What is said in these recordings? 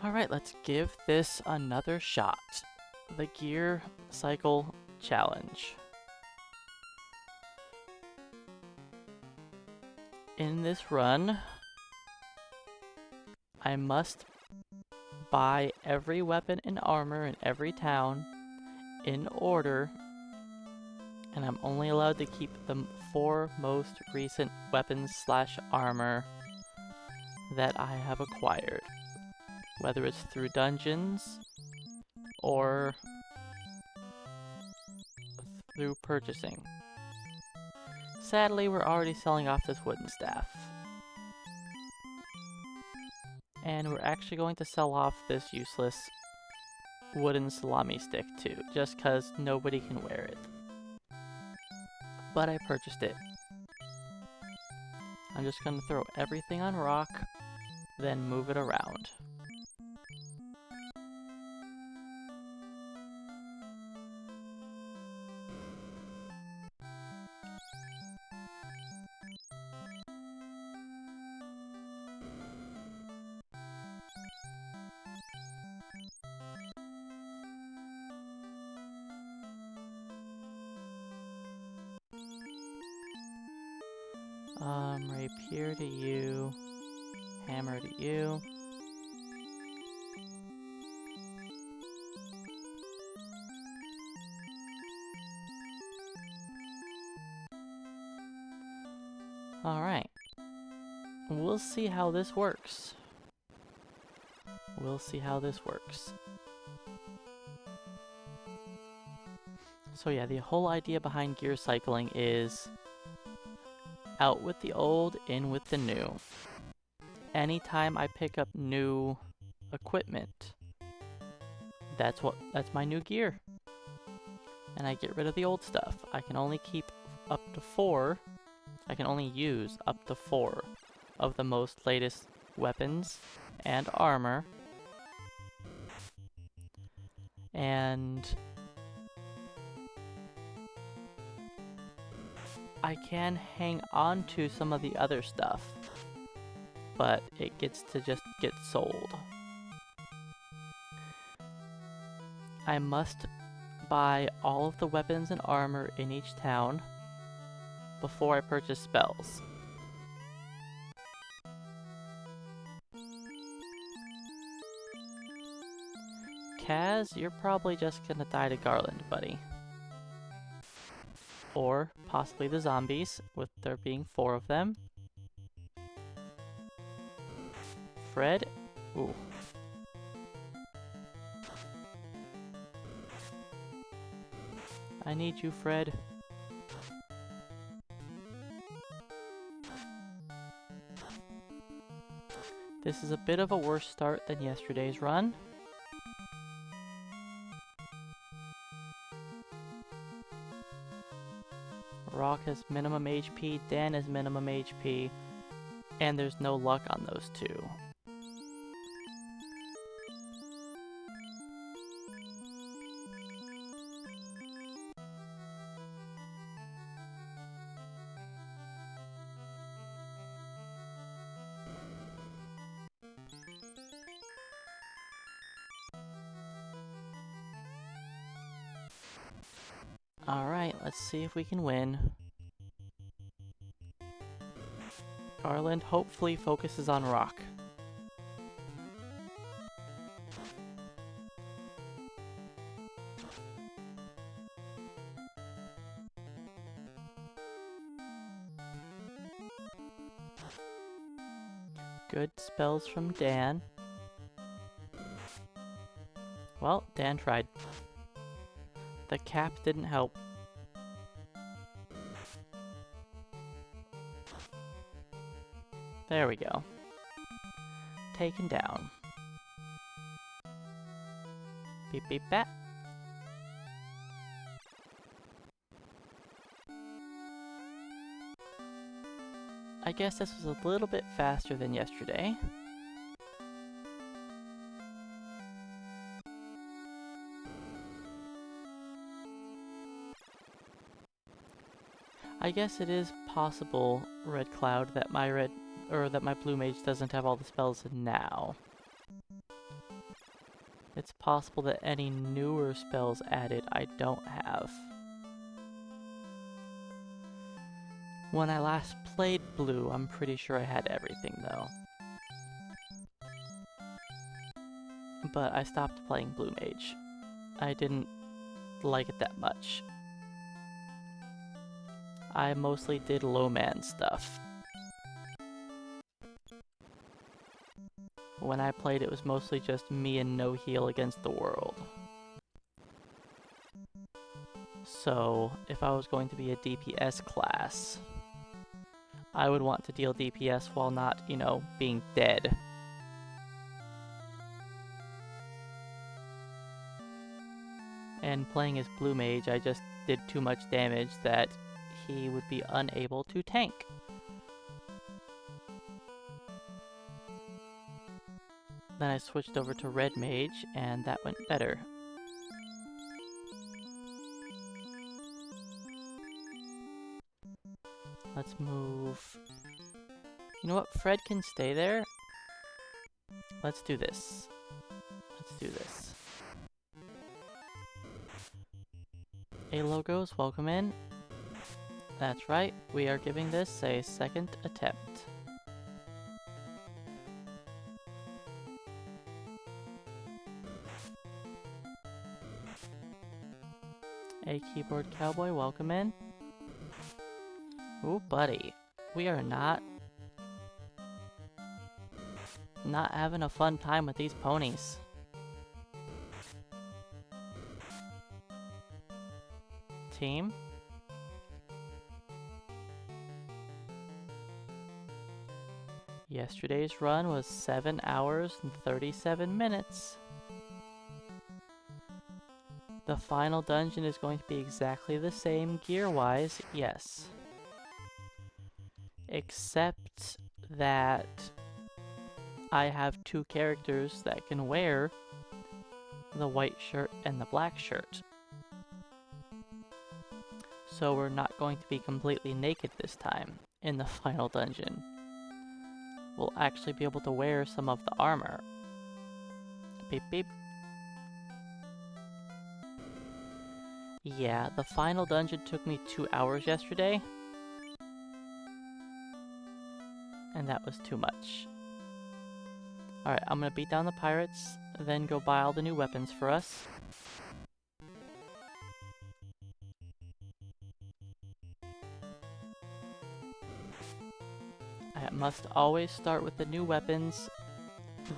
Alright, let's give this another shot. The Gear Cycle Challenge. In this run, I must buy every weapon and armor in every town in order, and I'm only allowed to keep the 4 most recent weapons / armor that I have acquired, whether it's through dungeons or through purchasing. Sadly, we're already selling off this wooden staff. And we're actually going to sell off this useless wooden salami stick too, just because nobody can wear it. But I purchased it. I'm just going to throw everything on rock, then move it around. Rapier to you, hammer to you. Alright. We'll see how this works. So yeah, the whole idea behind gear cycling is out with the old, in with the new. Anytime I pick up new equipment, that's my new gear. And I get rid of the old stuff. I can only keep up to 4. I can only use up to 4 of the most latest weapons and armor. And I can hang on to some of the other stuff, but it gets to just get sold. I must buy all of the weapons and armor in each town before I purchase spells. Kaz, you're probably just gonna die to Garland, buddy. Or possibly the zombies, with there being 4 of them. Fred? Ooh. I need you, Fred. This is a bit of a worse start than yesterday's run. Rock has minimum HP, Dan has minimum HP, and there's no luck on those 2. Alright, let's see if we can win. Garland hopefully focuses on rock. Good spells from Dan. Well, Dan tried. The cap didn't help. There we go. Taken down. Beep beep bat. I guess this was a little bit faster than yesterday. I guess it is possible, Red Cloud, that my blue mage doesn't have all the spells now. It's possible that any newer spells added I don't have. When I last played Blue, I'm pretty sure I had everything though. But I stopped playing Blue Mage. I didn't like it that much. I mostly did low man stuff. When I played, it was mostly just me and no heal against the world. So, if I was going to be a DPS class, I would want to deal DPS while not, you know, being dead. And playing as Blue Mage, I just did too much damage that he would be unable to tank. Then I switched over to Red Mage, and that went better. Let's move... You know what? Fred can stay there. Let's do this. Let's do this. Hey logos, welcome in. That's right, we are giving this a second attempt. Hey keyboard cowboy, welcome in. Ooh, buddy. We are not having a fun time with these ponies. Team. Yesterday's run was 7 hours and 37 minutes. The final dungeon is going to be exactly the same gear-wise, yes. Except that I have two characters that can wear the white shirt and the black shirt. So we're not going to be completely naked this time in the final dungeon. We'll actually be able to wear some of the armor. Beep beep. Yeah, the final dungeon took me 2 hours yesterday. And that was too much. Alright, I'm gonna beat down the pirates, then go buy all the new weapons for us. I must always start with the new weapons,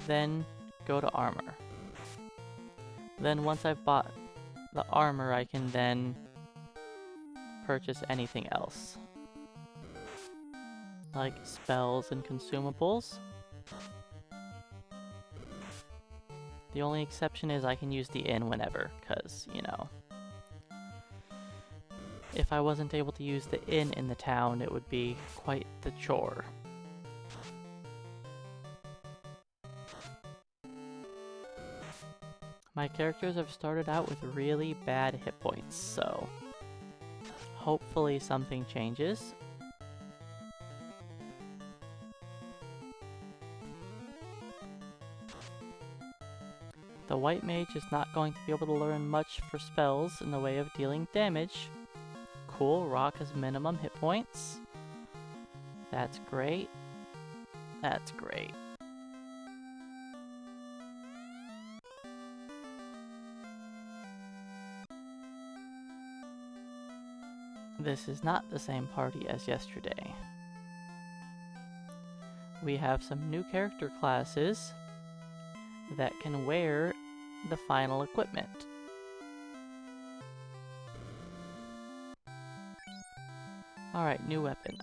then go to armor. Then once I've bought the armor, I can then purchase anything else. Like spells and consumables. The only exception is I can use the inn whenever, because, you know, if I wasn't able to use the inn in the town, it would be quite the chore. My characters have started out with really bad hit points, so hopefully something changes. The white mage is not going to be able to learn much for spells in the way of dealing damage. Cool, rock has minimum hit points. That's great. That's great. This is not the same party as yesterday. We have some new character classes that can wear the final equipment. Alright, new weapon.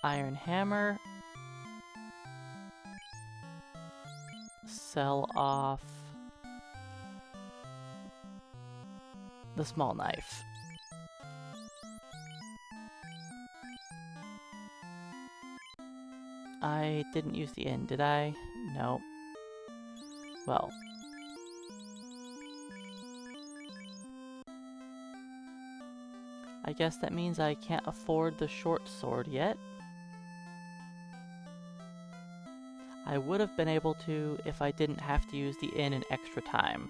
Iron hammer. Sell off the small knife. I didn't use the inn, did I? No. Well. I guess that means I can't afford the short sword yet. I would have been able to if I didn't have to use the inn an extra time.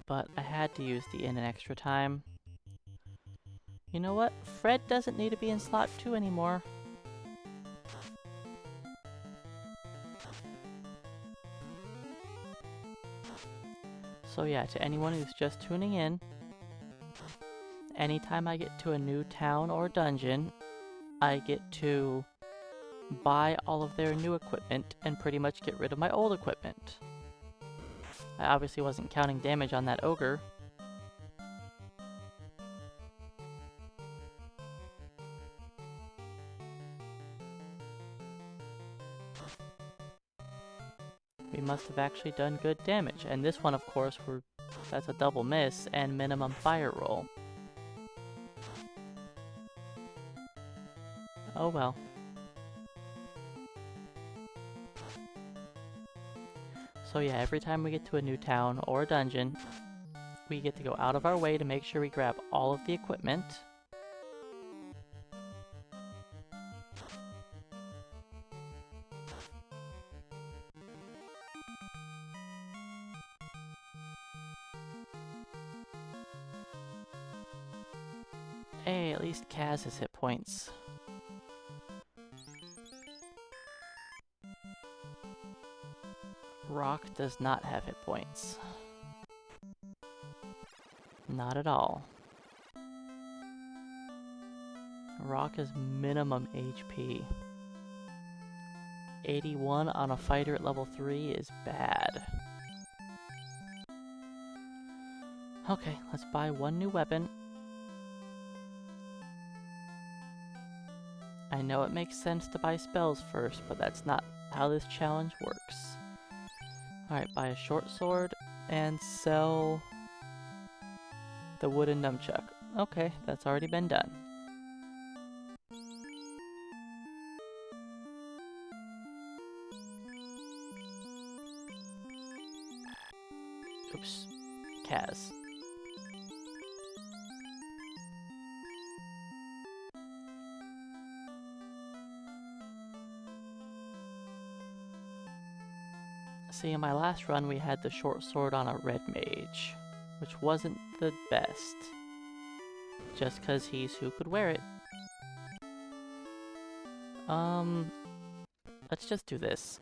but I had to use the inn an extra time. You know what? Fred doesn't need to be in slot 2 anymore. So yeah, to anyone who's just tuning in, anytime I get to a new town or dungeon, I get to buy all of their new equipment and pretty much get rid of my old equipment. I obviously wasn't counting damage on that ogre. We must have actually done good damage, and this one, of course, that's a double miss and minimum fire roll. Oh well. So yeah, every time we get to a new town or a dungeon, we get to go out of our way to make sure we grab all of the equipment. Hey, at least Kaz has hit points. Rock does not have hit points. Not at all. Rock is minimum HP. 81 on a fighter at level 3 is bad. Okay, let's buy one new weapon. I know it makes sense to buy spells first, but that's not how this challenge works. Alright, buy a short sword and sell the wooden nunchuck. Okay, that's already been done. Oops. Kaz. See, in my last run we had the short sword on a red mage, which wasn't the best. Just cause he's who could wear it. Let's just do this.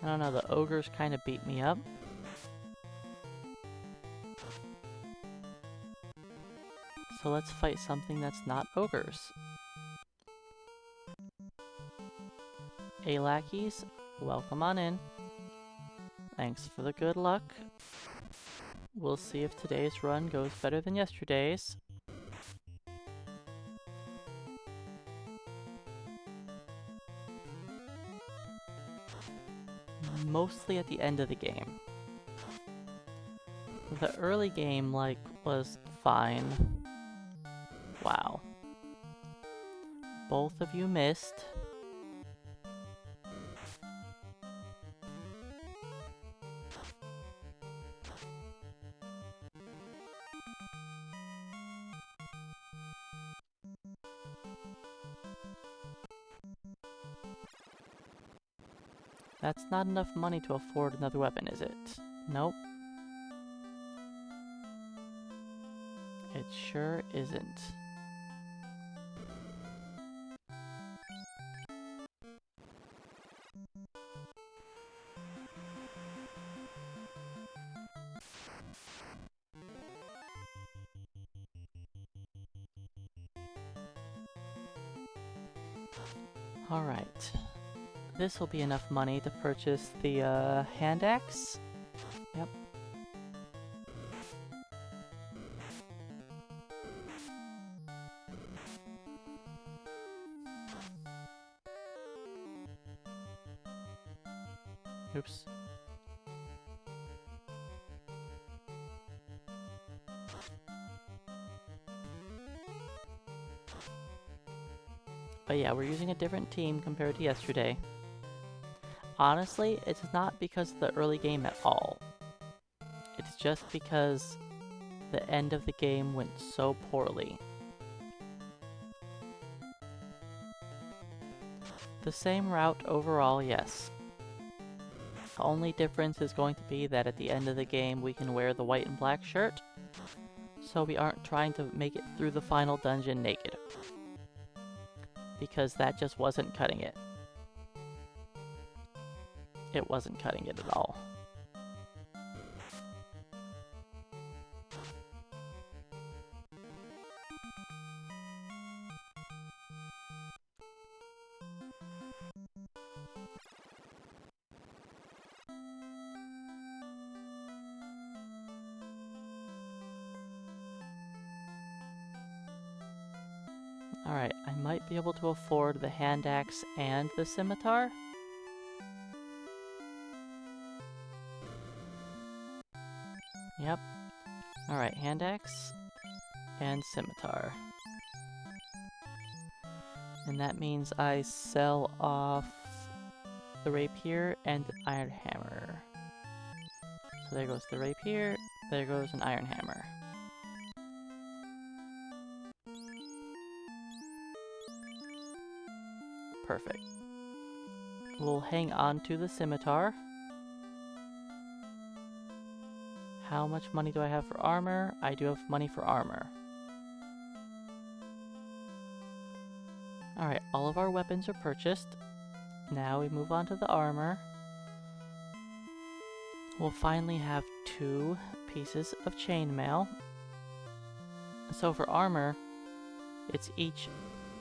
I don't know, the ogres kind of beat me up. So let's fight something that's not ogres. Hey lackeys, welcome on in. Thanks for the good luck. We'll see if today's run goes better than yesterday's. Mostly at the end of the game. The early game, was fine. Wow. Both of you missed. That's not enough money to afford another weapon, is it? Nope. It sure isn't. Alright. This will be enough money to purchase the hand axe. Yep. Oops. But yeah, we're using a different team compared to yesterday. Honestly, it's not because of the early game at all. It's just because the end of the game went so poorly. The same route overall, yes. The only difference is going to be that at the end of the game we can wear the white and black shirt, so we aren't trying to make it through the final dungeon naked. Because that just wasn't cutting it. It wasn't cutting it at all. Alright, I might be able to afford the hand axe and the scimitar. Yep. Alright, hand axe and scimitar. And that means I sell off the rapier and the iron hammer. So there goes the rapier, there goes an iron hammer. Perfect. We'll hang on to the scimitar. How much money do I have for armor? I do have money for armor. Alright, all of our weapons are purchased. Now we move on to the armor. We'll finally have 2 pieces of chainmail. So for armor, it's each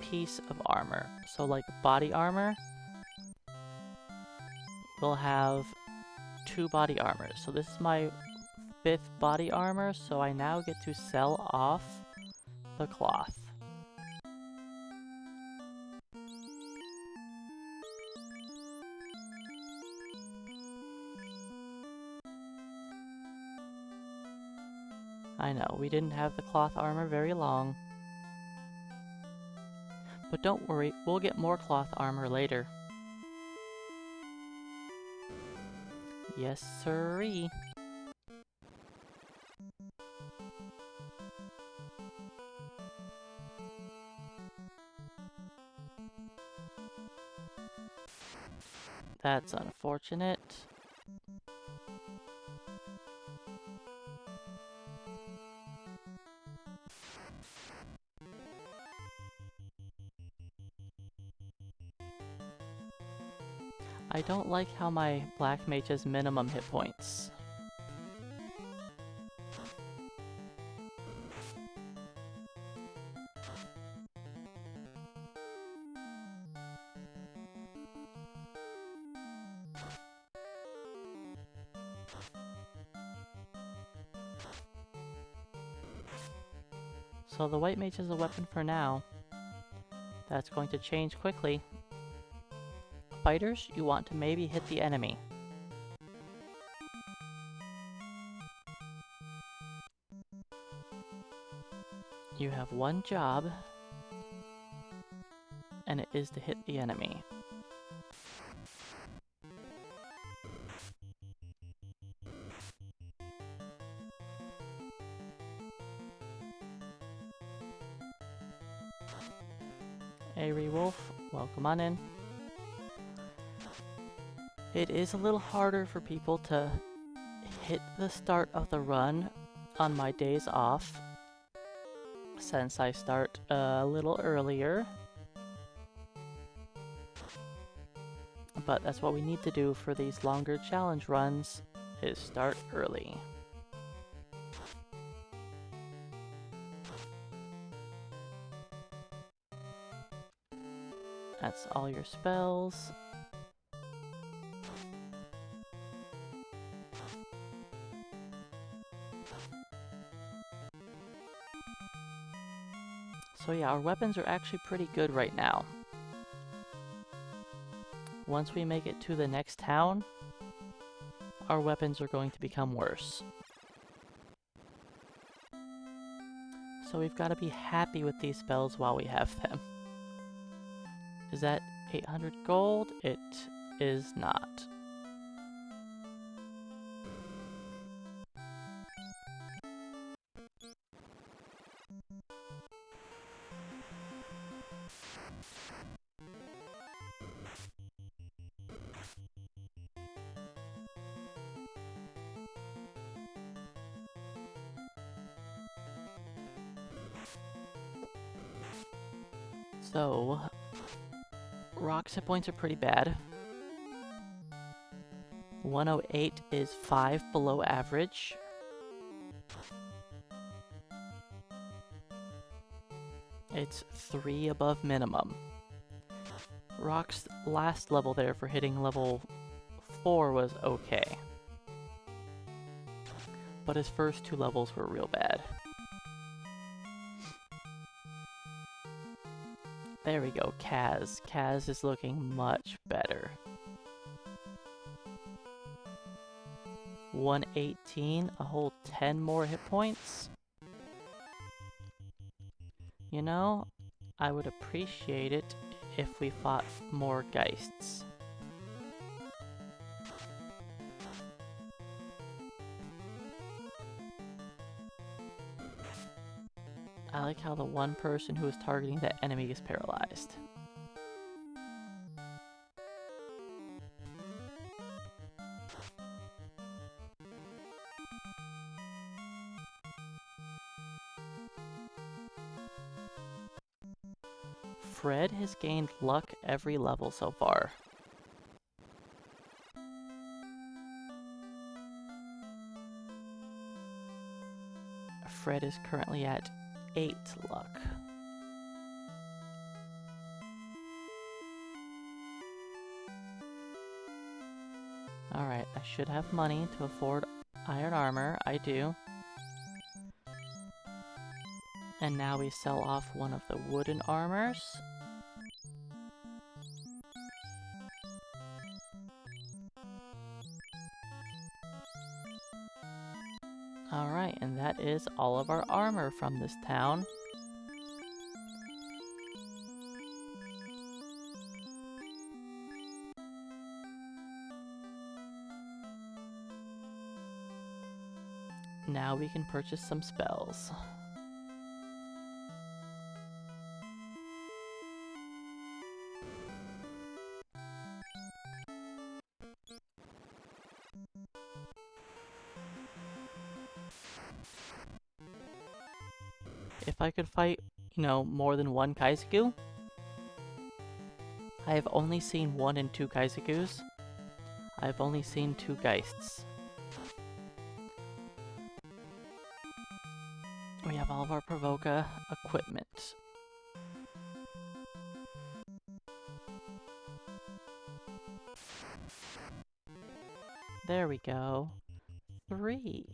piece of armor. So like body armor, we'll have 2 body armors. So this is my 5th body armor, so I now get to sell off the cloth. I know, we didn't have the cloth armor very long. But don't worry, we'll get more cloth armor later. Yes, sirree. That's unfortunate. I don't like how my black mage has minimum hit points. So the white mage is a weapon for now. That's going to change quickly. Fighters, you want to maybe hit the enemy. You have one job, and it is to hit the enemy. Airy Wolf, welcome on in. It is a little harder for people to hit the start of the run on my days off, since I start a little earlier. But that's what we need to do for these longer challenge runs, is start early. That's all your spells. So yeah, our weapons are actually pretty good right now. Once we make it to the next town, our weapons are going to become worse. So we've got to be happy with these spells while we have them. Is that 800 gold? It is not. So, Rock's hit points are pretty bad. 108 is 5 below average. It's 3 above minimum. Rock's last level there for hitting level 4 was okay. But his first 2 levels were real bad. There we go, Kaz. Kaz is looking much better. 118, a whole 10 more hit points. You know, I would appreciate it if we fought more Geists. I like how the one person who is targeting that enemy is paralyzed. Fred has gained luck every level so far. Fred is currently at 8 luck. Alright, I should have money to afford iron armor. I do. And now we sell off one of the wooden armors. Alright, and that is all of our armor from this town. Now we can purchase some spells. If I could fight, more than one Kaizaku, I have only seen 1 and 2 Kaizakus. I've only seen 2 Geists. We have all of our Provoca equipment. There we go. 3.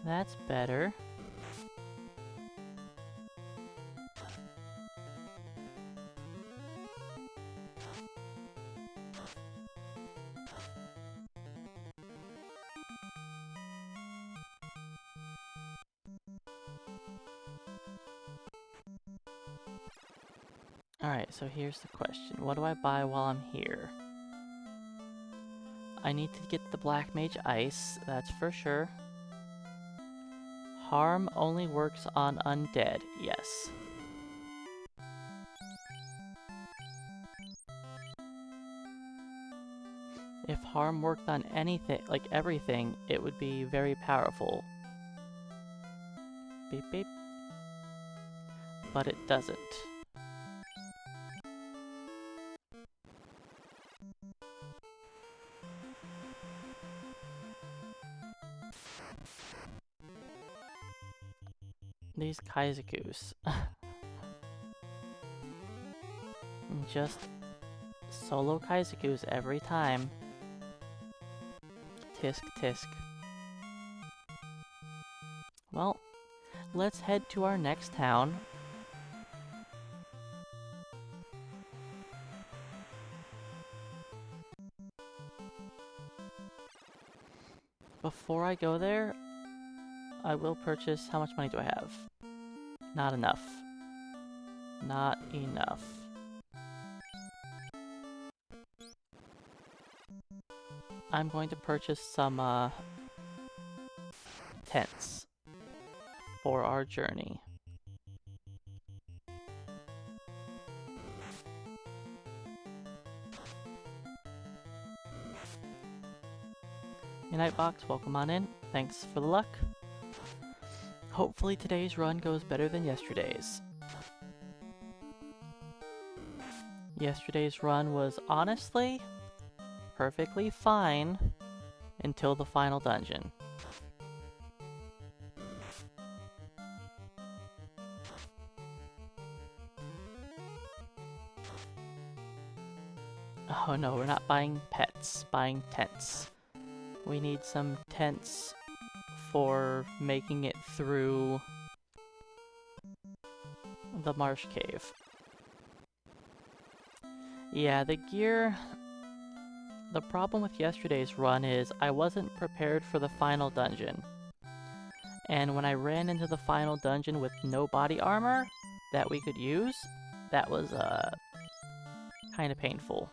That's better. Alright, so here's the question. What do I buy while I'm here? I need to get the Black Mage Ice, that's for sure. Harm only works on undead, yes. If harm worked on anything, like everything, it would be very powerful. Beep beep. But it doesn't. These Kaizakus. Just solo Kaizakus every time. Tisk tisk. Well, let's head to our next town. Before I go there, I will purchase... How much money do I have? Not enough. Not enough. I'm going to purchase some, tents for our journey. Night Box, welcome on in. Thanks for the luck. Hopefully today's run goes better than yesterday's. Yesterday's run was honestly perfectly fine until the final dungeon. Oh no, we're not buying pets, buying tents. We need some tents for making it through the marsh cave. Yeah, the problem with yesterday's run is I wasn't prepared for the final dungeon. And when I ran into the final dungeon with no body armor that we could use, that was kind of painful.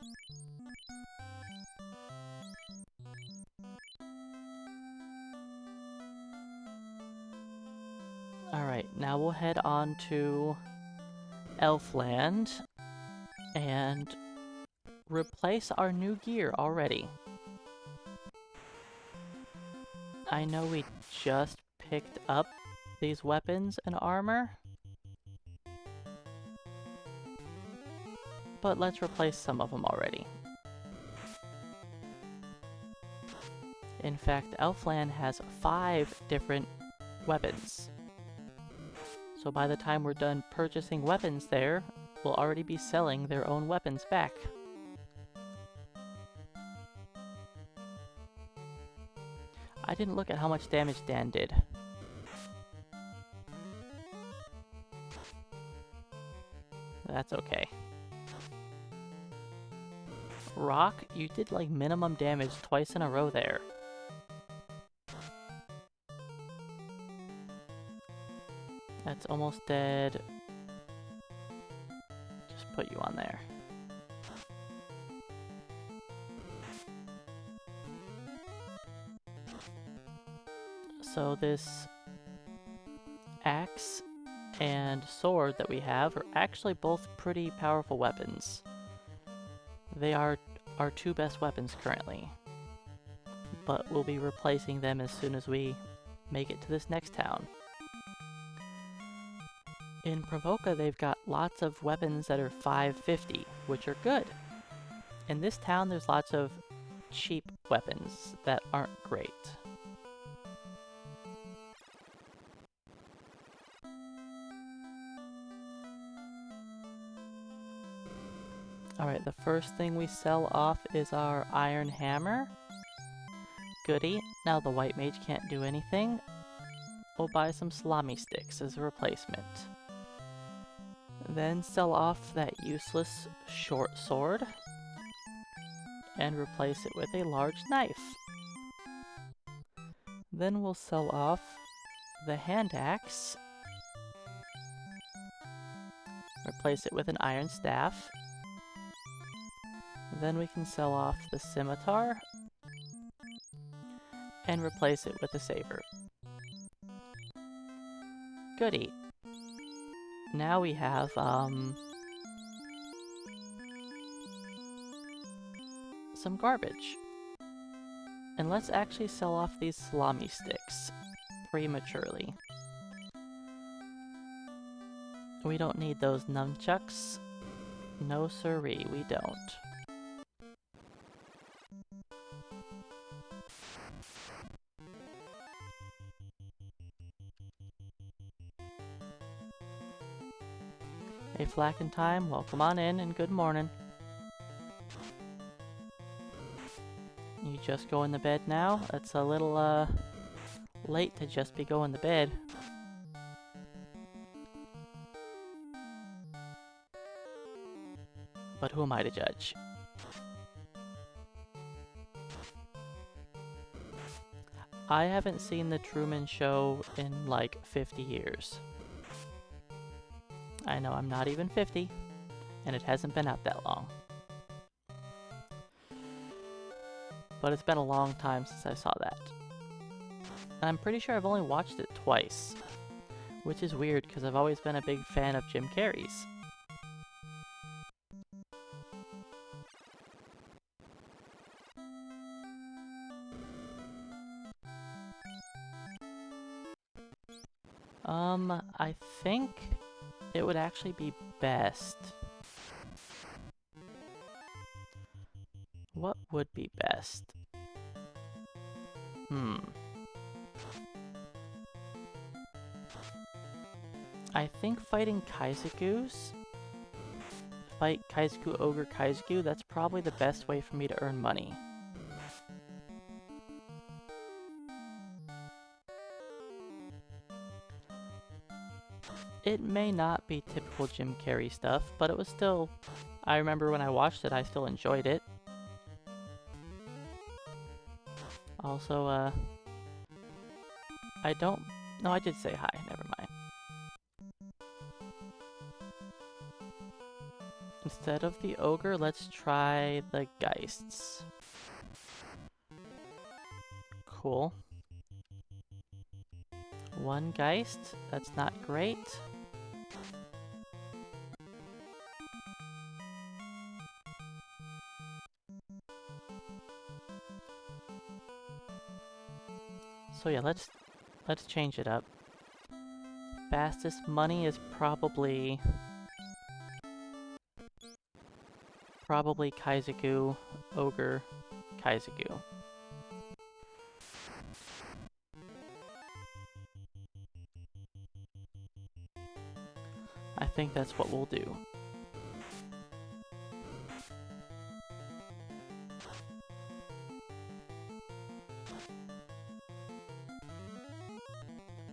Alright, now we'll head on to Elfland and replace our new gear already. I know we just picked up these weapons and armor, but let's replace some of them already. In fact, Elfland has 5 different weapons. So by the time we're done purchasing weapons there, we'll already be selling their own weapons back. I didn't look at how much damage Dan did. That's okay. Rock, you did like minimum damage twice in a row there. That's almost dead. Just put you on there. So this axe and sword that we have are actually both pretty powerful weapons. They are our 2 best weapons currently, but we'll be replacing them as soon as we make it to this next town. In Provoca, they've got lots of weapons that are 550, which are good. In this town, there's lots of cheap weapons that aren't great. Alright, the first thing we sell off is our iron hammer. Goody. Now the white mage can't do anything. We'll buy some salami sticks as a replacement. Then sell off that useless short sword and replace it with a large knife. Then we'll sell off the hand axe, replace it with an iron staff. Then we can sell off the scimitar and replace it with a saber. Goody. Now we have some garbage. And let's actually sell off these salami sticks prematurely. We don't need those nunchucks. No siree, we don't. Hey Flack in Time, welcome on in and good morning. You just going to bed now? That's a little late to just be going to bed. But who am I to judge? I haven't seen The Truman Show in like 50 years. I know I'm not even 50, and it hasn't been out that long. But it's been a long time since I saw that. And I'm pretty sure I've only watched it twice, which is weird because I've always been a big fan of Jim Carrey's. I think it would actually be best. What would be best? I think fighting Kaizagus, fight Kaizaku Ogre Kaizaku, that's probably the best way for me to earn money. It may not be typical Jim Carrey stuff, but it was still, I remember when I watched it, I still enjoyed it. Also, no, I did say hi, never mind. Instead of the ogre, let's try the Geists. Cool. One Geist, that's not great. So yeah, let's change it up. Fastest money is probably Kaizaku, Ogre, Kaizaku. I think that's what we'll do.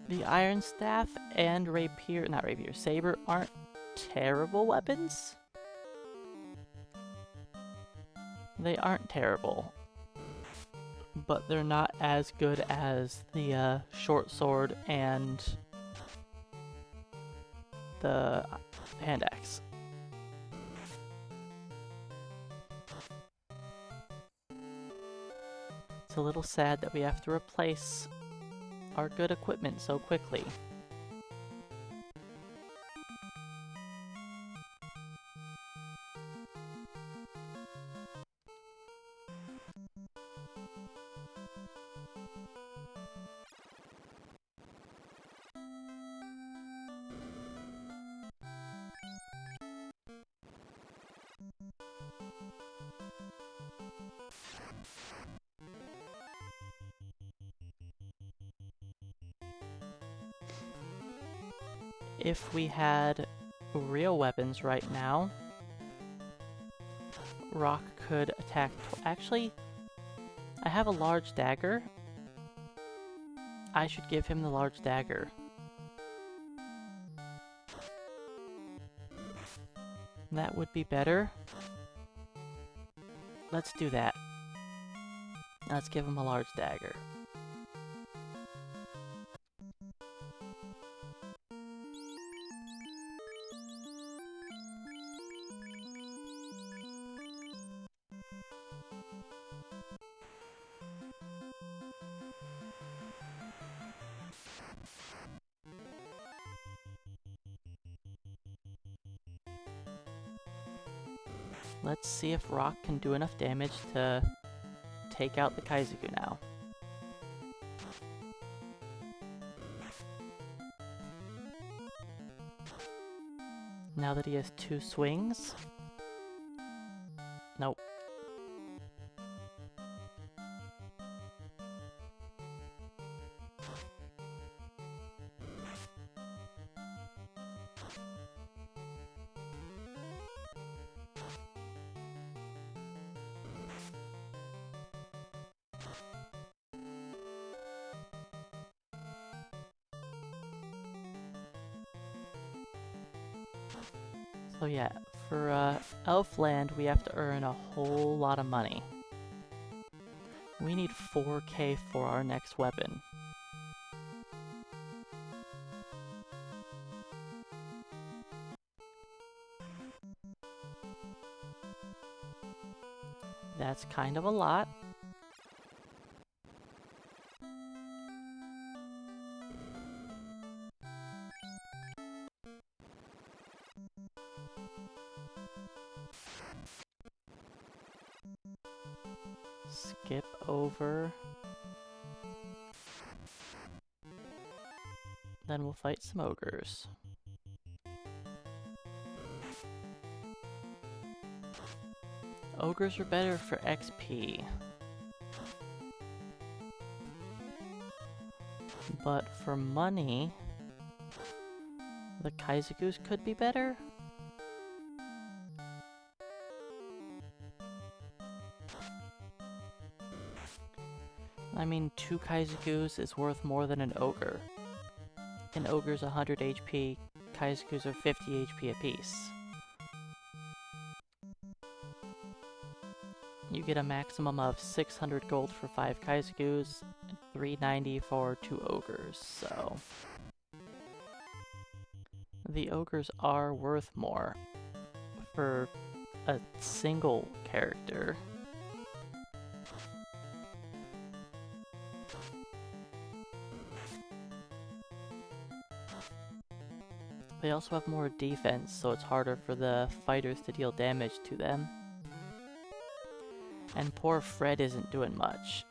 The Iron Staff and Saber aren't terrible weapons. They aren't terrible, but they're not as good as the short sword and the hand axe. It's a little sad that we have to replace our good equipment so quickly. If we had real weapons right now, Rock could attack. Actually, I have a large dagger. I should give him the large dagger. That would be better. Let's do that. Let's give him a large dagger. Let's see if Rock can do enough damage to take out the Kaizaku now. Now that he has 2 swings. Nope. So yeah, for Elfland, we have to earn a whole lot of money. We need 4K for our next weapon. That's kind of a lot. Skip over. Then we'll fight some ogres. Ogres are better for XP. But for money, the Kaizakus could be better? I mean, 2 Kaizakus is worth more than an ogre. An ogre's 100 HP, Kaizakus are 50 HP apiece. You get a maximum of 600 gold for 5 Kaizakus, and 390 for 2 ogres, so... The ogres are worth more for a single character. They also have more defense, so it's harder for the fighters to deal damage to them. And poor Fred isn't doing much.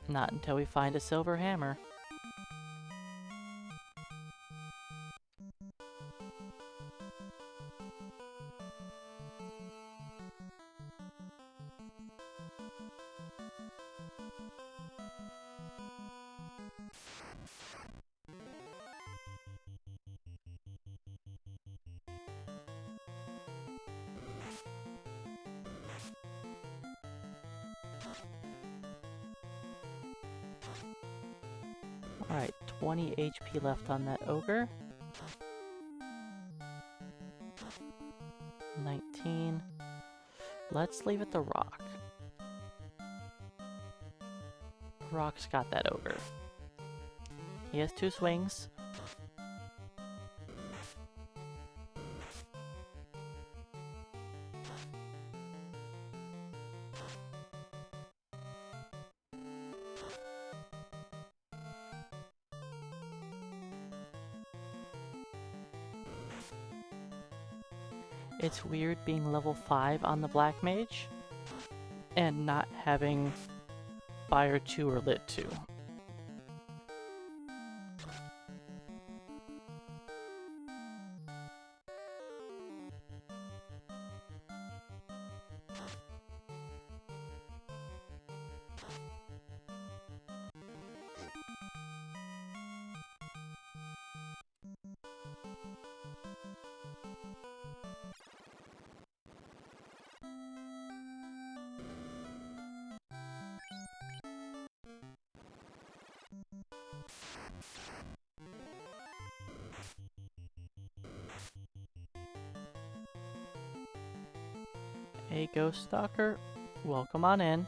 Not until we find a silver hammer. Alright, 20 HP left on that ogre. 19. Let's leave it to Rock. Rock's got that ogre. He has 2 swings. It's weird being level 5 on the Black Mage and not having Fire 2 or Lit 2. Hey Ghost Stalker, welcome on in.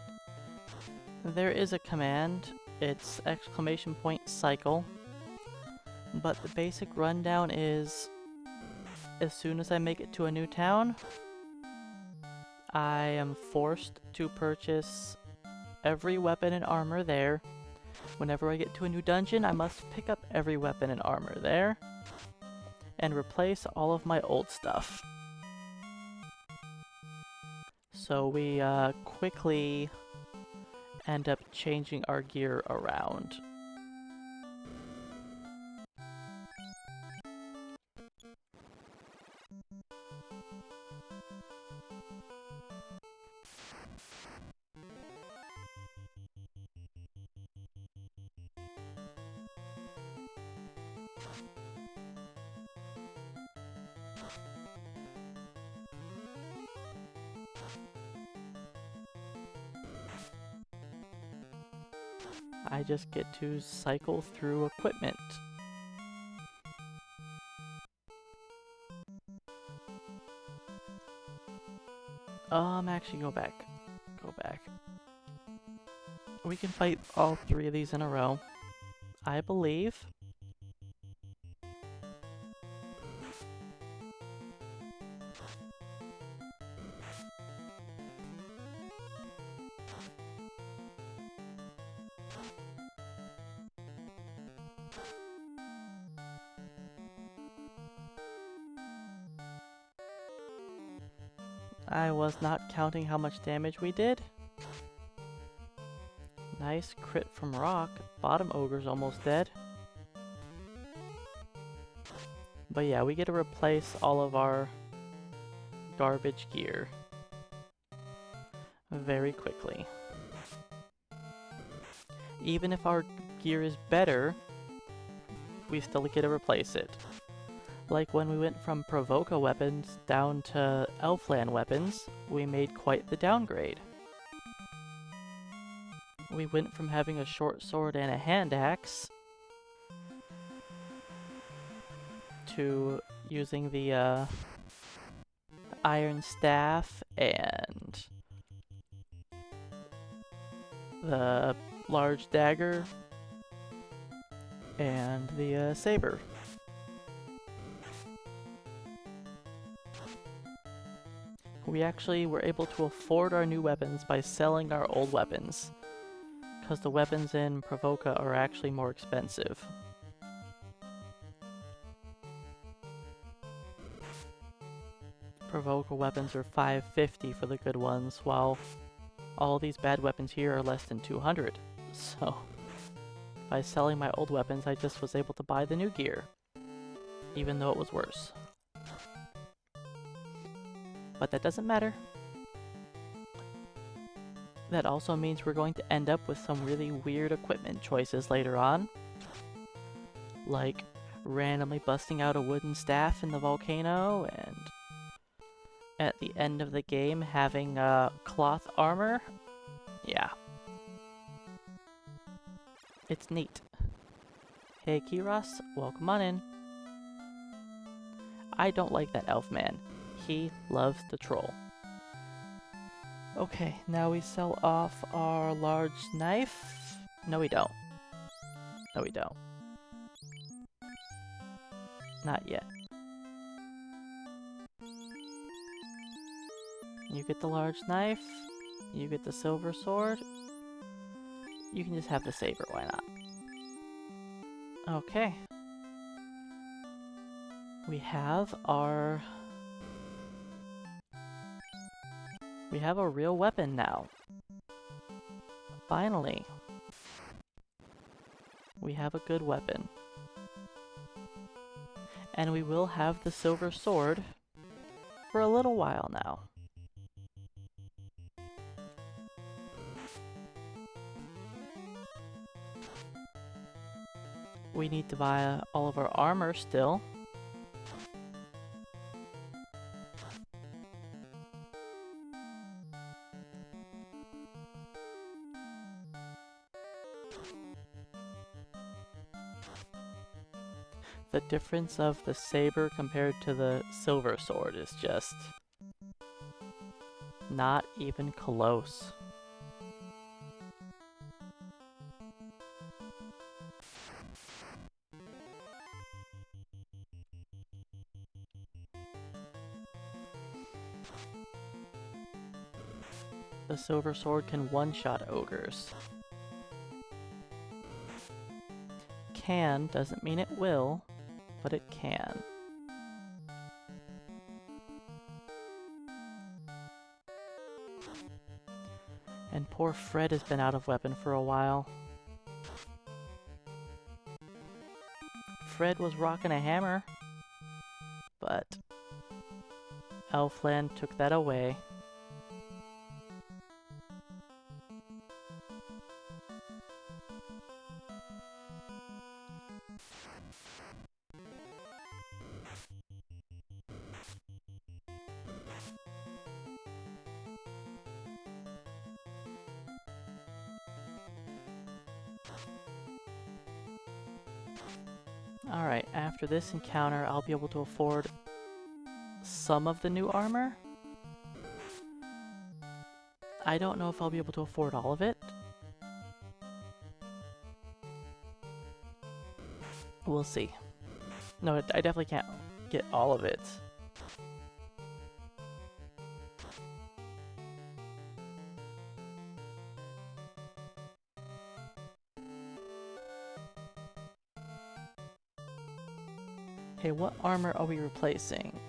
There is a command, it's !cycle, but the basic rundown is, as soon as I make it to a new town, I am forced to purchase every weapon and armor there. Whenever I get to a new dungeon, I must pick up every weapon and armor there, and replace all of my old stuff. So we quickly end up changing our gear around. I just get to cycle through equipment. Actually go back. Go back. We can fight all 3 of these in a row, I believe. I was not counting how much damage we did. Nice crit from Rock. Bottom Ogre's almost dead. But yeah, we get to replace all of our garbage gear very quickly. Even if our gear is better, we still get to replace it. Like when we went from Provoca weapons down to Elfland weapons, we made quite the downgrade. We went from having a short sword and a hand axe to using the iron staff and the large dagger and the saber. We actually were able to afford our new weapons by selling our old weapons, because the weapons in Provoca are actually more expensive. Provoca weapons are $550 for the good ones, while all these bad weapons here are less than $200. So, by selling my old weapons, I just was able to buy the new gear, even though it was worse. But that doesn't matter. That also means we're going to end up with some really weird equipment choices later on. Like randomly busting out a wooden staff in the volcano, and at the end of the game having cloth armor. Yeah. It's neat. Hey Kiros, welcome on in. I don't like that elf man. He loves to troll. Okay, now we sell off our large knife. No, we don't. No, we don't. Not yet. You get the large knife. You get the silver sword. You can just have the saber, why not? Okay. We have our... We have a real weapon now. Finally. We have a good weapon. And we will have the silver sword for a little while now. We need to buy all of our armor still. The difference of the saber compared to the silver sword is just not even close. The silver sword can one-shot ogres. Can doesn't mean it will, but it can. And poor Fred has been out of weapon for a while. Fred was rocking a hammer, but Elfland took that away. Alright, after this encounter, I'll be able to afford some of the new armor. I don't know if I'll be able to afford all of it. We'll see. No, I definitely can't get all of it. Okay, what armor are we replacing?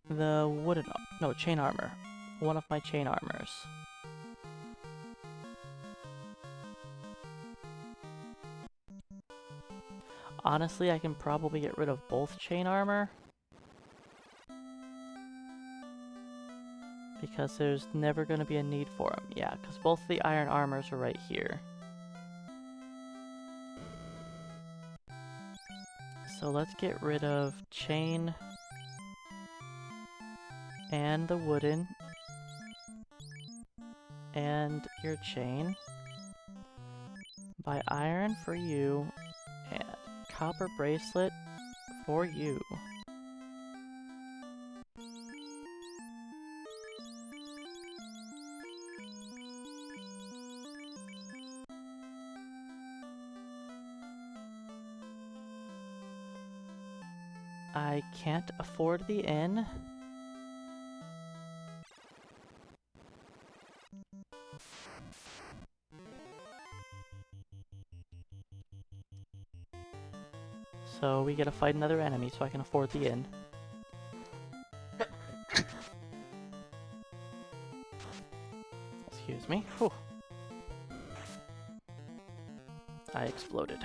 The wooden... no, chain armor. One of my chain armors. Honestly, I can probably get rid of both chain armor, because there's never going to be a need for them. Yeah, because both the iron armors are right here. So let's get rid of chain and the wooden and your chain. Buy iron for you and copper bracelet for you. I can't afford the inn. So we gotta fight another enemy so I can afford the inn. Excuse me. Whew. I exploded.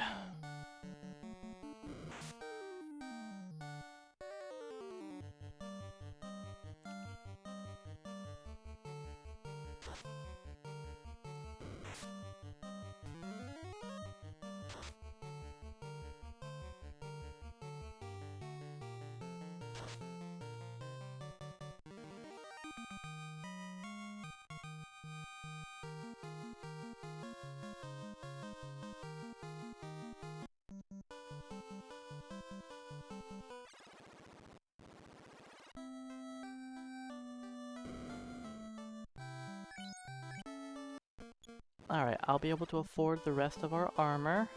Alright, I'll be able to afford the rest of our armor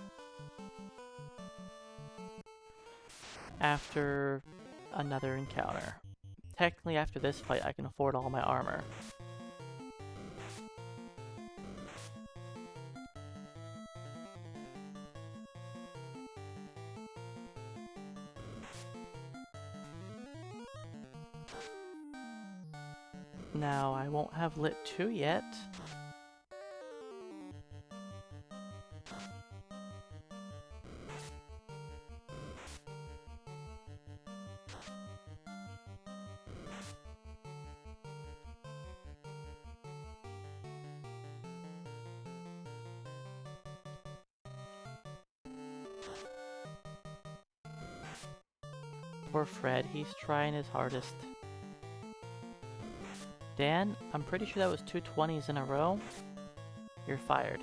after another encounter. Technically, after this fight, I can afford all my armor. Now, I won't have lit 2 yet. Poor Fred, he's trying his hardest. Dan, I'm pretty sure that was 2 20s in a row. You're fired.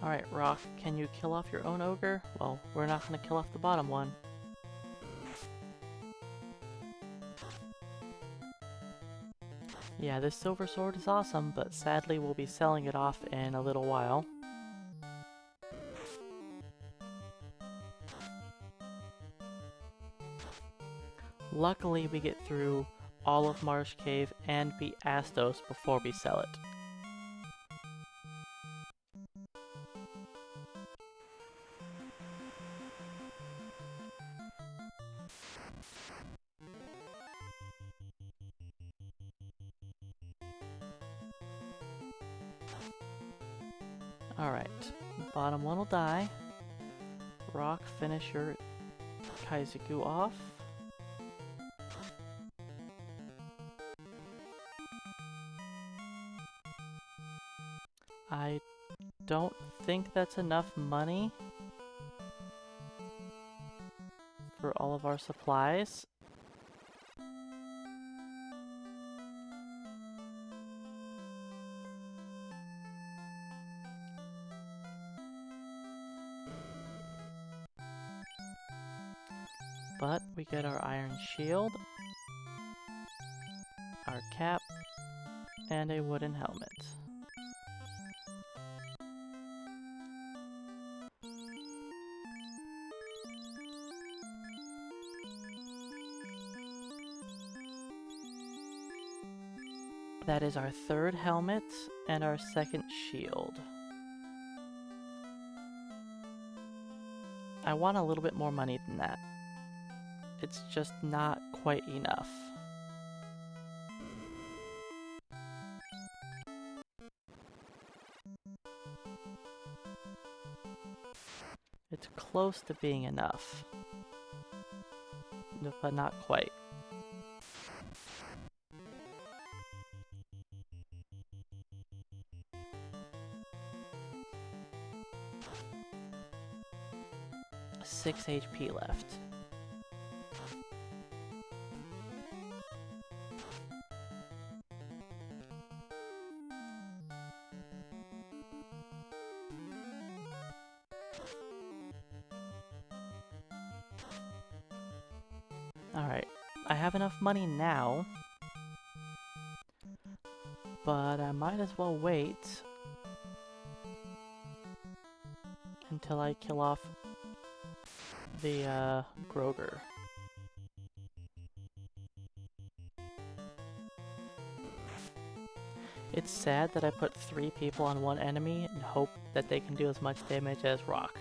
Alright, Rock, can you kill off your own ogre? Well, we're not gonna kill off the bottom one. Yeah, this silver sword is awesome, but sadly we'll be selling it off in a little while. Luckily, we get through all of Marsh Cave and beat Astos before we sell it. Alright, bottom one will die. Rock, finish your Kaizoku off. I don't think that's enough money for all of our supplies. But we get our iron shield, our cap, and a wooden helmet. That is our third helmet and our second shield. I want a little bit more money than that. It's just not quite enough. It's close to being enough, but not quite. Six HP left. Alright, I have enough money now, but I might as well wait until I kill off the Groger. It's sad that I put 3 people on one enemy and hope that they can do as much damage as Rock.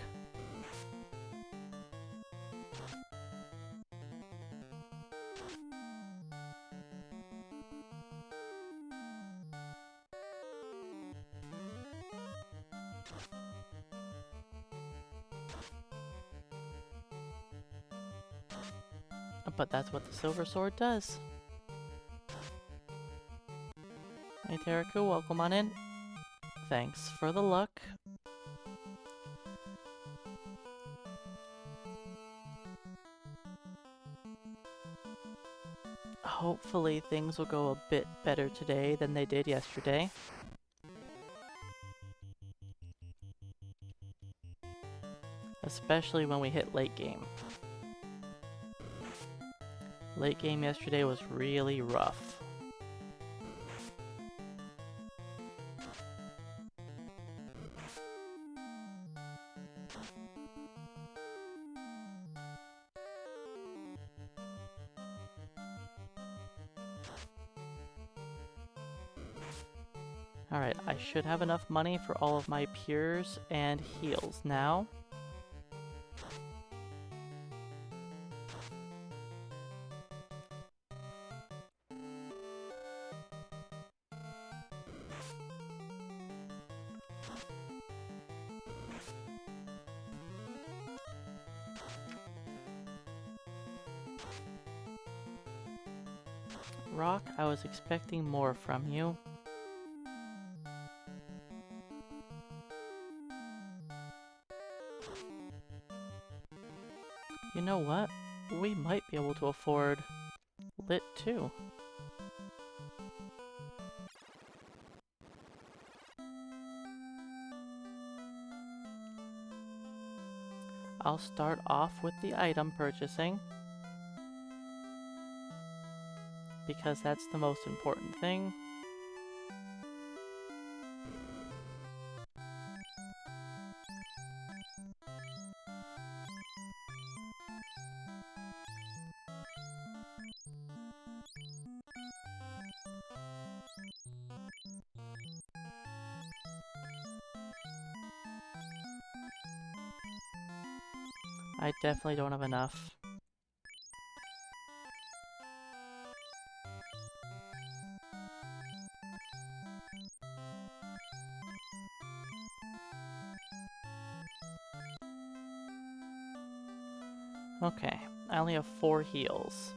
But that's what the Silver Sword does. Hey Teriku, welcome on in. Thanks for the luck. Hopefully things will go a bit better today than they did yesterday. Especially when we hit late game. Late game yesterday was really rough. Alright, I should have enough money for all of my pures and heals now. Rock, I was expecting more from you. You know what? We might be able to afford Lit too. I'll start off with the item purchasing, because that's the most important thing. I definitely don't have enough. Okay, I only have 4 heals.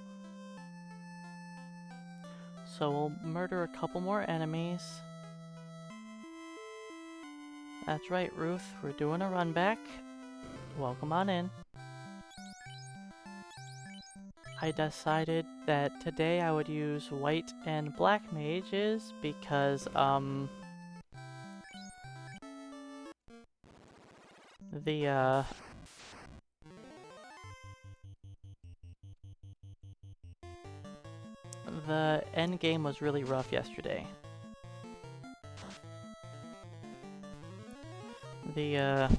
So we'll murder a couple more enemies. That's right, Ruth, we're doing a run back. Welcome on in. I decided that today I would use white and black mages because, the end game was really rough yesterday. The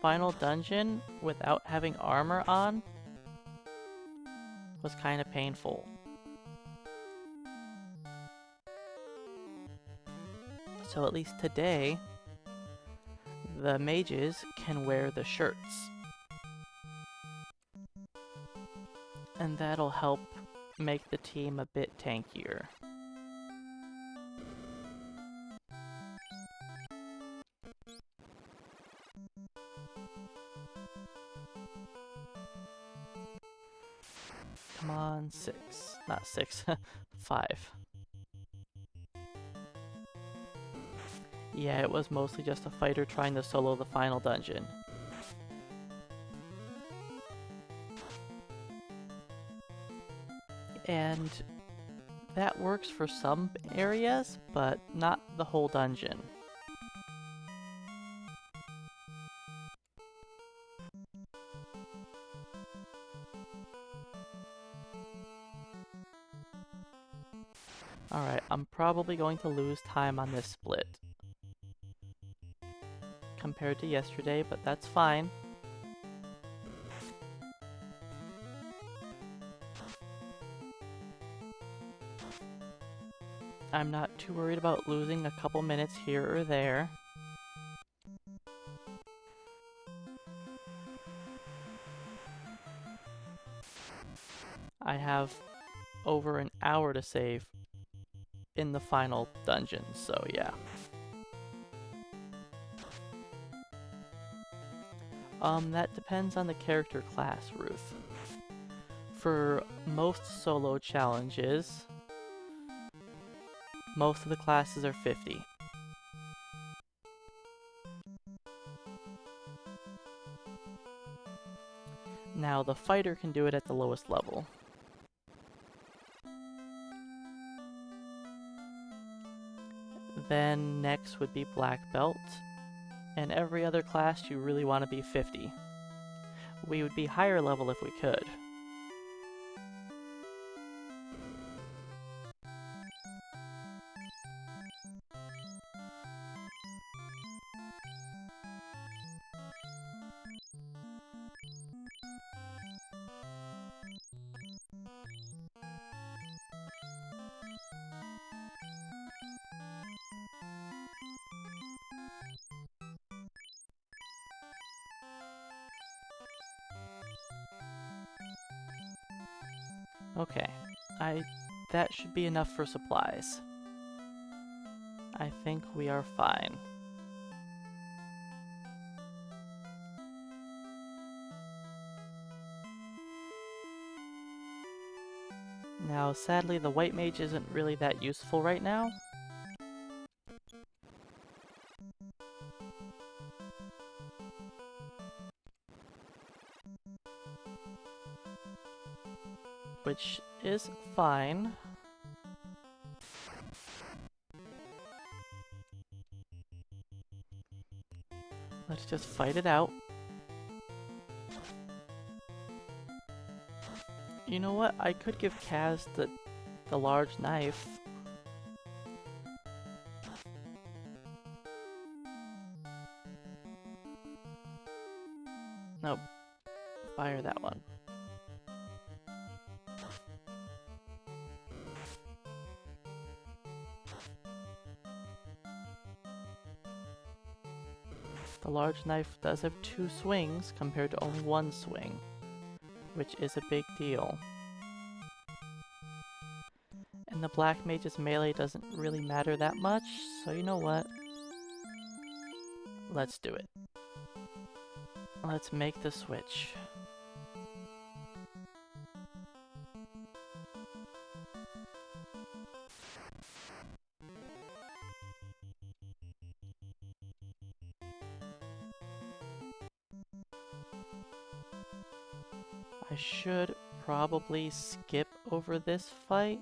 final dungeon without having armor on was kind of painful. So at least today, the mages can wear the shirts. And that'll help make the team a bit tankier. Come on, 6. Not 6, 5. Yeah, it was mostly just a fighter trying to solo the final dungeon. And that works for some areas, but not the whole dungeon. Alright, I'm probably going to lose time on this split compared to yesterday, but that's fine. I'm not too worried about losing a couple minutes here or there. I have over an hour to save in the final dungeon, so yeah. That depends on the character class, Ruth. For most solo challenges, most of the classes are 50. Now, the fighter can do it at the lowest level. Then next would be black belt, and every other class you really want to be 50. We would be higher level if we could. Okay, that should be enough for supplies. I think we are fine. Now, sadly, the white mage isn't really that useful right now. Which is fine. Let's just fight it out. You know what? I could give Kaz the large knife. Nope. Fire that one. The large knife does have 2 swings compared to only 1 swing, which is a big deal. And the black mage's melee doesn't really matter that much, so you know what? Let's do it. Let's make the switch. I should probably skip over this fight.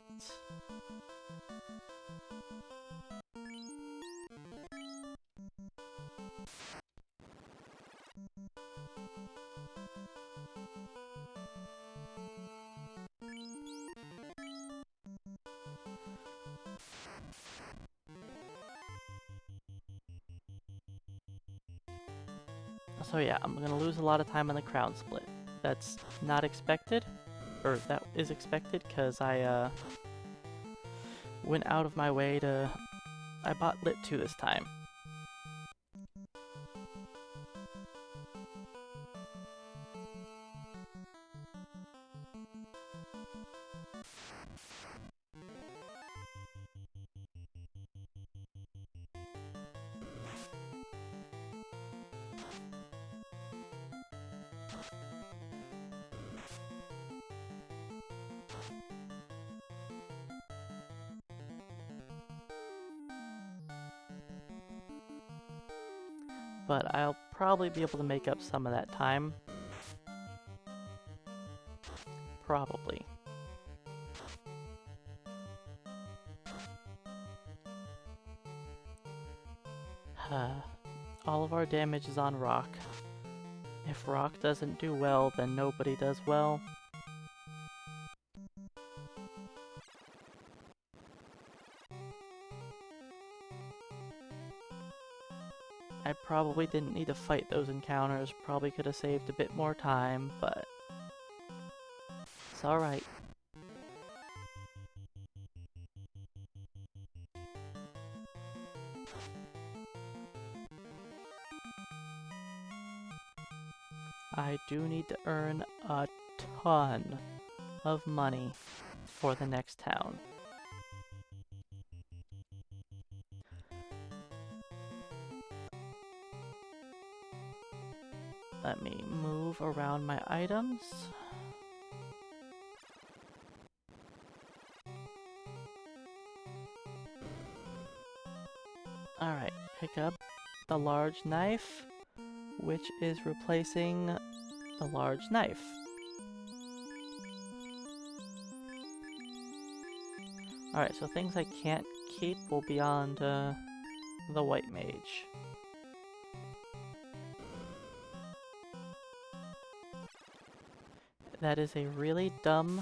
So yeah, I'm gonna lose a lot of time on the crown split. That's not expected, or that is expected, because I went out of my way to... I bought Lit 2 this time. But I'll probably be able to make up some of that time. Probably. All of our damage is on rock. If rock doesn't do well, then nobody does well. I probably didn't need to fight those encounters, probably could have saved a bit more time, but it's alright. I do need to earn a ton of money for the next town. Let me move around my items. Alright, pick up the large knife, which is replacing the large knife. Alright, so things I can't keep will be on the white mage. That is a really dumb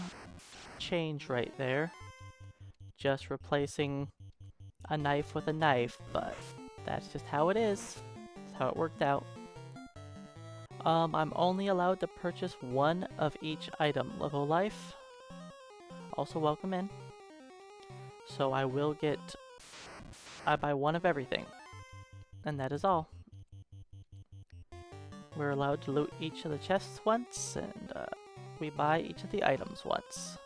change right there. Just replacing a knife with a knife, but that's just how it is. That's how it worked out. I'm only allowed to purchase one of each item. Level life. Also welcome in. So I will get... I buy one of everything. And that is all. We're allowed to loot each of the chests once, and we buy each of the items once.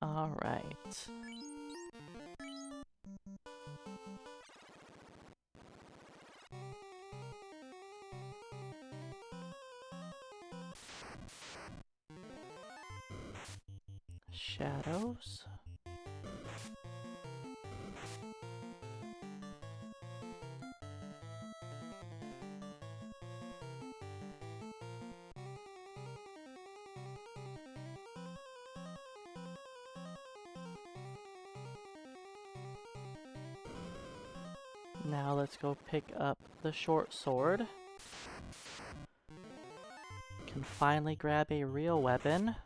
Alright. Shadows. Now let's go pick up the short sword. Can finally grab a real weapon.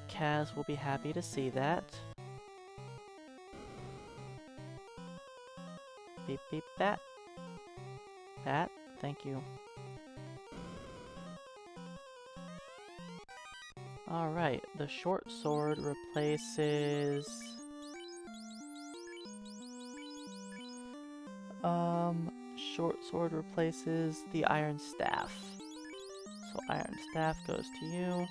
Kaz will be happy to see that. Beep beep bat. Bat, thank you. Alright, the short sword replaces... short sword replaces the iron staff. So iron staff goes to you.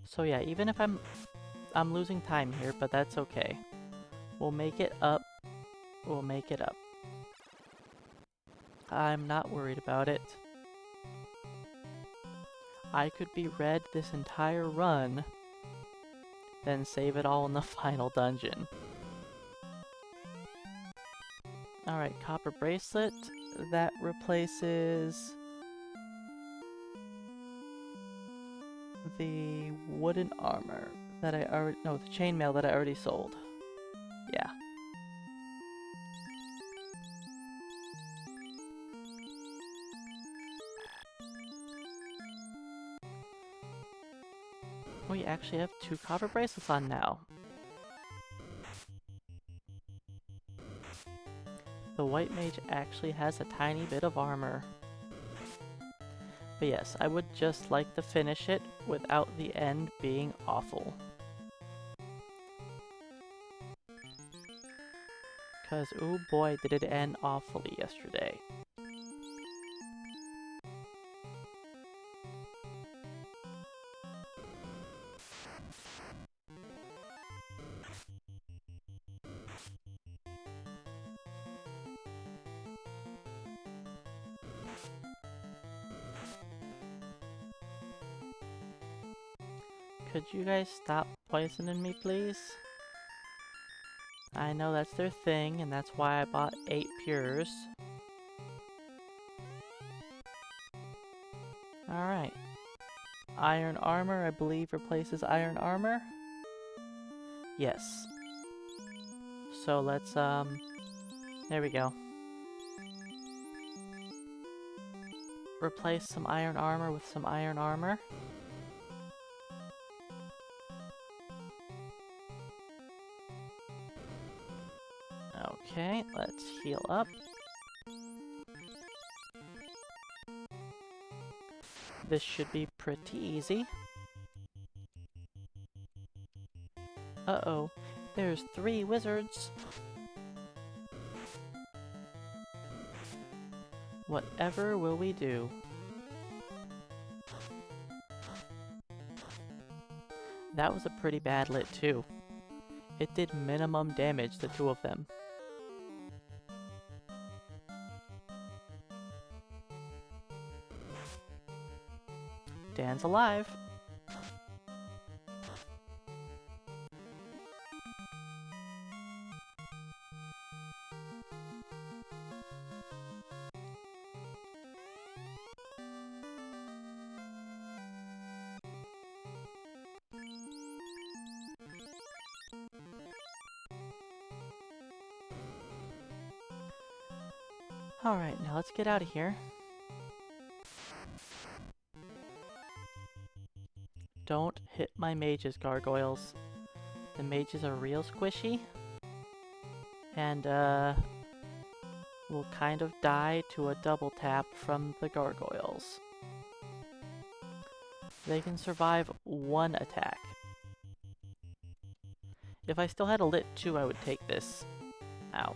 So yeah, even if I'm losing time here, but that's okay. We'll make it up. We'll make it up. I'm not worried about it. I could be red this entire run, then save it all in the final dungeon. Alright, copper bracelet. That replaces the wooden armor that I already... no, the chainmail that I already sold. Yeah. We actually have 2 copper bracelets on now. The white mage actually has a tiny bit of armor. But yes, I would just like to finish it without the end being awful. Cause oh boy did it end awfully yesterday. Could you guys stop poisoning me, please? I know that's their thing, and that's why I bought 8 pures. Alright. Iron armor, I believe, replaces iron armor? Yes. So let's, there we go. Replace some iron armor with some iron armor. Okay, let's heal up. This should be pretty easy. Uh-oh, there's 3 wizards. Whatever will we do? That was a pretty bad lit too. It did minimum damage to 2 of them. Dan's alive. Alright, now let's get out of here. Don't hit my mages, gargoyles. The mages are real squishy. And, will kind of die to a double tap from the gargoyles. They can survive 1 attack. If I still had a lit 2, I would take this. Ow.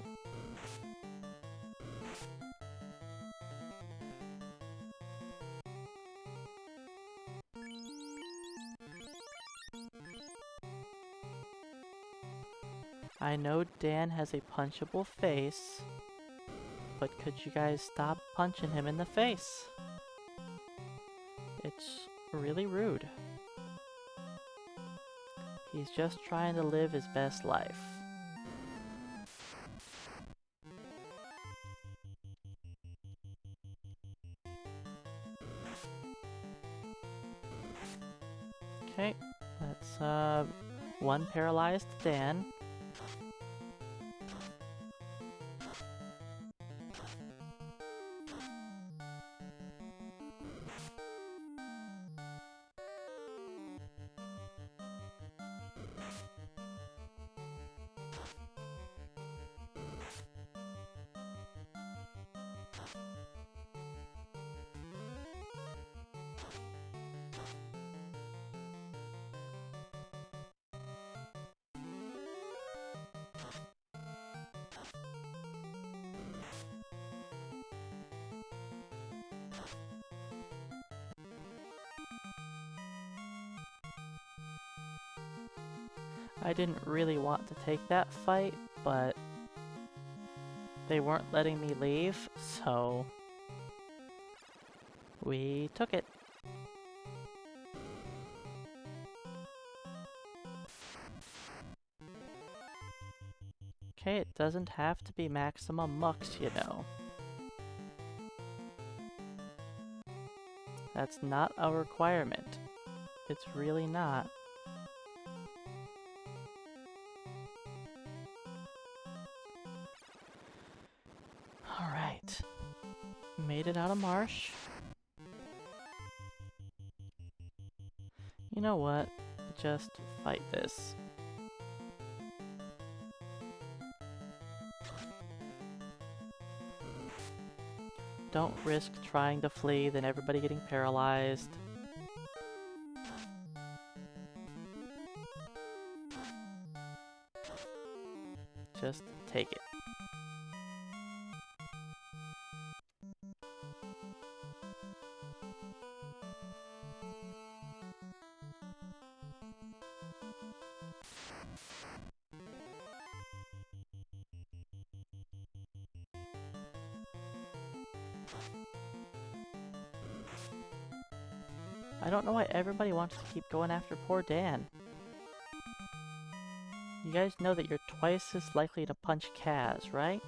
I know Dan has a punchable face, but could you guys stop punching him in the face? It's really rude. He's just trying to live his best life. Okay, that's 1 paralyzed Dan. I didn't really want to take that fight, but they weren't letting me leave, so we took it. Doesn't have to be maximum mux, you know. That's not a requirement. It's really not. Alright. Made it out of marsh. You know what? Just fight this. Don't risk trying to flee, then everybody getting paralyzed. Just take it. I don't know why everybody wants to keep going after poor Dan. You guys know that you're twice as likely to punch Kaz, right?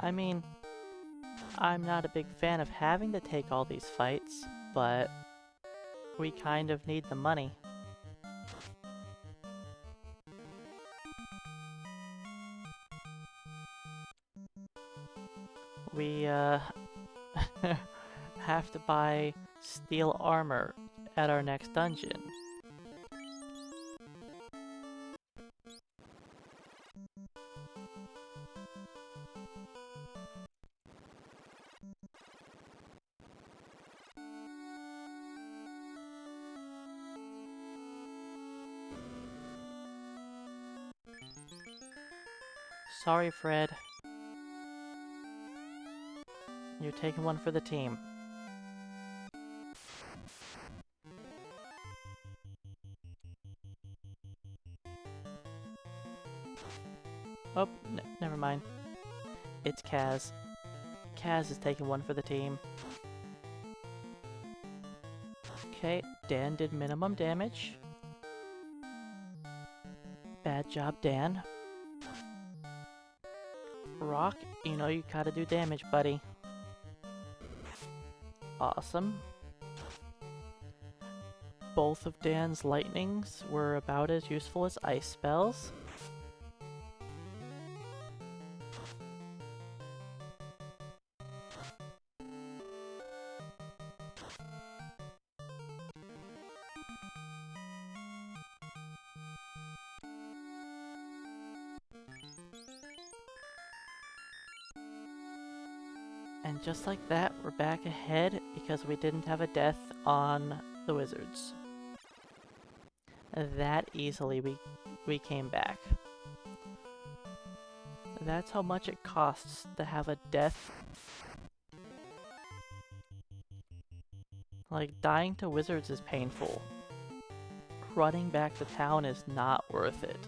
I mean, I'm not a big fan of having to take all these fights, but we kind of need the money. We, have to buy steel armor at our next dungeon. Sorry, Fred. You're taking one for the team. Oh, never mind. It's Kaz. Kaz is taking one for the team. Okay, Dan did minimum damage. Bad job, Dan. Rock, you know you gotta do damage, buddy. Awesome. Both of Dan's lightnings were about as useful as ice spells. And just like that, we're back ahead because we didn't have a death on the wizards. That easily we came back. That's how much it costs to have a death. Like, dying to wizards is painful. Running back to town is not worth it.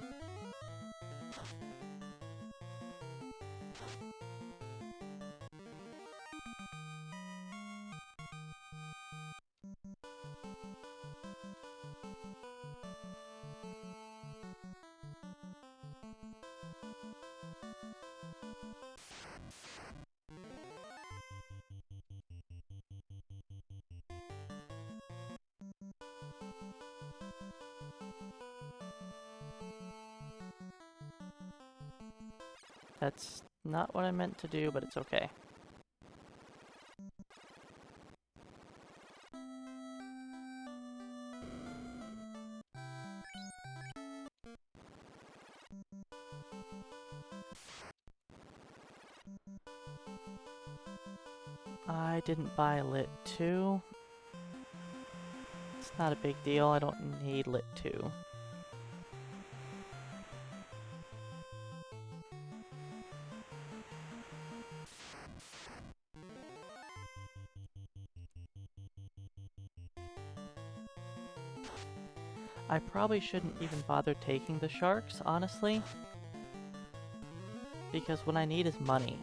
That's not what I meant to do, but it's okay. I didn't buy Lit 2. It's not a big deal, I don't need Lit 2. I probably shouldn't even bother taking the sharks, honestly. Because what I need is money.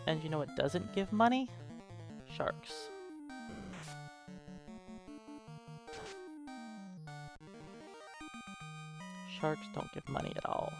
And you know what doesn't give money? Sharks. Sharks don't give money at all.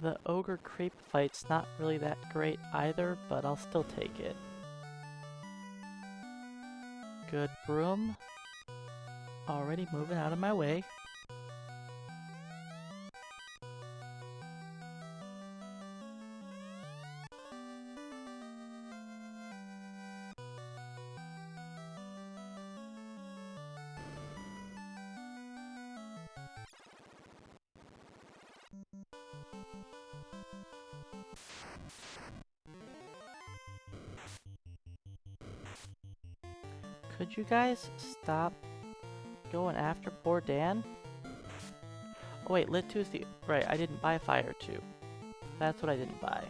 The ogre creep fight's not really that great either, but I'll still take it. Good broom. Already moving out of my way. Could you guys stop going after poor Dan? Oh wait, Lit 2 is the... Right, I didn't buy Fire 2. That's what I didn't buy.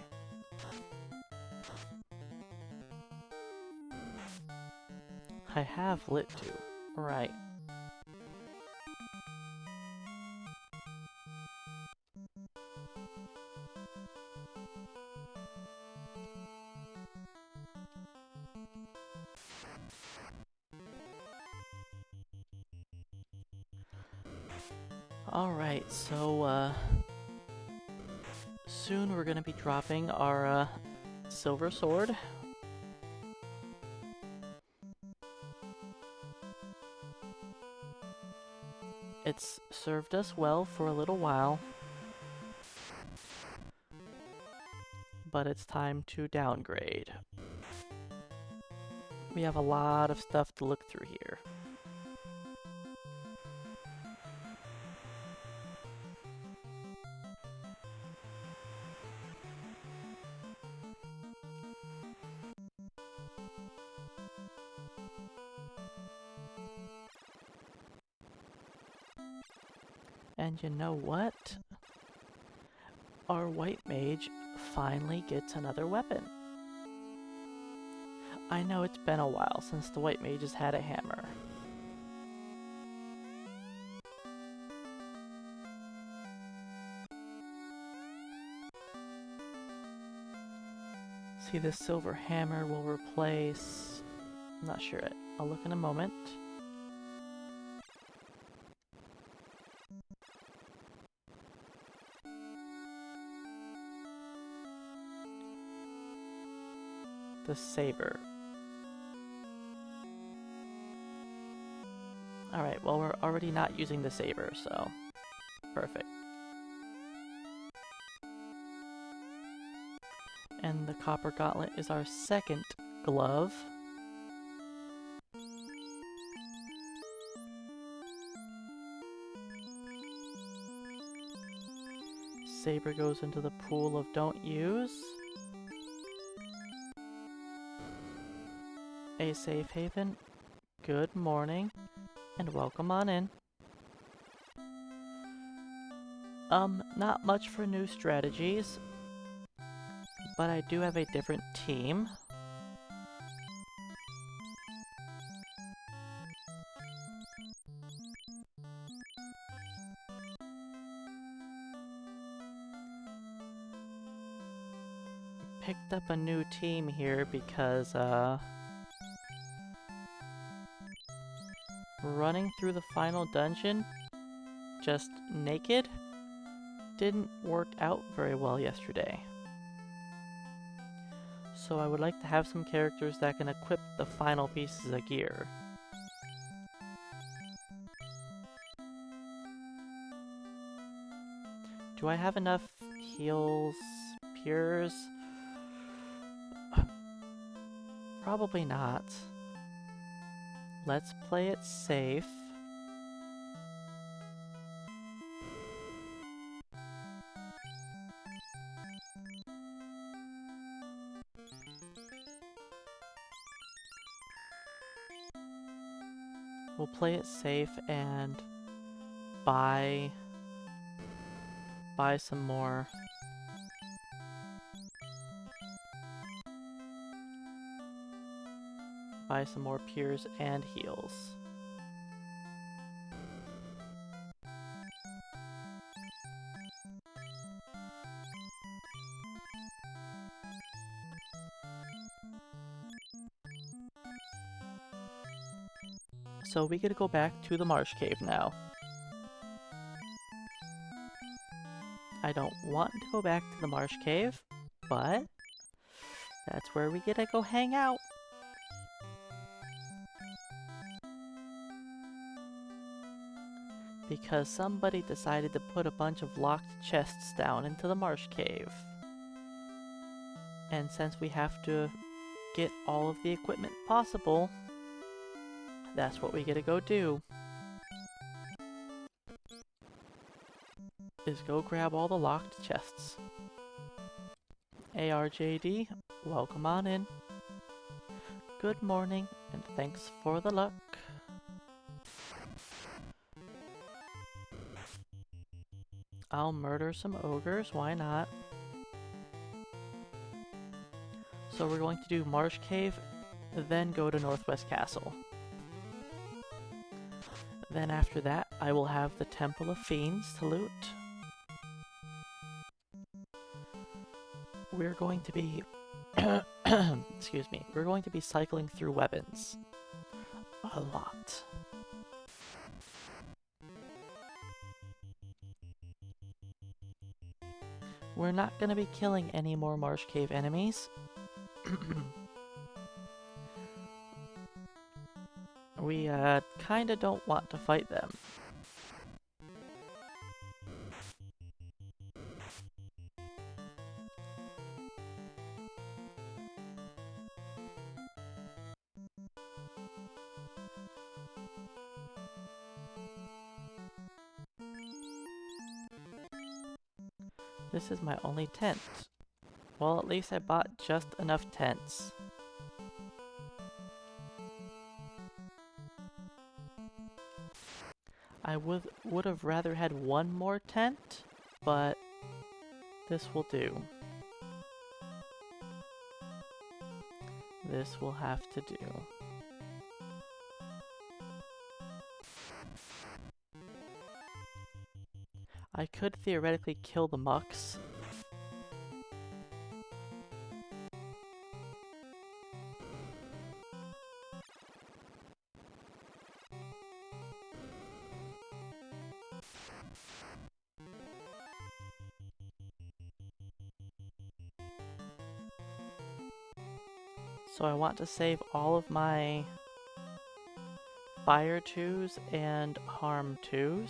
I have Lit 2. Right. Alright, so, soon we're gonna be dropping our, silver sword. It's served us well for a little while, but it's time to downgrade. We have a lot of stuff to look through here. And you know what? Our white mage finally gets another weapon. I know it's been a while since the white mage has had a hammer. See, this silver hammer will replace... I'm not sure. I'll look in a moment. The saber. Alright, well we're already not using the saber, so... Perfect. And the copper gauntlet is our second glove. Saber goes into the pool of don't use. A safe haven. Good morning, and welcome on in. Not much for new strategies, but I do have a different team. Picked up a new team here because, running through the final dungeon, just naked, didn't work out very well yesterday. So I would like to have some characters that can equip the final pieces of gear. Do I have enough heals, pures? Probably not. let's play it safe. We'll play it safe and buy some more Piers and heals. So we get to go back to the marsh cave now. I don't want to go back to the marsh cave, but that's where we get to go hang out. Because somebody decided to put a bunch of locked chests down into the marsh cave. And since we have to get all of the equipment possible, that's what we get to go do. Is go grab all the locked chests. ARJD, welcome on in. Good morning, and thanks for the luck. I'll murder some ogres, why not? So we're going to do Marsh Cave, then go to Northwest Castle. Then after that, I will have the Temple of Fiends to loot. We're going to be... excuse me. We're going to be cycling through weapons. A lot. We're not going to be killing any more Marsh Cave enemies. We kinda don't want to fight them. This is my only tent. Well, at least I bought just enough tents. I would have rather had one more tent, but this will do. This will have to do. I could theoretically kill the mucks. So I want to save all of my Fire 2s and Harm 2s.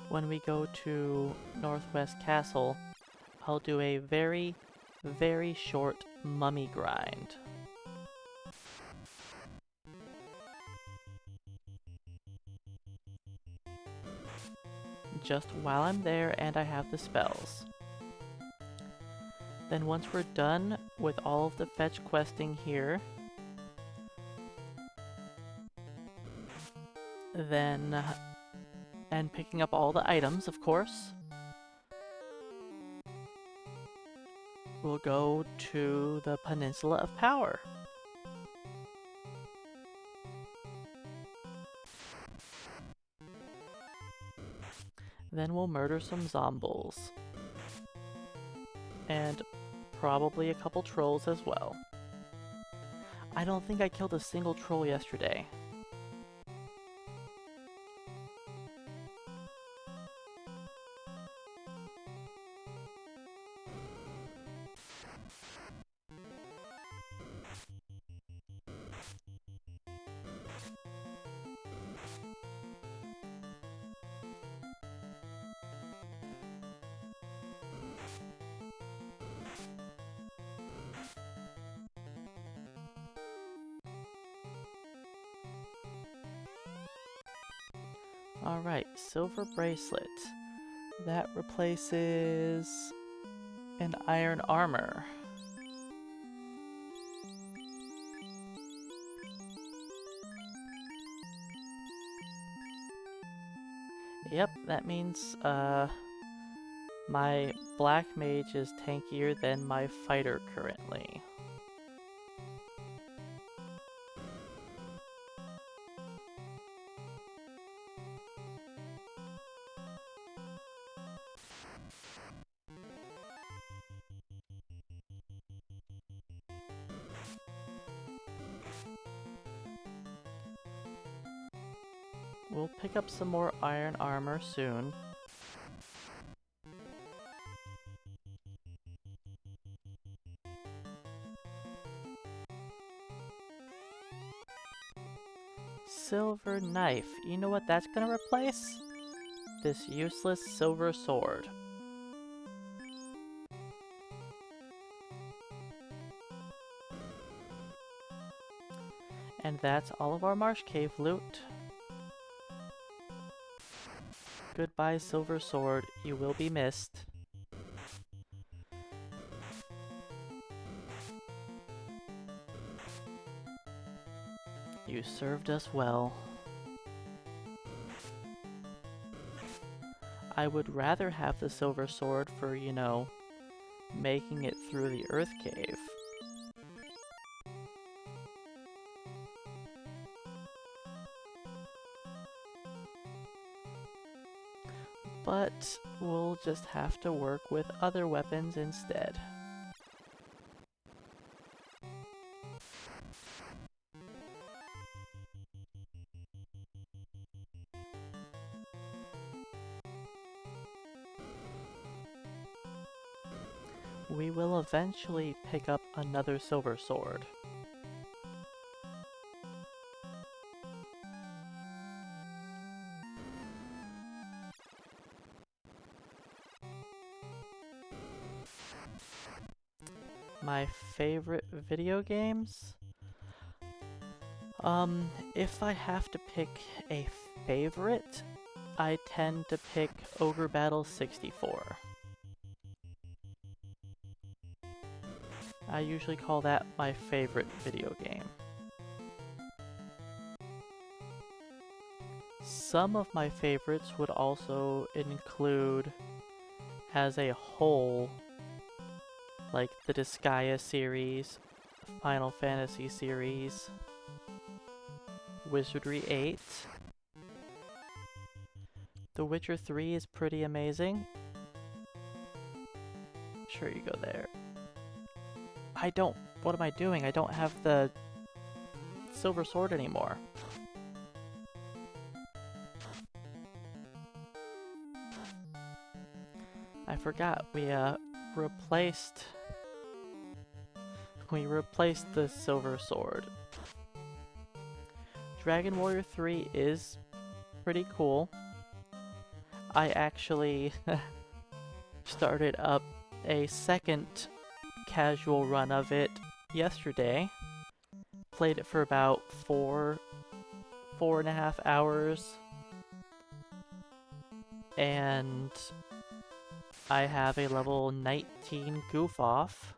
When we go to Northwest Castle, I'll do a very, very short mummy grind. Just while I'm there and I have the spells. Then once we're done with all of the fetch questing here, then, and picking up all the items, of course, we'll go to the Peninsula of Power. Then we'll murder some zombies. And probably a couple trolls as well. I don't think I killed a single troll yesterday. Alright, silver bracelet. That replaces an iron armor. Yep, that means my black mage is tankier than my fighter currently. We'll pick up some more iron armor soon. Silver knife. You know what that's gonna replace? This useless silver sword. And that's all of our Marsh Cave loot. Goodbye, silver sword. You will be missed. You served us well. I would rather have the silver sword for, you know, making it through the earth cave. But we'll just have to work with other weapons instead. We will eventually pick up another silver sword. My favorite video games? If I have to pick a favorite, I tend to pick Ogre Battle 64. I usually call that my favorite video game. Some of my favorites would also include, as a whole, like the Disgaea series, Final Fantasy series, Wizardry 8. The Witcher 3 is pretty amazing. Sure, you go there. What am I doing? I don't have the silver sword anymore. I forgot, we replaced the silver sword. Dragon Warrior 3 is pretty cool. I actually started up a second casual run of it yesterday. Played it for about 4.5 hours. And I have a level 19 goof off.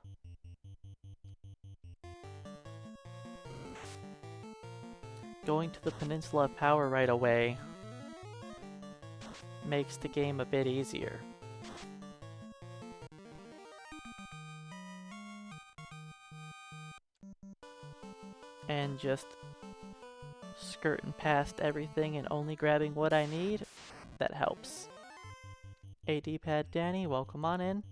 Going to the Peninsula of Power right away makes the game a bit easier. And just skirting past everything and only grabbing what I need, that helps. AD Pad Danny, welcome on in.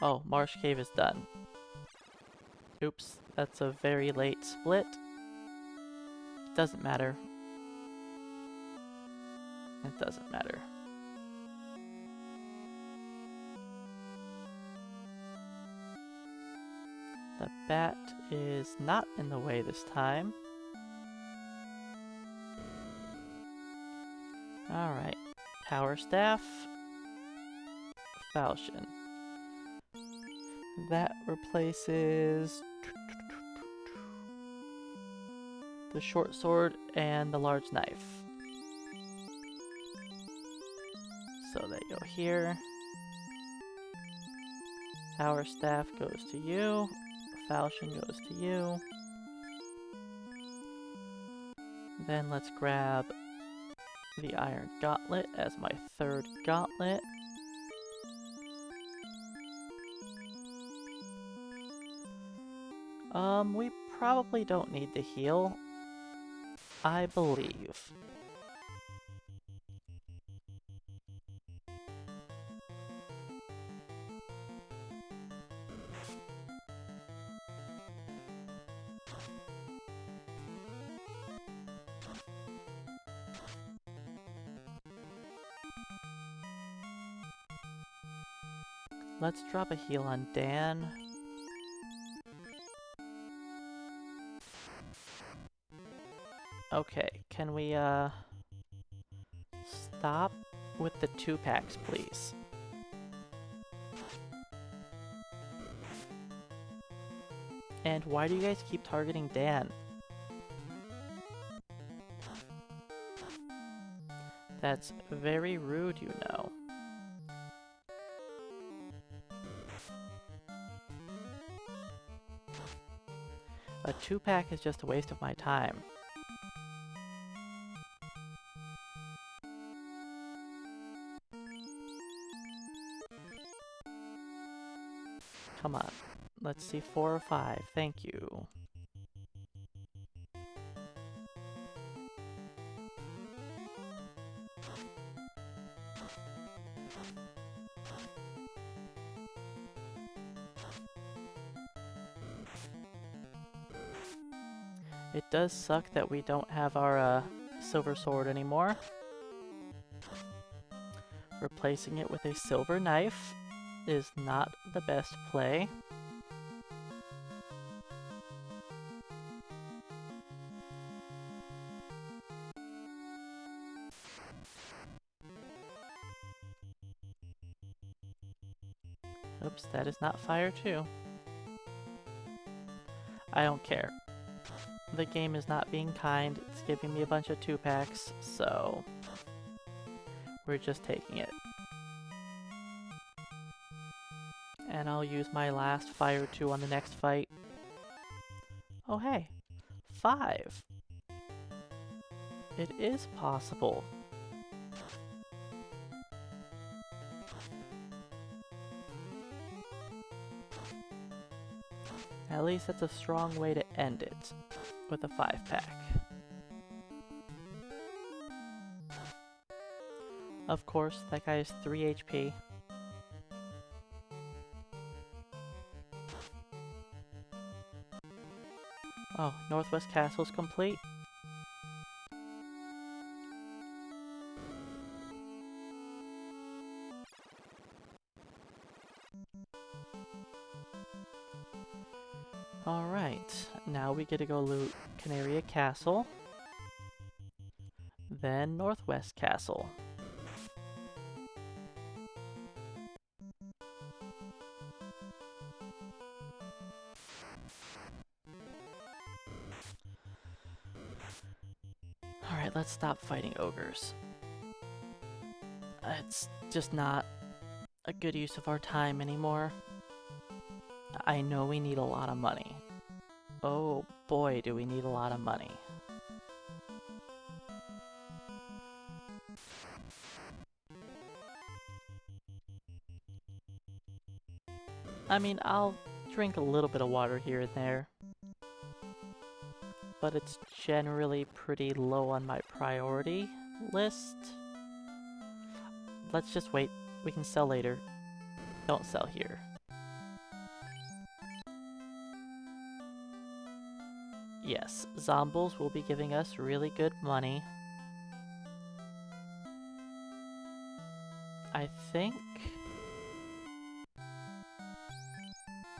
Oh, Marsh Cave is done. Oops, that's a very late split. Doesn't matter. It doesn't matter. The bat is not in the way this time. Alright. Power Staff. Falchion. That replaces the short sword and the large knife. So they go here. Power staff goes to you. Falchion goes to you. Then let's grab the iron gauntlet as my third gauntlet. We probably don't need to heal, I believe. Let's drop a heal on Dan. Okay, can we stop with the 2-packs, please? And why do you guys keep targeting Dan? That's very rude, you know. A 2-pack is just a waste of my time. Come on. Let's see 4 or 5. Thank you. It does suck that we don't have our silver sword anymore. Replacing it with a silver knife is not the best play. Oops, that is not fire too. I don't care. The game is not being kind. It's giving me a bunch of 2-packs, so we're just taking it. And I'll use my last fire 2 on the next fight. Oh hey, 5. It is possible. At least that's a strong way to end it, with a 5-pack. Of course, that guy is 3 HP. Oh, Northwest Castle's complete. Alright, now we get to go loot Canaria Castle, then Northwest Castle. Alright, let's stop fighting ogres. It's just not a good use of our time anymore. I know we need a lot of money. Oh boy, do we need a lot of money. I mean, I'll drink a little bit of water here and there, but it's generally pretty low on my priority list. Let's just wait. We can sell later. Don't sell here. Yes, Zombles will be giving us really good money. I think...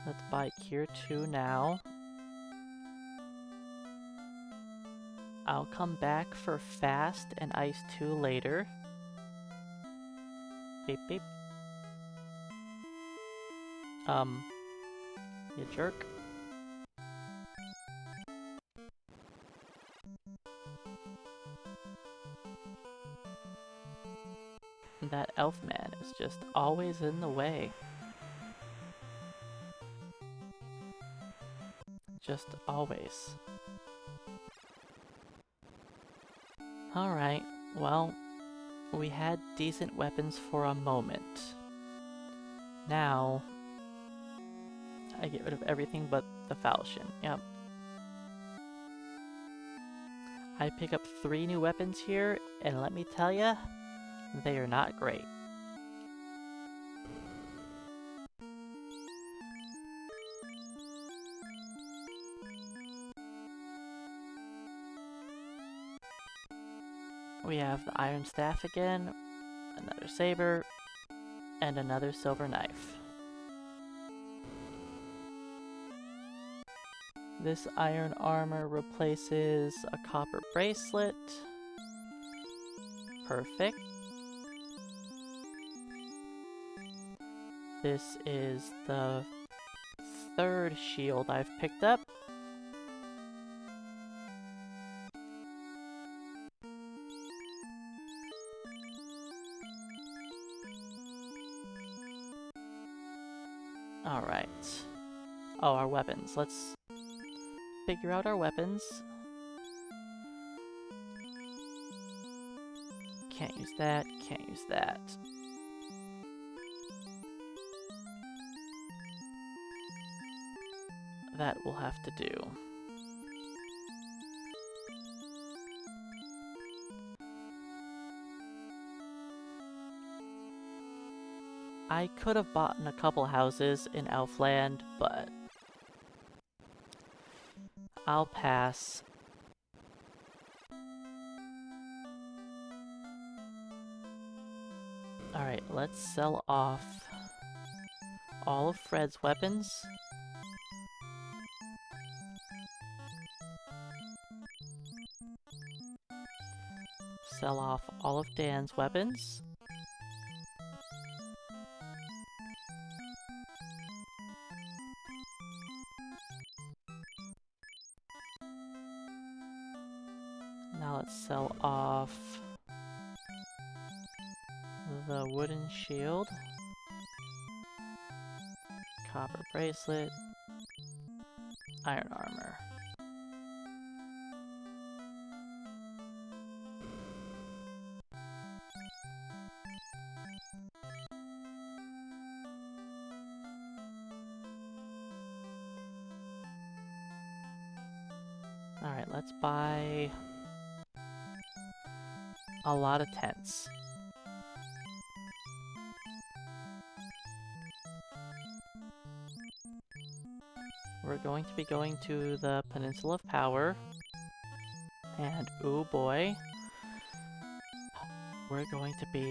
Let's buy Cure 2 now. I'll come back for Fast and Ice 2 later. Beep beep. You jerk. That elf man is just always in the way. Just always. Alright, well, we had decent weapons for a moment. Now, I get rid of everything but the falchion. Yep. I pick up 3 new weapons here, and let me tell ya, they are not great. We have the iron staff again, another saber, and another silver knife. This iron armor replaces a copper bracelet. Perfect. This is the 3rd shield I've picked up. Alright. Oh, our weapons. Let's figure out our weapons. Can't use that, can't use that. That will have to do. I could have bought a couple houses in Elfland, but I'll pass. Alright, let's sell off all of Fred's weapons. Sell off all of Dan's weapons. Now let's sell off the wooden shield, copper bracelet, iron armor. Alright, let's buy a lot of tents. We're going to be going to the Peninsula of Power, and ooh boy, we're going to be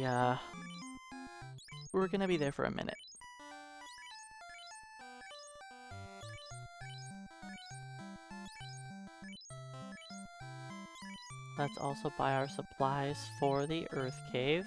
there for a minute. Let's also buy our supplies for the Earth Cave.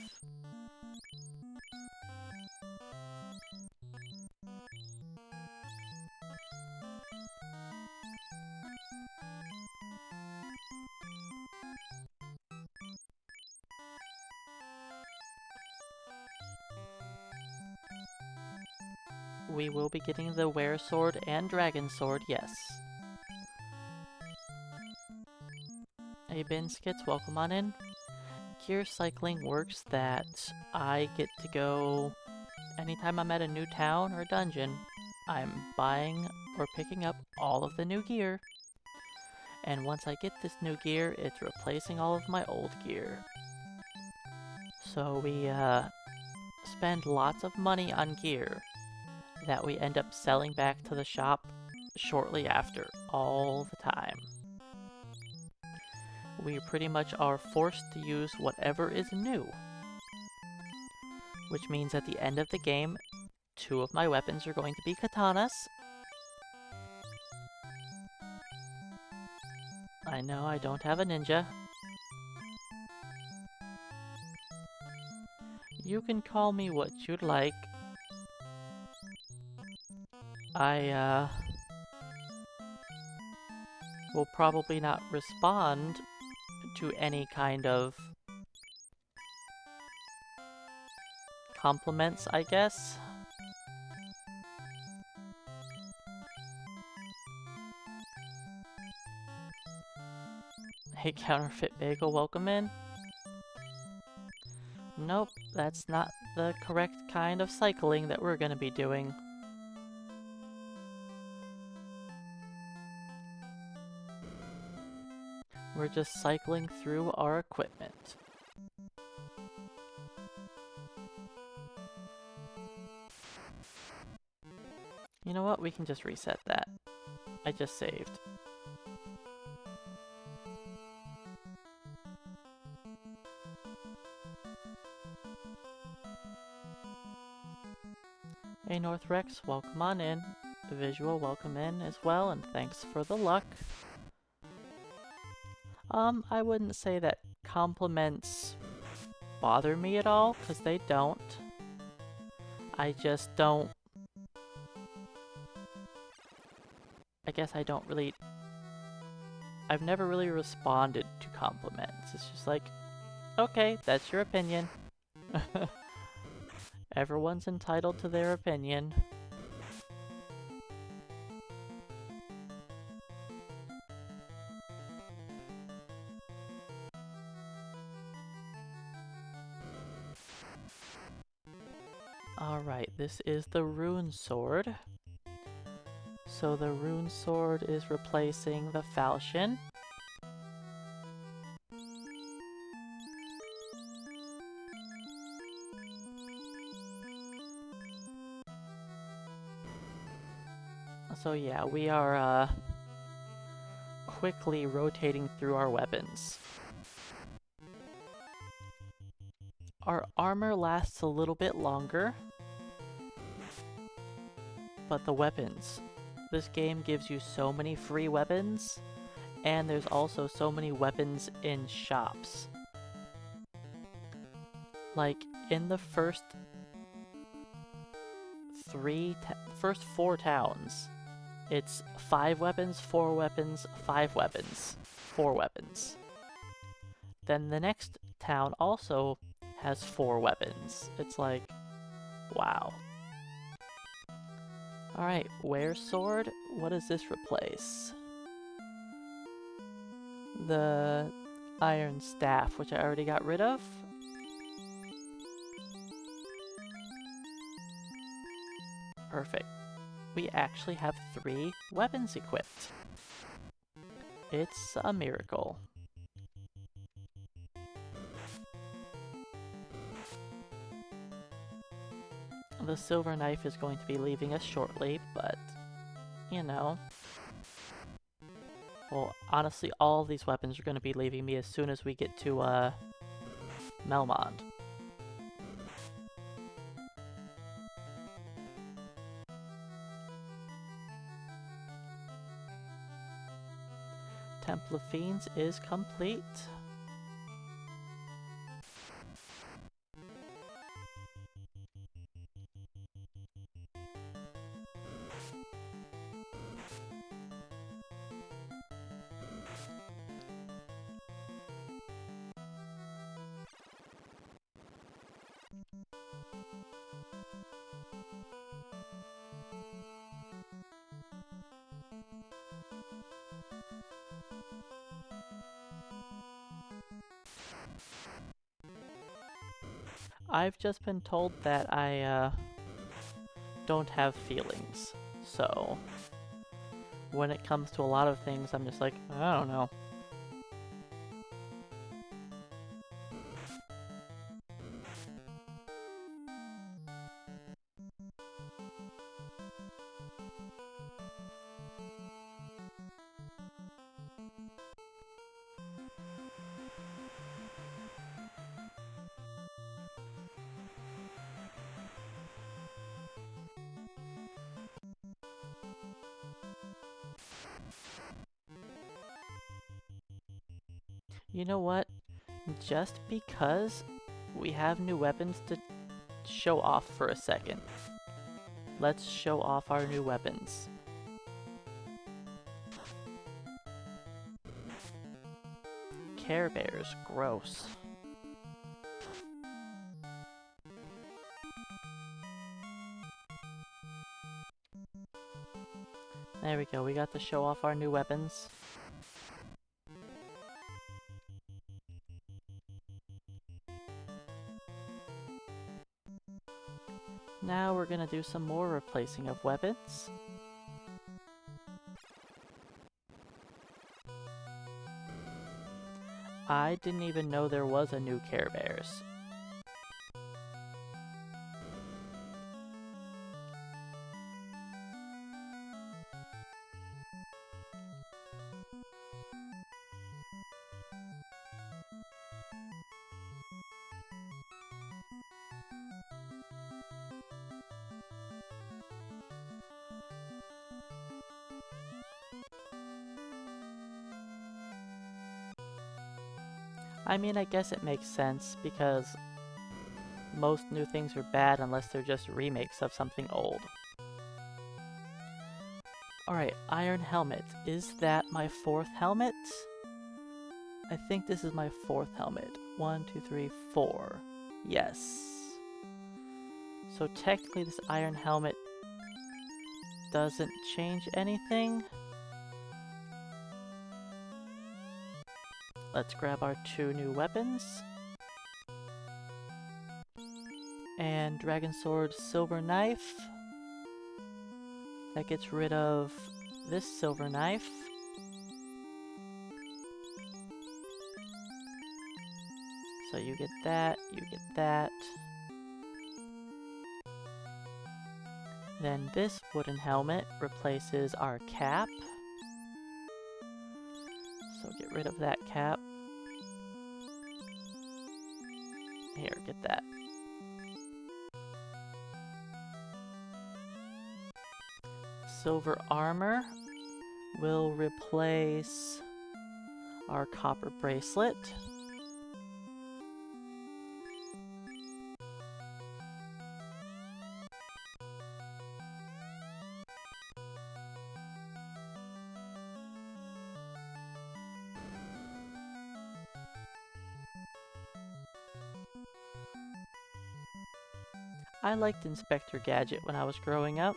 We will be getting the Were Sword and Dragon Sword, yes. Hey Binskits, welcome on in. Gear Cycling works that I get to go anytime I'm at a new town or dungeon. I'm buying or picking up all of the new gear. And once I get this new gear, it's replacing all of my old gear. So we spend lots of money on gear that we end up selling back to the shop shortly after, all the time. We pretty much are forced to use whatever is new. Which means at the end of the game, 2 of my weapons are going to be katanas. I know I don't have a ninja. You can call me what you'd like. I will probably not respond to any kind of compliments, I guess. Hey, counterfeit bagel, welcome in. Nope, that's not the correct kind of cycling that we're gonna be doing. We're just cycling through our equipment. You know what? We can just reset that. I just saved. Hey North Rex, welcome on in. Visual, welcome in as well, and thanks for the luck. I wouldn't say that compliments bother me at all, because they don't. I just don't... I guess I don't really... I've never really responded to compliments. It's just like, okay, that's your opinion. Everyone's entitled to their opinion. Alright, this is the Rune Sword. So the Rune Sword is replacing the Falchion. So yeah, we are quickly rotating through our weapons. Our armor lasts a little bit longer, but the weapons. This game gives you so many free weapons, and there's also so many weapons in shops. Like, in the first 4 towns, it's 5 weapons, 4 weapons, 5 weapons, 4 weapons. Then the next town also has 4 weapons. It's like, wow. Alright, Were Sword, what does this replace? The Iron Staff, which I already got rid of. Perfect. We actually have 3 weapons equipped. It's a miracle. The silver knife is going to be leaving us shortly, but, you know. Well, honestly, all of these weapons are going to be leaving me as soon as we get to, Melmond. Temple of Fiends is complete. I've just been told that I, don't have feelings, so when it comes to a lot of things, I'm just like, I don't know. You know what? Just because we have new weapons to show off for a second. Let's show off our new weapons. Care Bears. Gross. There we go, we got to show off our new weapons. Now we're gonna do some more replacing of weapons. I didn't even know there was a new Care Bears. I mean, I guess it makes sense, because most new things are bad unless they're just remakes of something old. Alright, Iron Helmet. Is that my 4th helmet? I think this is my 4th helmet. 1, 2, 3, 4. Yes. So technically this Iron Helmet doesn't change anything. Let's grab our 2 new weapons. And Dragon Sword Silver Knife. That gets rid of this silver knife. So you get that, you get that. Then this wooden helmet replaces our cap. So get rid of that cap. Here, get that. Silver armor will replace our copper bracelet. I liked Inspector Gadget when I was growing up.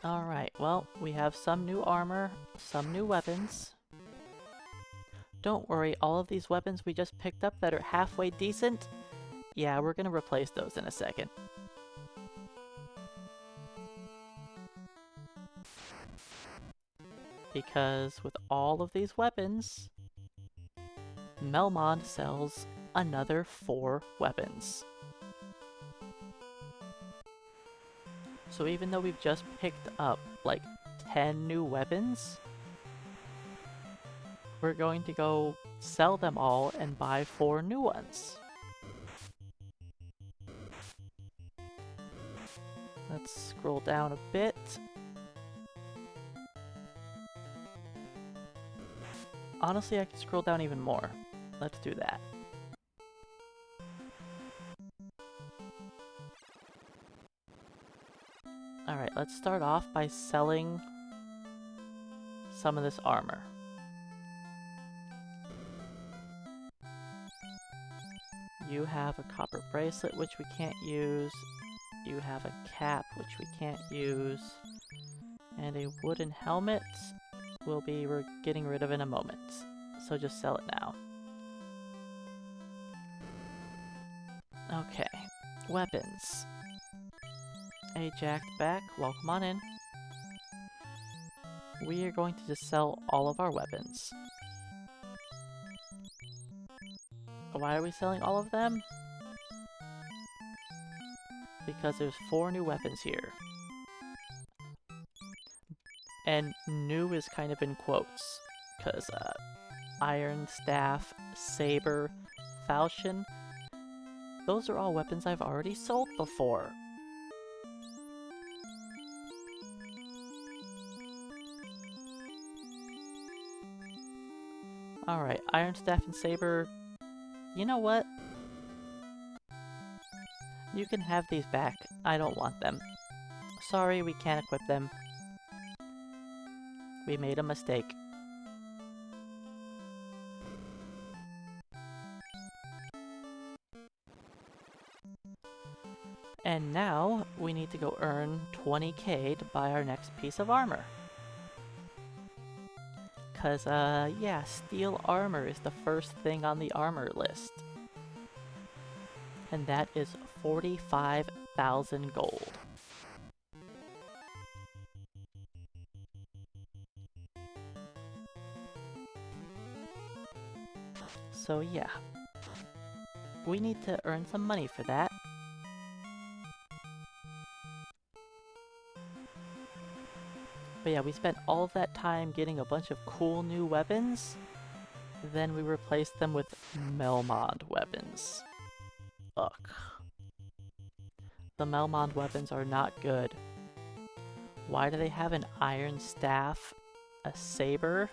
Alright, well, we have some new armor, some new weapons. Don't worry, all of these weapons we just picked up that are halfway decent, yeah, we're gonna replace those in a second. Because with all of these weapons, Melmond sells another 4 weapons. So even though we've just picked up like 10 new weapons, we're going to go sell them all and buy 4 new ones. Let's scroll down a bit. Honestly, I can scroll down even more. Let's do that. Alright, let's start off by selling some of this armor. You have a copper bracelet, which we can't use. You have a cap, which we can't use. And a wooden helmet we'll be getting rid of in a moment. So just sell it now. Okay, weapons. A jacked back, welcome on in. We are going to just sell all of our weapons. Why are we selling all of them? Because there's 4 new weapons here. And new is kind of in quotes, because Iron Staff, Saber, Falchion, those are all weapons I've already sold before. Alright, Iron Staff and Saber, you know what? You can have these back. I don't want them. Sorry, we can't equip them. We made a mistake. And now, we need to go earn 20k to buy our next piece of armor. Cause, yeah, steel armor is the first thing on the armor list. And that is 45,000 gold. So yeah, we need to earn some money for that. But yeah, we spent all of that time getting a bunch of cool new weapons, then we replaced them with Melmond weapons. Ugh. The Melmond weapons are not good. Why do they have an iron staff, a saber?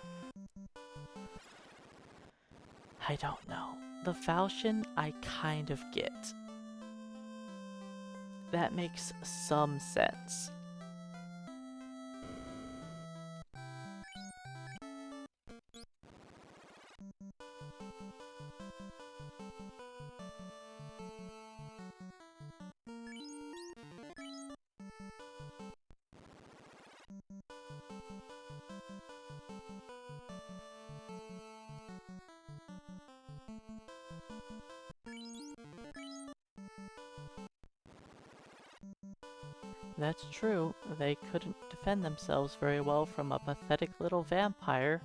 I don't know. The falchion I kind of get. That makes some sense. That's true, they couldn't defend themselves very well from a pathetic little vampire.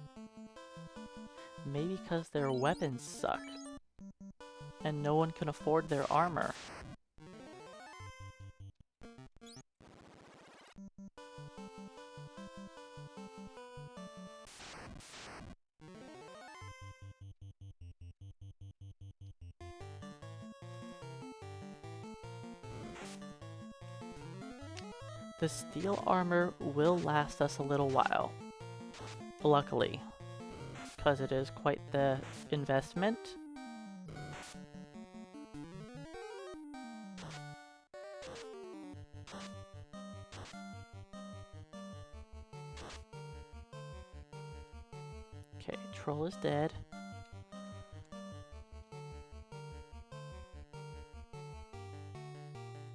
Maybe because their weapons suck, and no one can afford their armor. The steel armor will last us a little while. Luckily. Because it is quite the investment. Okay, troll is dead.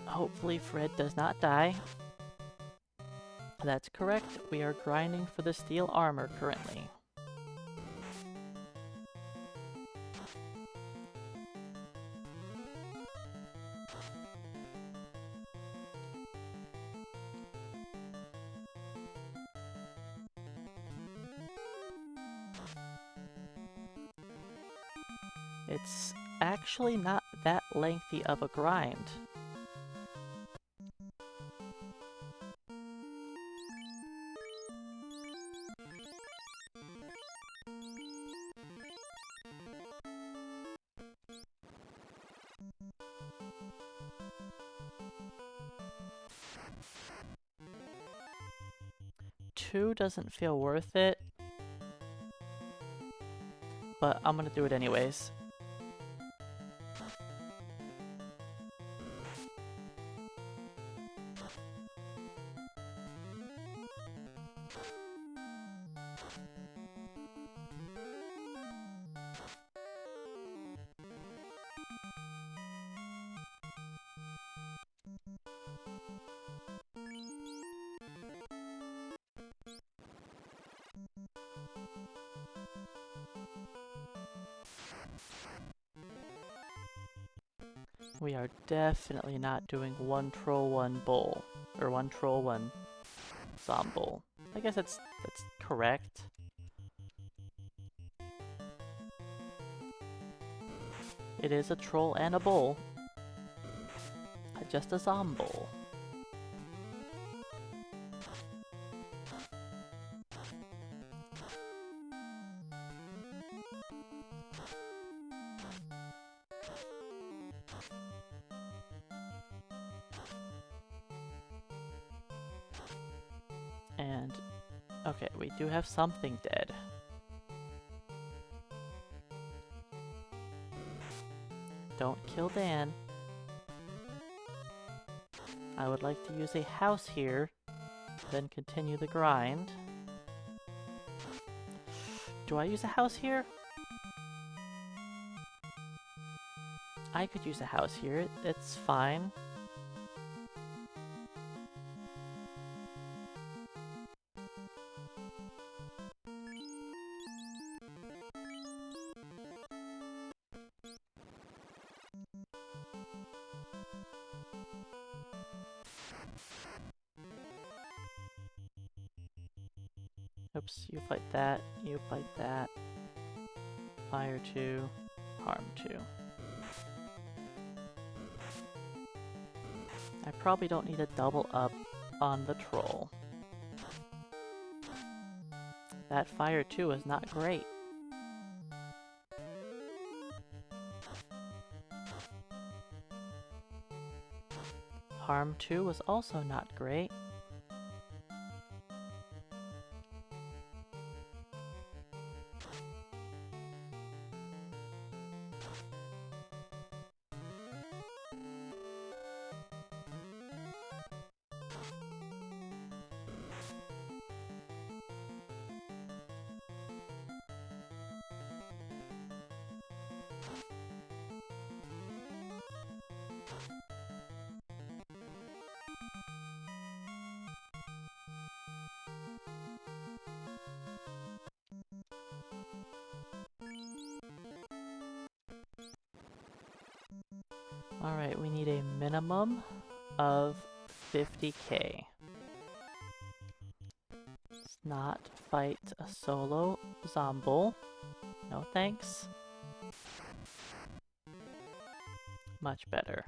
Hopefully Fred does not die. That's correct, we are grinding for the steel armor currently. It's actually not that lengthy of a grind. Two doesn't feel worth it, but I'm gonna do it anyways. We are definitely not doing one troll, one bull. Or one troll, one zombull. I guess that's correct. It is a troll and a bull. Just a zombull. And, okay, we do have something dead. Don't kill Dan. I would like to use a house here, then continue the grind. Do I use a house here? I could use a house here, it's fine. Oops, you fight that, you fight that. Fire 2, harm 2. I probably don't need a double up on the troll. That fire 2 is not great. Harm 2 was also not great. Alright, we need a minimum of 50k. Let's not fight a solo zombie. No thanks. Much better.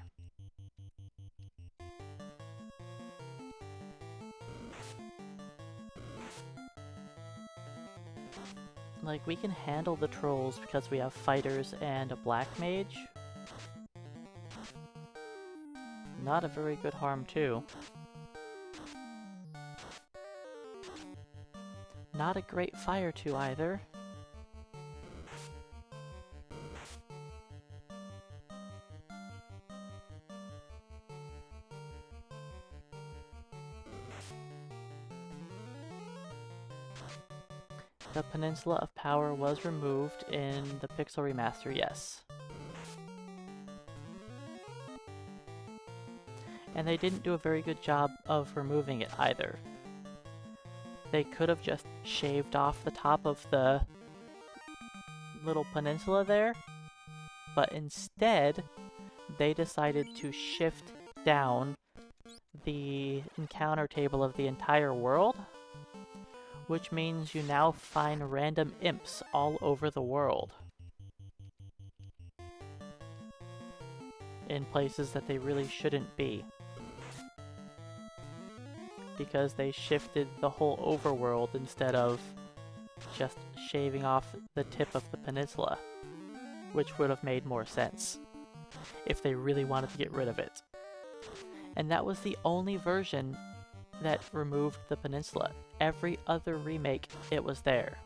Like, we can handle the trolls because we have fighters and a black mage. Not a very good harm too. Not a great fire 2 either. The Peninsula of Power was removed in the Pixel Remaster, yes. And they didn't do a very good job of removing it either. They could have just shaved off the top of the little peninsula there, but instead they decided to shift down the encounter table of the entire world, which means you now find random imps all over the world. In places that they really shouldn't be. Because they shifted the whole overworld instead of just shaving off the tip of the peninsula, which would have made more sense if they really wanted to get rid of it. And that was the only version that removed the peninsula. Every other remake, it was there.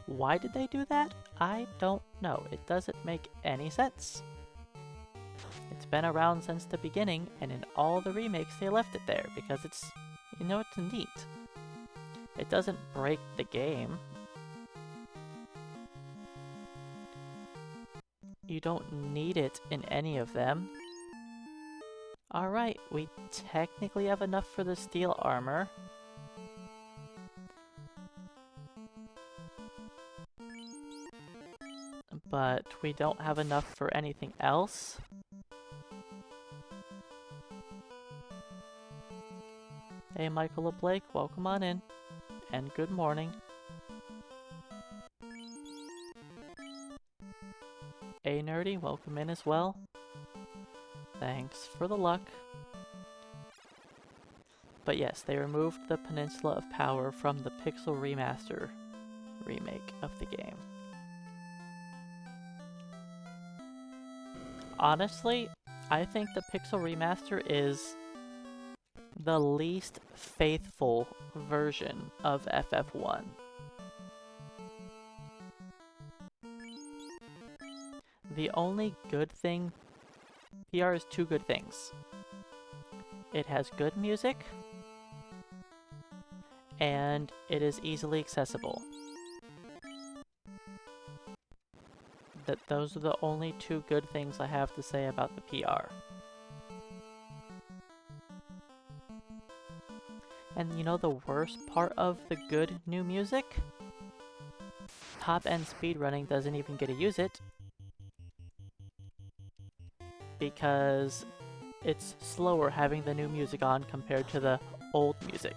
Why did they do that? I don't know. It doesn't make any sense. It's been around since the beginning, and in all the remakes they left it there, because it's, you know, it's neat. It doesn't break the game. You don't need it in any of them. Alright, we technically have enough for the steel armor. But we don't have enough for anything else. Hey, Michael Blake, welcome on in, and good morning. Hey, Nerdy, welcome in as well. Thanks for the luck. But yes, they removed the Peninsula of Power from the Pixel Remaster remake of the game. Honestly, I think the Pixel Remaster is the least faithful version of FF1. The only good thing, PR is two good things. It has good music, and it is easily accessible. Those are the only two good things I have to say about the PR. And you know the worst part of the good new music? Top-end speedrunning doesn't even get to use it because it's slower having the new music on compared to the old music.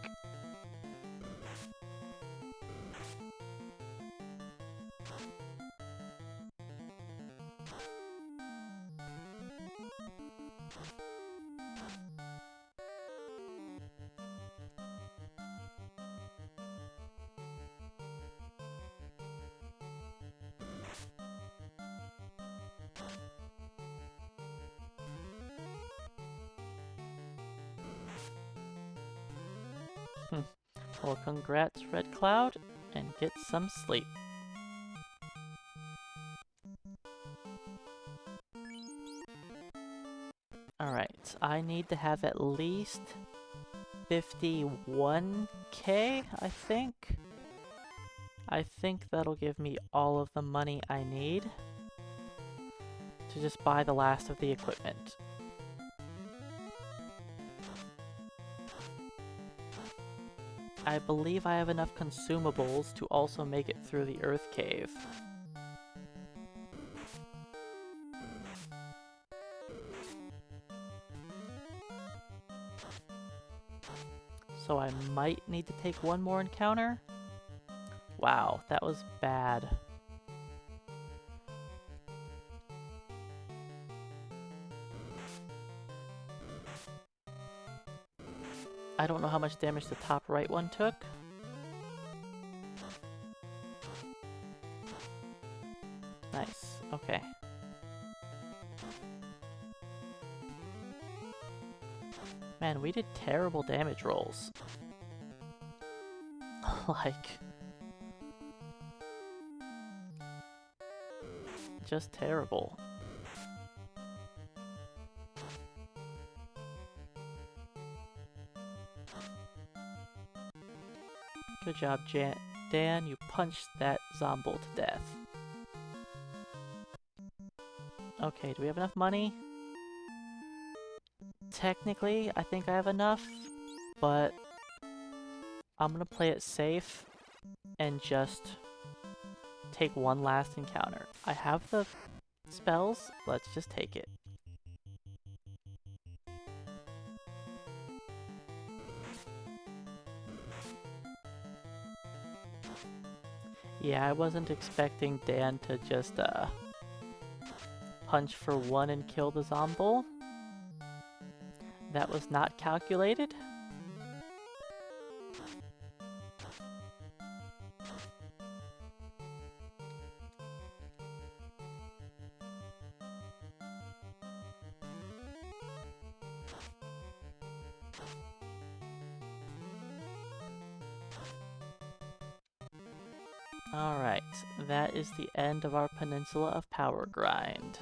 Well, congrats, Red Cloud, and get some sleep. Alright, I need to have at least 51k, I think. I think that'll give me all of the money I need to just buy the last of the equipment. I believe I have enough consumables to also make it through the Earth Cave. So I might need to take one more encounter. Wow, that was bad. I don't know how much damage the top right one took. Nice, okay. Man, we did terrible damage rolls. Like... just terrible. Good job, Dan. You punched that zombie to death. Okay, do we have enough money? Technically, I think I have enough, but I'm gonna play it safe and just take one last encounter. I have the spells, let's just take it. Yeah, I wasn't expecting Dan to just punch for one and kill the zombie. That was not calculated. Alright, that is the end of our Peninsula of Power grind.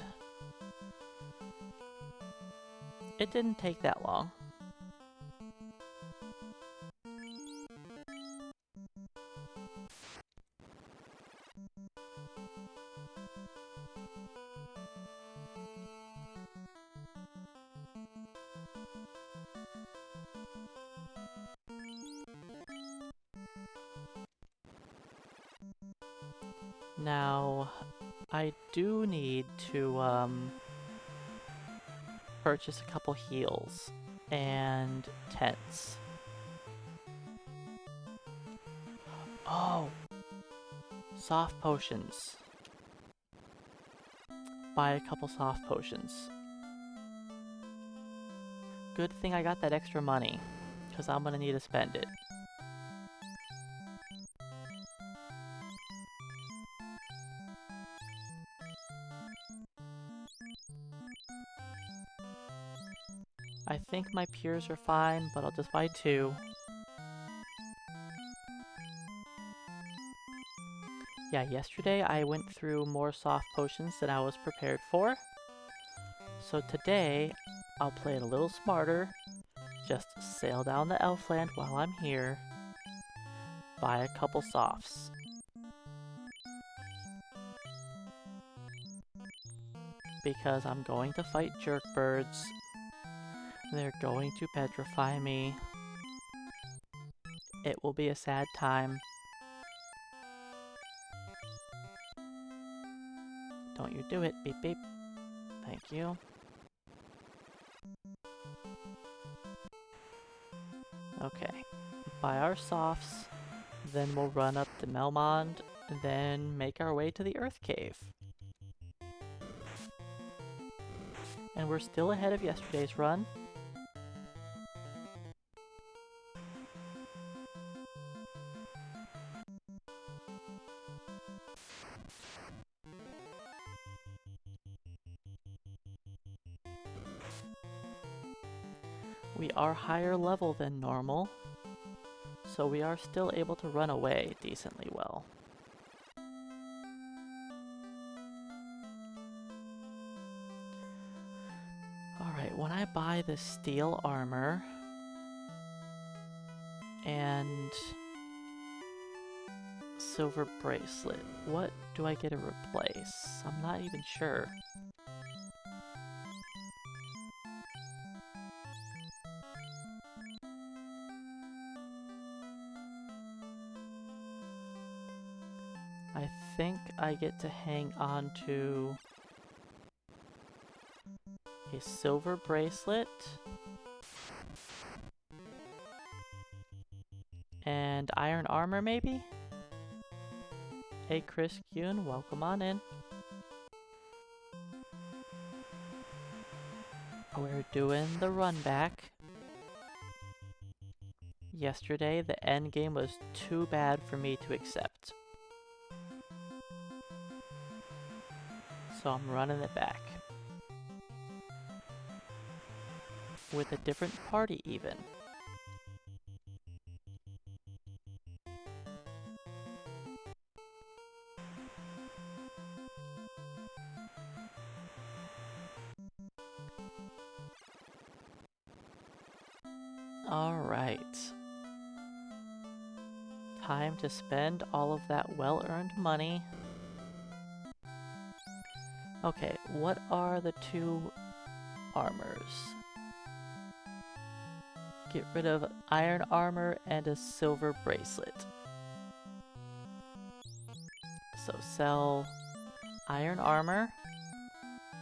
It didn't take that long. Now, I do need to purchase a couple heals and tents. Oh! Soft potions. Buy a couple soft potions. Good thing I got that extra money, because I'm gonna need to spend it. I think my pures are fine, but I'll just buy 2. Yeah, yesterday I went through more soft potions than I was prepared for. So today, I'll play it a little smarter. Just sail down the Elfland while I'm here. Buy a couple softs. Because I'm going to fight jerk birds. They're going to petrify me. It will be a sad time. Don't you do it, beep beep. Thank you. Okay, buy our softs, then we'll run up to Melmond, then make our way to the Earth Cave. And we're still ahead of yesterday's run. We are higher level than normal, so we are still able to run away decently well. Alright, when I buy the steel armor and silver bracelet, what do I get to replace? I'm not even sure. I think I get to hang on to a silver bracelet and iron armor, maybe? Hey Chris Kuhn, welcome on in. We're doing the run back. Yesterday, the end game was too bad for me to accept. So I'm running it back. With a different party even. Alright. Time to spend all of that well-earned money. Okay, what are the two armors? Get rid of iron armor and a silver bracelet. So sell iron armor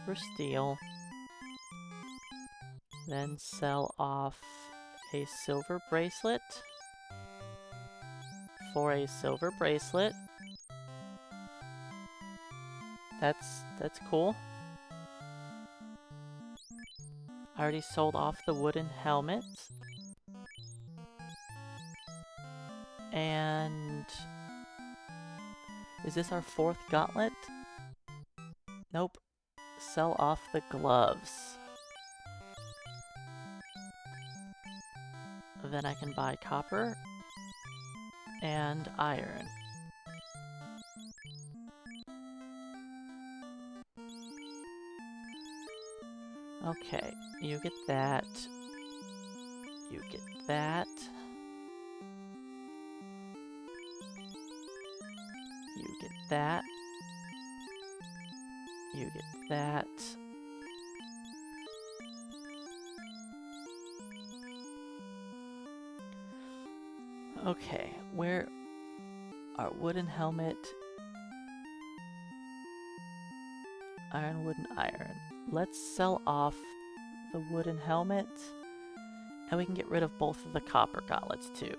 for steel. Then sell off a silver bracelet for a silver bracelet. That's cool. I already sold off the wooden helmet. And is this our fourth gauntlet? Nope. Sell off the gloves. Then I can buy copper and iron. Okay, you get that. You get that. You get that. You get that. Okay, where our wooden helmet, iron, wooden, iron. Let's sell off the wooden helmet, and we can get rid of both of the copper gauntlets too.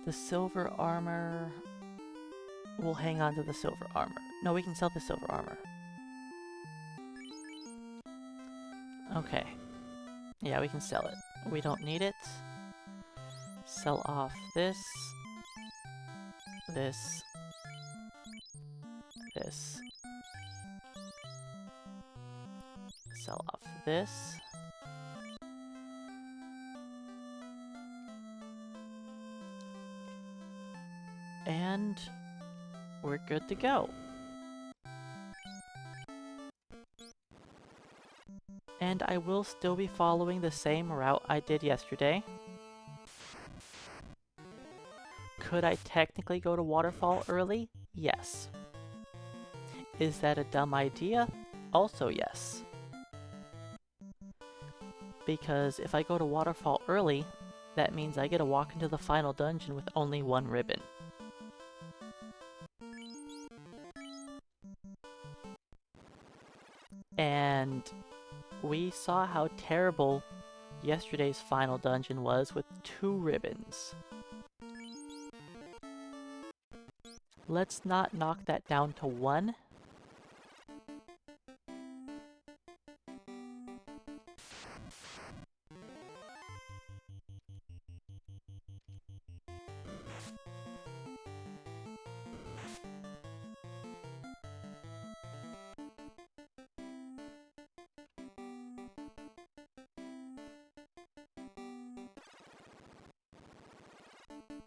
The silver armor, we'll hang on to the silver armor. No, we can sell the silver armor. Okay. Yeah, we can sell it. We don't need it. Sell off this. This. This. Sell off this. And we're good to go. And I will still be following the same route I did yesterday. Could I technically go to Waterfall early? Yes. Is that a dumb idea? Also yes. Because if I go to Waterfall early, that means I get to walk into the final dungeon with only one ribbon. And we saw how terrible yesterday's final dungeon was with 2 ribbons. Let's not knock that down to 1.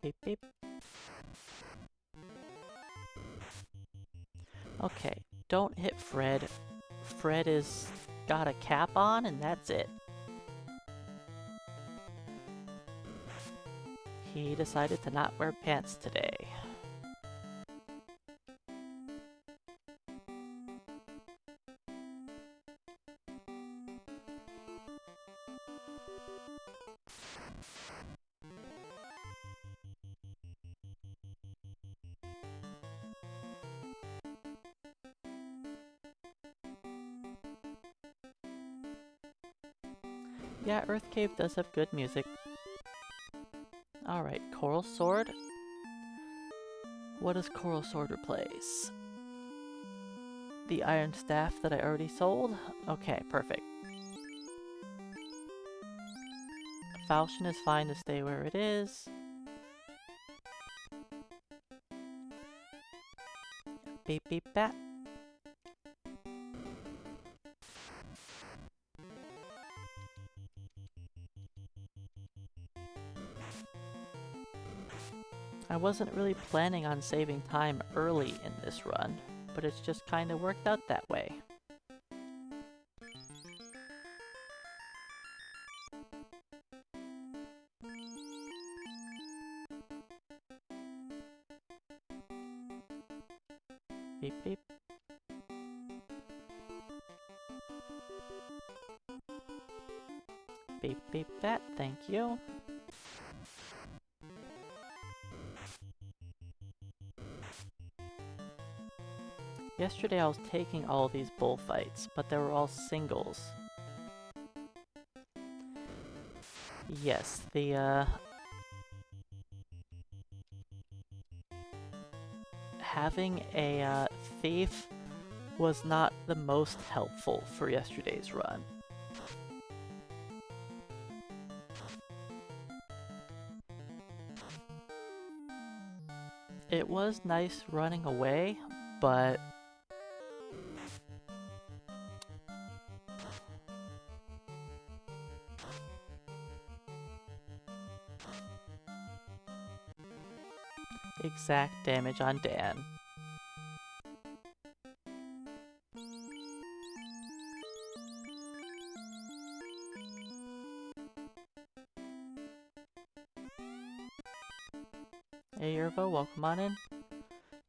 Beep beep. Okay, don't hit Fred. Fred is got a cap on and that's it. He decided to not wear pants today. Yeah, Earth Cave does have good music. Alright, Coral Sword. What does Coral Sword replace? The Iron Staff that I already sold? Okay, perfect. Falchion is fine to stay where it is. Beep beep bat. I wasn't really planning on saving time early in this run, but it's just kinda worked out that way. Beep beep. Beep beep bat, thank you. Yesterday I was taking all these bullfights, but they were all singles. Yes, the having a thief was not the most helpful for yesterday's run. It was nice running away, but exact damage on Dan. Hey Yervo, welcome on in.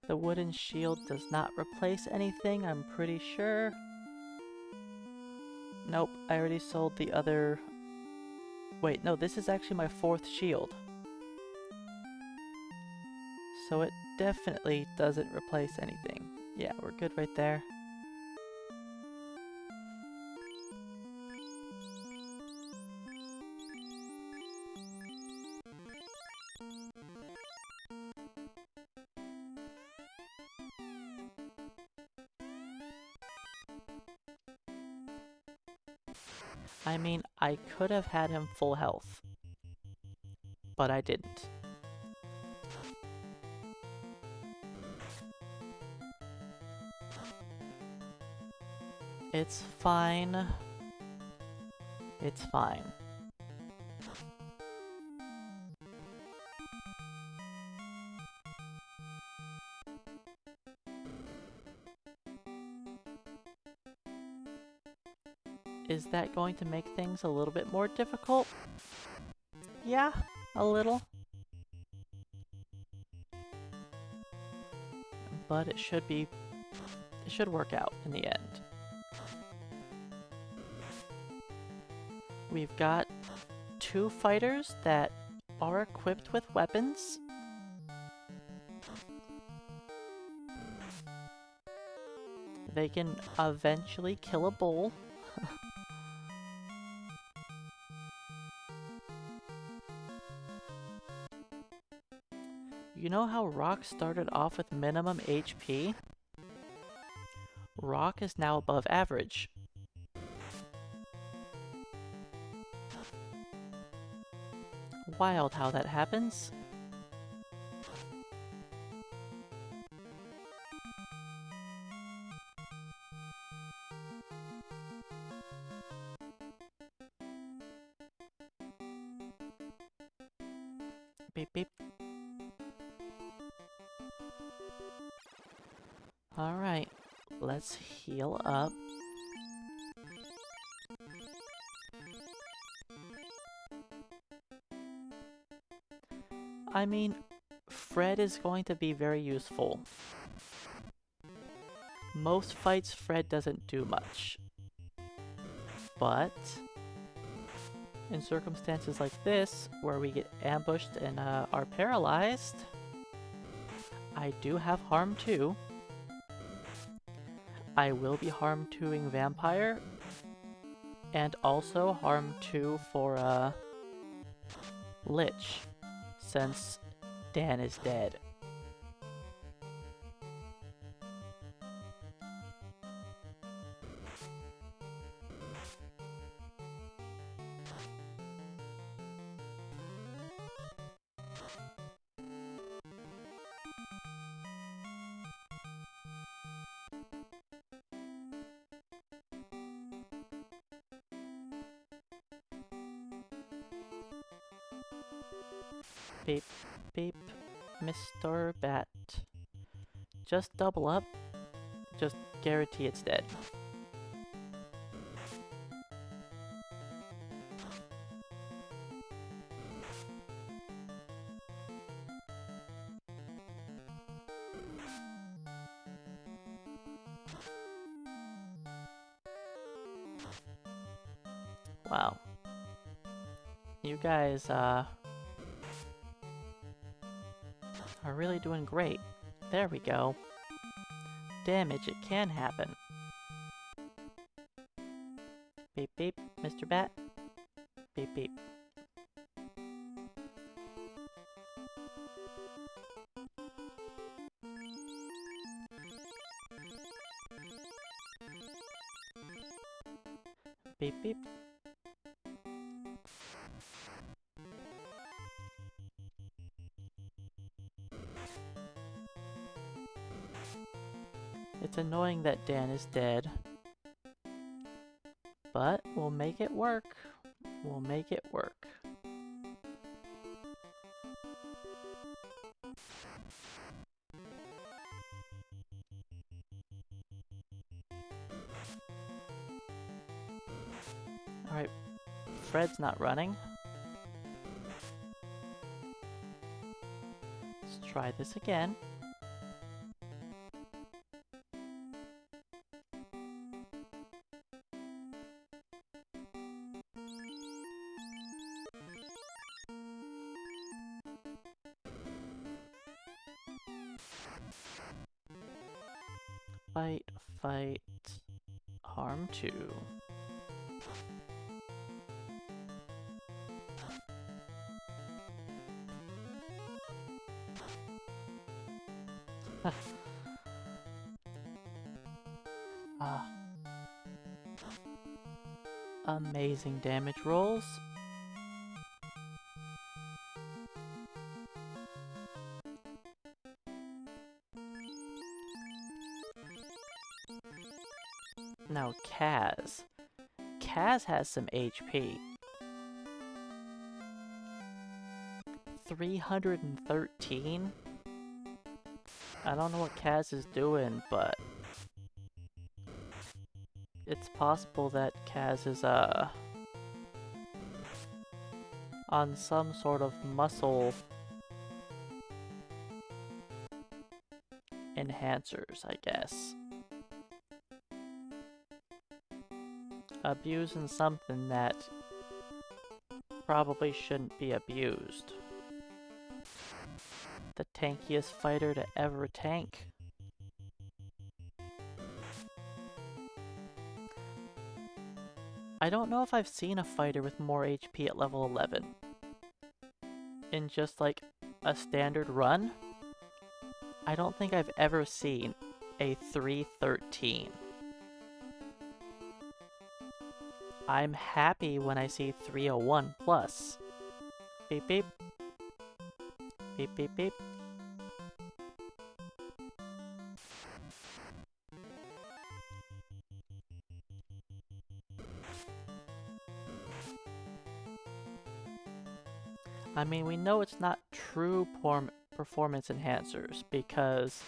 The wooden shield does not replace anything, I'm pretty sure. Nope, I already sold the other... Wait, no, this is actually my 4th shield. So it definitely doesn't replace anything. Yeah, we're good right there. I mean, I could have had him full health, but I didn't. It's fine. It's fine. Is that going to make things a little bit more difficult? Yeah, a little. But it should work out in the end. We've got 2 fighters that are equipped with weapons. They can eventually kill a bull. You know how Rock started off with minimum HP? Rock is now above average. Wild how that happens. Beep beep. Alright, let's heal up. I mean, Fred is going to be very useful. Most fights Fred doesn't do much. But in circumstances like this, where we get ambushed and are paralyzed, I do have Harm 2. I will be Harm 2ing Vampire, and also Harm 2 for Lich, since Dan is dead. Beep, beep, Mr. Bat. Just double up. Just guarantee it's dead. Wow. You guys, are really doing great. There we go. Damage, it can happen. Beep beep, Mr. Bat. Beep beep. Beep beep. It's annoying that Dan is dead, but we'll make it work. We'll make it work. Alright, Fred's not running. Let's try this again. Fight, fight, Harm 2. Amazing damage rolls. Now Kaz. Kaz has some HP. 313? I don't know what Kaz is doing, but it's possible that Kaz is, on some sort of muscle enhancers, I guess. Abusing something that probably shouldn't be abused. The tankiest fighter to ever tank. I don't know if I've seen a fighter with more HP at level 11. In just like a standard run, I don't think I've ever seen a 313. I'm happy when I see 301 plus. Beep beep. Beep beep beep. I mean, we know it's not true performance enhancers because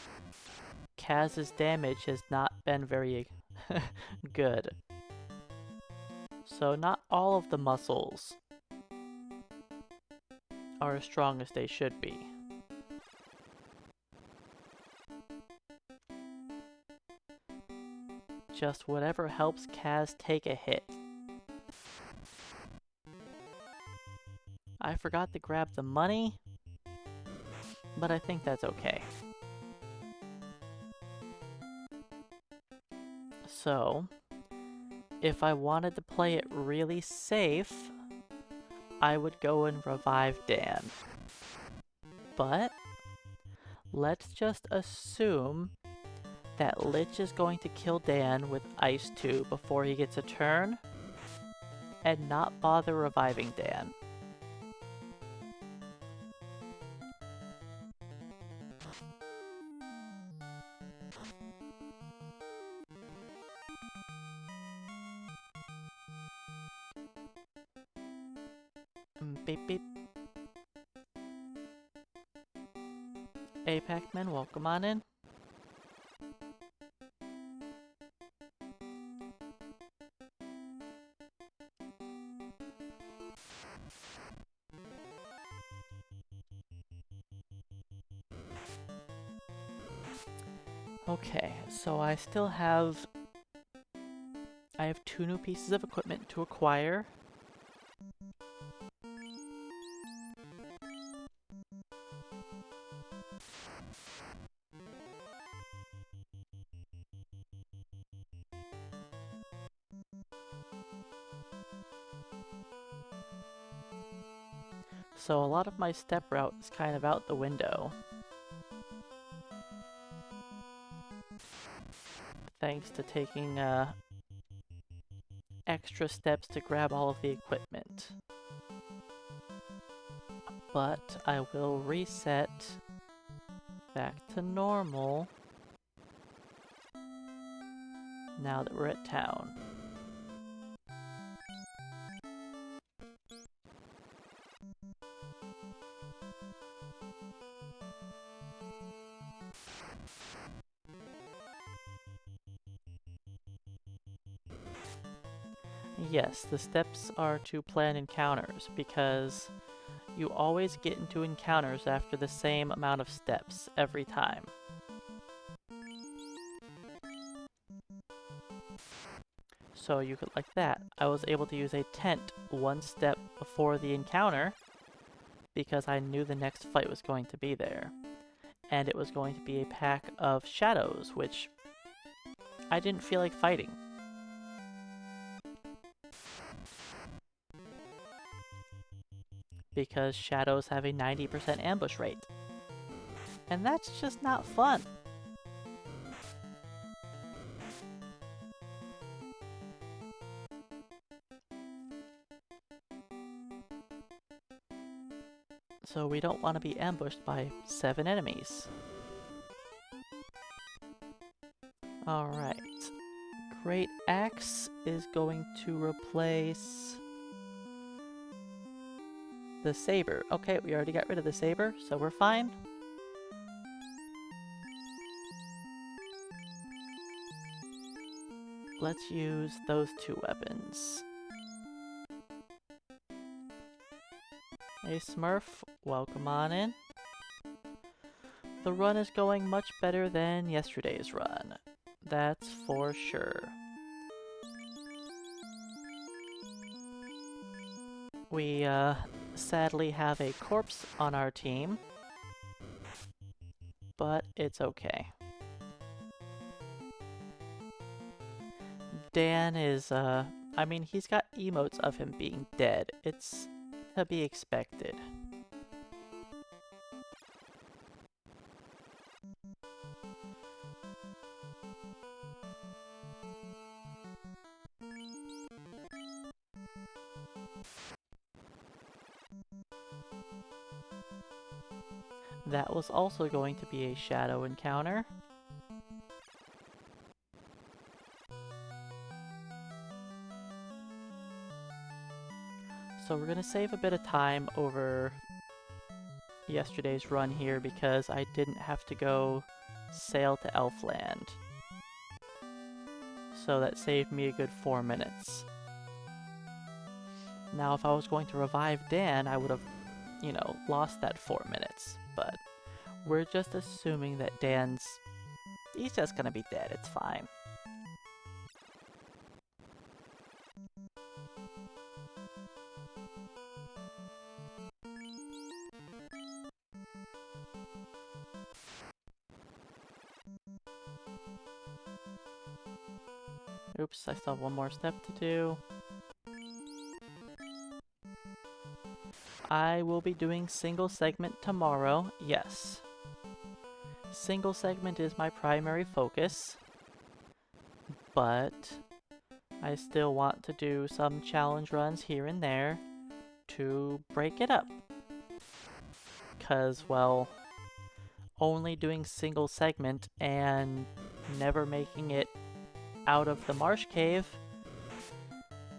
Kaz's damage has not been very good. So not all of the muscles are as strong as they should be. Just whatever helps Kaz take a hit. I forgot to grab the money, but I think that's okay. So, if I wanted to play it really safe, I would go and revive Dan. But, let's just assume that Lich is going to kill Dan with Ice 2 before he gets a turn, and not bother reviving Dan. Beep beep. Hey Pac-Man, welcome on in. Okay, so I have 2 new pieces of equipment to acquire. So a lot of my step route is kind of out the window. Thanks to taking extra steps to grab all of the equipment. But I will reset back to normal now that we're at town. Yes, the steps are to plan encounters, because you always get into encounters after the same amount of steps every time. So you could, like that, I was able to use a tent 1 step before the encounter, because I knew the next fight was going to be there. And it was going to be a pack of shadows, which I didn't feel like fighting. Because shadows have a 90% ambush rate. And that's just not fun. So we don't want to be ambushed by 7 enemies. Alright. Great Axe is going to replace the Saber. Okay, we already got rid of the Saber, so we're fine. let's use those two weapons. Hey Smurf, welcome on in. The run is going much better than yesterday's run. That's for sure. We, sadly have a corpse on our team, but it's okay. Dan is, I mean, he's got emotes of him being dead. It's to be expected. That was also going to be a shadow encounter. So we're gonna save a bit of time over yesterday's run here because I didn't have to go sail to Elfland. So that saved me a good 4 minutes. Now if I was going to revive Dan, I would have, you know, lost that 4 minutes. But we're just assuming that he's just gonna be dead, it's fine. Oops, I still have one more step to do. I will be doing single segment tomorrow, yes. Single segment is my primary focus, but I still want to do some challenge runs here and there to break it up. 'Cause, well, only doing single segment and never making it out of the marsh cave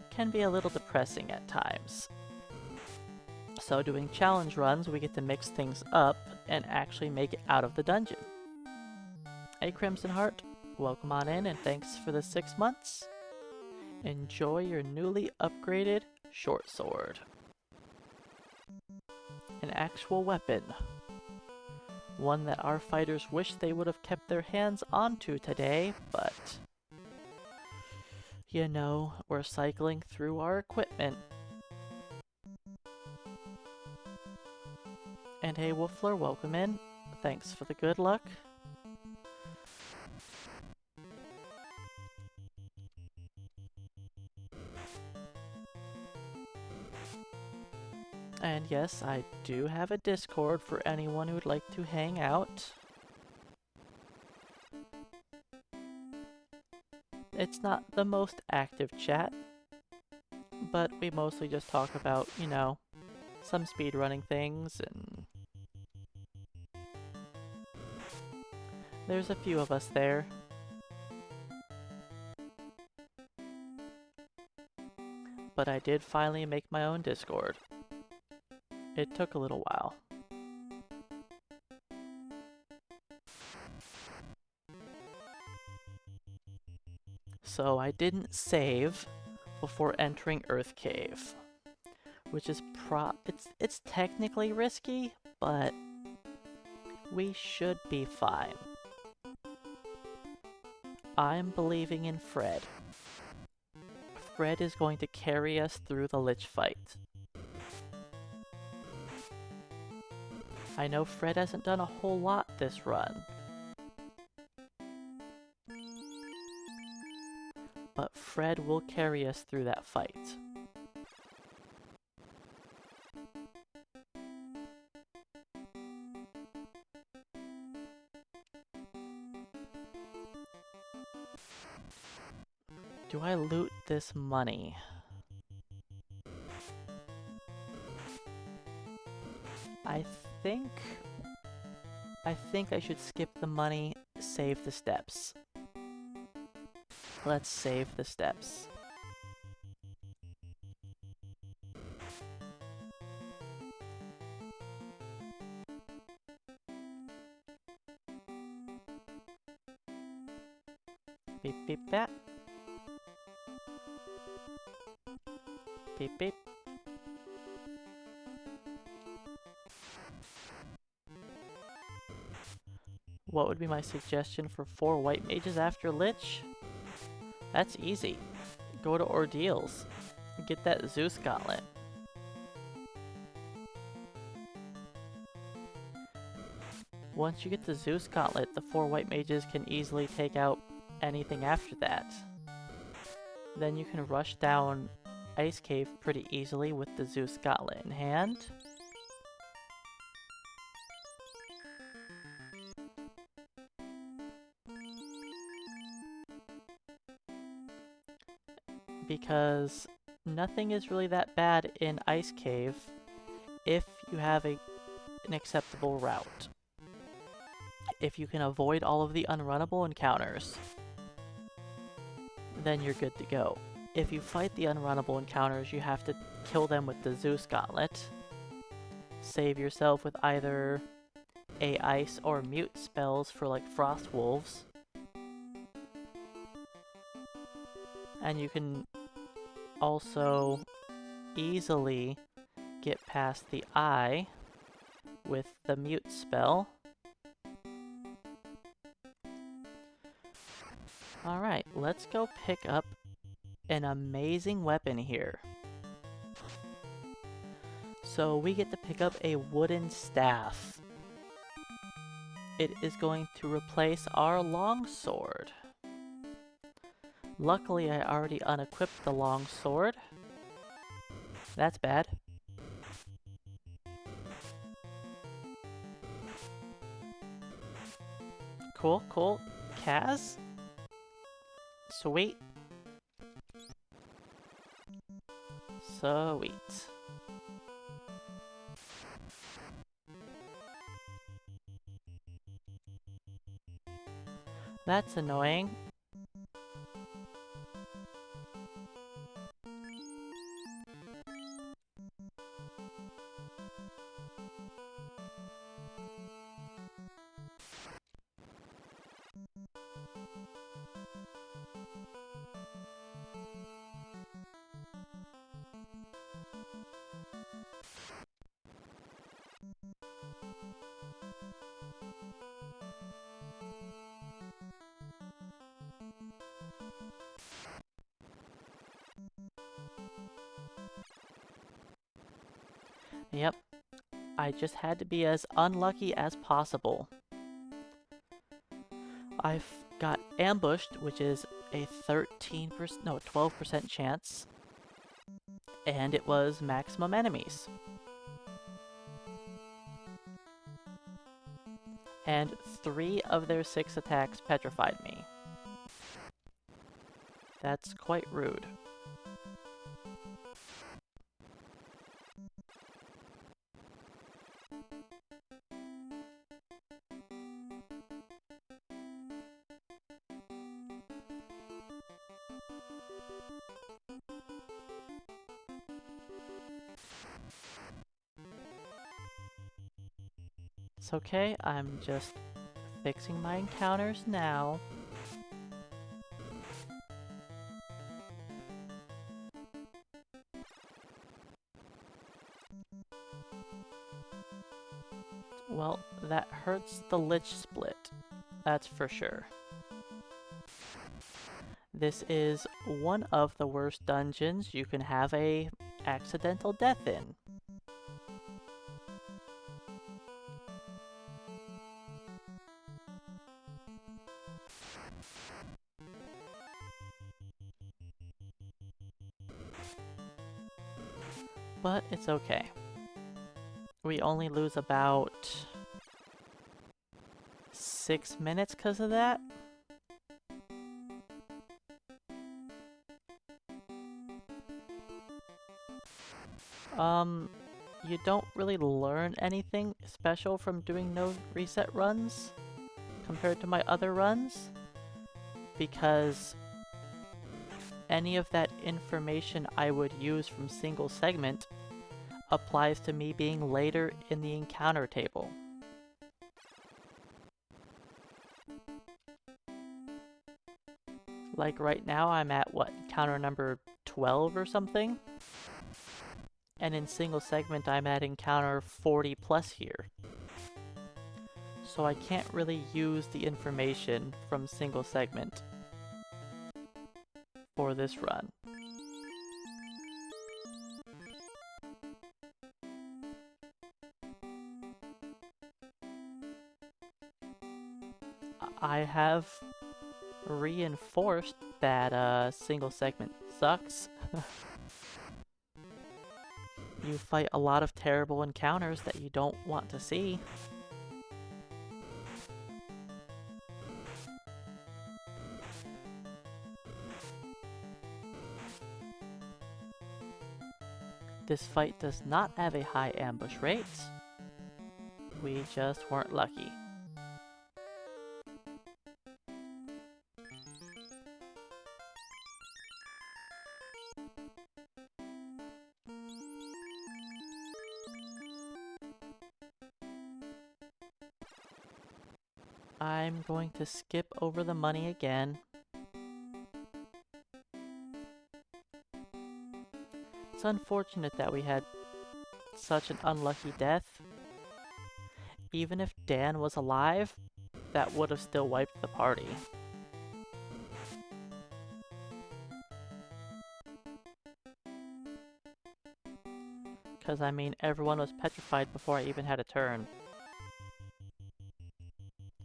can be a little depressing at times. So doing challenge runs, we get to mix things up and actually make it out of the dungeon. Hey Crimson Heart, welcome on in and thanks for the 6 months. Enjoy your newly upgraded short sword. An actual weapon. One that our fighters wish they would have kept their hands onto today, but you know, we're cycling through our equipment. And hey Woofler, welcome in. Thanks for the good luck. And yes, I do have a Discord for anyone who would like to hang out. It's not the most active chat, but we mostly just talk about, you know, some speedrunning things, and there's a few of us there. But I did finally make my own Discord. It took a little while. So I didn't save before entering Earth Cave, which is it's technically risky, but we should be fine. I'm believing in Fred. Fred is going to carry us through the Lich fight. I know Fred hasn't done a whole lot this run, but Fred will carry us through that fight. Do I loot this money? I think I should skip the money, save the steps. Let's save the steps. Beep beep bat. Beep beep. What would be my suggestion for 4 white mages after Lich? That's easy. Go to Ordeals. Get that Zeus Gauntlet. Once you get the Zeus Gauntlet, the 4 white mages can easily take out anything after that. Then you can rush down Ice Cave pretty easily with the Zeus Gauntlet in hand. Because nothing is really that bad in Ice Cave if you have an acceptable route. If you can avoid all of the unrunnable encounters, then you're good to go. If you fight the unrunnable encounters, you have to kill them with the Zeus Gauntlet. Save yourself with either a ice or mute spells for like frost wolves. And you can also easily get past the eye with the mute spell. Alright, let's go pick up an amazing weapon here. So we get to pick up a wooden staff. It is going to replace our longsword. Luckily, I already unequipped the longsword. That's bad. Cool, cool. Kaz? Sweet. Sweet. That's annoying. Yep. I just had to be as unlucky as possible. I've got ambushed, which is a 12% chance. And it was maximum enemies. And 3 of their 6 attacks petrified me. That's quite rude. It's okay, I'm just fixing my encounters now. Well, that hurts the Lich split, that's for sure. This is one of the worst dungeons you can have a accidental death in. But it's okay. We only lose about 6 minutes because of that. You don't really learn anything special from doing no reset runs compared to my other runs, because any of that information I would use from single segment applies to me being later in the encounter table. Like right now I'm at what, encounter number 12 or something? And in single segment, I'm at encounter 40 plus here. So I can't really use the information from single segment for this run. I have reinforced that single segment sucks. You fight a lot of terrible encounters that you don't want to see. This fight does not have a high ambush rate. We just weren't lucky. I'm going to skip over the money again. It's unfortunate that we had such an unlucky death. Even if Dan was alive, that would have still wiped the party. Because, I mean, everyone was petrified before I even had a turn.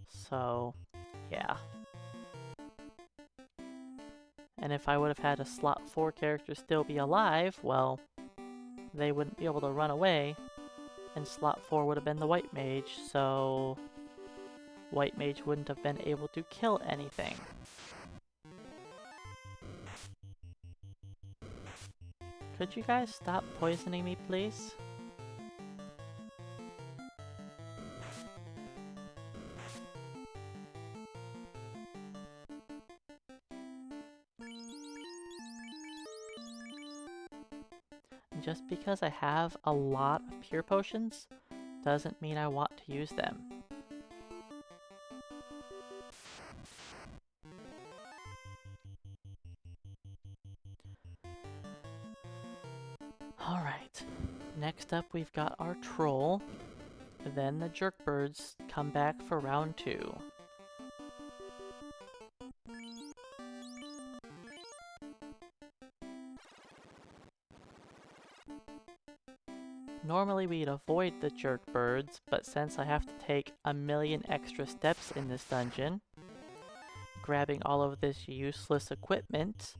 So, yeah. And if I would have had a slot 4 character still be alive, well, they wouldn't be able to run away, and slot 4 would have been the white mage, so white mage wouldn't have been able to kill anything. Could you guys stop poisoning me, please? Just because I have a lot of pure potions doesn't mean I want to use them. Alright, next up we've got our troll, then the jerkbirds come back for round 2. Normally we'd avoid the jerkbirds, but since I have to take a million extra steps in this dungeon, grabbing all of this useless equipment,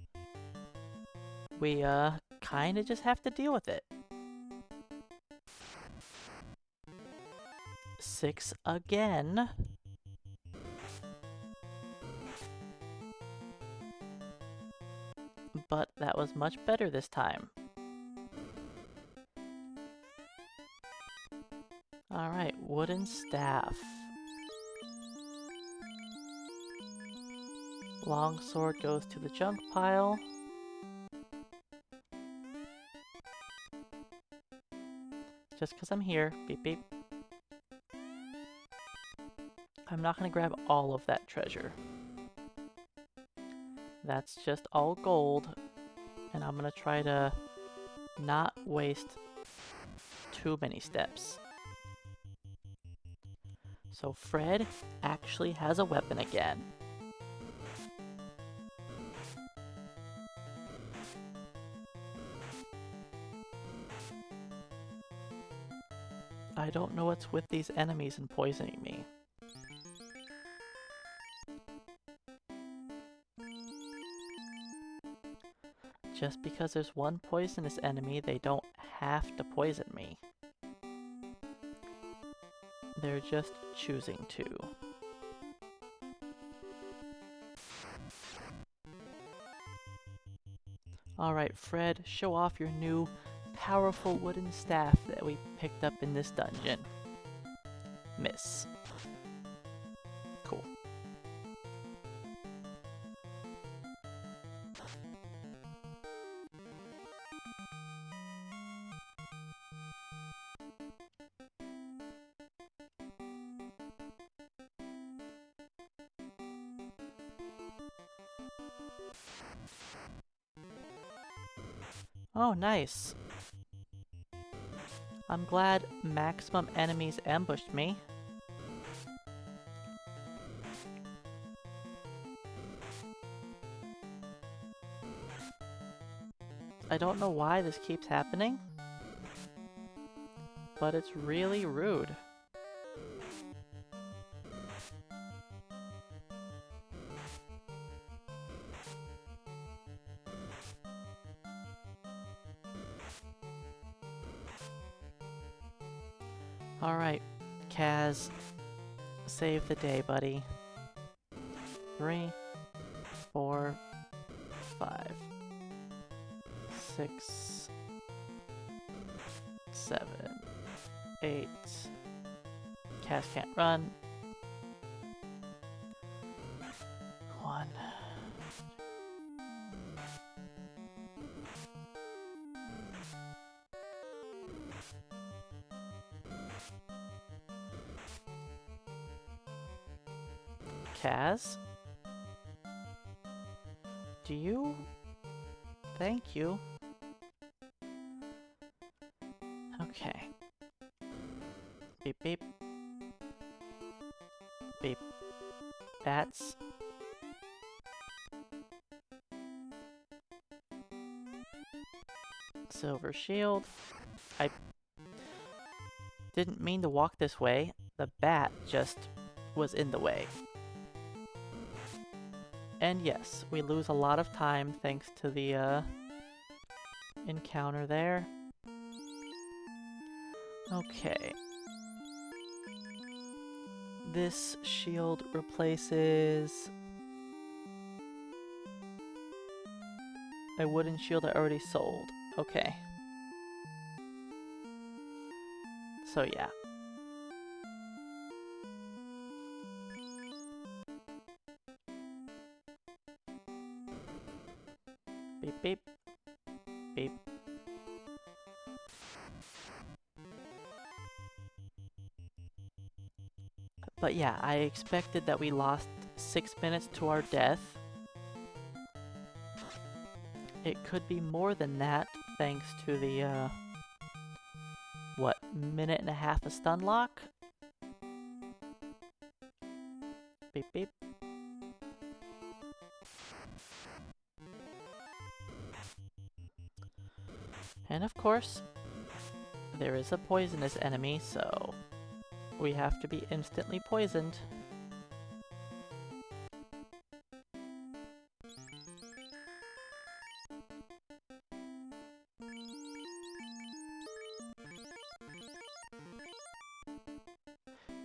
we kinda just have to deal with it. 6 again. But that was much better this time. Alright, wooden staff. Longsword goes to the junk pile. Just because I'm here. Beep beep. I'm not going to grab all of that treasure. That's just all gold. And I'm going to try to not waste too many steps. So Fred actually has a weapon again. I don't know what's with these enemies and poisoning me. Just because there's one poisonous enemy, they don't have to poison me. They're just choosing to. Alright, Fred, show off your new powerful wooden staff that we picked up in this dungeon. Miss. Cool. Oh, nice. I'm glad maximum enemies ambushed me. I don't know why this keeps happening, but it's really rude. Alright, Kaz, save the day, buddy. 3, 4, 5, 6, 7, 8. Kaz can't run. 1. Kaz? Do you? Thank you. Okay. Beep beep. Beep. Bats. Silver shield. I didn't mean to walk this way. The bat just was in the way. And yes, we lose a lot of time thanks to the encounter there. Okay. This shield replaces a wooden shield I already sold. Okay. So yeah. Beep beep. Beep. But yeah, I expected that we lost 6 minutes to our death. It could be more than that, thanks to the, what, minute and a half of stun lock? Beep beep. And of course, there is a poisonous enemy, so we have to be instantly poisoned.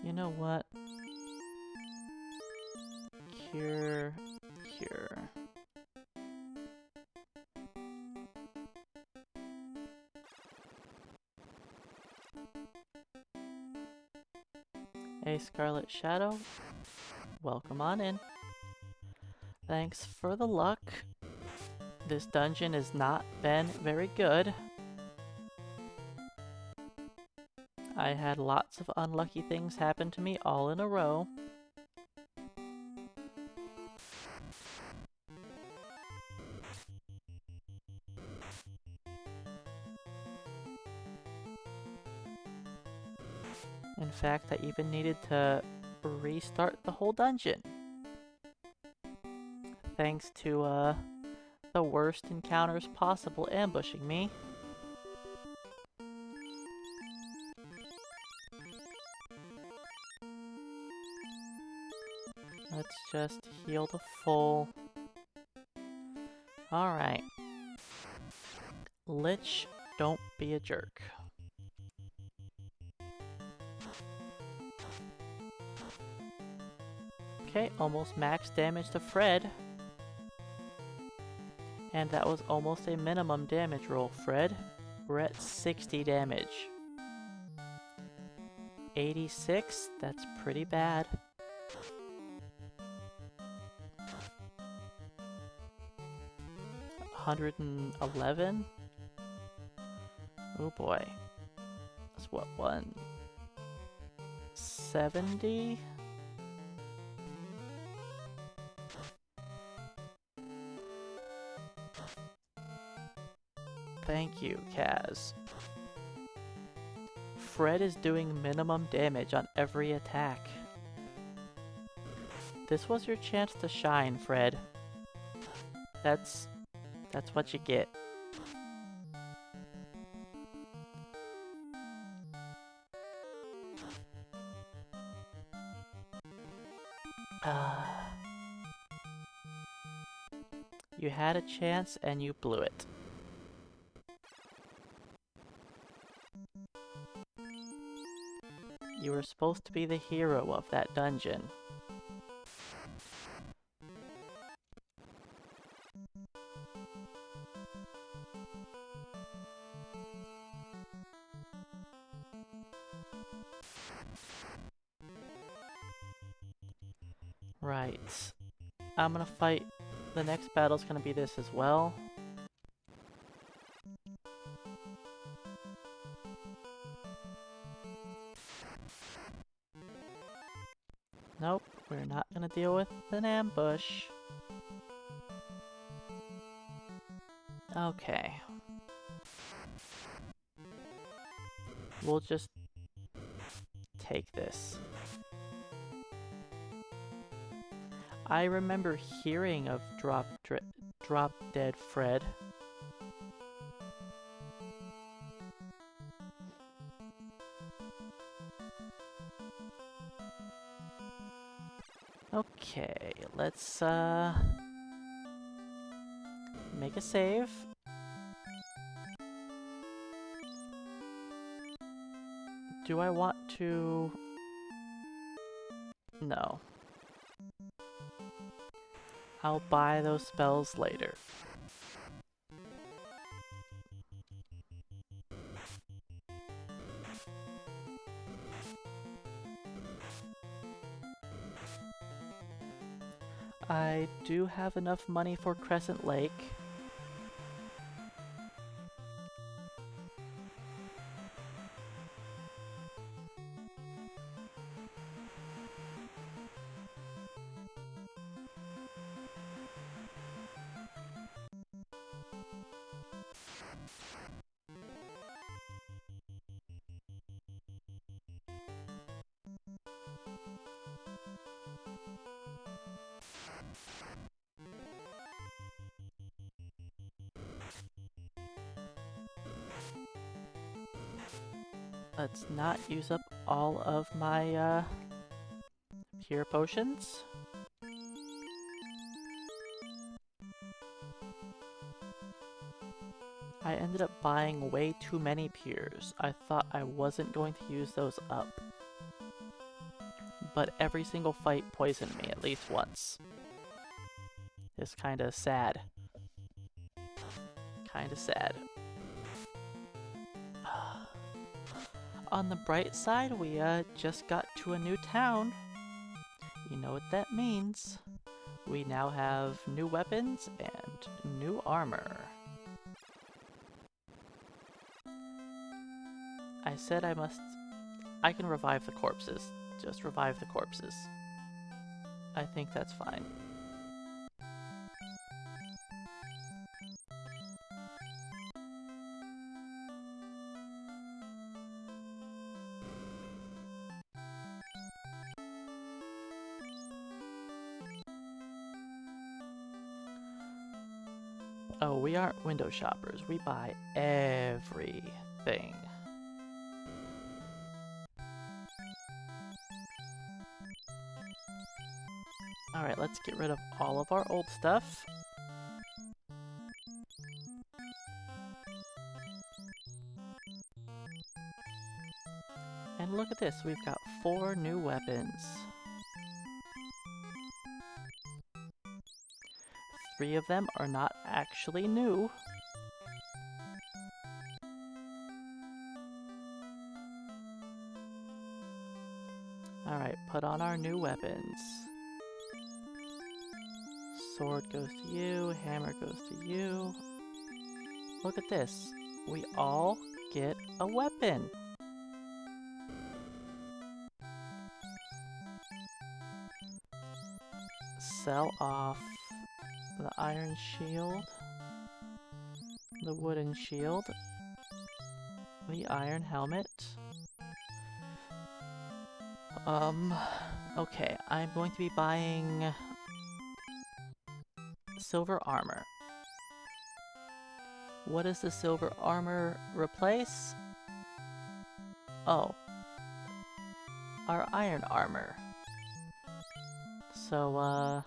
You know what? Cure. A Scarlet Shadow, welcome on in. Thanks for the luck. This dungeon has not been very good. I had lots of unlucky things happen to me all in a row. In fact, I even needed to restart the whole dungeon. Thanks to, the worst encounters possible ambushing me. Let's just heal to full. Alright. Lich, don't be a jerk. Okay, almost max damage to Fred. And that was almost a minimum damage roll, Fred. We're at 60 damage. 86? That's pretty bad. $111? Oh boy. That's what, 170? Thank you, Kaz. Fred is doing minimum damage on every attack. This was your chance to shine, Fred. That's what you get. You had a chance and you blew it. You were supposed to be the hero of that dungeon. Right. I'm gonna fight. The next battle's gonna be this as well. Nope, we're not gonna deal with an ambush. Okay. We'll just take this. I remember hearing of Drop Dead Fred. Okay, let's make a save. Do I want to? No. I'll buy those spells later. I do have enough money for Crescent Lake. Let's not use up all of my pure potions. I ended up buying way too many pures. I thought I wasn't going to use those up. But every single fight poisoned me at least once. It's kinda sad. Kinda sad. On the bright side, we just got to a new town. You know what that means. We now have new weapons and new armor. I said I can revive the corpses. Just revive the corpses. I think that's fine. Oh, we aren't window shoppers. We buy everything. Alright, let's get rid of all of our old stuff. And look at this, we've got 4 new weapons. 3 of them are not actually new. Alright, put on our new weapons. Sword goes to you, hammer goes to you. Look at this. We all get a weapon. Sell off the iron shield, the wooden shield, the iron helmet, Um, okay, I'm going to be buying silver armor. What does the silver armor replace? Oh, our iron armor. So,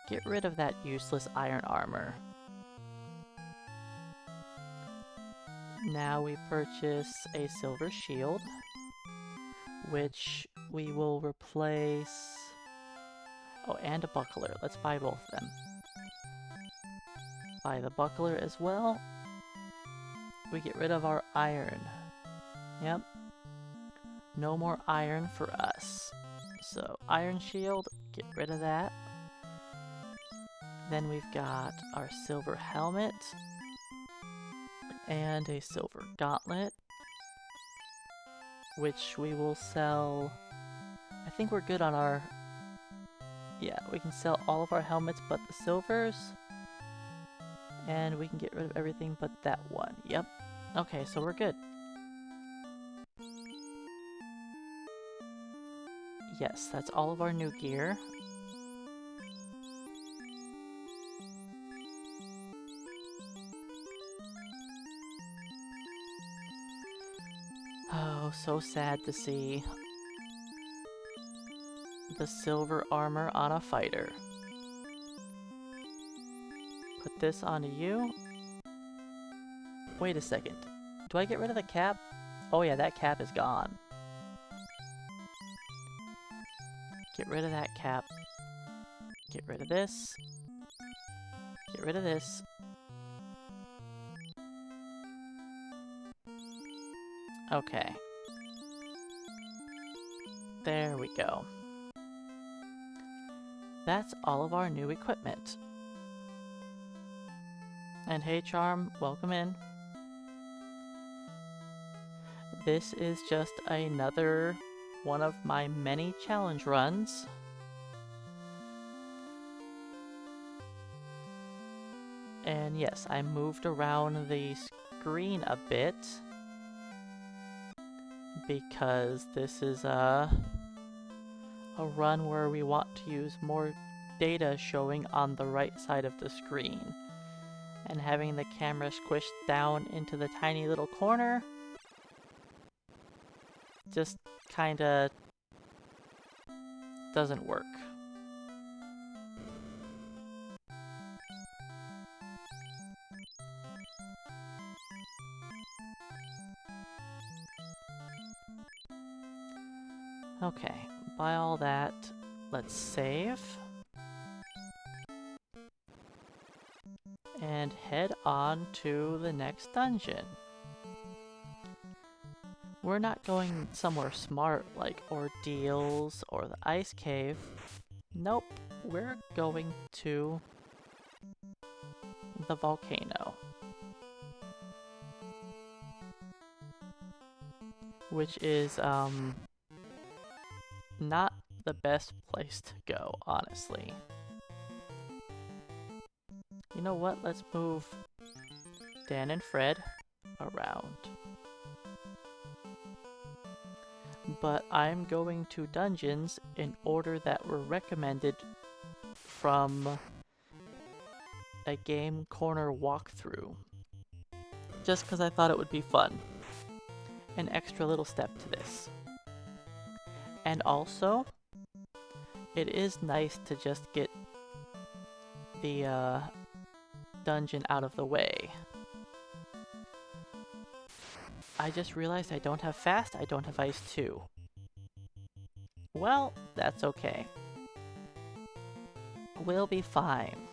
get rid of that useless iron armor. Now we purchase a silver shield, which we will replace... Oh, and a buckler. Let's buy both of them. Buy the buckler as well. We get rid of our iron. Yep. No more iron for us. So, iron shield, get rid of that. Then we've got our silver helmet. And a silver gauntlet. Which we will sell... I think we're good on our... Yeah, we can sell all of our helmets but the silvers. And we can get rid of everything but that one. Yep. Okay, so we're good. Yes, that's all of our new gear. Oh, so sad to see the silver armor on a fighter. Put this onto you. Wait a second. Do I get rid of the cap? Oh yeah, that cap is gone. Get rid of that cap. Get rid of this. Get rid of this. Okay. There we go. That's all of our new equipment. And hey Charm, welcome in. This is just another one of my many challenge runs. And yes, I moved around the screen a bit because this is a run where we want to use more data showing on the right side of the screen. And having the camera squished down into the tiny little corner just kinda doesn't work. Okay, by all that, let's save. And head on to the next dungeon. We're not going somewhere smart like Ordeals or the Ice Cave. Nope, we're going to the volcano. Which is, not the best place to go, honestly. You know what? Let's move Dan and Fred around. But I'm going to dungeons in order that were recommended from a Game Corner walkthrough. Just because I thought it would be fun. An extra little step to this. And also, it is nice to just get the dungeon out of the way. I just realized I don't have fast, I don't have ice too. Well, that's okay. We'll be fine.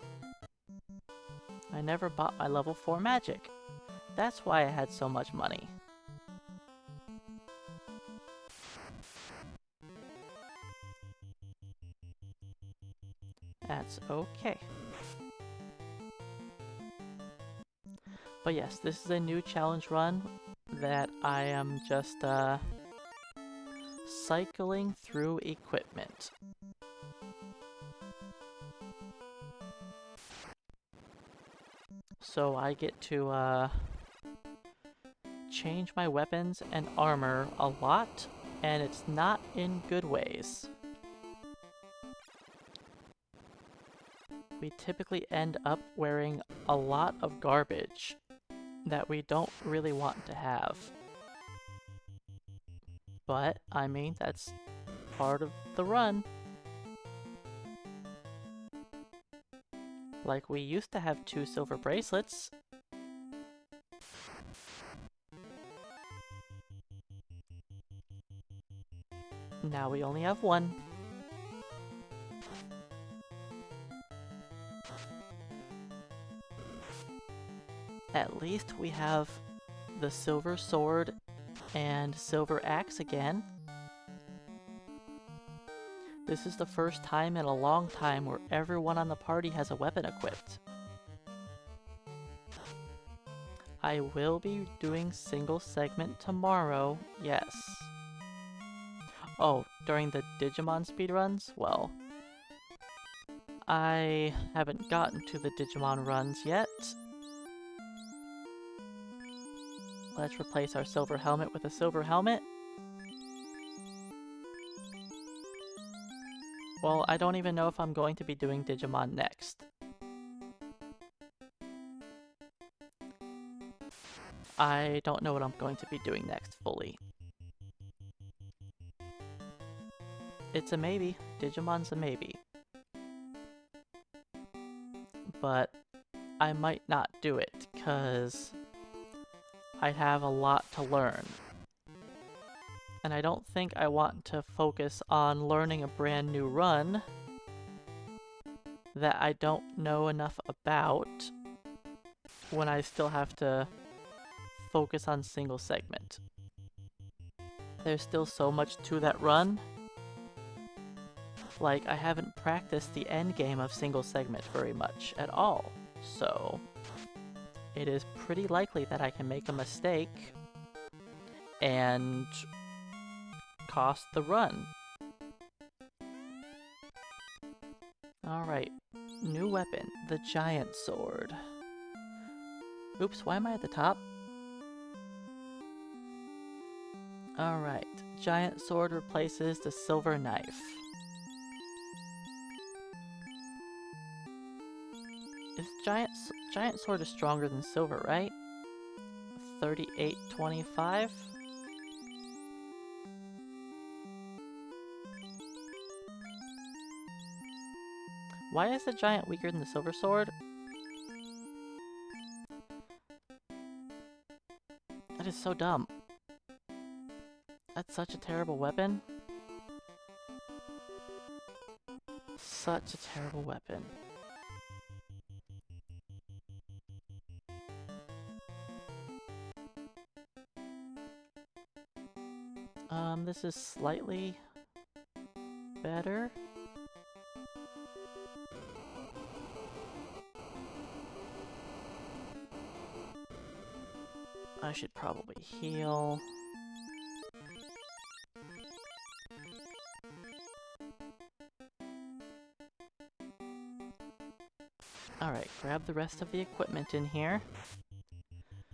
I never bought my level 4 magic. That's why I had so much money. That's okay. But yes, this is a new challenge run that I am just cycling through equipment. So I get to change my weapons and armor a lot and it's not in good ways. We typically end up wearing a lot of garbage that we don't really want to have. But, I mean, that's part of the run. Like, we used to have 2 silver bracelets. Now we only have 1. At least we have the silver sword and silver axe again. This is the first time in a long time where everyone on the party has a weapon equipped. I will be doing single segment tomorrow, yes. Oh, during the Digimon speedruns? Well, I haven't gotten to the Digimon runs yet. Let's replace our silver helmet with a silver helmet. Well, I don't even know if I'm going to be doing Digimon next. I don't know what I'm going to be doing next fully. It's a maybe. Digimon's a maybe. But I might not do it, because I'd have a lot to learn. And I don't think I want to focus on learning a brand new run that I don't know enough about when I still have to focus on single segment. There's still so much to that run. Like, I haven't practiced the end game of single segment very much at all, so it is pretty likely that I can make a mistake and cost the run. Alright, new weapon, the giant sword. Oops, why am I at the top? Alright, giant sword replaces the silver knife. Giant sword is stronger than silver, right? 38.25? Why is the giant weaker than the silver sword? That is so dumb. That's such a terrible weapon. Such a terrible weapon. This is slightly better. I should probably heal. Alright, grab the rest of the equipment in here.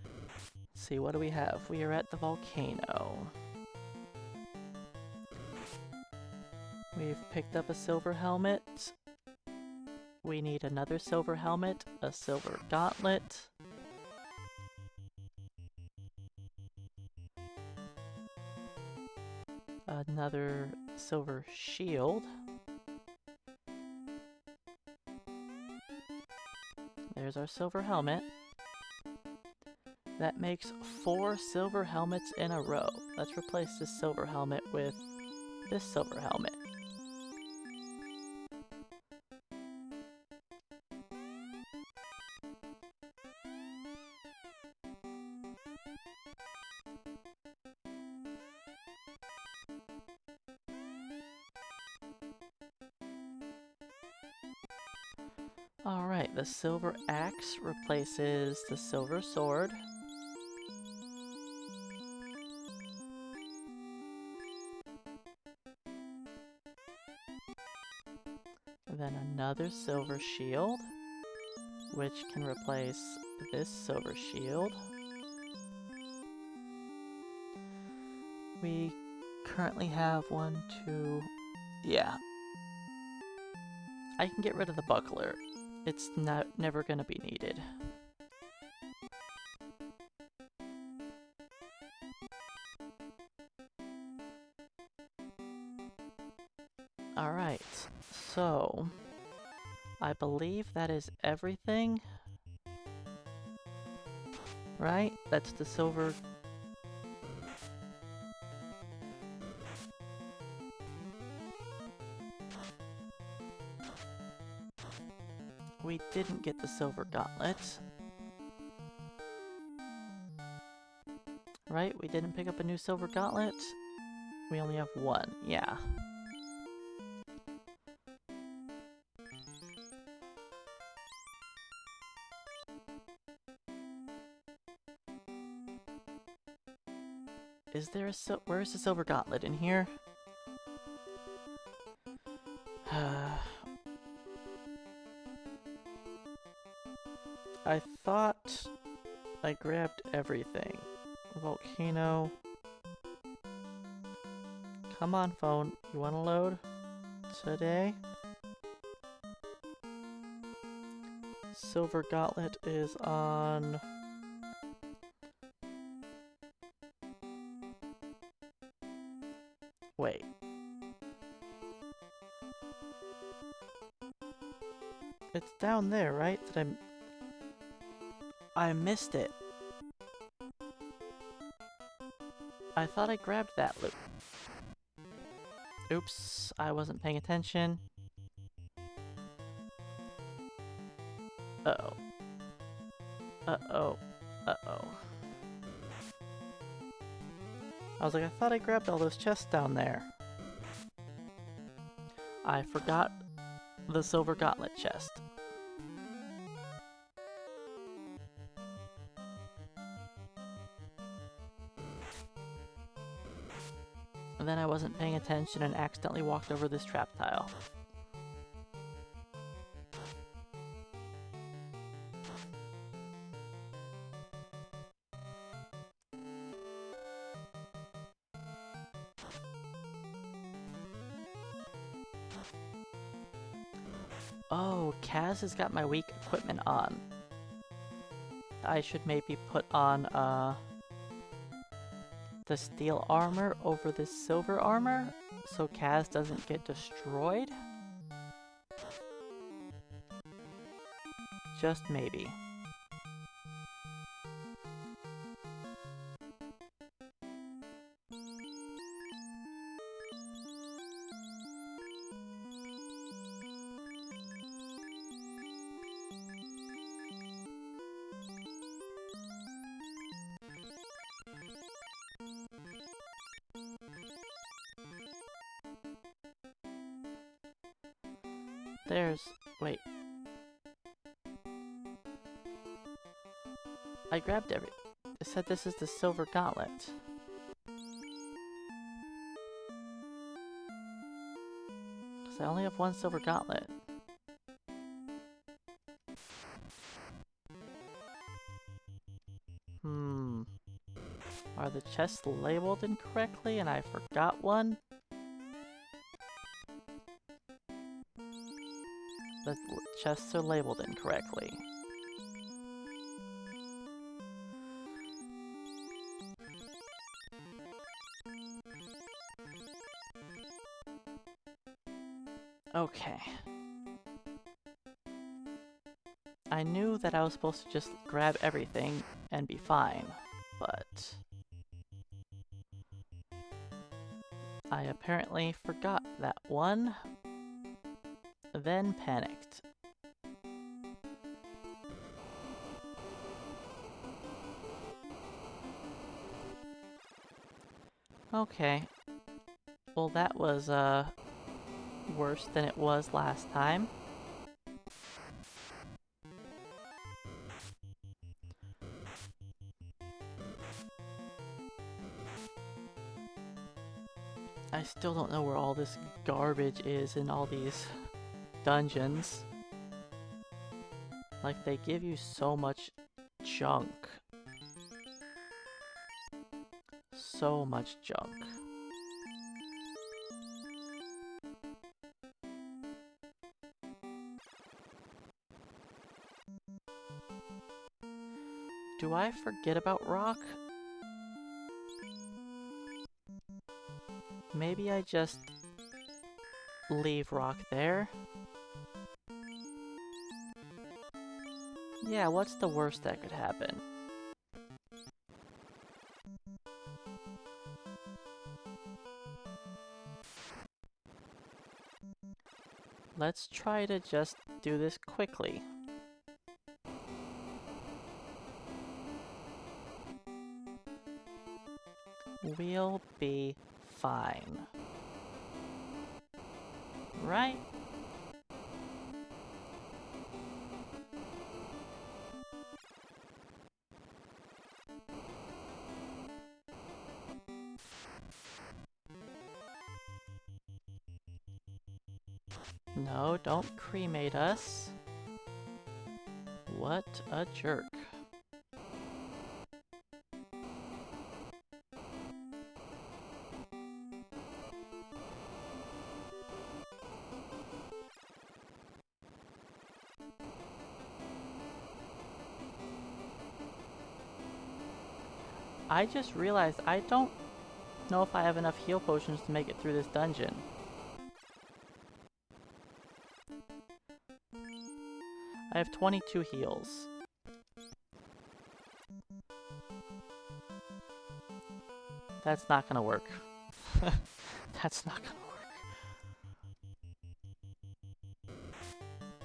Let's see, what do we have? We are at the volcano. We've picked up a silver helmet. We need another silver helmet, a silver gauntlet. Another silver shield. There's our silver helmet. That makes 4 silver helmets in a row. Let's replace this silver helmet with this silver helmet. Alright, the silver axe replaces the silver sword. Then another silver shield, which can replace this silver shield. We currently have one, two... Yeah. I can get rid of the buckler. It's never gonna be needed. Alright, so... I believe that is everything. Right? That's the silver... We didn't get the silver gauntlet. Right? We didn't pick up a new silver gauntlet. We only have one, yeah. Is there a where's the silver gauntlet? In here? I thought I grabbed everything. Volcano. Come on, phone. You wanna load? Today? Silver gauntlet is on... Wait. It's down there, right? Did I missed it. I thought I grabbed that loot. Oops, I wasn't paying attention. Uh-oh. Uh-oh. Uh-oh. I was like, I thought I grabbed all those chests down there. I forgot the silver gauntlet chest. And then I wasn't paying attention and accidentally walked over this trap tile. Oh, Kaz has got my weak equipment on. I should maybe put on, the steel armor over this silver armor, so Kaz doesn't get destroyed? Just maybe. Wait. I grabbed it said this is the silver gauntlet. Because I only have one silver gauntlet. Are the chests labeled incorrectly and I forgot one? The chests are labeled incorrectly. Okay. I knew that I was supposed to just grab everything and be fine, but I apparently forgot that one, then panicked. Okay. Well, that was, worse than it was last time. I still don't know where all this garbage is in all these dungeons. Like, they give you so much junk. So much junk. Do I forget about rock? Maybe I just leave rock there. Yeah, what's the worst that could happen? Let's try to just do this quickly. We'll be fine. Right? No, don't cremate us. What a jerk. I just realized I don't know if I have enough heal potions to make it through this dungeon. I have 22 heals. That's not gonna work. That's not gonna work.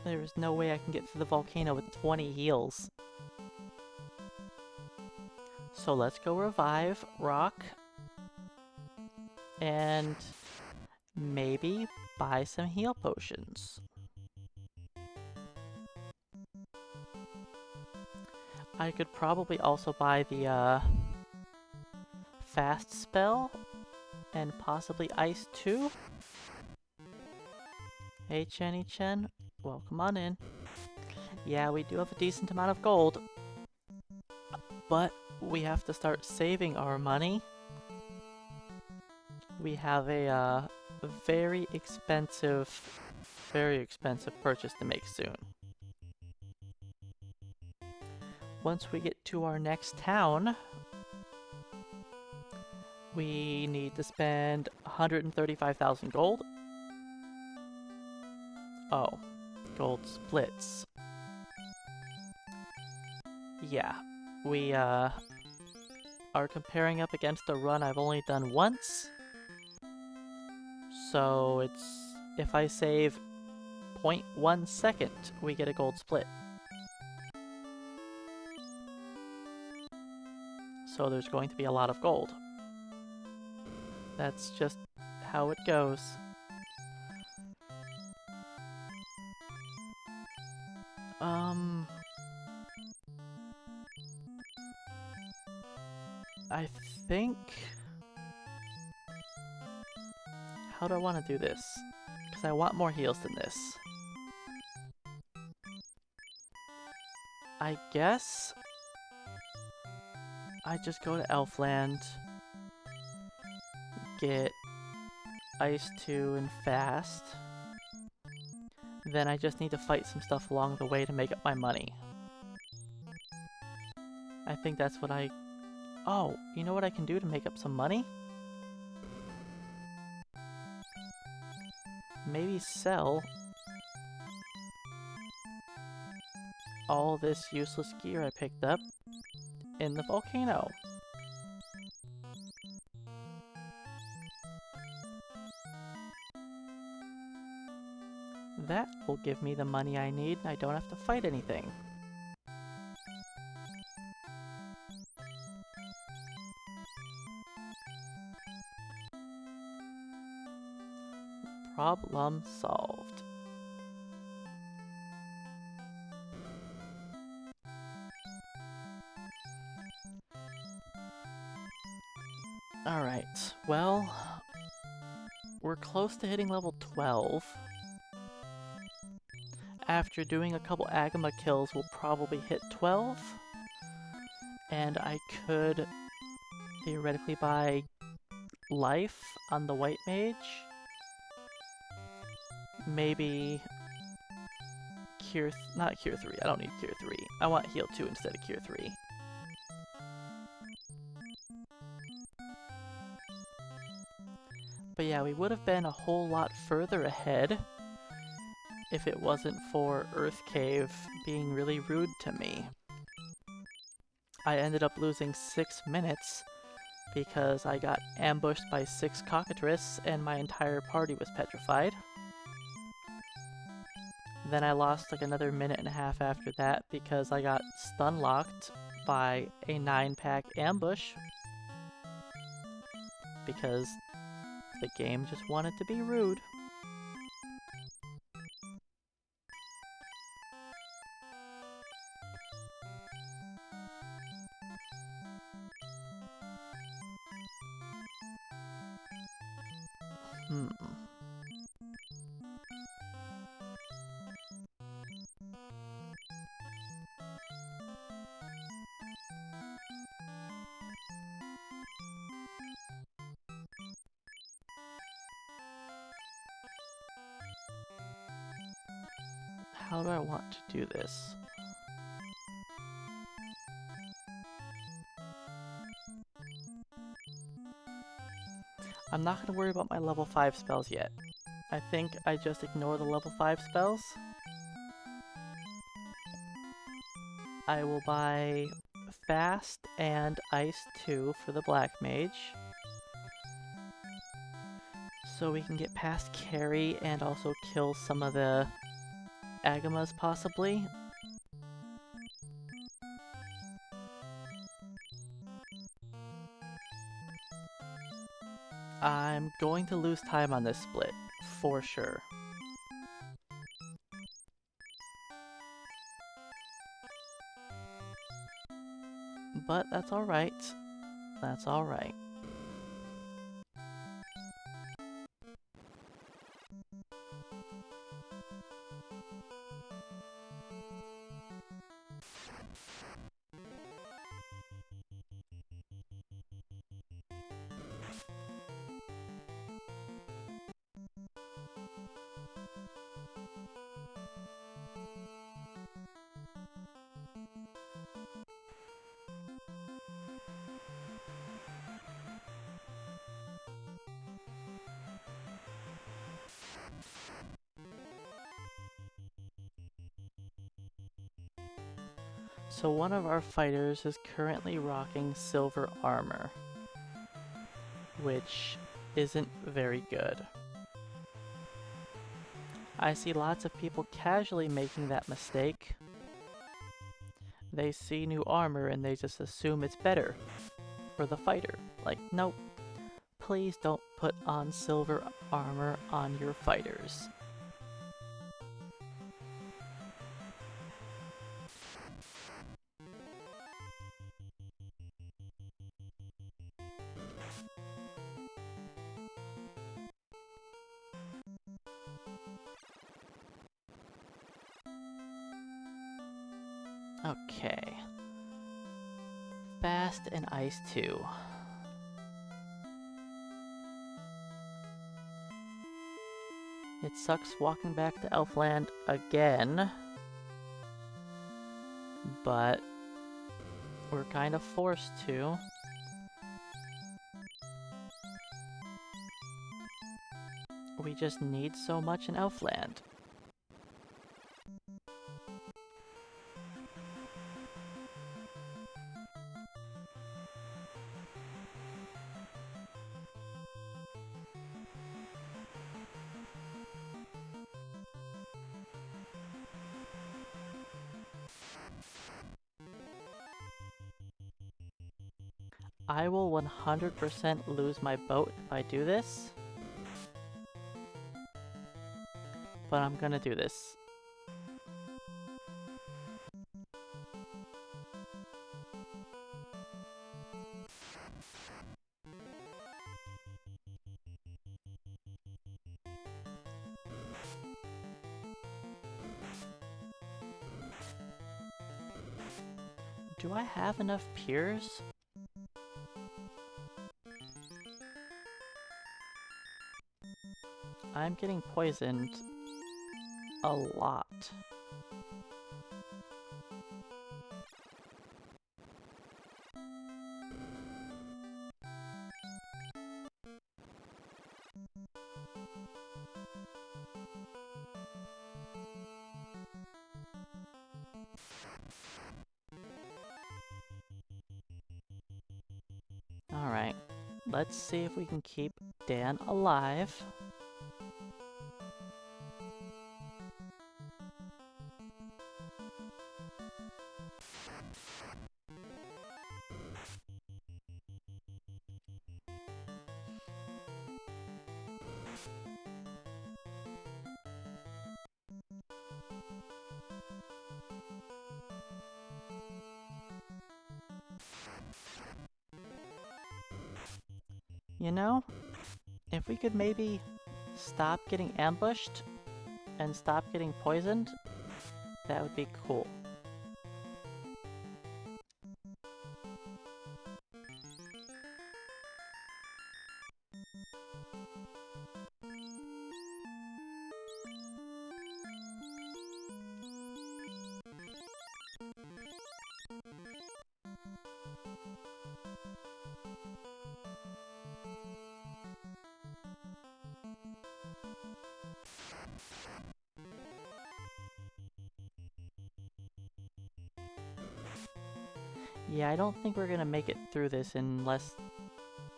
There is no way I can get through the volcano with 20 heals. So let's go revive Rock. And maybe buy some heal potions. I could probably also buy the fast spell and possibly ice too. Hey Chen, welcome on in. Yeah, we do have a decent amount of gold, but we have to start saving our money. We have a very expensive purchase to make soon. Once we get to our next town, we need to spend 135,000 gold. Oh, gold splits. Yeah, we are comparing up against a run I've only done once. So it's, if I save 0.1 second, we get a gold split. So there's going to be a lot of gold. That's just how it goes. I think... How do I want to do this? Because I want more heals than this. I guess... I just go to Elfland, get Ice 2 and Fast, then I just need to fight some stuff along the way to make up my money. I think that's what I... Oh, you know what I can do to make up some money? Maybe sell all this useless gear I picked up in the volcano. That will give me the money I need and I don't have to fight anything. Problem solved. Alright, well, we're close to hitting level 12. After doing a couple Agama kills, we'll probably hit 12. And I could theoretically buy life on the White Mage. Maybe Cure... not Cure 3, I don't need Cure 3. I want Heal 2 instead of Cure 3. But yeah, we would have been a whole lot further ahead if it wasn't for Earth Cave being really rude to me. I ended up losing 6 minutes because I got ambushed by 6 cockatrices and my entire party was petrified. Then I lost like another minute and a half after that because I got stun locked by a 9-pack ambush because the game just wanted to be rude. How do I want to do this? I'm not going to worry about my level 5 spells yet. I think I just ignore the level 5 spells. I will buy Fast and Ice 2 for the Black Mage, so we can get past Carry and also kill some of the Agamas possibly. I'm going to lose time on this split, for sure. But that's alright. That's alright. So one of our fighters is currently rocking silver armor, which isn't very good. I see lots of people casually making that mistake. They see new armor and they just assume it's better for the fighter. Like, nope. Please don't put on silver armor on your fighters. Okay. Fast and Ice 2. It sucks walking back to Elfland again, but we're kind of forced to. We just need so much in Elfland. I will 100% lose my boat if I do this. But I'm gonna do this. Do I have enough piers? I'm getting poisoned a lot. Alright, let's see if we can keep Dan alive. You know, if we could maybe stop getting ambushed and stop getting poisoned, that would be cool. Yeah, I don't think we're gonna make it through this in less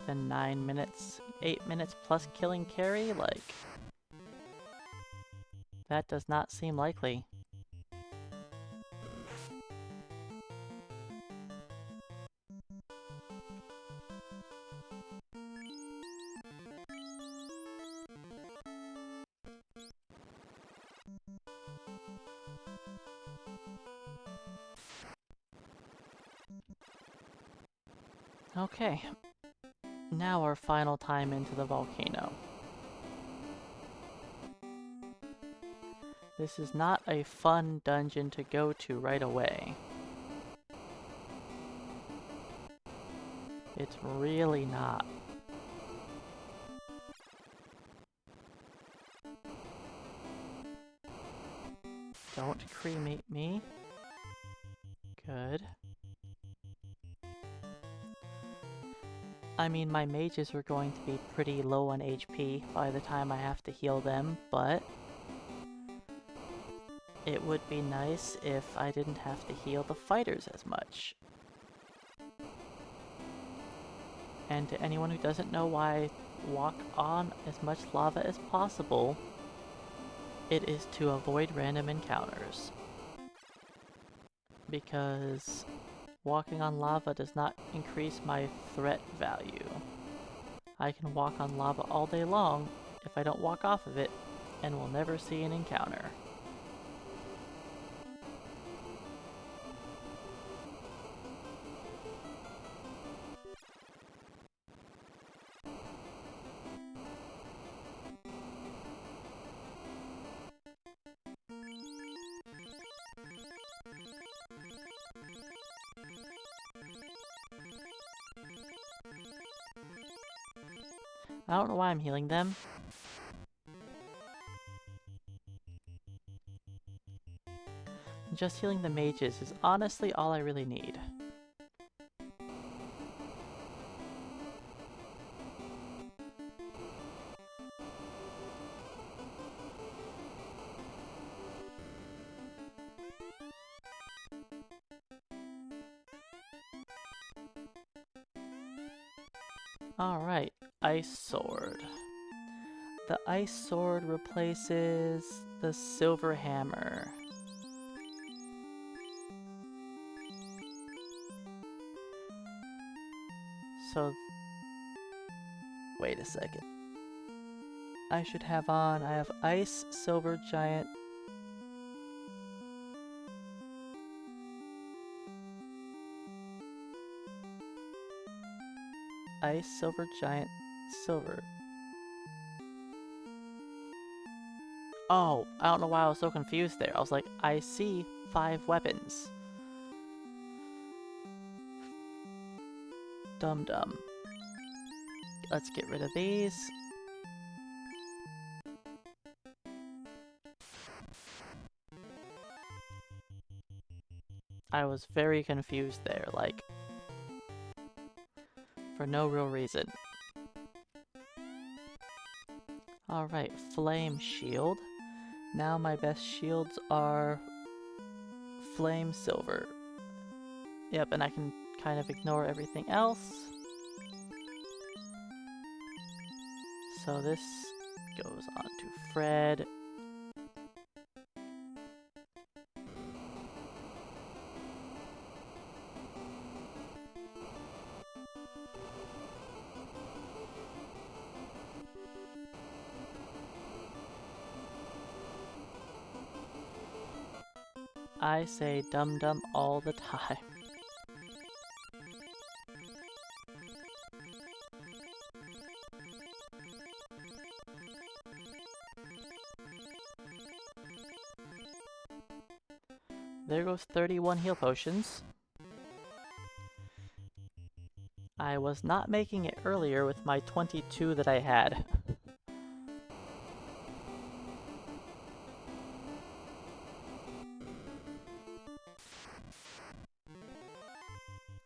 than 9 minutes. 8 minutes plus killing Carrie? Like, that does not seem likely. Okay, now our final time into the volcano. This is not a fun dungeon to go to right away. It's really not. Don't cremate me. Good. I mean, my mages are going to be pretty low on HP by the time I have to heal them, but it would be nice if I didn't have to heal the fighters as much. And to anyone who doesn't know why I walk on as much lava as possible, it is to avoid random encounters. Because walking on lava does not increase my threat value. I can walk on lava all day long if I don't walk off of it, and will never see an encounter. I don't know why I'm healing them. Just healing the mages is honestly all I really need. Alright, Ice Sword. The Ice Sword replaces the Silver Hammer. So, wait a second. I should have on, I have Ice, Silver Giant, Ice, Silver Giant, Silver. Oh, I don't know why I was so confused there. I was like, I see 5 weapons. Dum-dum. Let's get rid of these. I was very confused there, like, for no real reason. Alright, Flame Shield. Now my best shields are Flame Silver. Yep, and I can kind of ignore everything else. So this goes on to Fred. I say dum-dum all the time. There goes 31 heal potions. I was not making it earlier with my 22 that I had.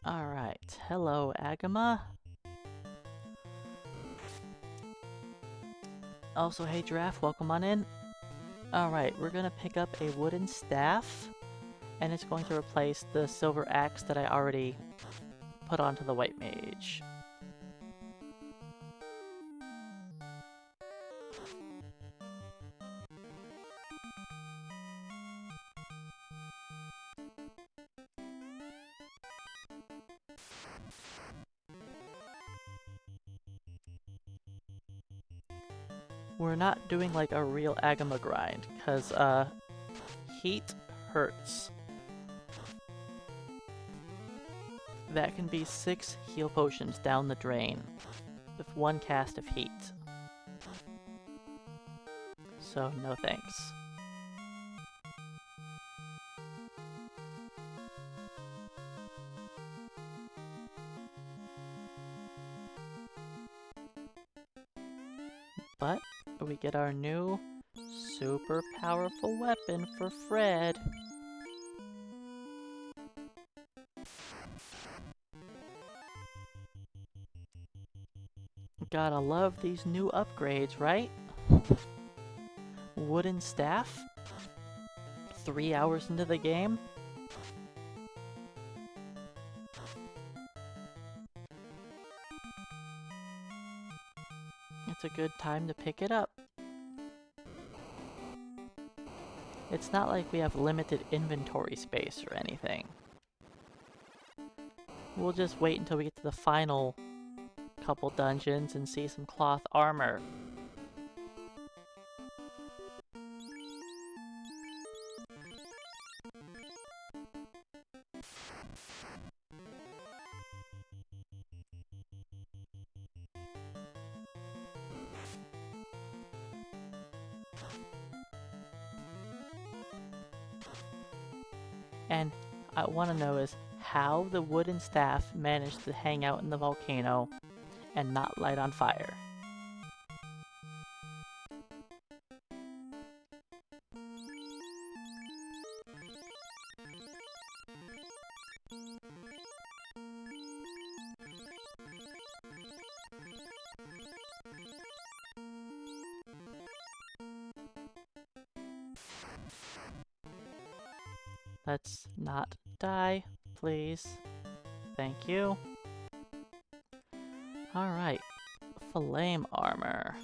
Alright, hello Agama. Also, hey Giraffe, welcome on in. Alright, we're gonna pick up a wooden staff, and it's going to replace the silver axe that I already put onto the white mage. We're not doing like a real Agama grind, because heat hurts. That can be 6 heal potions down the drain with 1 cast of heat. So no thanks. But we get our new super powerful weapon for Fred. Gotta love these new upgrades, right? Wooden staff? 3 hours into the game? It's a good time to pick it up. It's not like we have limited inventory space or anything. We'll just wait until we get to the final couple dungeons and see some cloth armor. And I want to know is how the wooden staff managed to hang out in the volcano and not light on fire. Let's not die, please. Thank you. Alright, flame armor.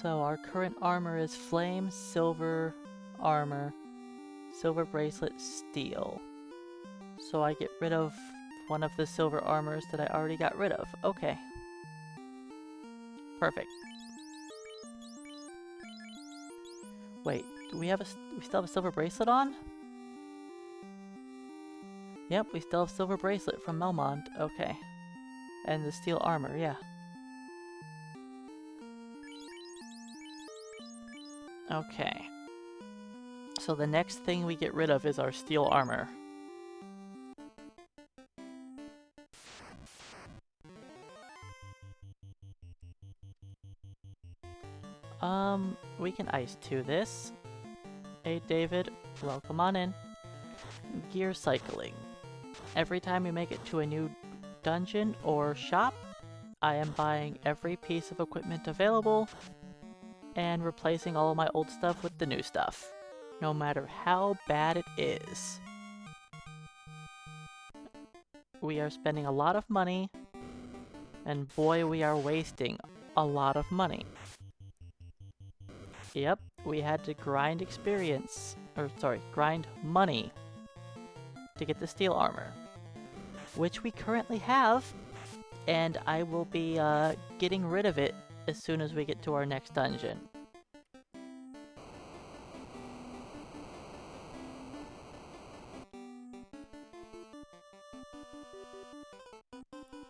So our current armor is flame, silver armor, silver bracelet, steel. So I get rid of one of the silver armors that I already got rid of. Okay. Perfect. Wait, do we still have a silver bracelet on? Yep, we still have silver bracelet from Melmond. Okay. And the steel armor, yeah. Okay. So the next thing we get rid of is our steel armor. We can ice 2 this. Hey David, welcome on in. Gear cycling. Every time we make it to a new dungeon or shop, I am buying every piece of equipment available and replacing all of my old stuff with the new stuff, no matter how bad it is. We are spending a lot of money And boy, we are wasting a lot of money. Yep, we had to grind experience, or sorry, grind money to get the steel armor, which we currently have, and I will be getting rid of it as soon as we get to our next dungeon.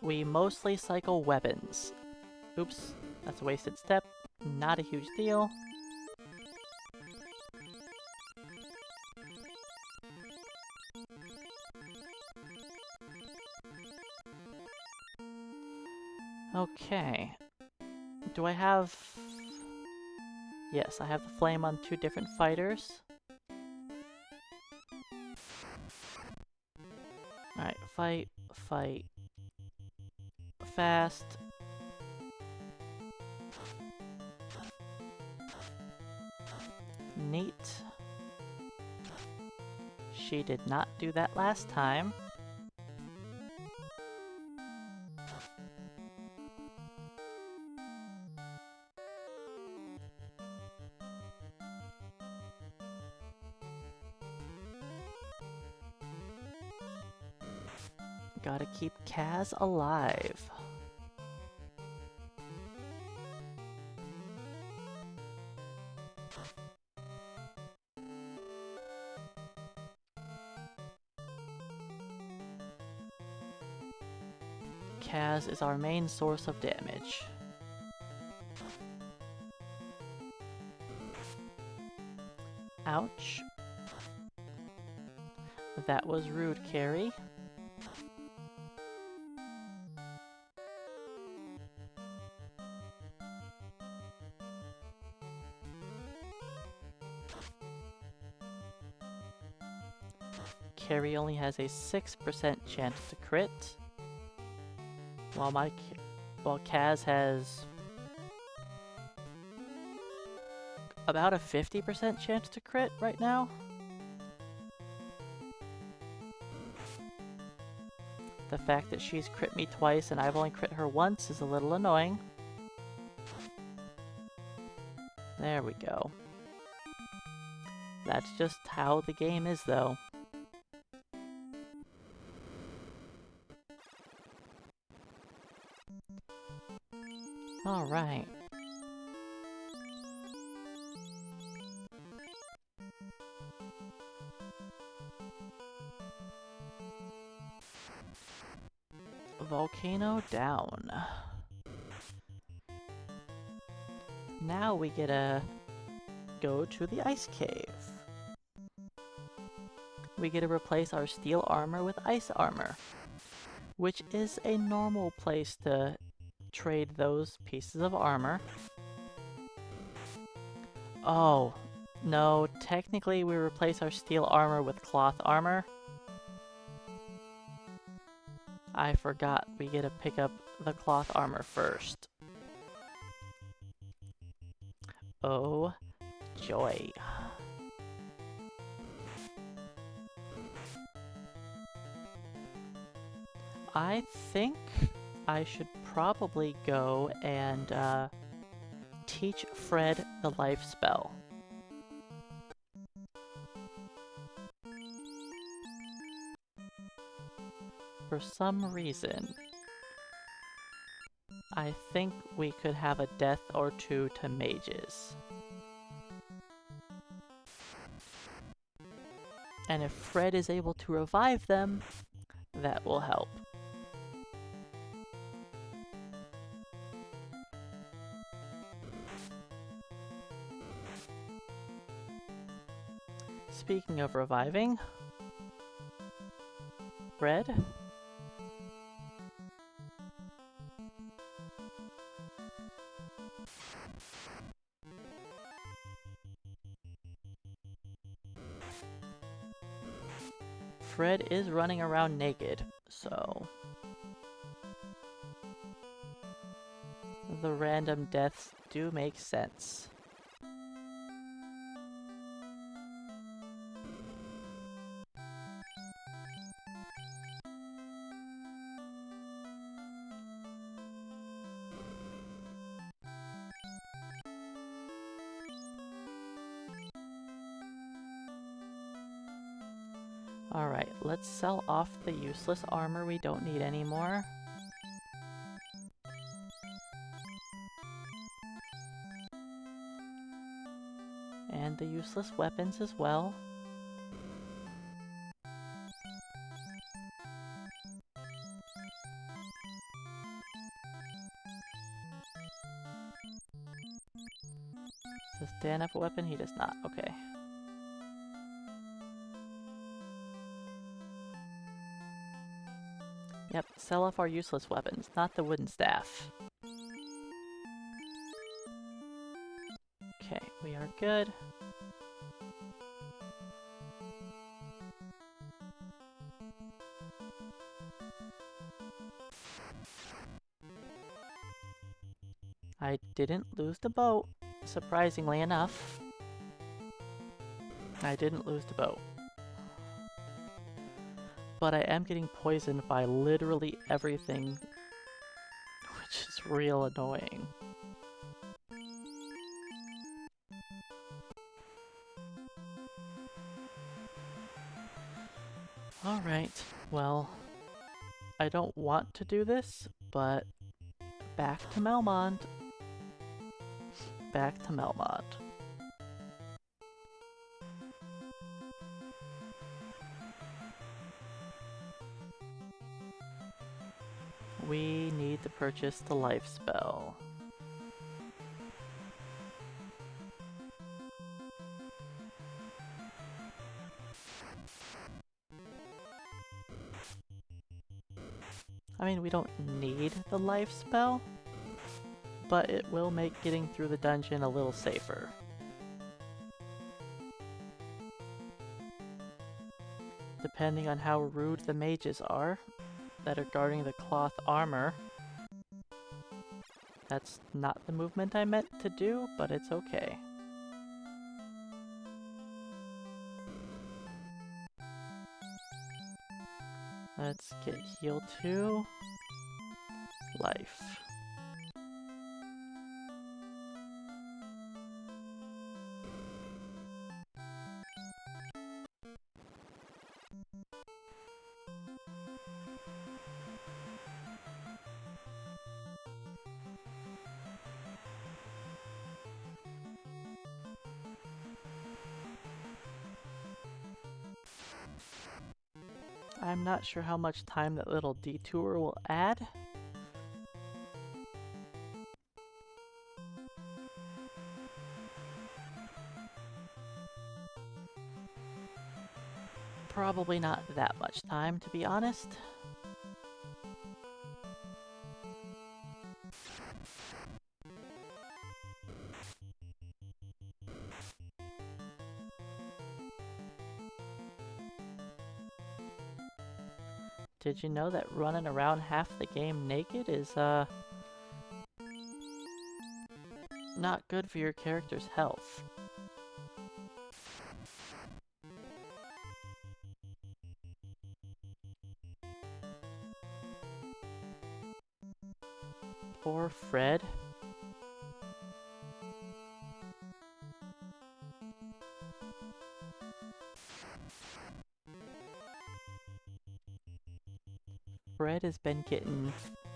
We mostly cycle weapons. Oops, that's a wasted step. Not a huge deal. Okay. Do I have... Yes, I have the flame on 2 different fighters. Alright, fight, fight. Fast. Neat. She did not do that last time. Gotta keep Kaz alive. Kaz is our main source of damage. Ouch. That was rude, Carrie. Carrie only has a 6% chance to crit, while Kaz has about a 50% chance to crit right now. The fact that she's crit me twice and I've only crit her once is a little annoying. There we go. That's just how the game is, though. Alright. Volcano down. Now we get to go to the ice cave. We get to replace our steel armor with ice armor, which is a normal place to trade those pieces of armor. Oh, no, technically we replace our steel armor with cloth armor. I forgot we get to pick up the cloth armor first. Oh, joy. I think I should probably go and teach Fred the life spell. For some reason, I think we could have a death or two to mages. And if Fred is able to revive them, that will help. Speaking of reviving, Fred? Fred is running around naked, so the random deaths do make sense. Alright, let's sell off the useless armor we don't need anymore. And the useless weapons as well. Does Dan have a weapon? He does not. Okay. Yep, sell off our useless weapons, not the wooden staff. Okay, we are good. I didn't lose the boat, surprisingly enough. I didn't lose the boat. But I am getting poisoned by literally everything, which is real annoying. Alright, well, I don't want to do this, but back to Melmond. Back to Melmond. We need to purchase the life spell. I mean, we don't need the life spell, but it will make getting through the dungeon a little safer. Depending on how rude the mages are that are guarding the cloth armor. That's not the movement I meant to do, but it's okay. Let's get heal 2. Life. I'm not sure how much time that little detour will add. Probably not that much time, to be honest. Did you know that running around half the game naked is, not good for your character's health? Poor Fred. Fred has been getting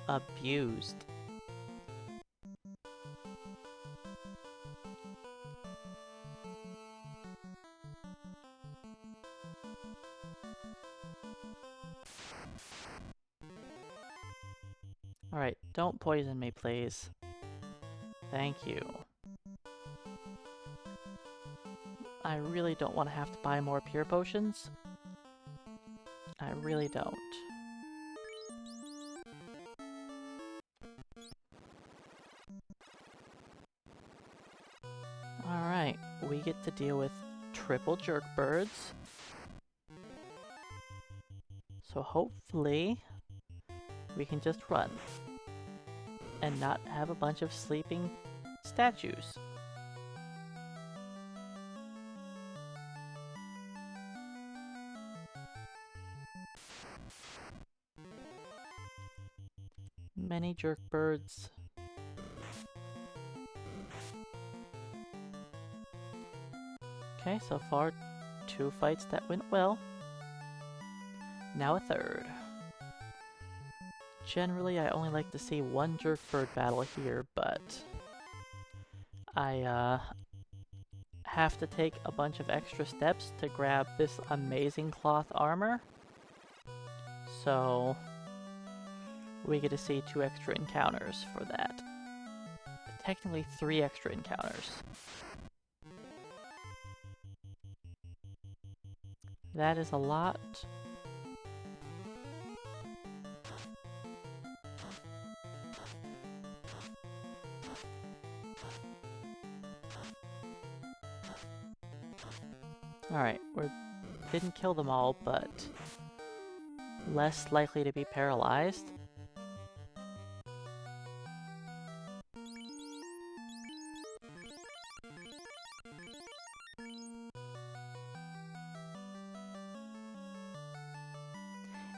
abused. Alright, don't poison me, please. Thank you. I really don't want to have to buy more pure potions. I really don't. Alright, we get to deal with triple jerk birds. So hopefully we can just run and not have a bunch of sleeping statues. Many jerk birds. Okay, so far 2 fights that went well. Now a third. Generally, I only like to see one jerk bird battle here, but I have to take a bunch of extra steps to grab this amazing cloth armor. So we get to see 2 extra encounters for that. Technically 3 extra encounters. That is a lot. Alright, we didn't kill them all, but less likely to be paralyzed.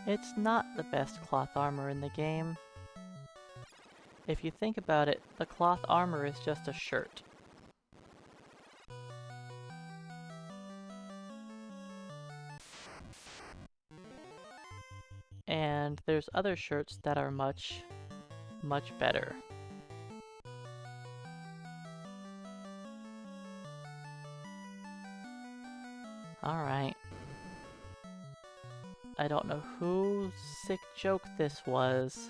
It's not the best cloth armor in the game. If you think about it, the cloth armor is just a shirt. And there's other shirts that are much, much better. Alright. I don't know whose sick joke this was.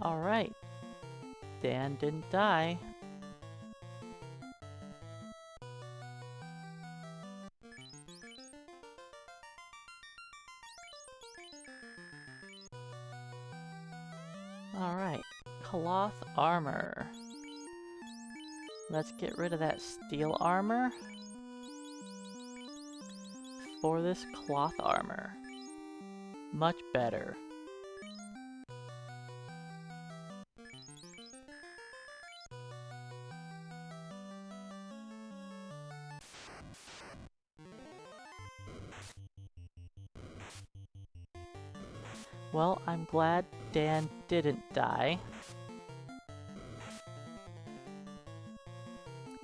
Alright. Dan didn't die. Alright. Cloth armor. Let's get rid of that steel armor for this cloth armor. Much better. Well, I'm glad Dan didn't die.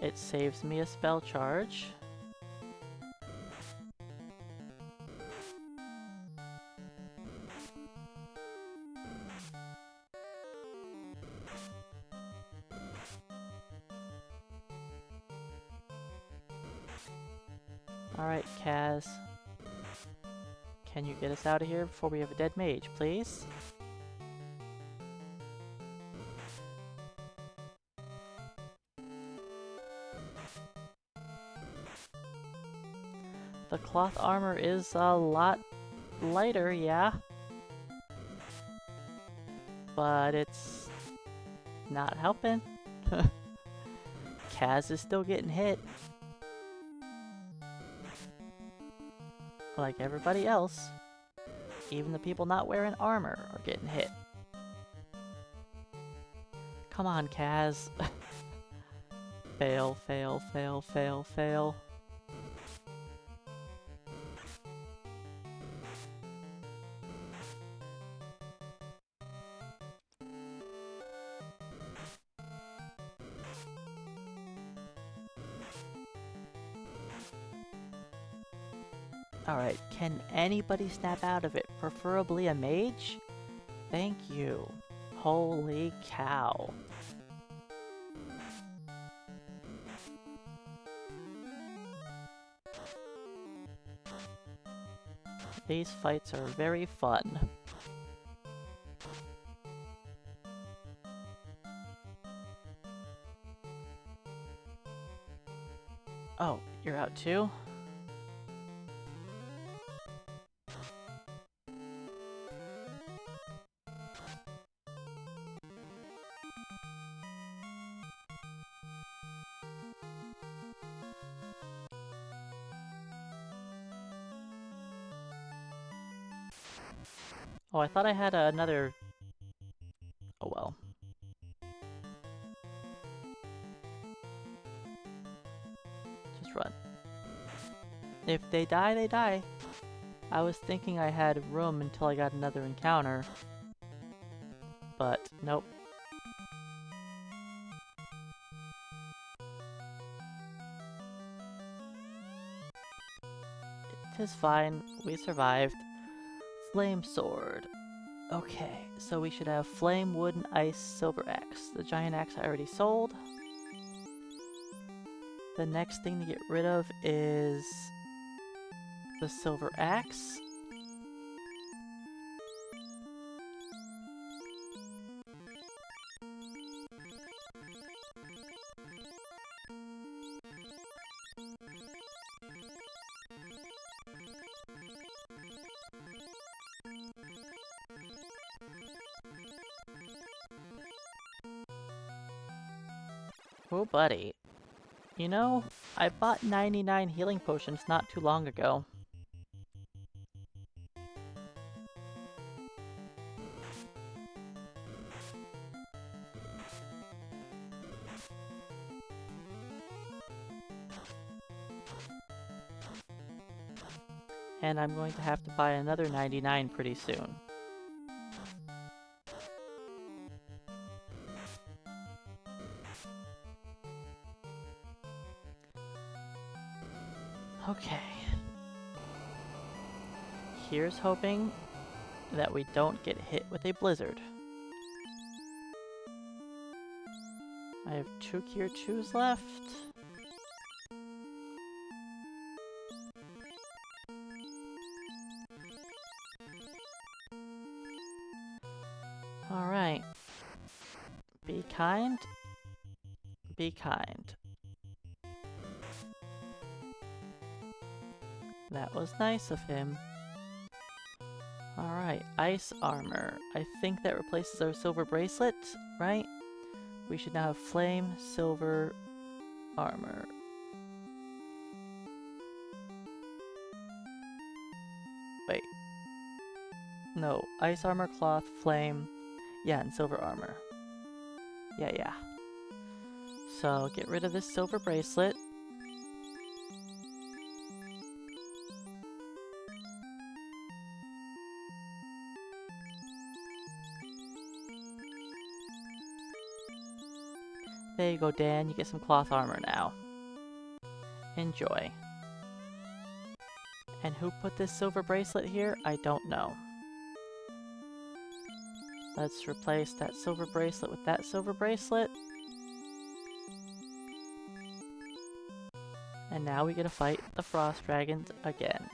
It saves me a spell charge. Alright, Kaz. Can you get us out of here before we have a dead mage, please? The cloth armor is a lot lighter, yeah. But it's not helping. Kaz is still getting hit. Like everybody else, even the people not wearing armor are getting hit. Come on, Kaz. Fail, fail, fail, fail, fail. Alright, can anybody snap out of it? Preferably a mage? Thank you. Holy cow. These fights are very fun. Oh, you're out too? Oh, I thought I had another... Oh well. Just run. If they die, they die. I was thinking I had room until I got another encounter. But, nope. Tis fine. We survived. Flame sword. Okay, so we should have flame, wood, and ice, silver axe. The giant axe I already sold. The next thing to get rid of is the silver axe. Oh, buddy. You know, I bought 99 healing potions not too long ago. And I'm going to have to buy another 99 pretty soon. Okay. Here's hoping that we don't get hit with a blizzard. I have 2 Cure 2s left. Alright. Be kind. Be kind. That was nice of him. Alright, ice armor. I think that replaces our silver bracelet, right? We should now have flame, silver, armor. Wait. No, ice armor, cloth, flame. Yeah, and silver armor. Yeah. So, get rid of this silver bracelet. There you go, Dan. You get some cloth armor now. Enjoy. And who put this silver bracelet here? I don't know. Let's replace that silver bracelet with that silver bracelet. And now we get to fight the frost dragons again.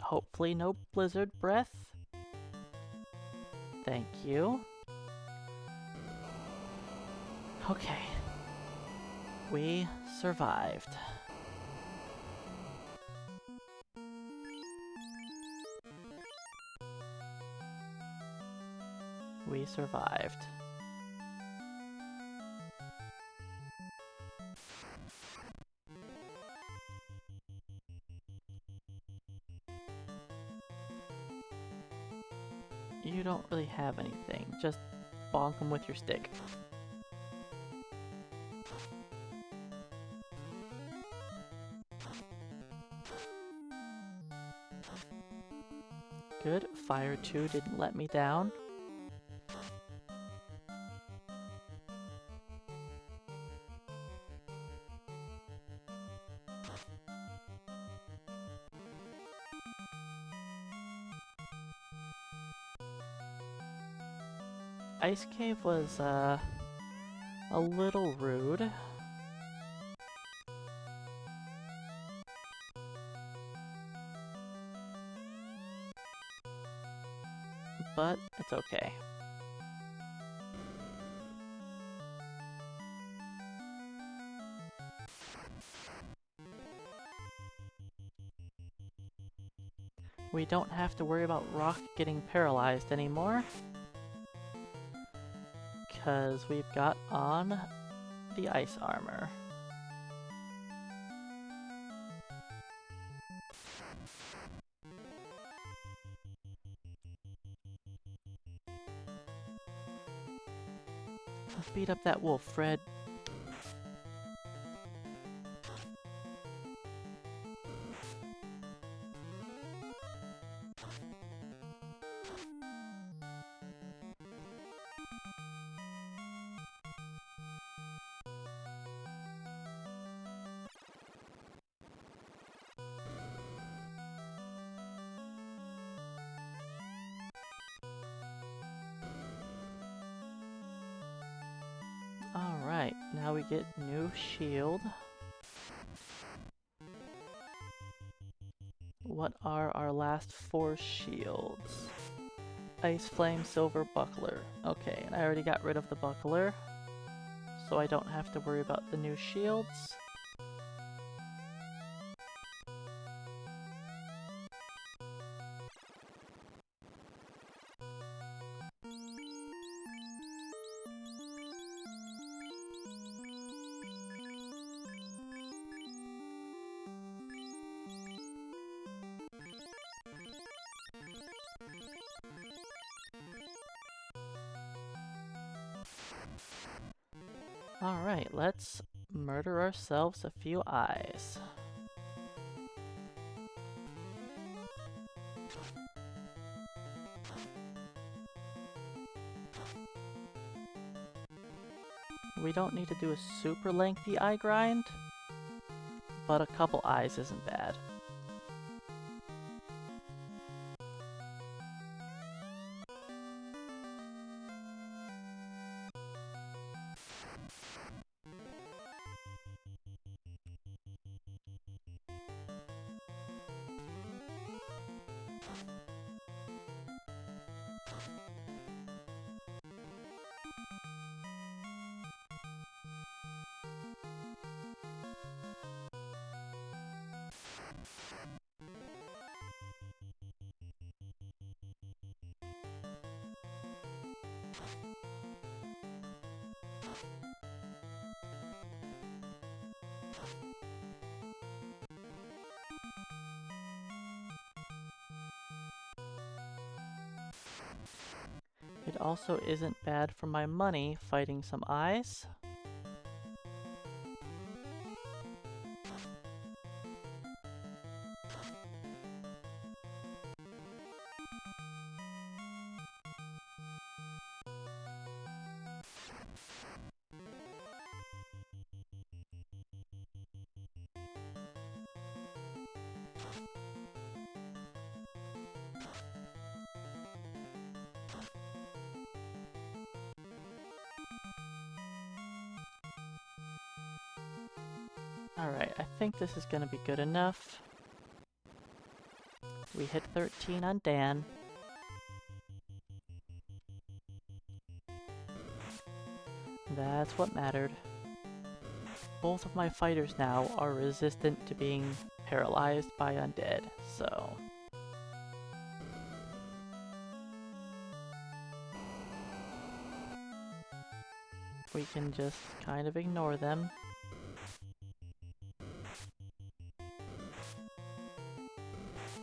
Hopefully no blizzard breath. Thank you. Okay. We survived. We survived. You don't really have anything. Just bonk them with your stick. Good. Fire 2 didn't let me down. Ice Cave was, a little rude. But it's okay. We don't have to worry about Rock getting paralyzed anymore. Because we've got on the ice armor. Let's beat up that wolf, Fred. Alright, now we get new shield. What are our last 4 shields? Ice Flame, Silver, Buckler. Okay, and I already got rid of the Buckler, so I don't have to worry about the new shields. Alright, let's murder ourselves a few eyes. We don't need to do a super lengthy eye grind, but a couple eyes isn't bad. It also isn't bad for my money fighting some eyes. Alright, I think this is gonna be good enough. We hit 13 on Dan. That's what mattered. Both of my fighters now are resistant to being paralyzed by undead, so... we can just kind of ignore them.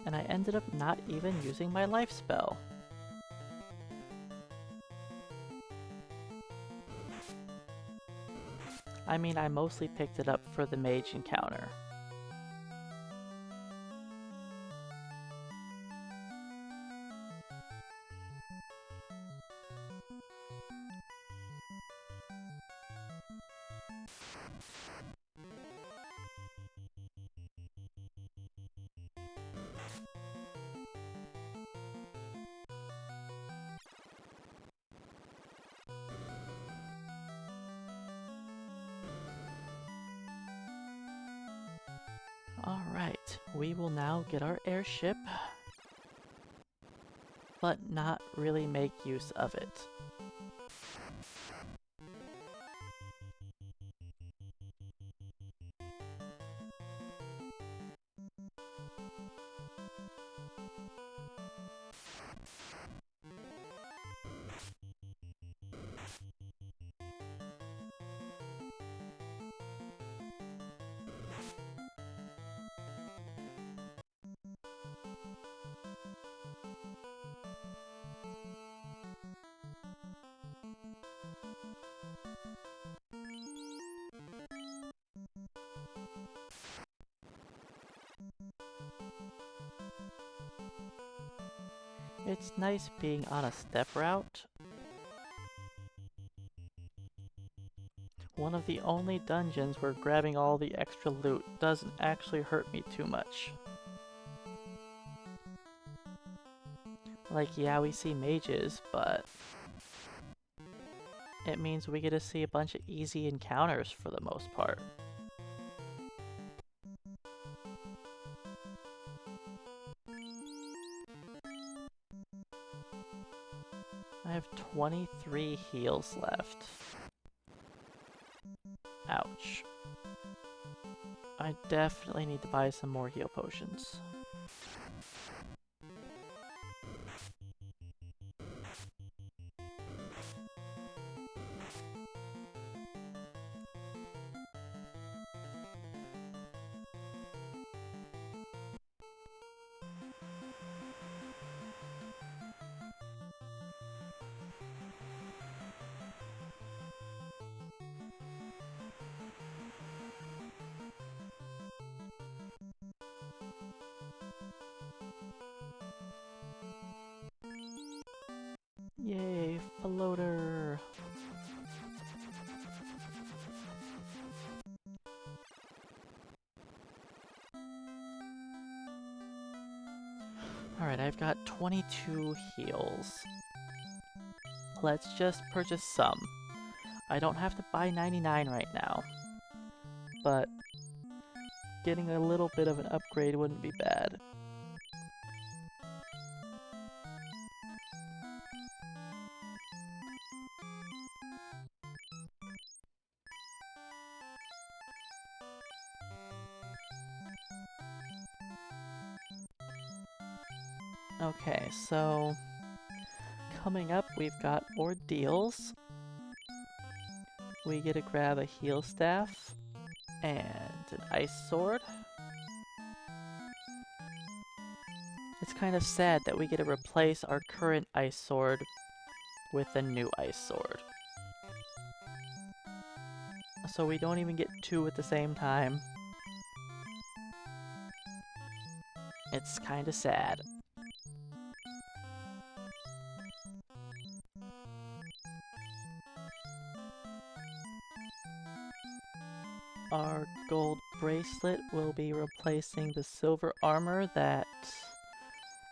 And I ended up not even using my life spell. I mean, I mostly picked it up for the mage encounter. Alright, we will now get our airship, but not really make use of it. It's nice being on a step route. One of the only dungeons where grabbing all the extra loot doesn't actually hurt me too much. Like, yeah, we see mages, but it means we get to see a bunch of easy encounters for the most part. I have 23 heals left. Ouch. I definitely need to buy some more heal potions. Yay, floater! Alright, I've got 22 heals. Let's just purchase some. I don't have to buy 99 right now, but getting a little bit of an upgrade wouldn't be bad. Okay, so coming up we've got ordeals. We get to grab a heal staff and an ice sword. It's kind of sad that we get to replace our current ice sword with a new ice sword. So we don't even get two at the same time. It's kind of sad. Our gold bracelet will be replacing the silver armor that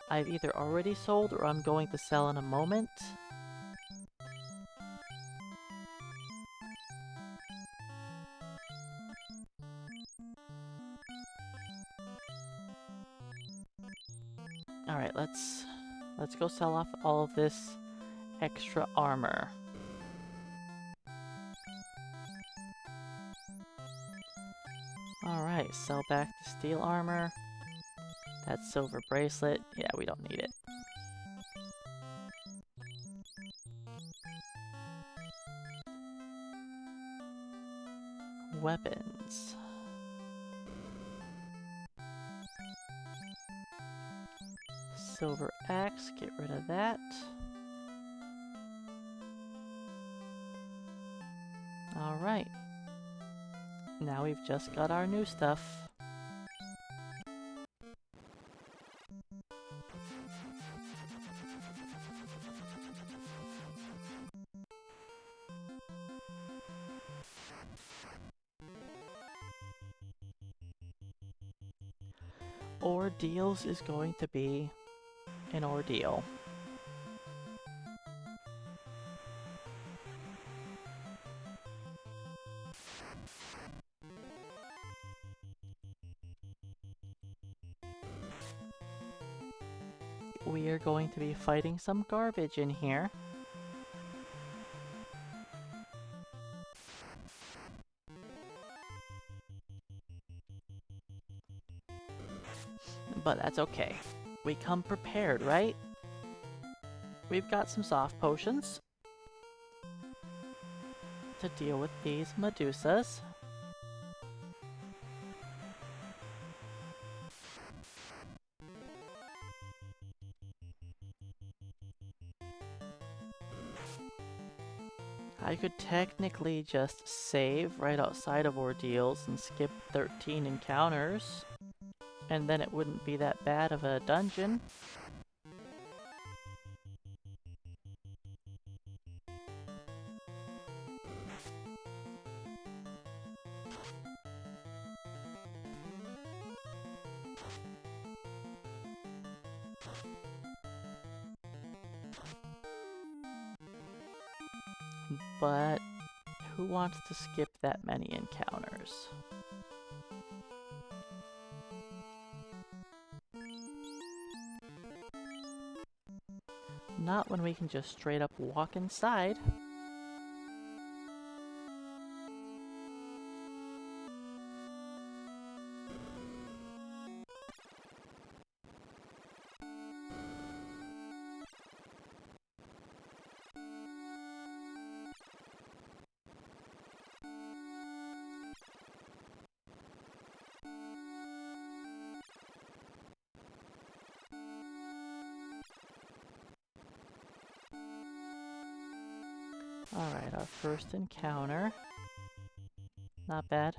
I've either already sold or I'm going to sell in a moment. Alright, let's go sell off all of this extra armor. Alright, sell back the steel armor. That silver bracelet, yeah, we don't need it. Weapons. Silver axe, get rid of that. Alright. Now we've just got our new stuff. Ordeals is going to be an ordeal. We are going to be fighting some garbage in here. But that's okay. We come prepared, right? We've got some soft potions to deal with these Medusas. I could technically just save right outside of ordeals and skip 13 encounters, and then it wouldn't be that bad of a dungeon. but who wants to skip that many encounters? Not when we can just straight up walk inside. Alright, our first encounter. Not bad.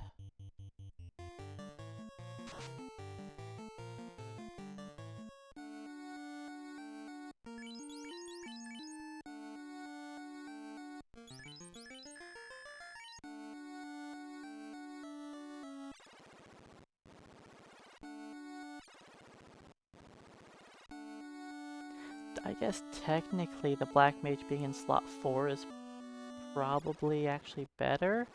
I guess technically the Black Mage being in slot 4 is probably actually better.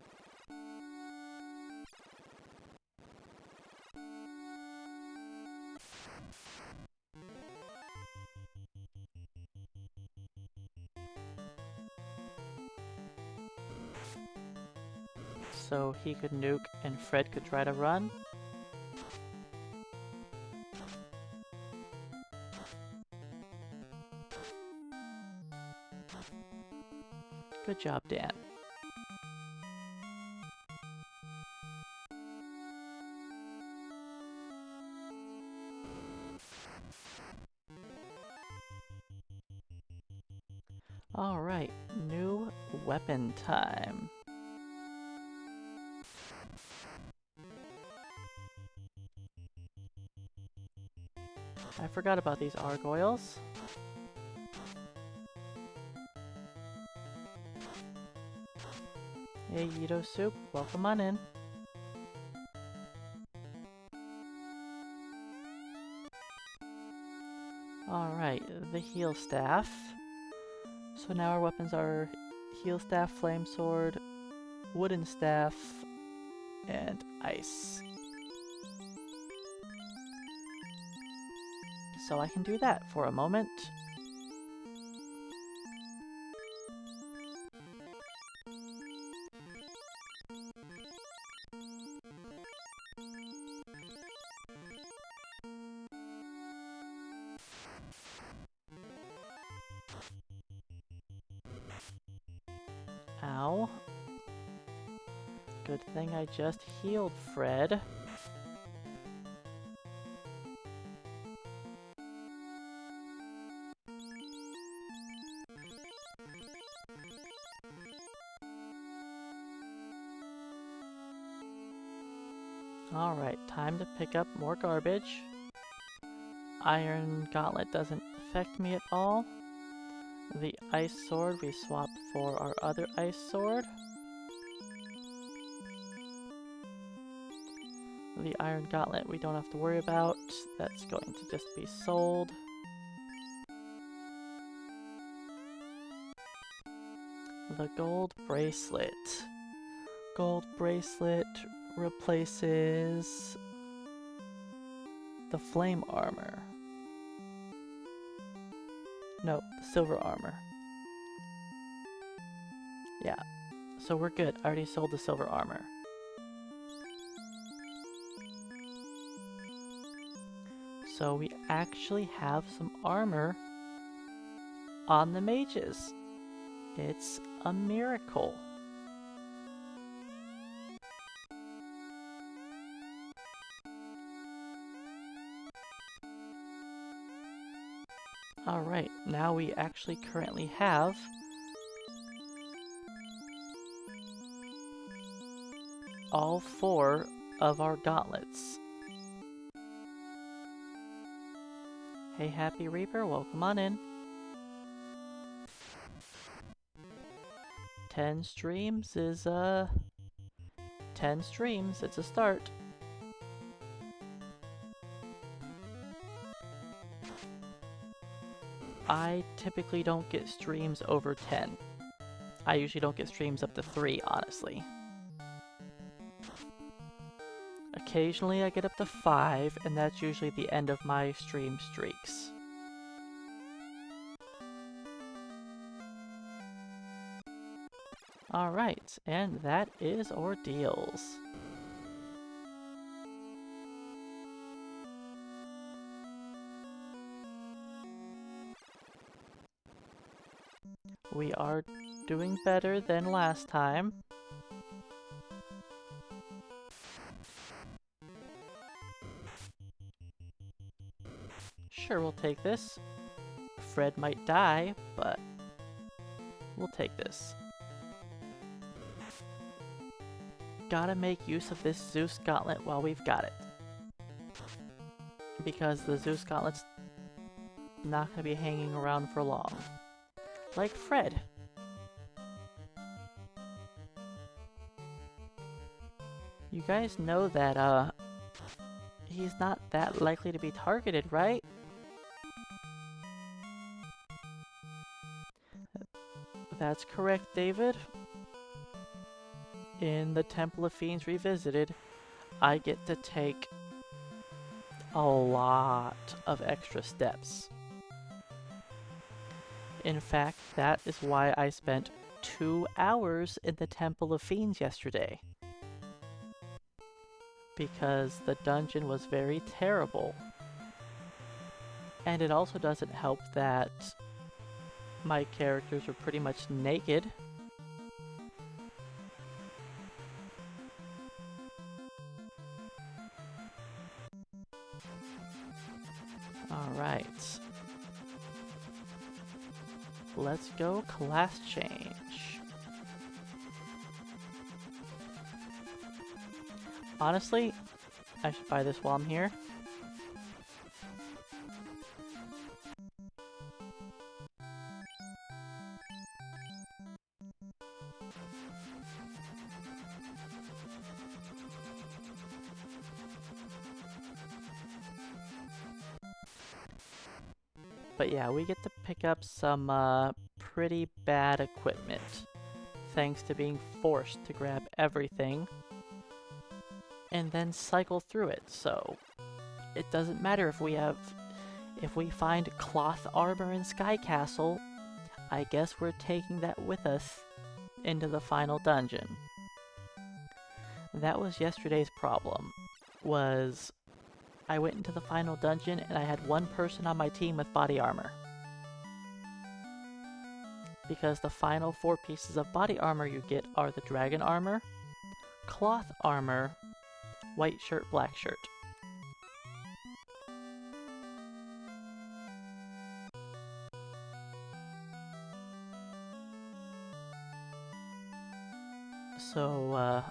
So he could nuke and Fred could try to run. Good job, Dan. Alright, new weapon time. I forgot about these gargoyles. Hey, Yito Soup, welcome on in. Alright, the heal staff. So now our weapons are heal staff, flame sword, wooden staff, and ice. So I can do that for a moment. Ow. Good thing I just healed Fred. Alright, time to pick up more garbage. Iron Gauntlet doesn't affect me at all. The ice sword we swapped for our other ice sword. The Iron Gauntlet we don't have to worry about. That's going to just be sold. The gold bracelet. Gold bracelet replaces the flame armor. No, the silver armor. Yeah, so we're good. I already sold the silver armor. So we actually have some armor on the mages. It's a miracle. Alright, now we actually currently have all 4 of our gauntlets. Hey Happy Reaper, welcome on in. 10 streams is 10 streams, it's a start. I typically don't get streams over 10. I usually don't get streams up to 3, honestly. Occasionally I get up to 5, and that's usually the end of my stream streaks. Alright, and that is Ordeals. We are doing better than last time. Sure, we'll take this. Fred might die, but we'll take this. Gotta make use of this Zeus Gauntlet while we've got it. Because the Zeus Gauntlet's not gonna be hanging around for long. Like Fred. You guys know that, he's not that likely to be targeted, right? That's correct, David. In the Temple of Fiends Revisited, I get to take a lot of extra steps. In fact, that is why I spent 2 hours in the Temple of Fiends yesterday. Because the dungeon was very terrible. And it also doesn't help that my characters are pretty much naked. Alright. Let's go class change. Honestly, I should buy this while I'm here. But yeah, we get to pick up some pretty bad equipment, thanks to being forced to grab everything and then cycle through it. So it doesn't matter if we find cloth armor in Sky Castle, I guess we're taking that with us into the final dungeon. That was yesterday's problem, was I went into the final dungeon and I had one person on my team with body armor. Because the final 4 pieces of body armor you get are the dragon armor, cloth armor, white shirt, black shirt. So,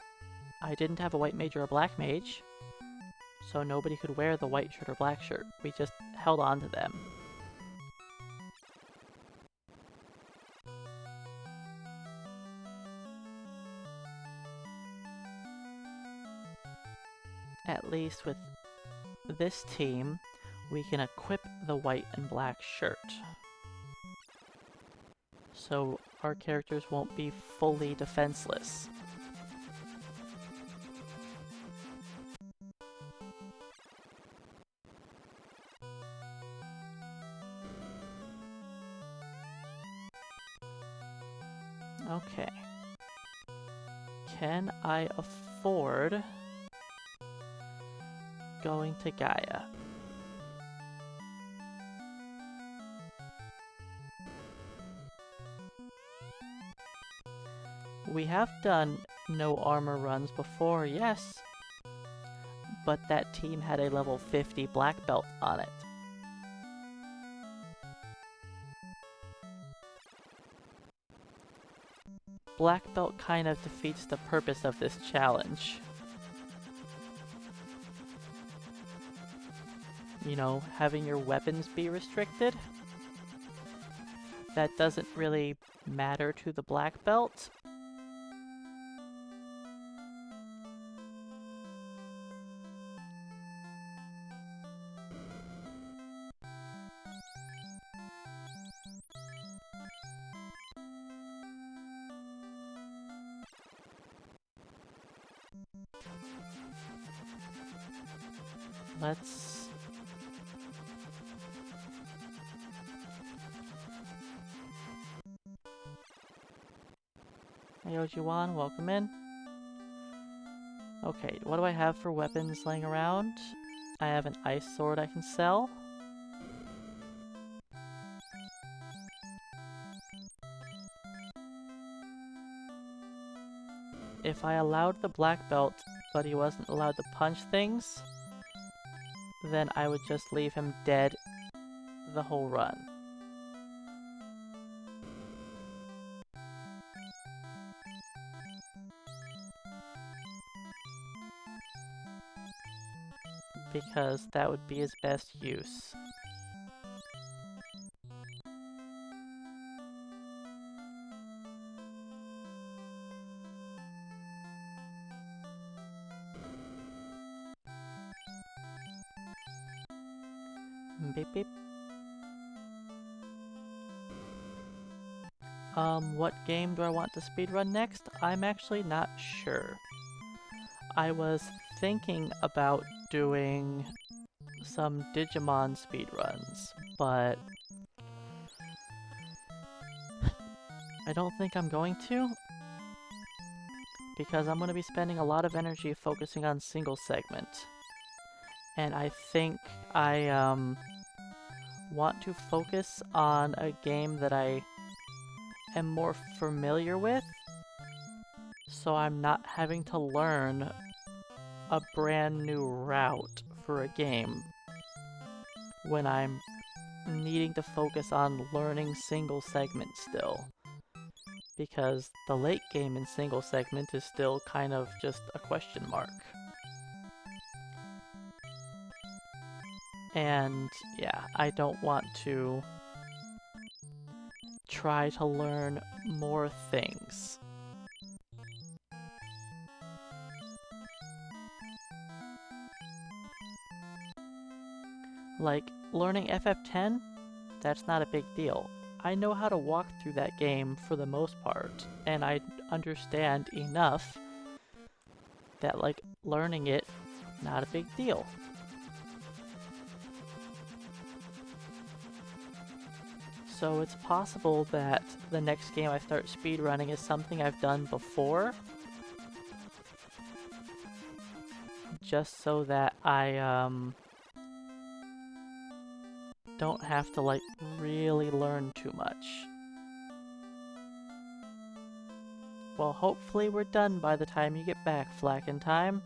I didn't have a white mage or a black mage, so nobody could wear the white shirt or black shirt. We just held on to them. At least with this team, we can equip the white and black shirt. So our characters won't be fully defenseless. Okay. Can I afford going to Gaia? We have done no armor runs before, yes, but that team had a level 50 black belt on it. Black belt kind of defeats the purpose of this challenge. You know, having your weapons be restricted? That doesn't really matter to the black belt. Let's... Hey Ojiwan, welcome in. Okay, what do I have for weapons laying around? I have an ice sword I can sell. If I allowed the black belt, but he wasn't allowed to punch things, then I would just leave him dead the whole run. Because that would be his best use. Beep beep. What game do I want to speedrun next? I'm actually not sure. I was thinking about doing some Digimon speedruns, but I don't think I'm going to, because I'm going to be spending a lot of energy focusing on single segment. And I think I want to focus on a game that I am more familiar with, so I'm not having to learn a brand new route for a game when I'm needing to focus on learning single segment still. Because the late game in single segment is still kind of just a question mark. And yeah, I don't want to try to learn more things. Like, learning FF10, that's not a big deal. I know how to walk through that game for the most part, and I understand enough that, like, learning it, not a big deal. So it's possible that the next game I start speedrunning is something I've done before, just so that I don't have to, like, really learn too much. Well, hopefully we're done by the time you get back, Flack in time.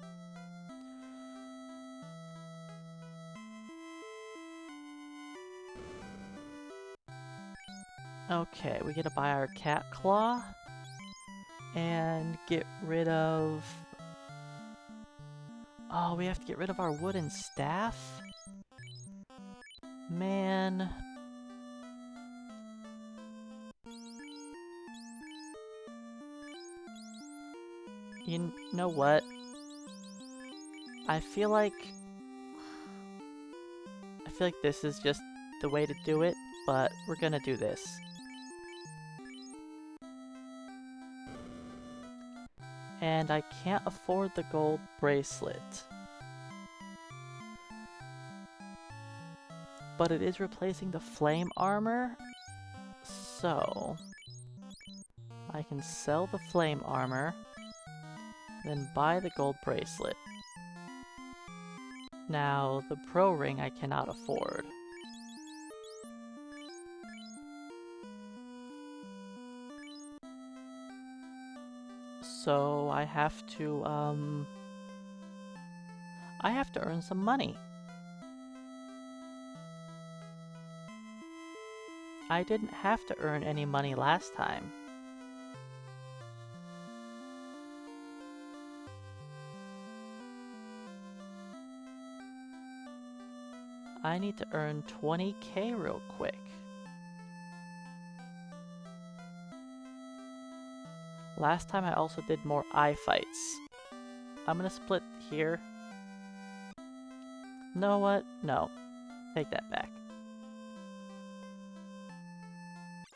Okay, we gotta buy our cat claw and get rid of... Oh, we have to get rid of our wooden staff? Man... You know what? I feel like this is just the way to do it, but we're gonna do this. And I can't afford the gold bracelet. But it is replacing the flame armor, so I can sell the flame armor, then buy the gold bracelet. Now, the pro ring I cannot afford. So I have to earn some money. I didn't have to earn any money last time. I need to earn 20k real quick. Last time I also did more eye fights. I'm gonna split here. Know what? No. Take that back.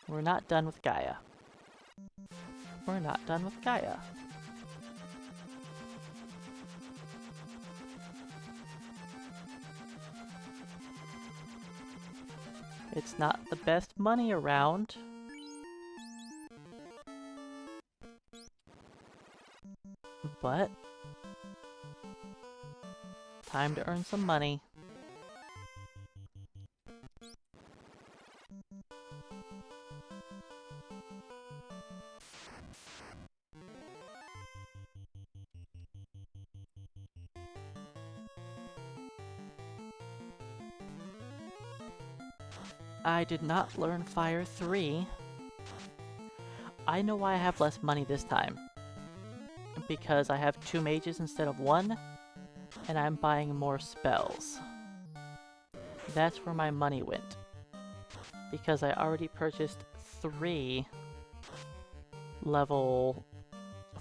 We're not done with Gaia. We're not done with Gaia. It's not the best money around. But time to earn some money. I did not learn Fire 3. I know why I have less money this time. Because I have 2 mages instead of 1, and I'm buying more spells. That's where my money went. Because I already purchased 3 level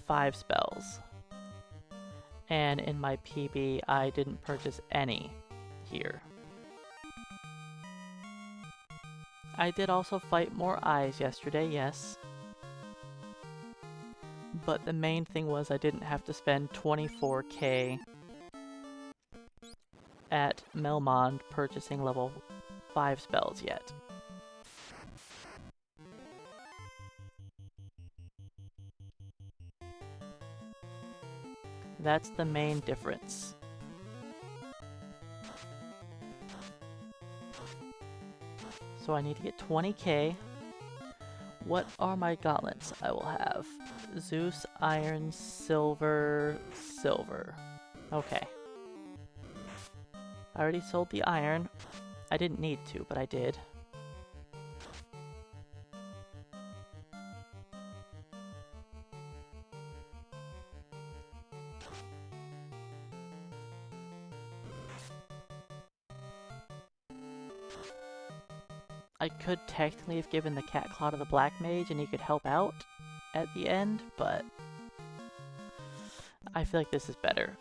5 spells. And in my PB, I didn't purchase any here. I did also fight more eyes yesterday, yes. But the main thing was I didn't have to spend 24k at Melmond purchasing level 5 spells yet. That's the main difference. So I need to get 20k. What are my gauntlets I will have? Zeus, iron, silver, silver. Okay. I already sold the iron. I didn't need to, but I did. I could technically have given the cat claw to the black mage and he could help out at the end, but I feel like this is better.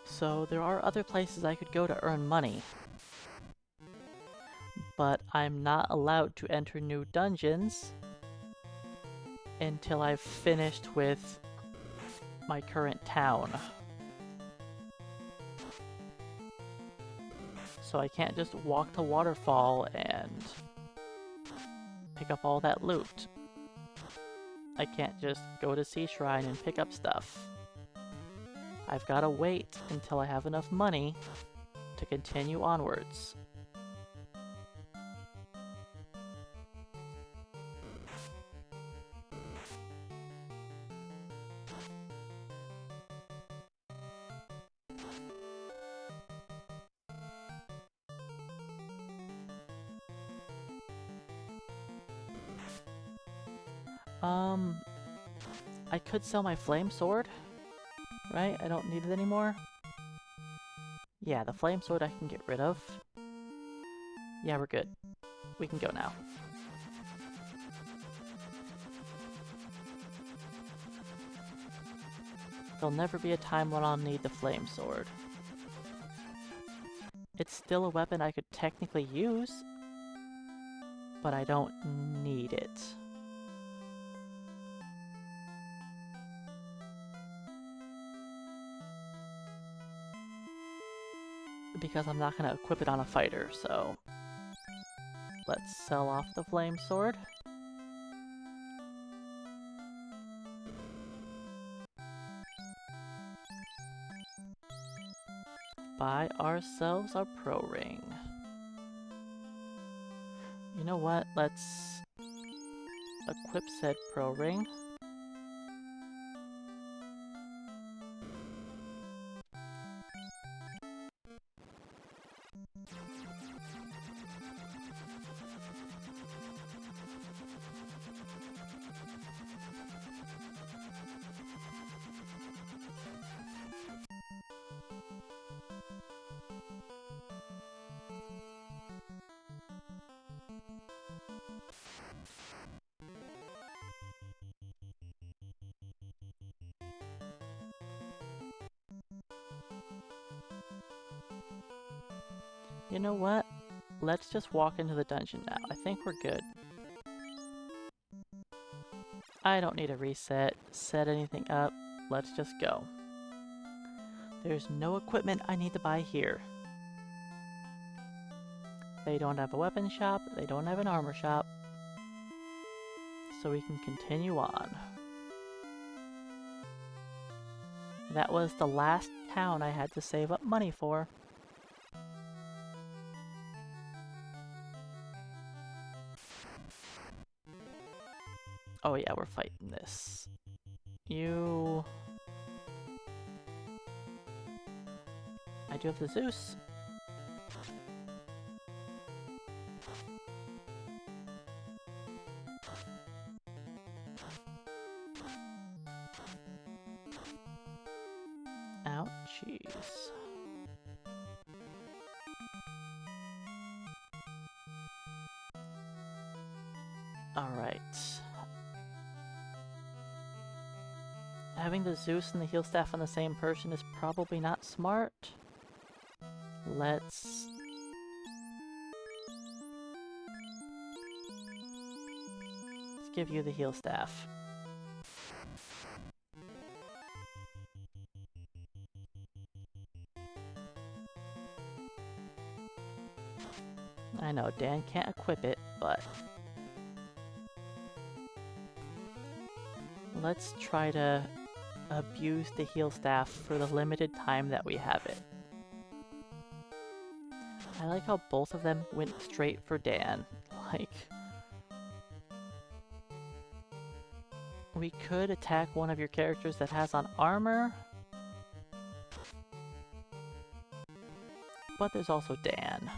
So there are other places I could go to earn money, but I'm not allowed to enter new dungeons until I've finished with my current town. So I can't just walk to Waterfall and pick up all that loot. I can't just go to Sea Shrine and pick up stuff. I've gotta wait until I have enough money to continue onwards. I could sell my flame sword, right? I don't need it anymore. Yeah, the flame sword I can get rid of. Yeah, we're good. We can go now. There'll never be a time when I'll need the flame sword. It's still a weapon I could technically use, but I don't need it. Because I'm not going to equip it on a fighter, so let's sell off the flame sword. Buy ourselves a pro ring. You know what? Let's equip said pro ring. You know what? Let's just walk into the dungeon now. I think we're good. I don't need a reset, set anything up. Let's just go. There's no equipment I need to buy here. They don't have a weapon shop, they don't have an armor shop. So we can continue on. That was the last town I had to save up money for. Oh yeah, we're fighting this. You... I do have the Zeus. Ouchies. Alright. Having the Zeus and the heal staff on the same person is probably not smart. Let's give you the heal staff. I know, Dan can't equip it, but let's try to abuse the heal staff for the limited time that we have it. I like how both of them went straight for Dan. Like, we could attack one of your characters that has on armor, but there's also Dan.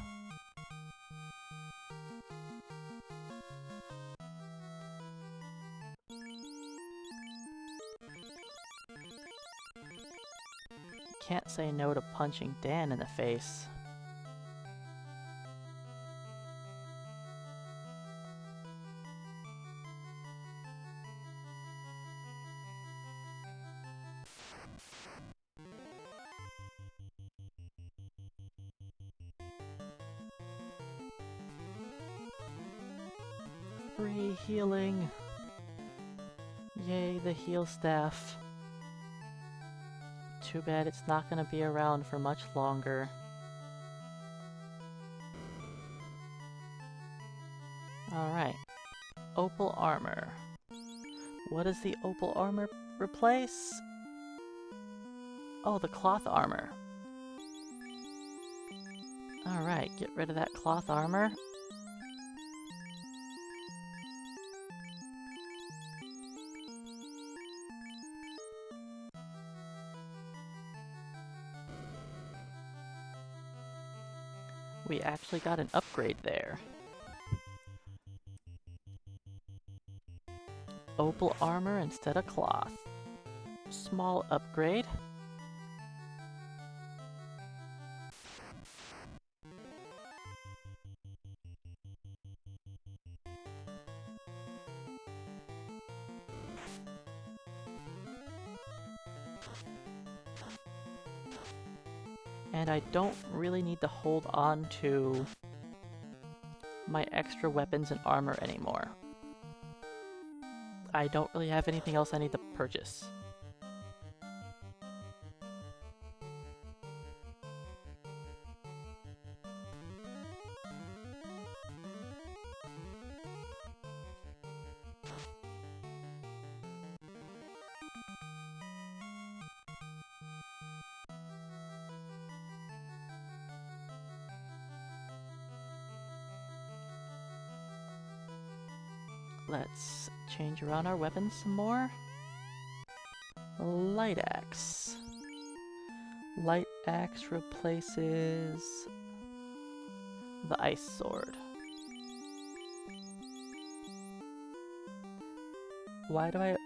Can't say no to punching Dan in the face. Free healing. Yay, the heal staff. Too bad it's not gonna be around for much longer. Alright. Opal armor. What does the opal armor replace? Oh, the cloth armor. Alright, get rid of that cloth armor. We actually got an upgrade there. Opal armor instead of cloth. Small upgrade. And I don't really need to hold on to my extra weapons and armor anymore. I don't really have anything else I need to purchase. Let's change around our weapons some more. Light axe. Light axe replaces the ice sword. Why do I...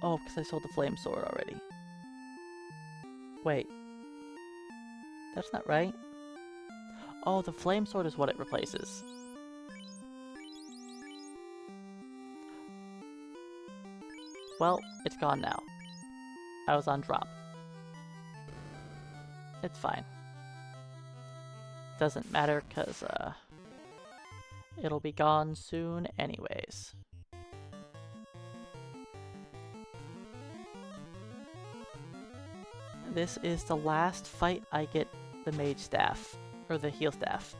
Oh, because I sold the flame sword already. Wait. That's not right. Oh, the flame sword is what it replaces. Well, it's gone now. I was on drop. It's fine. Doesn't matter, cause, it'll be gone soon anyways. this is the last fight I get the mage staff, or the heal staff.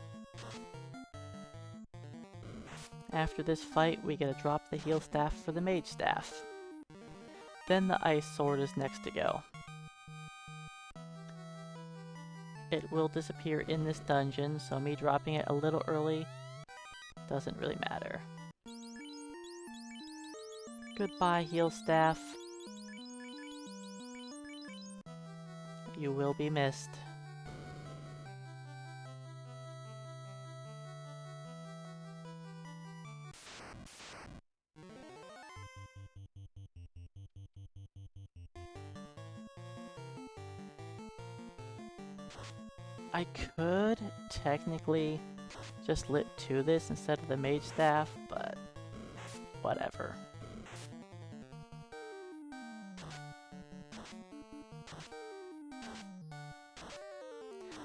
After this fight, we get to drop the heal staff for the mage staff. Then the ice sword is next to go. It will disappear in this dungeon, so me dropping it a little early doesn't really matter. Goodbye, heal staff. You will be missed. I could technically just lit to this instead of the mage staff, but whatever.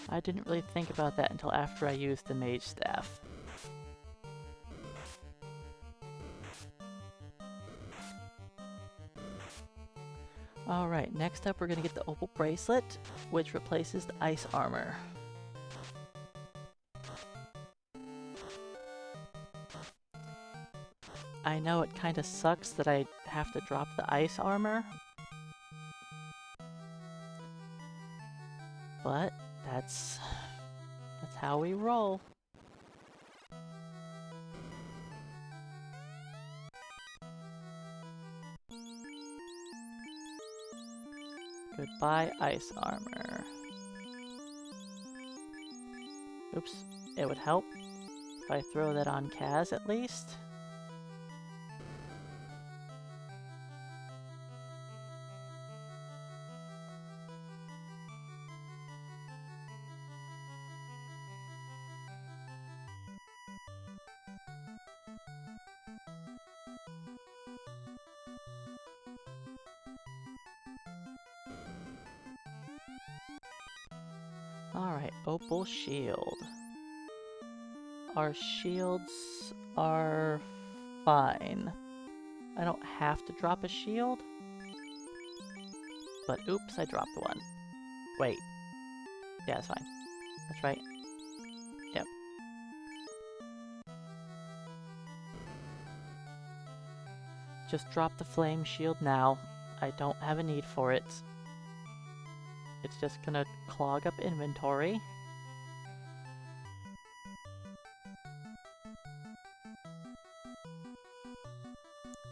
I didn't really think about that until after I used the mage staff. Alright, next up we're gonna get the opal bracelet, which replaces the ice armor. I know it kinda sucks that I have to drop the ice armor, but that's how we roll. Goodbye, ice armor. Oops, it would help if I throw that on Kaz at least. Alright, opal shield. Our shields are fine. I don't have to drop a shield. But oops, I dropped one. Wait. Yeah, it's fine. That's right. Yep. Just drop the flame shield now. I don't have a need for it. It's just gonna clog up inventory.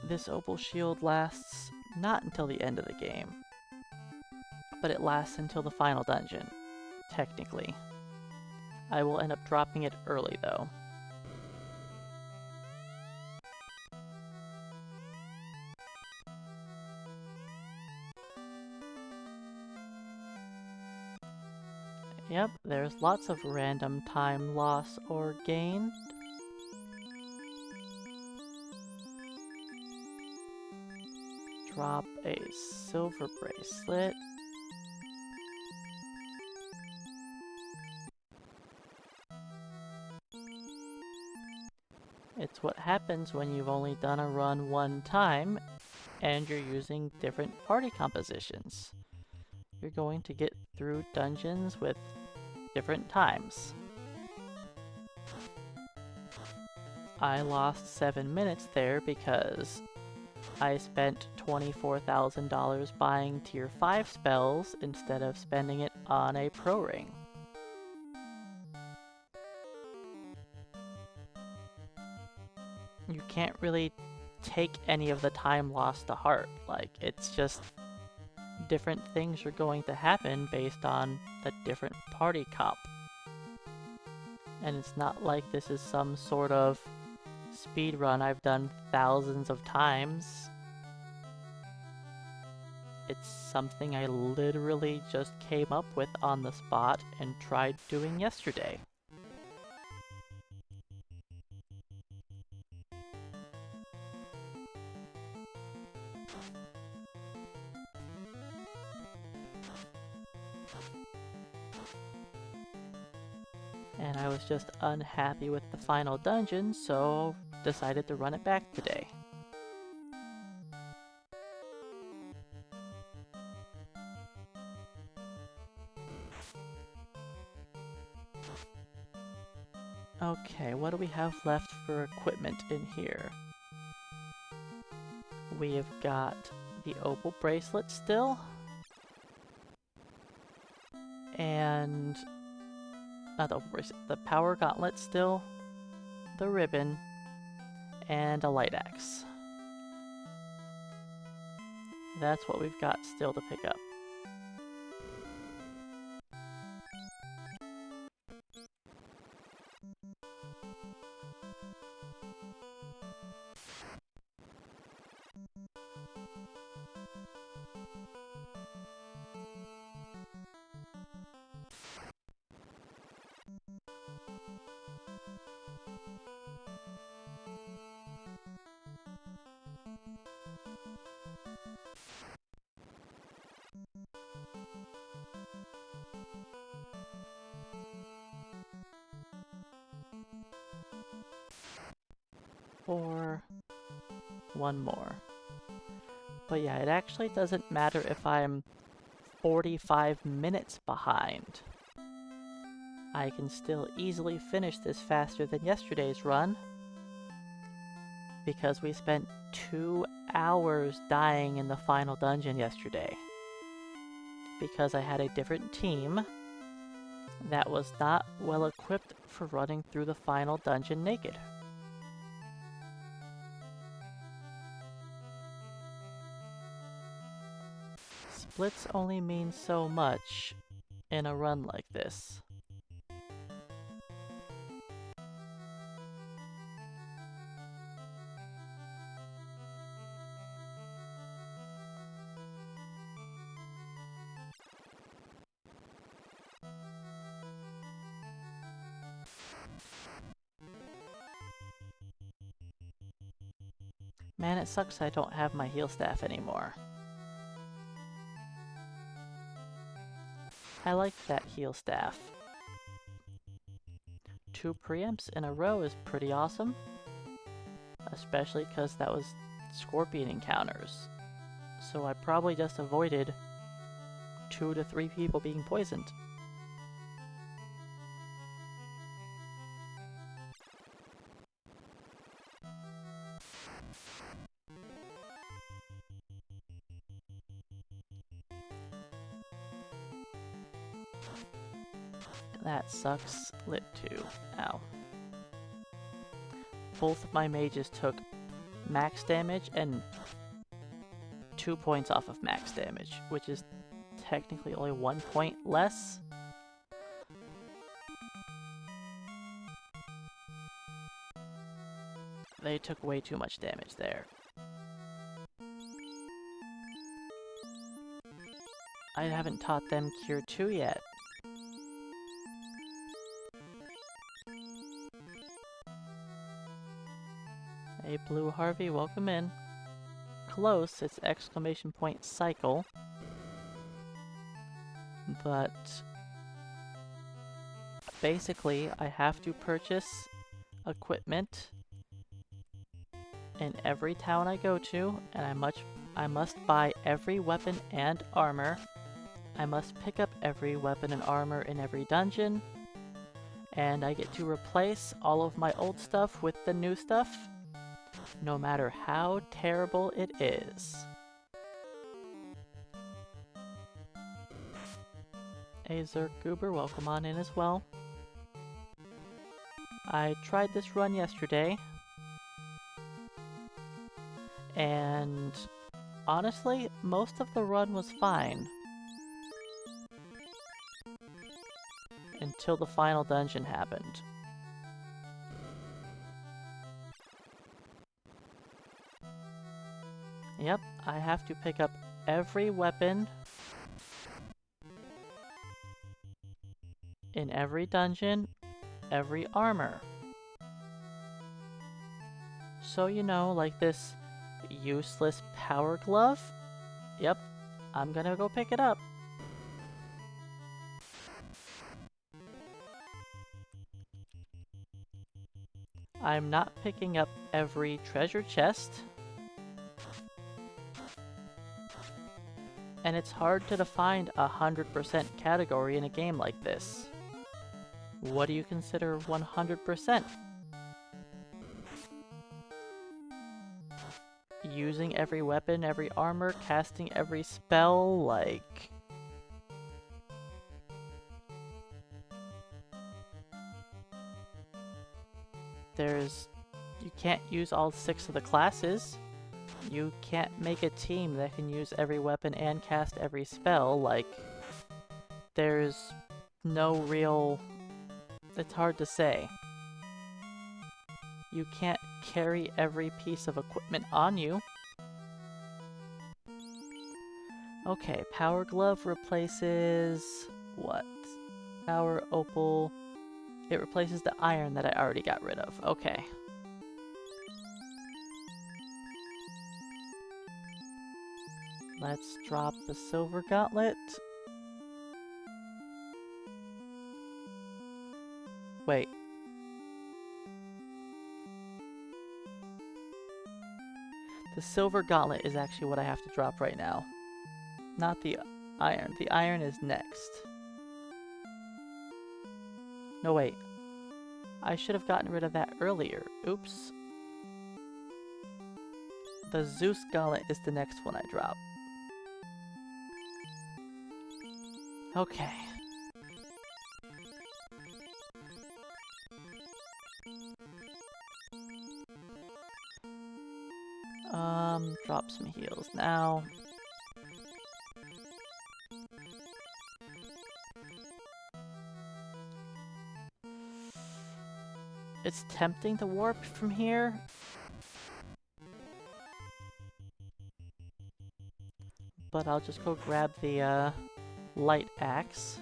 This opal shield lasts not until the end of the game, but it lasts until the final dungeon, technically. I will end up dropping it early though. Yep, there's lots of random time loss or gain. Drop a silver bracelet. It's what happens when you've only done a run one time and you're using different party compositions. You're going to get through dungeons with different times. I lost 7 minutes there because I spent $24,000 buying tier 5 spells instead of spending it on a pro ring. You can't really take any of the time lost to heart. Like, it's just different things are going to happen based on the different party comp. And it's not like this is some sort of speed run I've done thousands of times. It's something I literally just came up with on the spot and tried doing yesterday. And I was just unhappy with the final dungeon, so decided to run it back today. Okay, what do we have left for equipment in here? We have got the opal bracelet still. And... not the opal bracelet, the power gauntlet still. The ribbon. And a light axe. That's what we've got still to pick up. Or one more. But yeah, it actually doesn't matter if I'm 45 minutes behind. I can still easily finish this faster than yesterday's run, because we spent 2 hours dying in the final dungeon yesterday. Because I had a different team that was not well equipped for running through the final dungeon naked. Splits only mean so much in a run like this. Man, it sucks I don't have my heal staff anymore. I like that heal staff. 2 preempts in a row is pretty awesome. Especially because that was scorpion encounters. So I probably just avoided 2 to 3 people being poisoned. That sucks. Lit 2. Ow. Both of my mages took max damage and 2 points off of max damage, which is technically only 1 point less. They took way too much damage there. I haven't taught them Cure 2 yet. Hey Blue Harvey, welcome in. Close, it's exclamation point cycle. But basically I have to purchase equipment in every town I go to, and I must buy every weapon and armor. I must pick up every weapon and armor in every dungeon, and I get to replace all of my old stuff with the new stuff, no matter how terrible it is. Hey Zergoober, welcome on in as well. I tried this run yesterday, and honestly, most of the run was fine. Until the final dungeon happened. Yep, I have to pick up every weapon in every dungeon, every armor. So, you know, like this useless power glove? Yep, I'm gonna go pick it up. I'm not picking up every treasure chest. And it's hard to define 100% category in a game like this. What do you consider 100%? Using every weapon, every armor, casting every spell, like... You can't use all 6 of the classes. You can't make a team that can use every weapon and cast every spell, like... There's no real... It's hard to say. You can't carry every piece of equipment on you. Okay, Power Glove replaces... what? Power Opal... It replaces the iron that I already got rid of. Okay. Let's drop the Silver Gauntlet. Wait. The Silver Gauntlet is actually what I have to drop right now. Not the iron. The iron is next. No, wait. I should have gotten rid of that earlier. Oops. The Zeus Gauntlet is the next one I drop. Okay. Drop some heals now. It's tempting to warp from here. But I'll just go grab the light axe.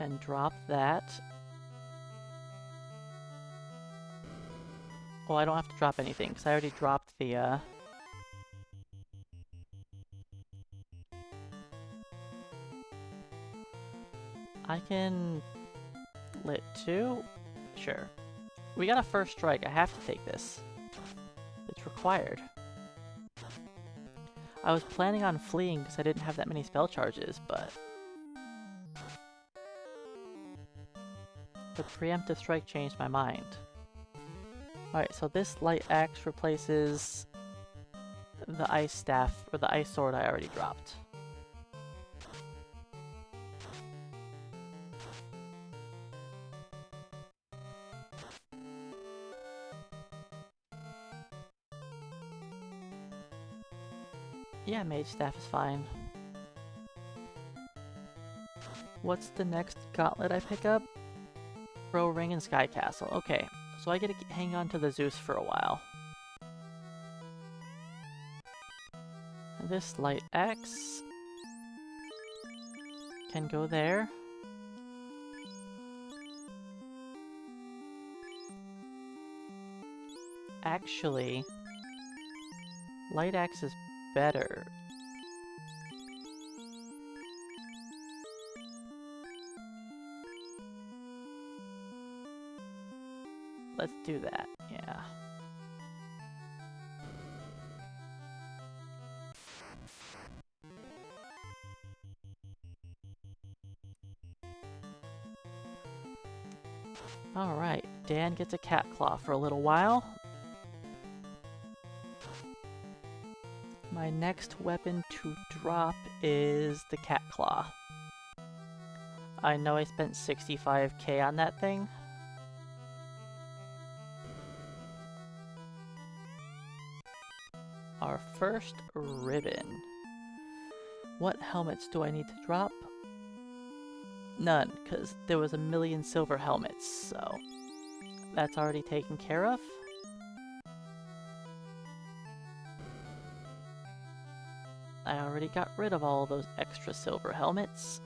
And drop that. Well, I don't have to drop anything, because I already dropped the, I can... lit 2? Sure. We got a first strike. I have to take this. It's required. I was planning on fleeing because I didn't have that many spell charges, but... the preemptive strike changed my mind. Alright, so this light axe replaces the ice staff, or the ice sword I already dropped. Yeah, mage staff is fine. What's the next gauntlet I pick up? Pro Ring and Sky Castle. Okay, so I get to hang on to the Zeus for a while. This light axe can go there. Actually, light axe is better. Let's do that, yeah. Alright, Dan gets a cat claw for a little while. My next weapon to drop is the cat claw. I know I spent 65k on that thing. Our first ribbon. What helmets do I need to drop? None, because there was a million silver helmets, so that's already taken care of. I already got rid of all those extra silver helmets.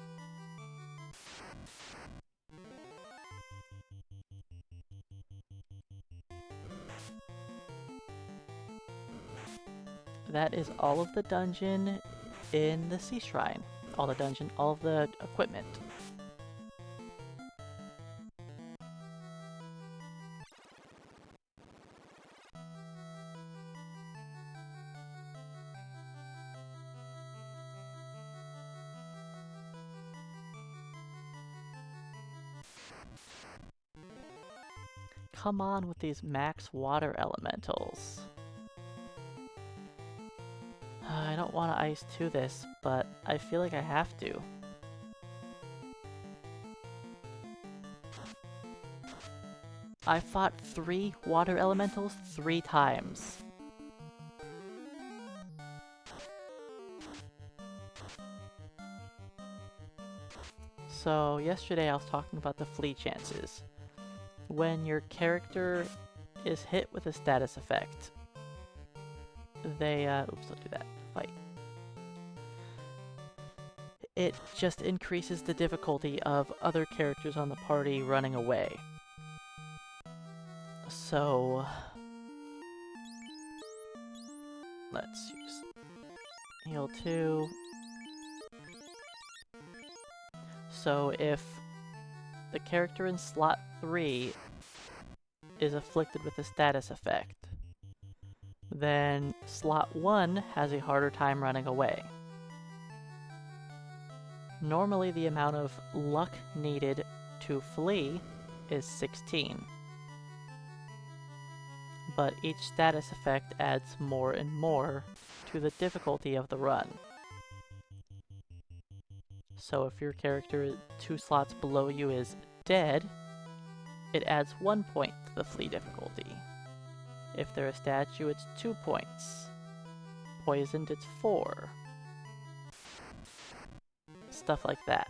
That is all of the dungeon in the Sea Shrine. All of the equipment. Come on with these max water elementals. I don't want to ice 2 this, but I feel like I have to. I fought 3 water elementals 3 times. So yesterday I was talking about the flee chances. When your character is hit with a status effect, they, oops, don't do that, fight. It just increases the difficulty of other characters on the party running away. So, let's use heal 2. So if the character in slot 3 is afflicted with a status effect, then slot 1 has a harder time running away. Normally the amount of luck needed to flee is 16. But each status effect adds more and more to the difficulty of the run. So if your character 2 slots below you is dead, it adds 1 point to the flee difficulty. If they're a statue, it's 2 points. Poisoned, it's 4. Stuff like that.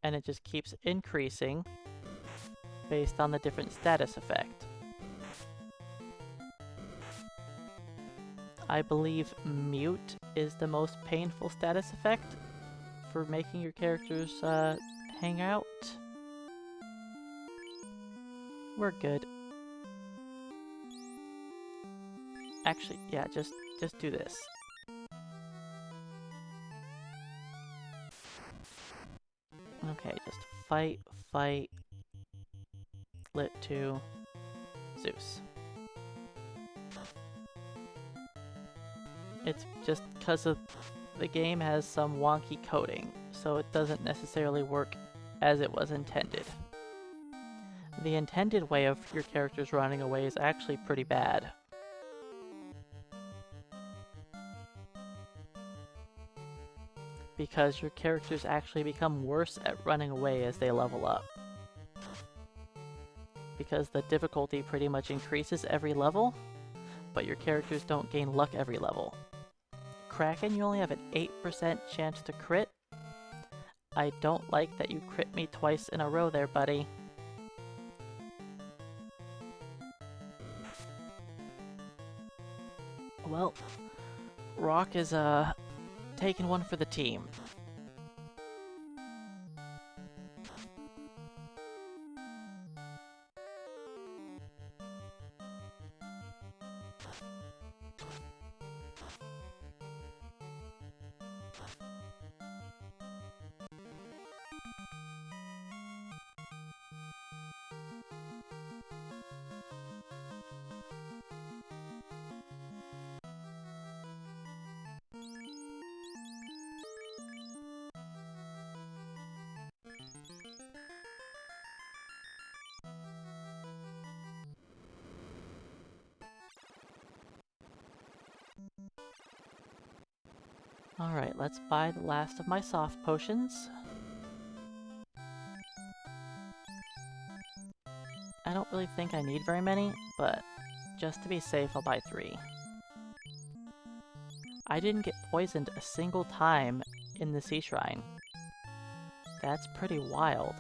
And it just keeps increasing based on the different status effect. I believe mute is the most painful status effect for making your characters hang out. We're good. Actually, yeah, just do this. Okay, just fight, lit 2, Zeus. It's just because of the game has some wonky coding, so it doesn't necessarily work as it was intended. The intended way of your characters running away is actually pretty bad. Because your characters actually become worse at running away as they level up. Because the difficulty pretty much increases every level, but your characters don't gain luck every level. Kraken, you only have an 8% chance to crit. I don't like that you crit me twice in a row there, buddy. Well, Rock is, taking one for the team. Alright, let's buy the last of my soft potions. I don't really think I need very many, but just to be safe, I'll buy 3. I didn't get poisoned a single time in the Sea Shrine. That's pretty wild.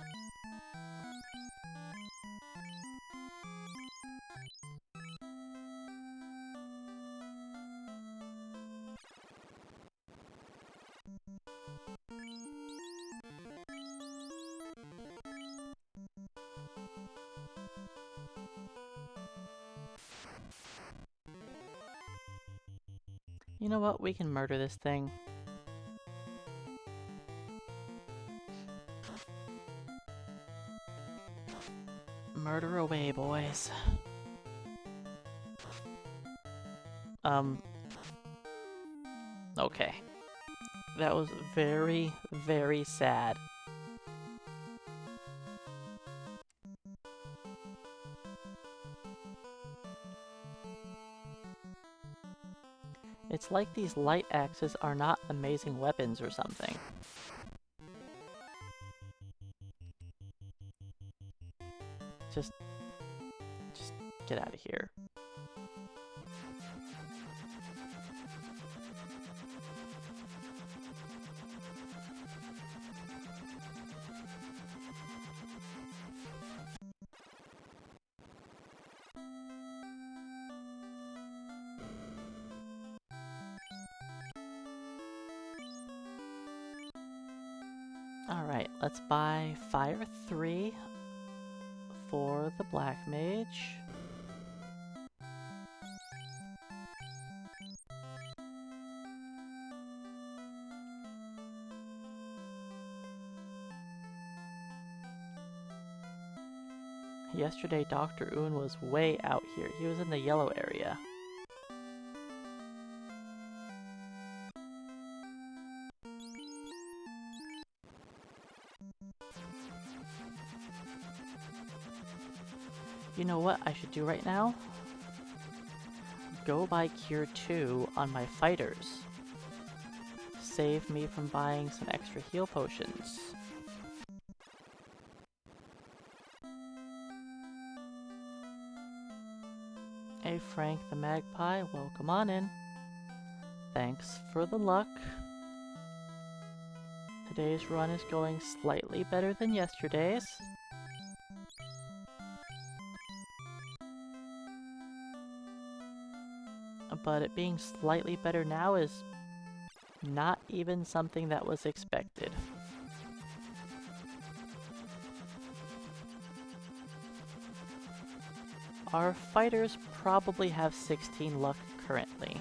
You know what? We can murder this thing. Murder away, boys. Okay. That was very, very sad. It's like these light axes are not amazing weapons or something. Just get out of here. Alright, let's buy Fire 3 for the Black Mage. Yesterday, Dr. Un was way out here. He was in the yellow area. You know what I should do right now? Go buy Cure 2 on my fighters. Save me from buying some extra heal potions. Hey Frank the Magpie, welcome on in. Thanks for the luck. Today's run is going slightly better than yesterday's. But it being slightly better now is not even something that was expected. Our fighters probably have 16 luck currently.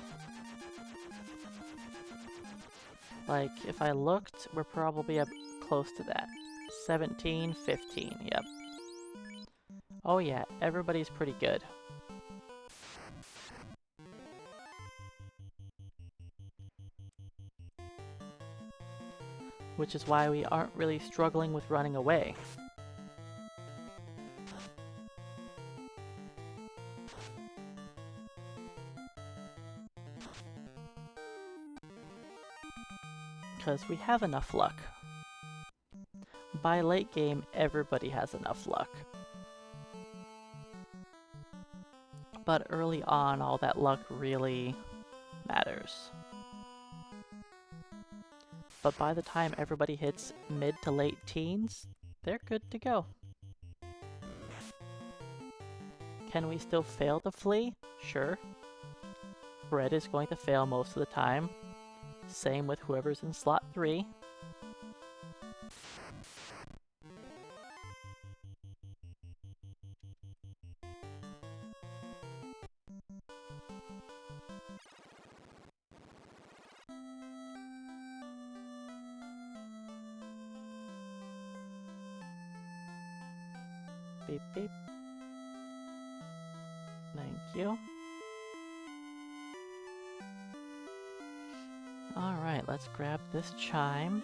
Like, if I looked, we're probably up close to that. 17, 15, yep. Oh yeah, everybody's pretty good. Which is why we aren't really struggling with running away. Because we have enough luck. By late game, everybody has enough luck. But early on, all that luck really matters. But by the time everybody hits mid to late teens, they're good to go. Can we still fail to flee? Sure. Red is going to fail most of the time. Same with whoever's in slot 3. Beep beep. Thank you. Alright, let's grab this chime.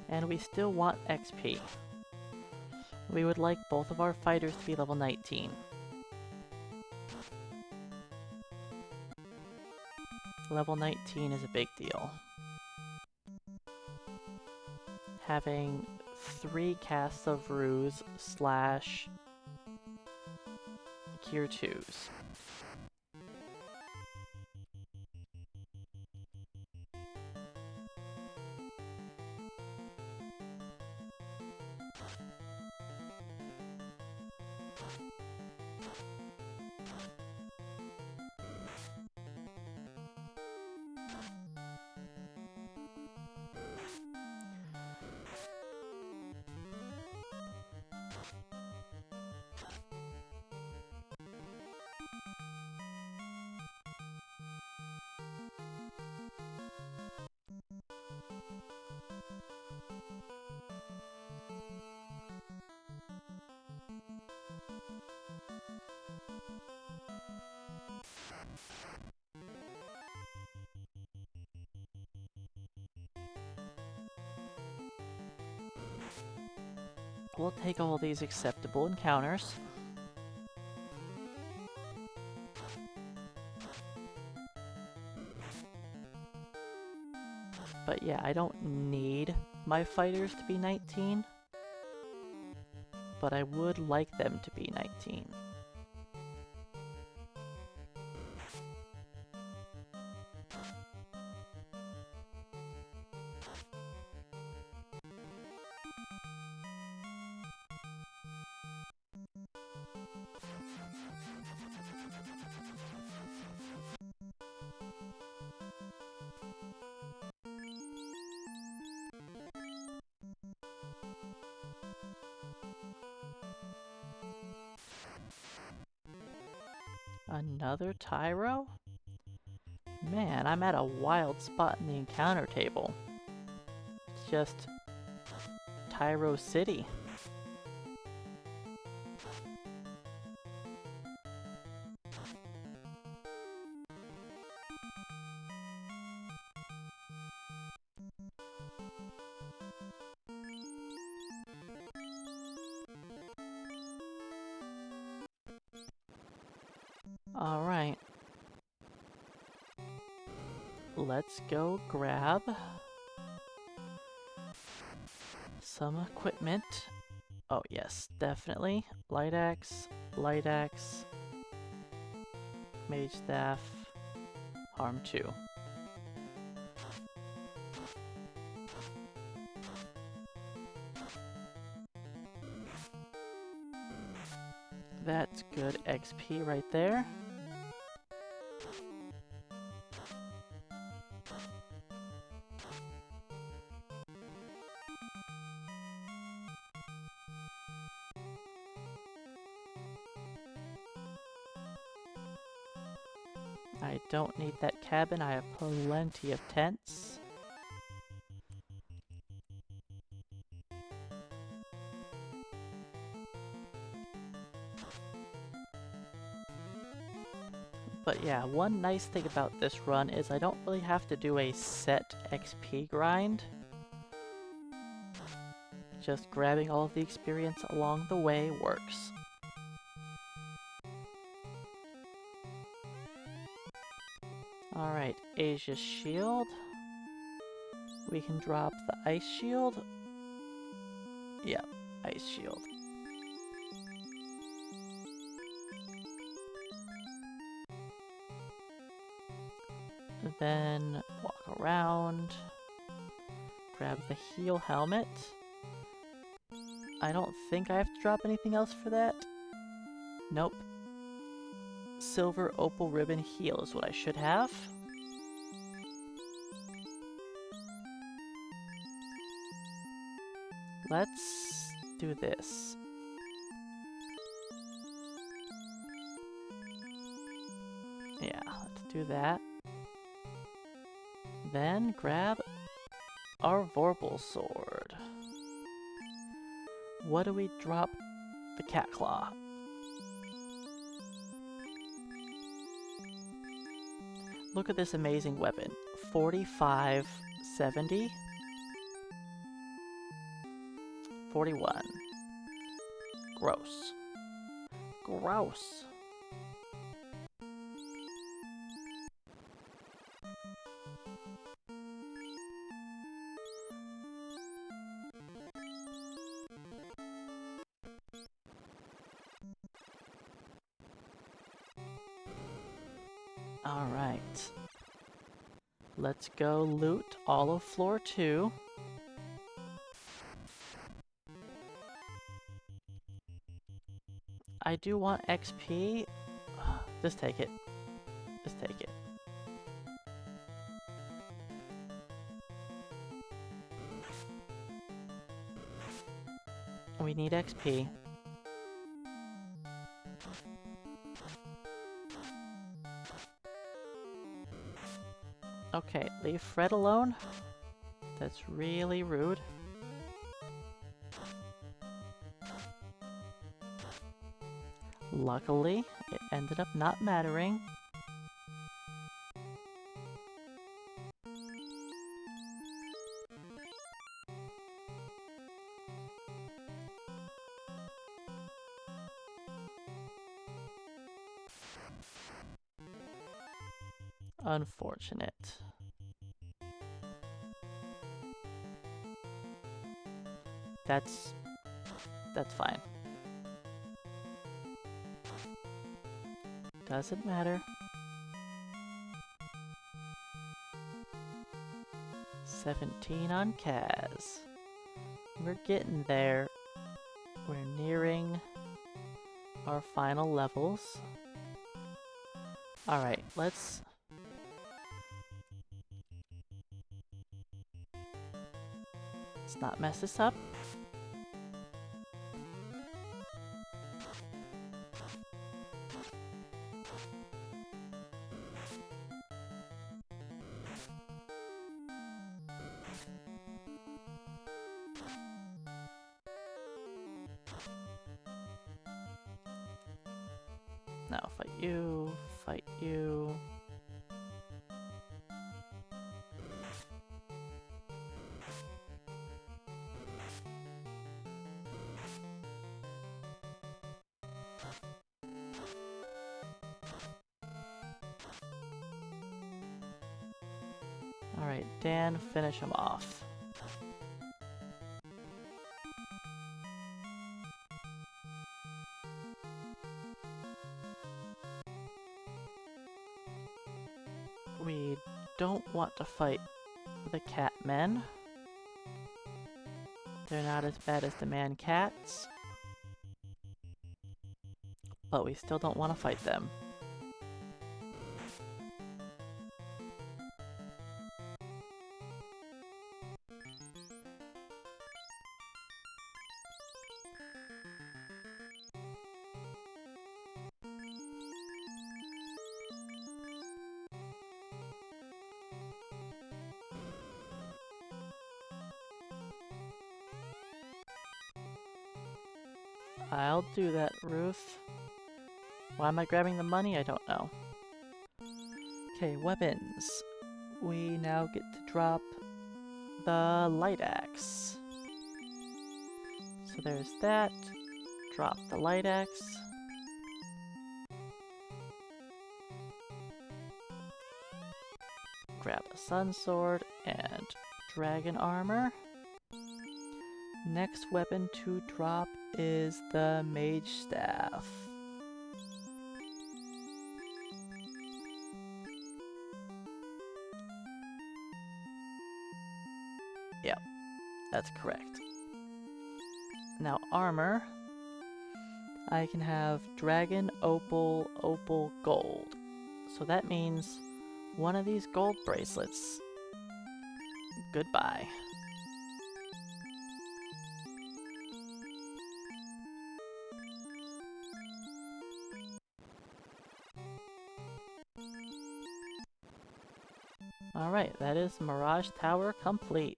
And we still want XP. We would like both of our fighters to be level 19. Level 19 is a big deal. Having 3 casts of Ruse / Cure 2s. We'll take all these acceptable encounters. But yeah, I don't need my fighters to be 19, but I would like them to be 19. Another Tyro? Man, I'm at a wild spot in the encounter table. It's just Tyro City. Alright. Let's go grab some equipment. Oh yes, definitely. Light axe, mage staff, harm 2. That's good XP right there. I don't need that cabin, I have plenty of tents. But yeah, one nice thing about this run is I don't really have to do a set XP grind. Just grabbing all of the experience along the way works. Alright, Asia's shield. We can drop the ice shield. Yep, ice shield. Then walk around. Grab the heal helmet. I don't think I have to drop anything else for that. Nope. Silver opal ribbon heal is what I should have. Let's do this. Yeah, let's do that. Then grab our Vorpal sword. What do we drop? The cat claw. Look at this amazing weapon. 4570. 41. Gross. Gross. Alright. Let's go loot all of floor 2. I do want XP. Just take it. Just take it. We need XP. Okay, leave Fred alone. That's really rude. Luckily, it ended up not mattering. Unfortunate. That's fine. Doesn't matter. 17 on Kaz. We're getting there. We're nearing our final levels. Alright, let's not mess this up. Now fight you, fight you. Alright, Dan, finish him off. We don't want to fight the cat men. They're not as bad as the man cats. But we still don't want to fight them. I'll do that, Ruth. Why am I grabbing the money? I don't know. Okay, weapons. We now get to drop the light axe. So there's that. Drop the light axe. Grab a sun sword and dragon armor. Next weapon to drop is the mage staff. Yep, that's correct. Now armor, I can have dragon, opal, opal, gold. So that means one of these gold bracelets. Goodbye. Alright, that is Mirage Tower complete.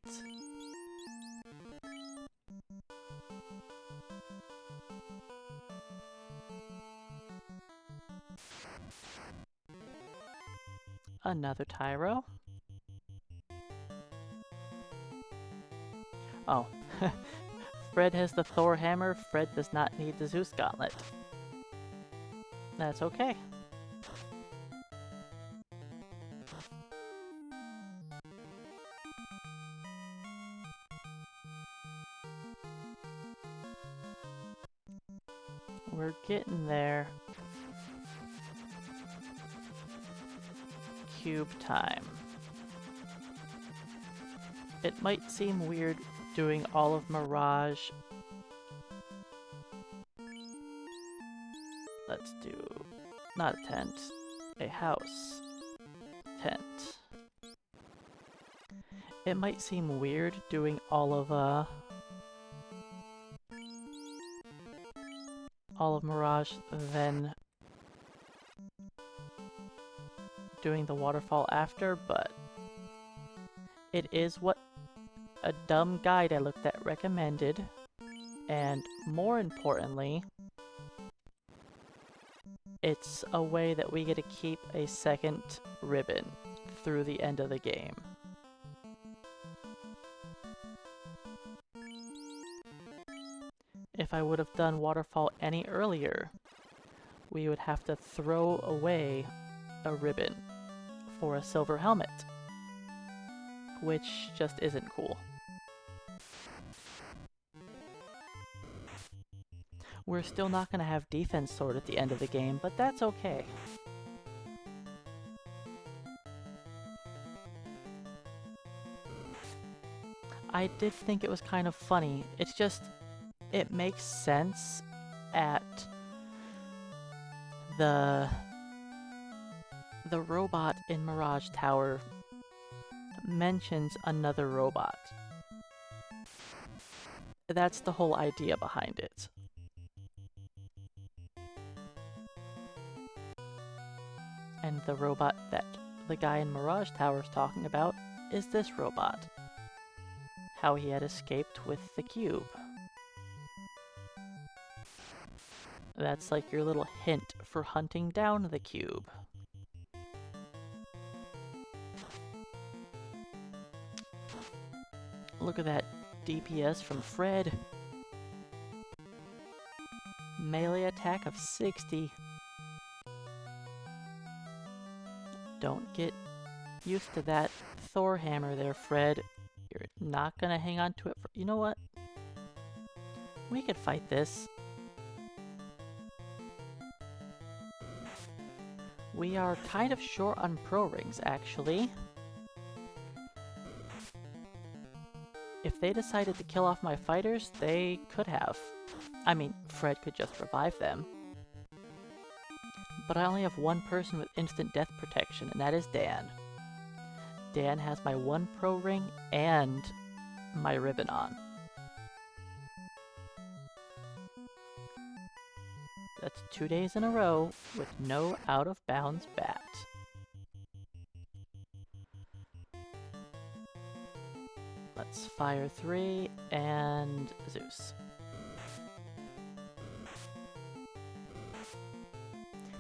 Another Tyro. Oh, Fred has the Thor hammer, Fred does not need the Zeus gauntlet. That's okay. We're getting there. Cube time. It might seem weird doing all of Mirage. Let's do, not a tent, a house. Tent. It might seem weird doing all of Mirage, then doing the waterfall after, but it is what a dumb guide I looked at recommended, and more importantly, it's a way that we get to keep a second ribbon through the end of the game. If I would have done waterfall any earlier, we would have to throw away a ribbon for a silver helmet, which just isn't cool. We're still not going to have defense sword at the end of the game, but that's okay. I did think it was kind of funny. It's just, it makes sense at the robot in Mirage Tower mentions another robot. That's the whole idea behind it. And the robot that the guy in Mirage Tower is talking about is this robot. How he had escaped with the cube. That's like your little hint for hunting down the cube. Look at that DPS from Fred. Melee attack of 60. Don't get used to that Thor hammer there, Fred. You're not gonna hang on to it for— you know what? We could fight this. We are kind of short on pro rings, actually. If they decided to kill off my fighters, they could have. I mean, Fred could just revive them. But I only have one person with instant death protection, and that is Dan. Dan has my 1 pro ring and my ribbon on. That's 2 days in a row with no out-of-bounds bat. Let's fire 3 and Zeus.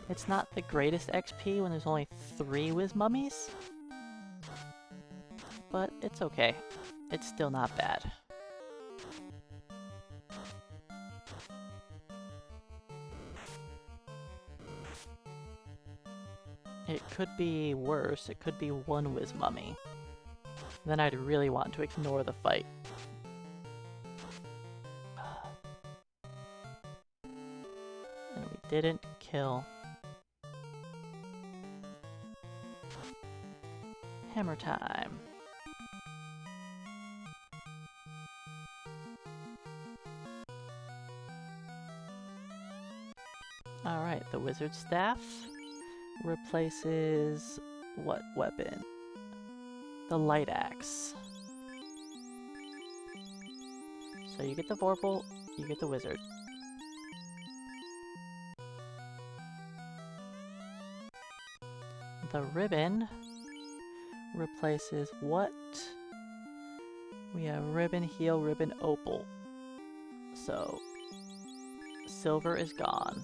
It's not the greatest XP when there's only 3 Wiz Mummies, but it's okay. It's still not bad. It could be worse. It could be 1 Wiz Mummy. Then I'd really want to ignore the fight. And we didn't kill. Hammer time. Alright, the wizard staff replaces what weapon? The light axe. So you get the Vorpal, you get the wizard. The ribbon replaces what? We have ribbon, heal, ribbon, opal. So silver is gone.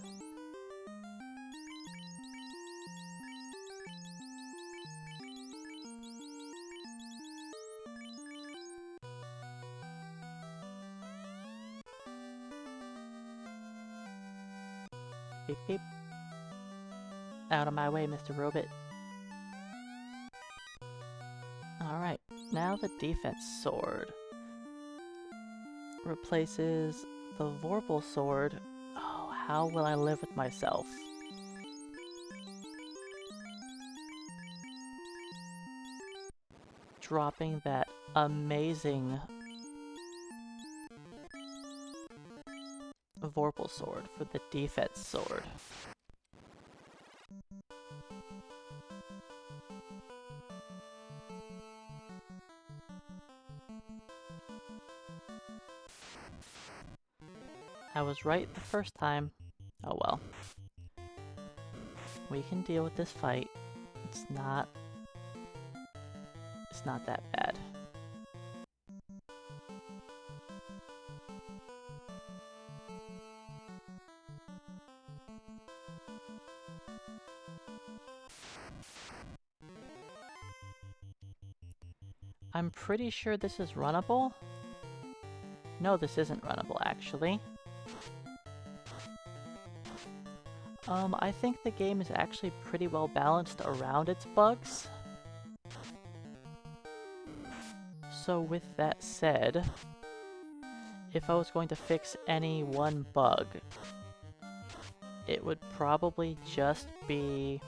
Beep beep. Out of my way, Mr. Robot. Alright, now the defense sword replaces the Vorpal sword. Oh, how will I live with myself? Dropping that amazing Vorpal sword for the defense sword. I was right the first time. Oh well. We can deal with this fight. It's not that bad. I'm pretty sure this is runnable. No, this isn't runnable, actually. I think the game is actually pretty well balanced around its bugs. So with that said, if I was going to fix any one bug, it would probably just be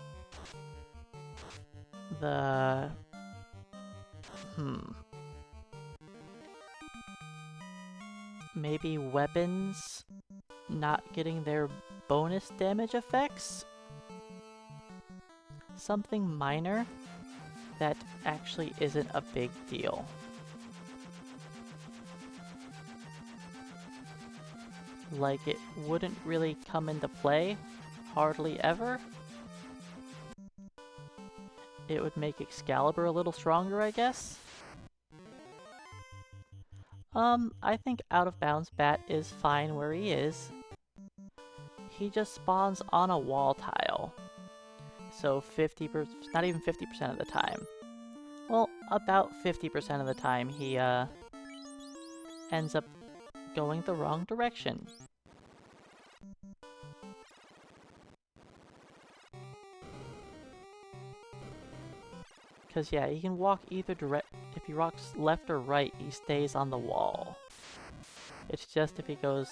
the... Maybe weapons not getting their bonus damage effects? Something minor that actually isn't a big deal. Like, it wouldn't really come into play, hardly ever. It would make Excalibur a little stronger, I guess. I think Out of Bounds Bat is fine where he is. He just spawns on a wall tile. So 50%, not even 50% of the time. Well, about 50% of the time he ends up going the wrong direction. Because yeah, he can walk either direction. If he walks left or right, he stays on the wall. It's just if he goes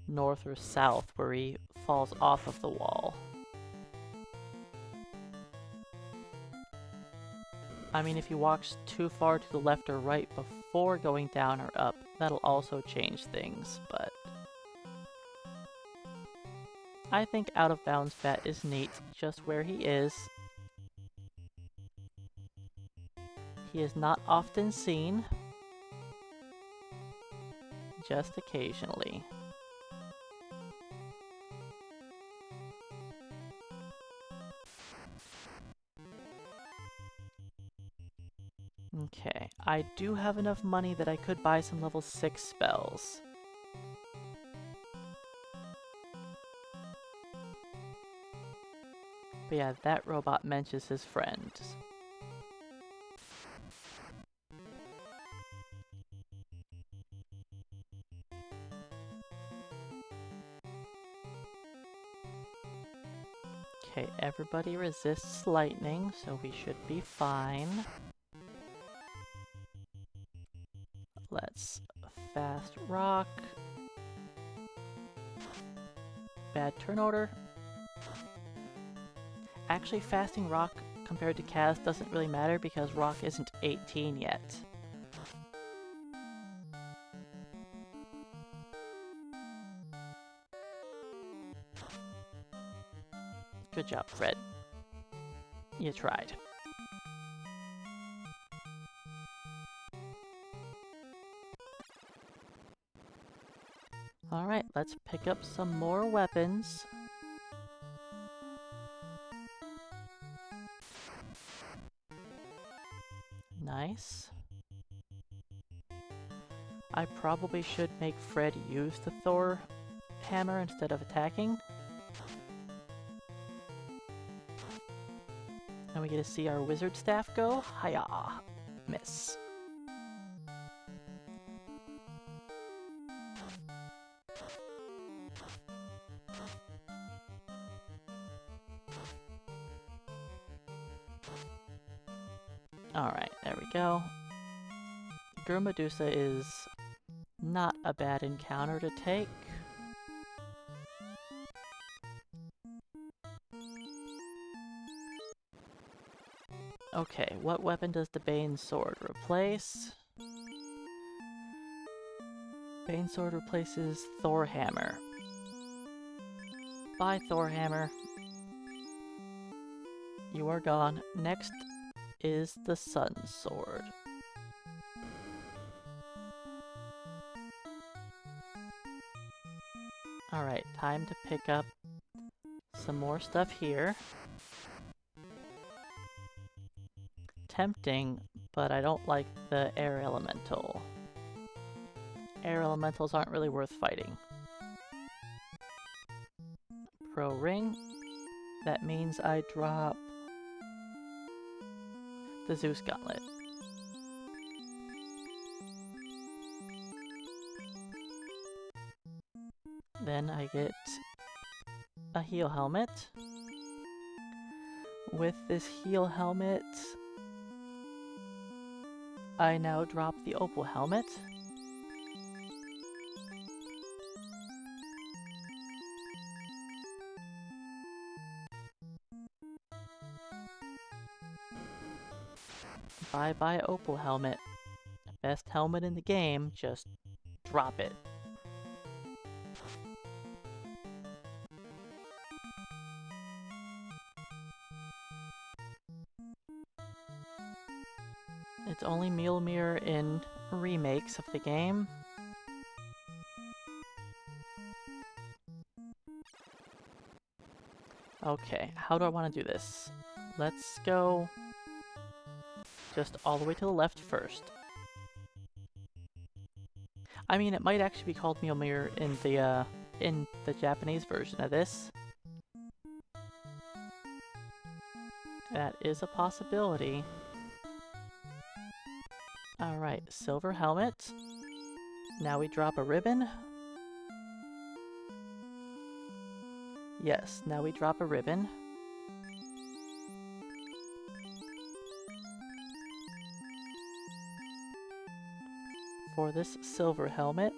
north or south where he falls off of the wall. I mean, if he walks too far to the left or right before going down or up, that'll also change things, but... I think Out of Bounds Bat is neat just where he is. He is not often seen, just occasionally. Okay, I do have enough money that I could buy some level 6 spells. But yeah, that robot mentions his friends. Okay, everybody resists lightning, so we should be fine. Let's fast rock. Bad turn order. Actually, fasting rock compared to Kaz doesn't really matter because rock isn't 18 yet. Good job, Fred. You tried. Alright, let's pick up some more weapons. Nice. I probably should make Fred use the Thor hammer instead of attacking. And we get to see our wizard staff go. Hiya! Miss. Alright, there we go. Medusa is not a bad encounter to take. Okay, what weapon does the Bane Sword replace? Bane Sword replaces Thor Hammer. Bye, Thor Hammer. You are gone. Next is the Sun Sword. Alright, time to pick up some more stuff here. Tempting, but I don't like the Air Elemental. Air Elementals aren't really worth fighting. Pro Ring. That means I drop the Zeus Gauntlet. Then I get a heal helmet. With this heal helmet, I now drop the opal helmet. Bye bye opal helmet. Best helmet in the game, just drop it. It's only Mjolnir in remakes of the game. Okay, how do I want to do this? Let's go just all the way to the left first. I mean, it might actually be called Mjolnir in the Japanese version of this. That is a possibility. Alright, silver helmet. Now we drop a ribbon. Yes, now we drop a ribbon. For this silver helmet.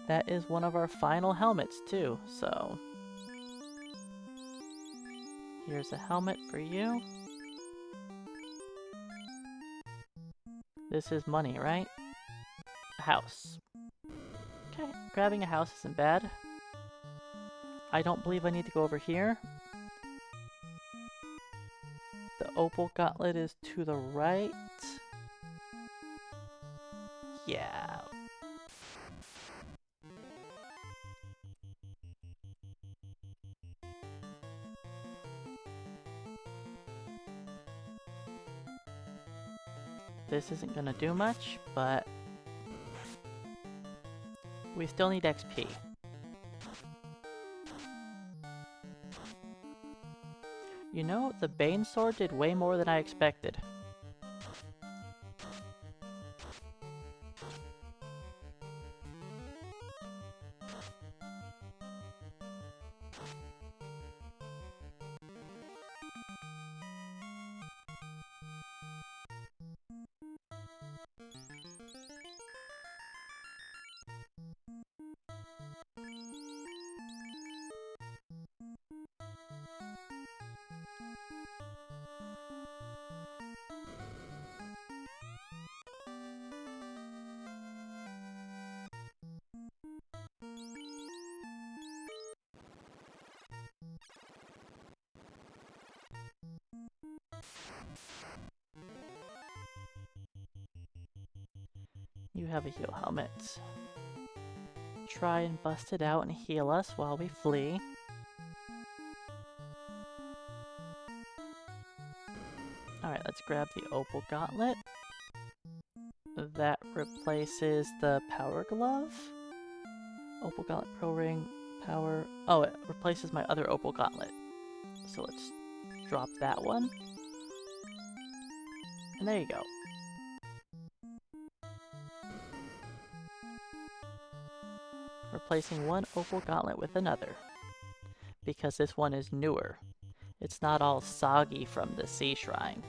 That is one of our final helmets too, so... Here's a helmet for you. This is money, right? A house. Okay, grabbing a house isn't bad. I don't believe I need to go over here. The opal gauntlet is to the right. Yeah. This isn't gonna do much, but we still need XP. You know, the Bane Sword did way more than I expected. You have a heal helmet. Try and bust it out and heal us while we flee. Alright, let's grab the opal gauntlet. That replaces the power glove. Opal gauntlet, pro ring, power... Oh, it replaces my other opal gauntlet. So let's drop that one. And there you go. Replacing one opal gauntlet with another. Because this one is newer. It's not all soggy from the sea shrine.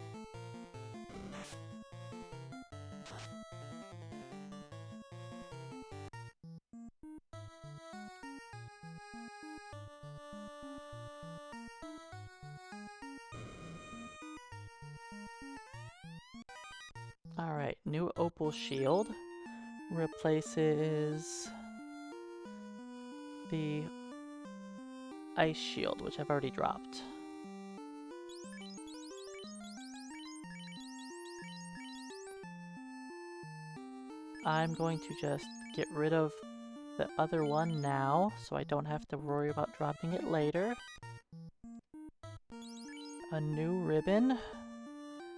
Alright, new opal shield replaces the ice shield, which I've already dropped. I'm going to just get rid of the other one now, so I don't have to worry about dropping it later. A new ribbon.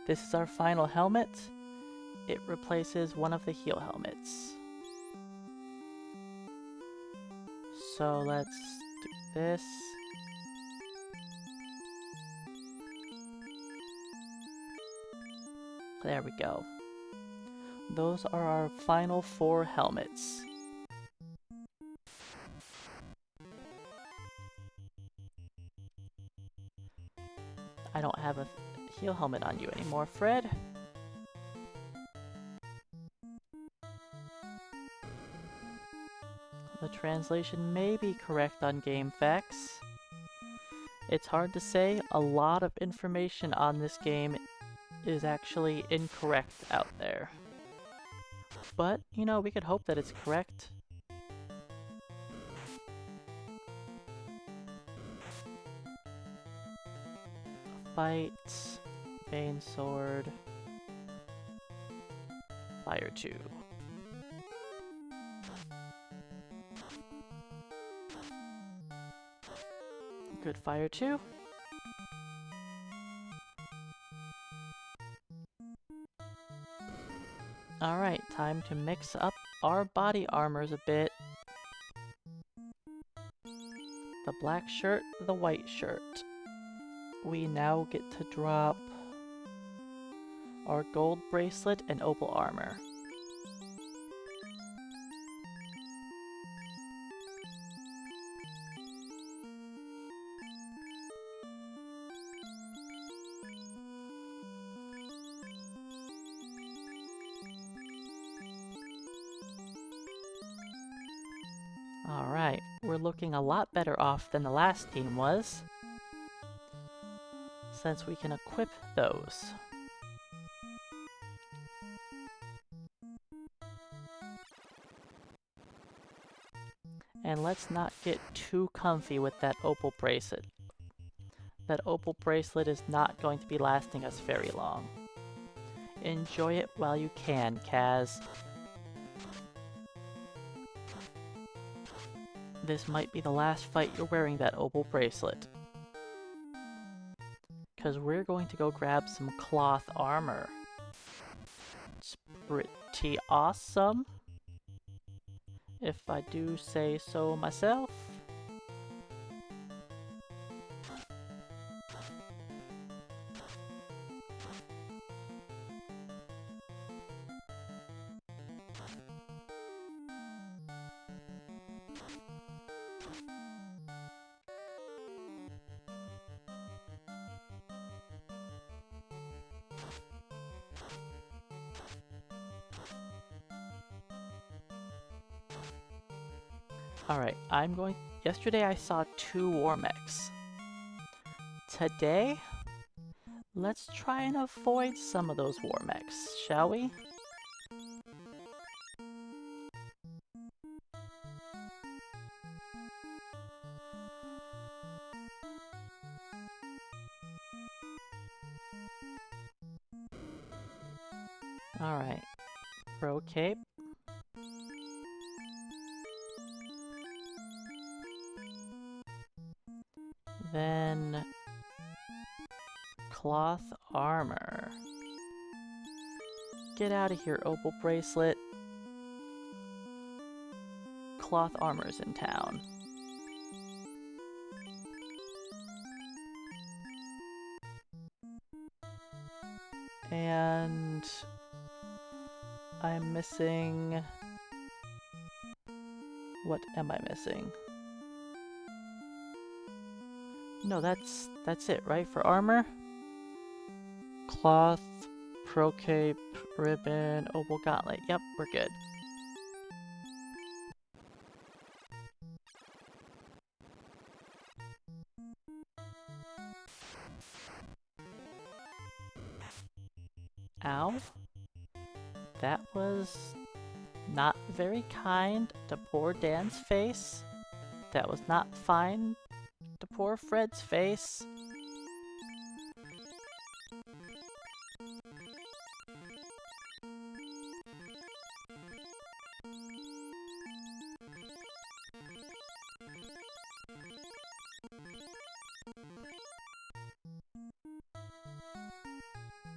This is our final helmet. It replaces one of the heal helmets. So let's do this. There we go. Those are our final 4 helmets. I don't have a heal helmet on you anymore, Fred. translation may be correct on GameFAQs. It's hard to say. A lot of information on this game is actually incorrect out there. But, you know, we could hope that it's correct. Fight, Bane Sword, Fire 2. Good Fire 2. Alright, time to mix up our body armors a bit. The black shirt, the white shirt. We now get to drop our gold bracelet and opal armor. Alright, we're looking a lot better off than the last team was, since we can equip those. And let's not get too comfy with that opal bracelet. That opal bracelet is not going to be lasting us very long. Enjoy it while you can, Kaz. This might be the last fight you're wearing that opal bracelet. Because we're going to go grab some cloth armor. It's pretty awesome, if I do say so myself. Alright, yesterday I saw 2 war mechs. Today, let's try and avoid some of those war mechs, shall we? Alright, Pro Cape. Then cloth armor. Get out of here, opal bracelet. Cloth armor's in town. And I'm missing... What am I missing? No, that's it, right? For armor? Cloth, Pro Cape, Ribbon, Opal Gauntlet. Yep, we're good. Ow. That was not very kind to poor Dan's face. That was not fine to poor Fred's face.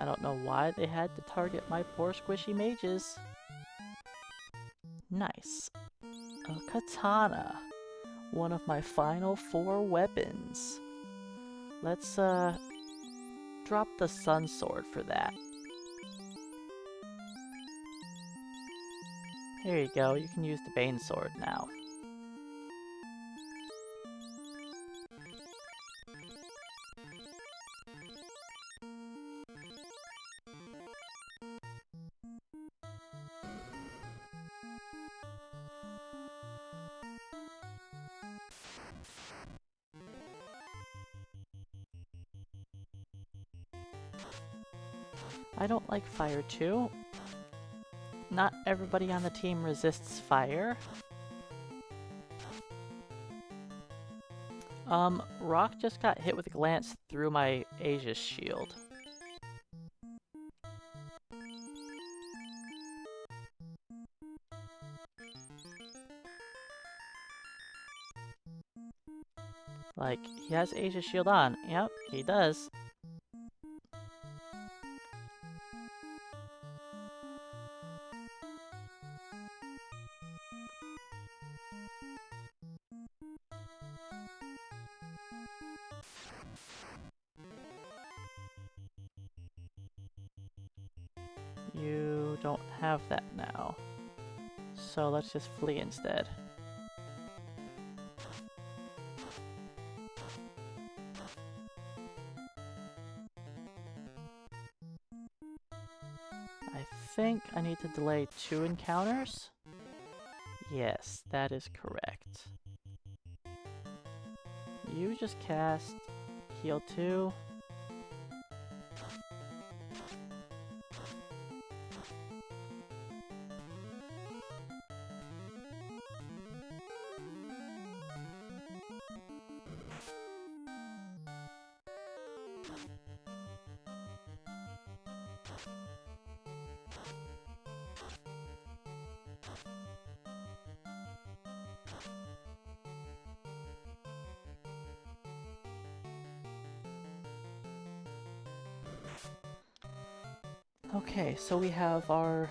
I don't know why they had to target my poor squishy mages. Nice. A katana. One of my final 4 weapons. Let's, drop the sun sword for that. Here you go, you can use the Bane sword now. I don't like fire too. Not everybody on the team resists fire. Rock just got hit with a glance through my Aegis shield. Like, he has Aegis shield on. Yep, he does. You don't have that now. So let's just flee instead. I think I need to delay 2 encounters? Yes, that is correct. You just cast heal 2. Okay, so we have all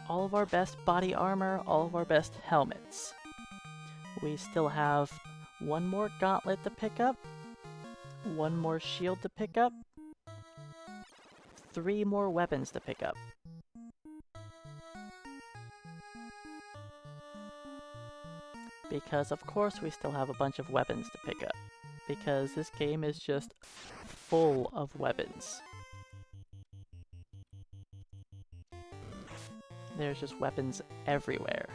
of our best body armor, all of our best helmets. We still have 1 more gauntlet to pick up, 1 more shield to pick up, 3 more weapons to pick up. Because of course we still have a bunch of weapons to pick up. Because this game is just full of weapons. There's just weapons everywhere.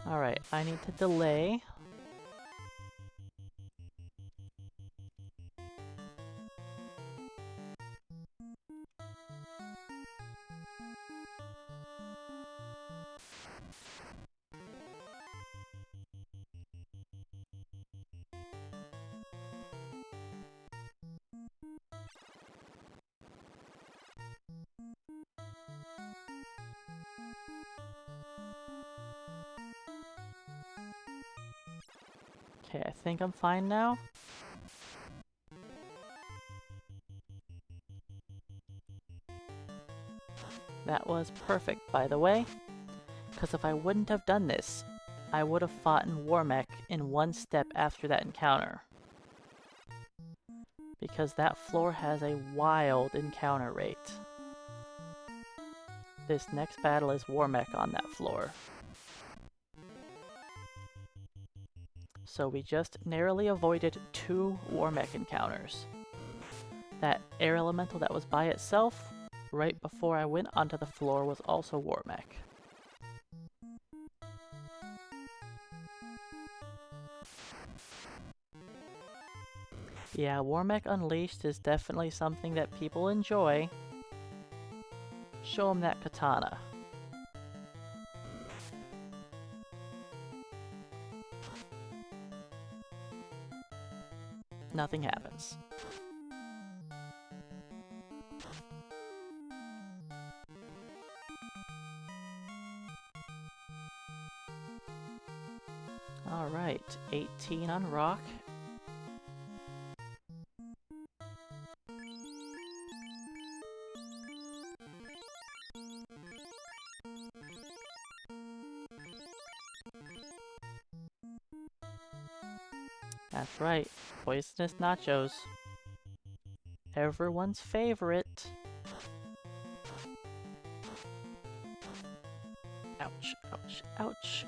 Alright, I need to delay. Okay, I think I'm fine now. That was perfect, by the way, because if I wouldn't have done this, I would have fought in Warmech in 1 step after that encounter. Because that floor has a wild encounter rate. This next battle is Warmech on that floor. So we just narrowly avoided 2 Warmech encounters. That air elemental that was by itself, right before I went onto the floor, was also Warmech. Yeah, Warmech Unleashed is definitely something that people enjoy. Show them that katana. Nothing happens. Alright, 18 on Rock. That's right, poisonous nachos. Everyone's favorite. Ouch. Ouch, ouch.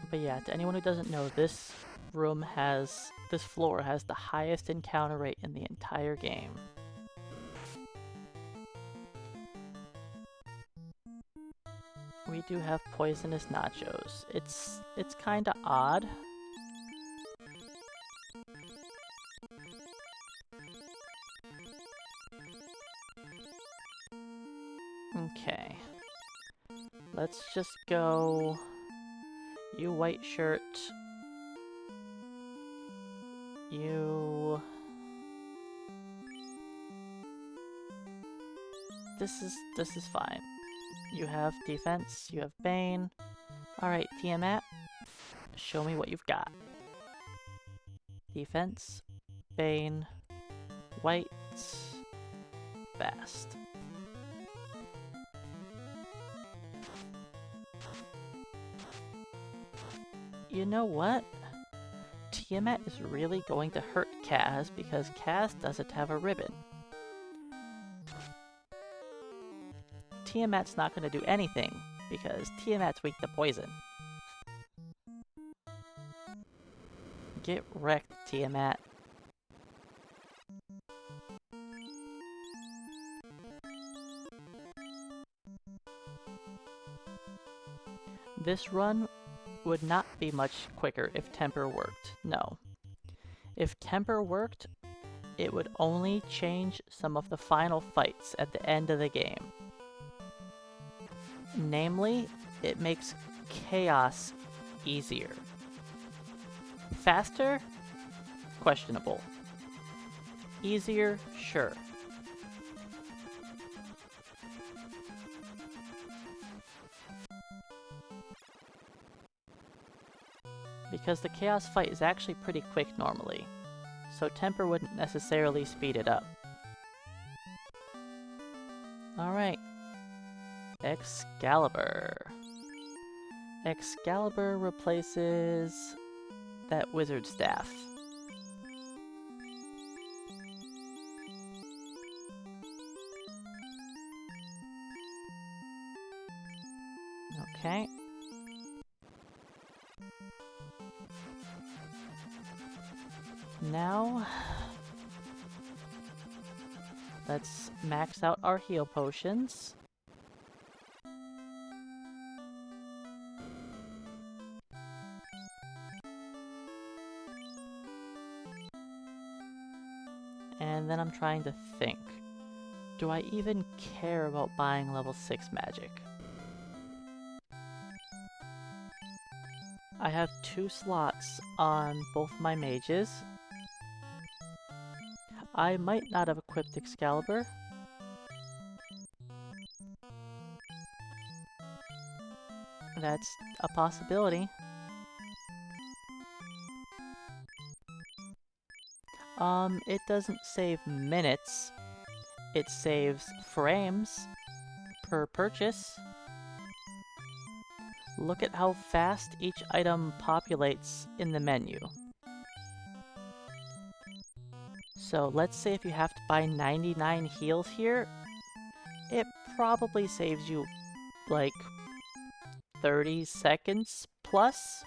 But yeah, to anyone who doesn't know, this floor has the highest encounter rate in the entire game. We do have poisonous nachos. It's kinda odd. Okay. Let's just go... You white shirt. You... This is fine. You have defense, you have Bane. Alright, Tiamat, show me what you've got. Defense, Bane, white, fast. You know what? Tiamat is really going to hurt Kaz because Kaz doesn't have a ribbon. Tiamat's not going to do anything because Tiamat's weak to poison. Get wrecked, Tiamat. This run would not be much quicker if Temper worked. No. If Temper worked, it would only change some of the final fights at the end of the game. Namely, it makes chaos easier. Faster? Questionable. Easier? Sure. Because the chaos fight is actually pretty quick normally, so Temper wouldn't necessarily speed it up. Alright. Excalibur. Excalibur replaces that wizard staff. Okay. Now, let's max out our heal potions. And then I'm trying to think, do I even care about buying level 6 magic? I have 2 slots on both my mages. I might not have equipped Excalibur. That's a possibility. It doesn't save minutes. It saves frames per purchase. Look at how fast each item populates in the menu. So let's say if you have to buy 99 heals here, it probably saves you like 30 seconds plus.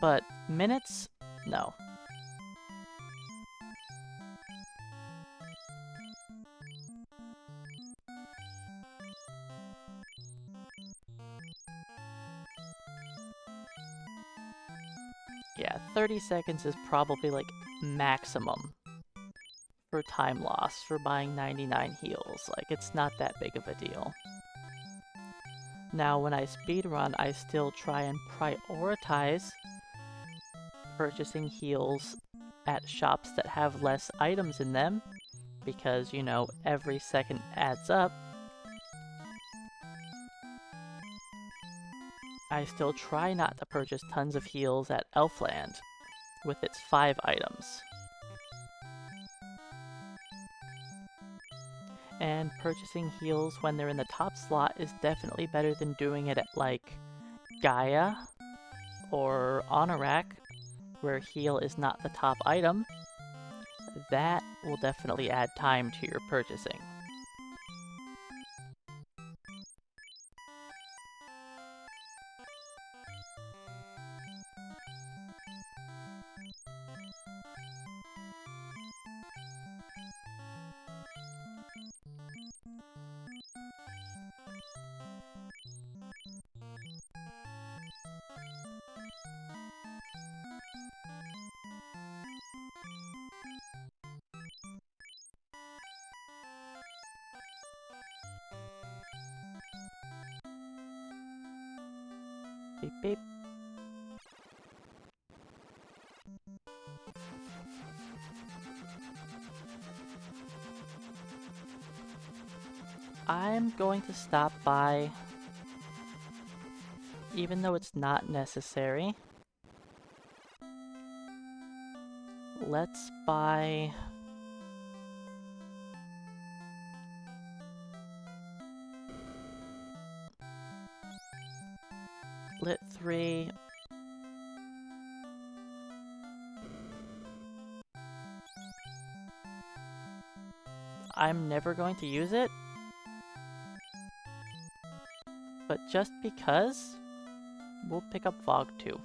But minutes? No. Yeah, 30 seconds is probably like maximum for time loss for buying 99 heals. Like, it's not that big of a deal. Now, when I speedrun, I still try and prioritize purchasing heals at shops that have less items in them, because, you know, every second adds up. I still try not to purchase tons of heals at Elfland, with its 5 items. And purchasing heals when they're in the top slot is definitely better than doing it at, like, Gaia or Honorak, where heal is not the top item. that will definitely add time to your purchasing. Beep beep. I'm going to stop by, even though it's not necessary. Let's buy Lit 3. I'm never going to use it, but just because, we'll pick up Fog 2.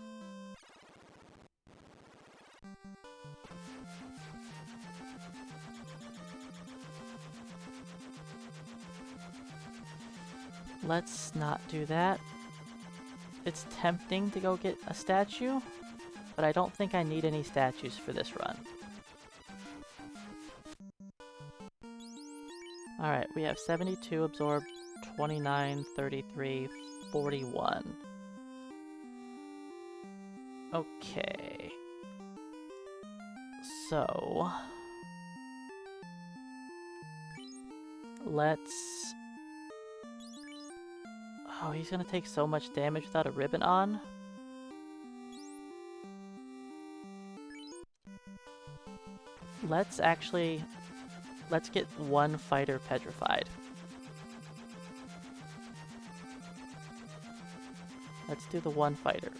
Let's not do that. It's tempting to go get a statue, but I don't think I need any statues for this run. Alright, we have 72 absorb, 29, 33, 41. Okay. So... let's... oh, he's gonna take so much damage without a ribbon on. Let's get one fighter petrified. Let's do the one fighter.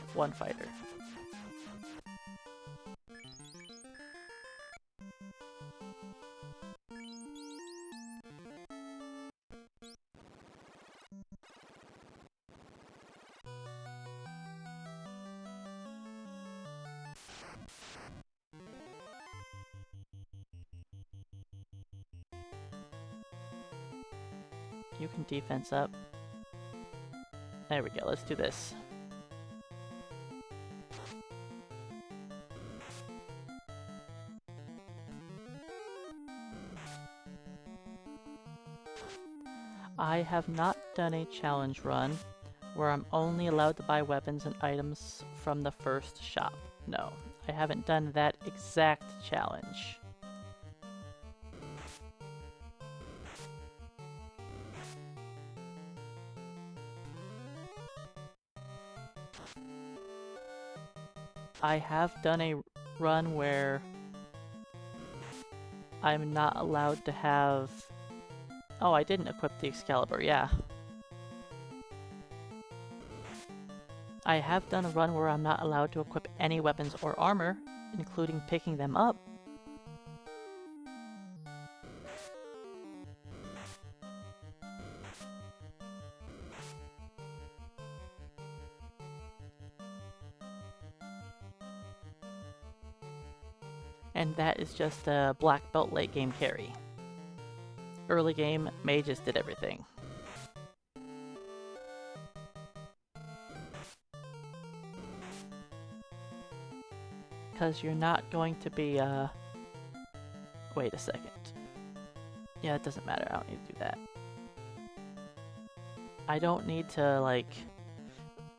You can defense up. There we go, let's do this. I have not done a challenge run where I'm only allowed to buy weapons and items from the first shop. No, I haven't done that exact challenge. I have done a run where I'm not allowed to have... oh, I didn't equip the Excalibur, yeah. I have done a run where I'm not allowed to equip any weapons or armor, including picking them up. And that is just a black belt late game carry. Early game, mages did everything. Because you're not going to be, wait a second. Yeah, it doesn't matter, I don't need to do that. I don't need to, like...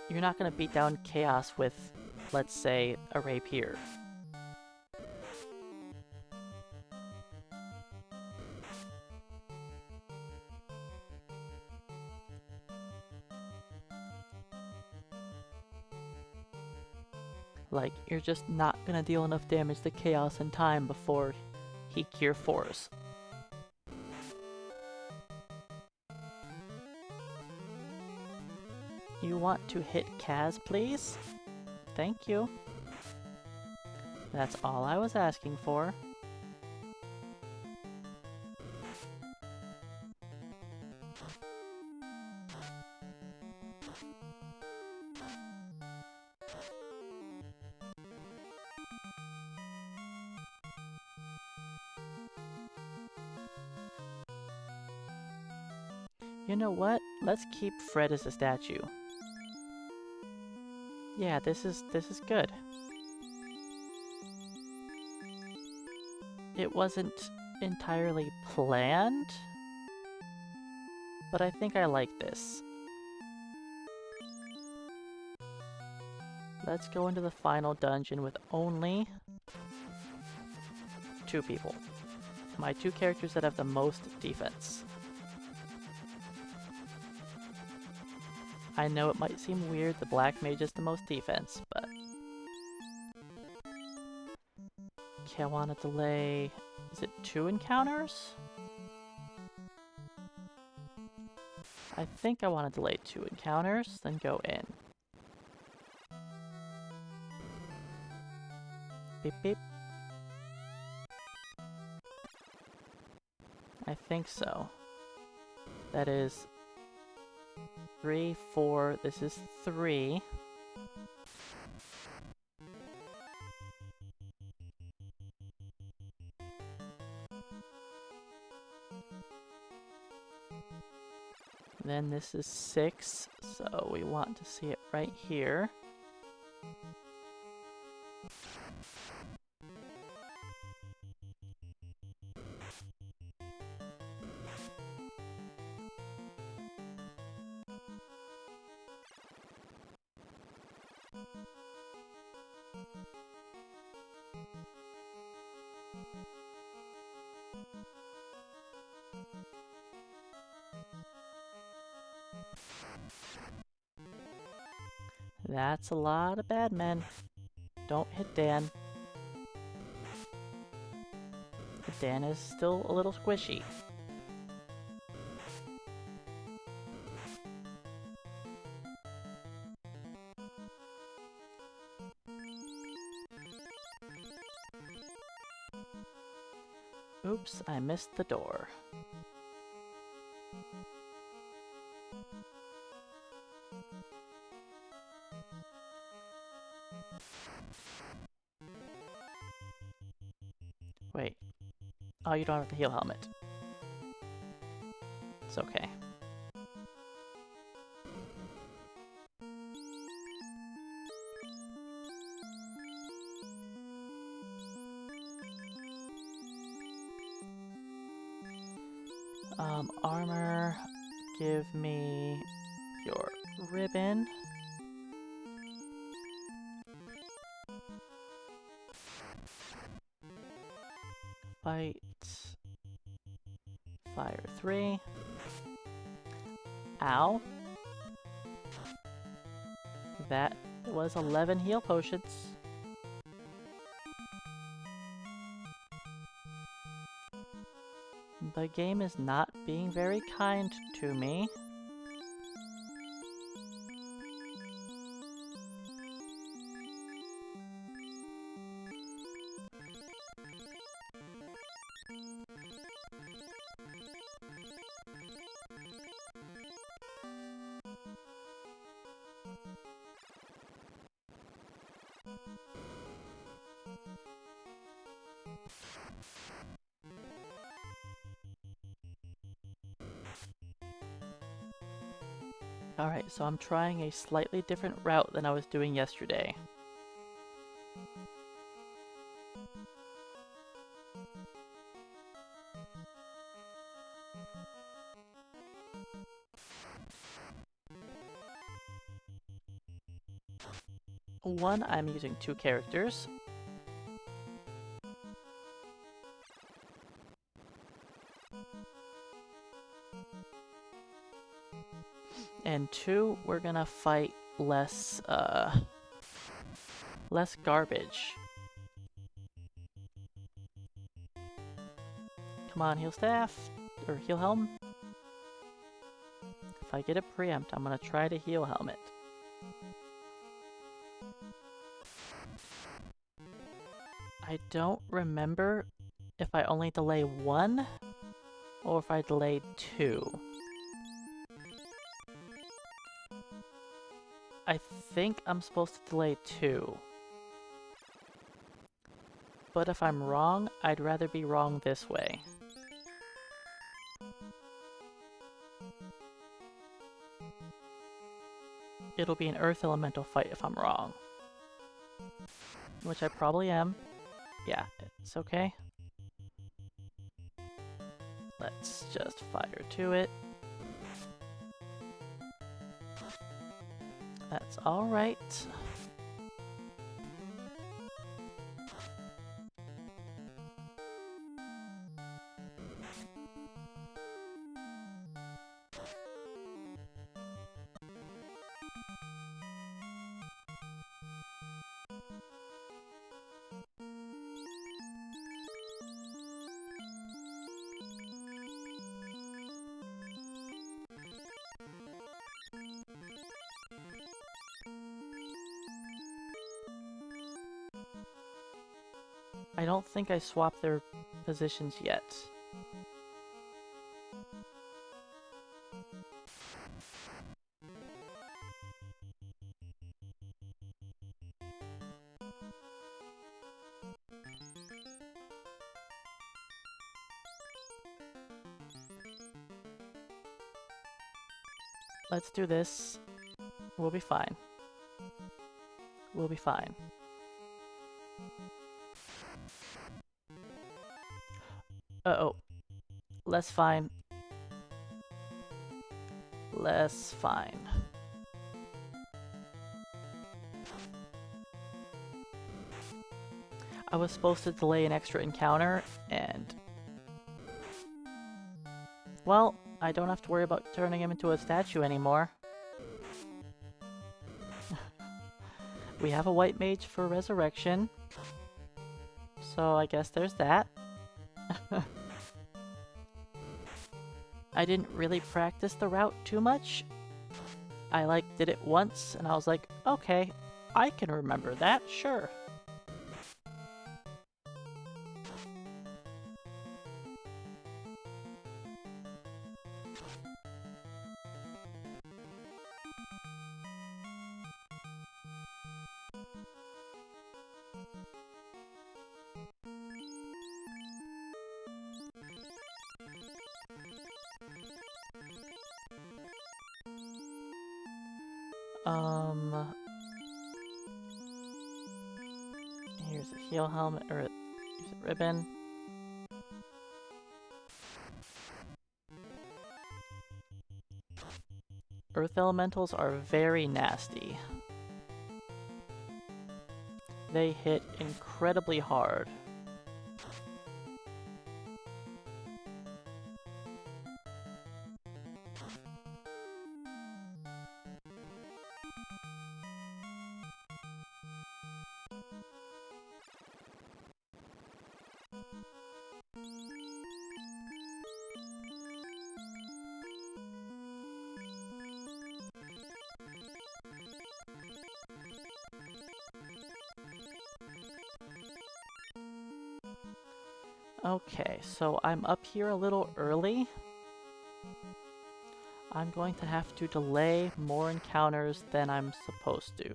you're not going to beat down Chaos with, let's say, a Rapier. Like, you're just not gonna deal enough damage to Chaos in time before he Cure 4s. You want to hit Kaz, please? Thank you. That's all I was asking for. You know what? Let's keep Fred as a statue. Yeah, this is good. It wasn't entirely planned, but I think I like this. Let's go into the final dungeon with only 2 people. My 2 characters that have the most defense. I know it might seem weird, the black mage is the most defense, but... Okay, I want to delay... Is it 2 encounters? I think I want to delay 2 encounters, then go in. Beep beep. I think so. That is 3, 4, this is 3. Then this is 6, so we want to see it right here. That's a lot of bad men. Don't hit Dan. Dan is still a little squishy. Oops, I missed the door. Wait. Oh, you don't have the heal helmet. It's okay. Armor, give me your ribbon. Fight. Fire 3. Ow. That was 11 heal potions. The game is not being very kind to me. Alright, so I'm trying a slightly different route than I was doing yesterday. One, I'm using 2 characters. And 2, we're gonna fight less garbage. Come on, heal staff, or heal helm. If I get a preempt, I'm gonna try to heal helmet. I don't remember if I only delay 1, or if I delayed 2. I think I'm supposed to delay 2. But if I'm wrong, I'd rather be wrong this way. it'll be an Earth Elemental fight if I'm wrong. Which I probably am. Yeah, it's okay. Let's just fire to it. That's alright. I don't think I swapped their positions yet. Let's do this. We'll be fine. We'll be fine. Uh-oh. Less fine. Less fine. I was supposed to delay an extra encounter, and... well, I don't have to worry about turning him into a statue anymore. We have a white mage for resurrection. So I guess there's that. I didn't really practice the route too much. I did it once and I was like, okay, I can remember that, sure. Here's a heal helmet, or here's a ribbon. Earth elementals are very nasty. They hit incredibly hard. Okay, so I'm up here a little early. I'm going to have to delay more encounters than I'm supposed to.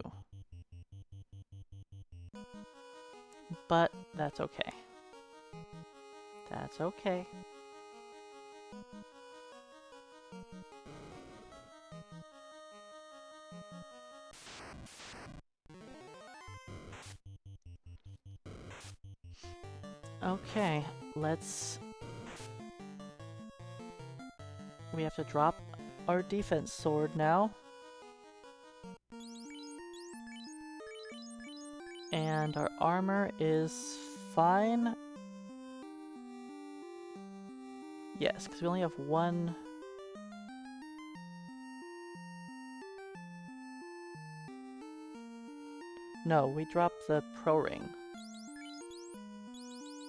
But that's okay. That's okay. Okay, we have to drop our defense sword now. And our armor is fine. Yes, because we only have one. No, we dropped the pro ring.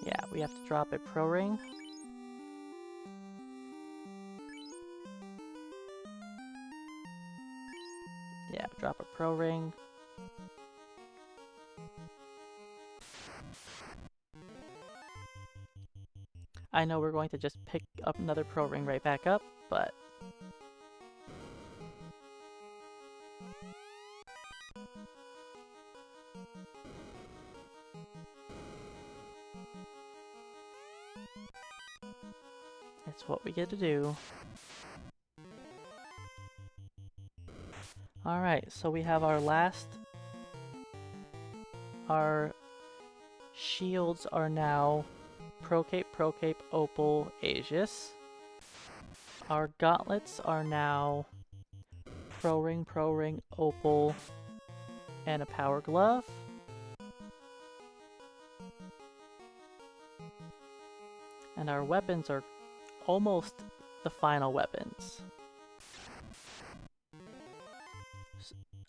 Yeah, we have to drop a pro ring. Yeah, drop a pro ring. I know we're going to just pick up another pro ring right back up, but... it's what we get to do. Alright, so we have our our shields are now Procape, Opal, Aegis. Our gauntlets are now Pro Ring, Opal, and a Power Glove. And our weapons are almost the final weapons.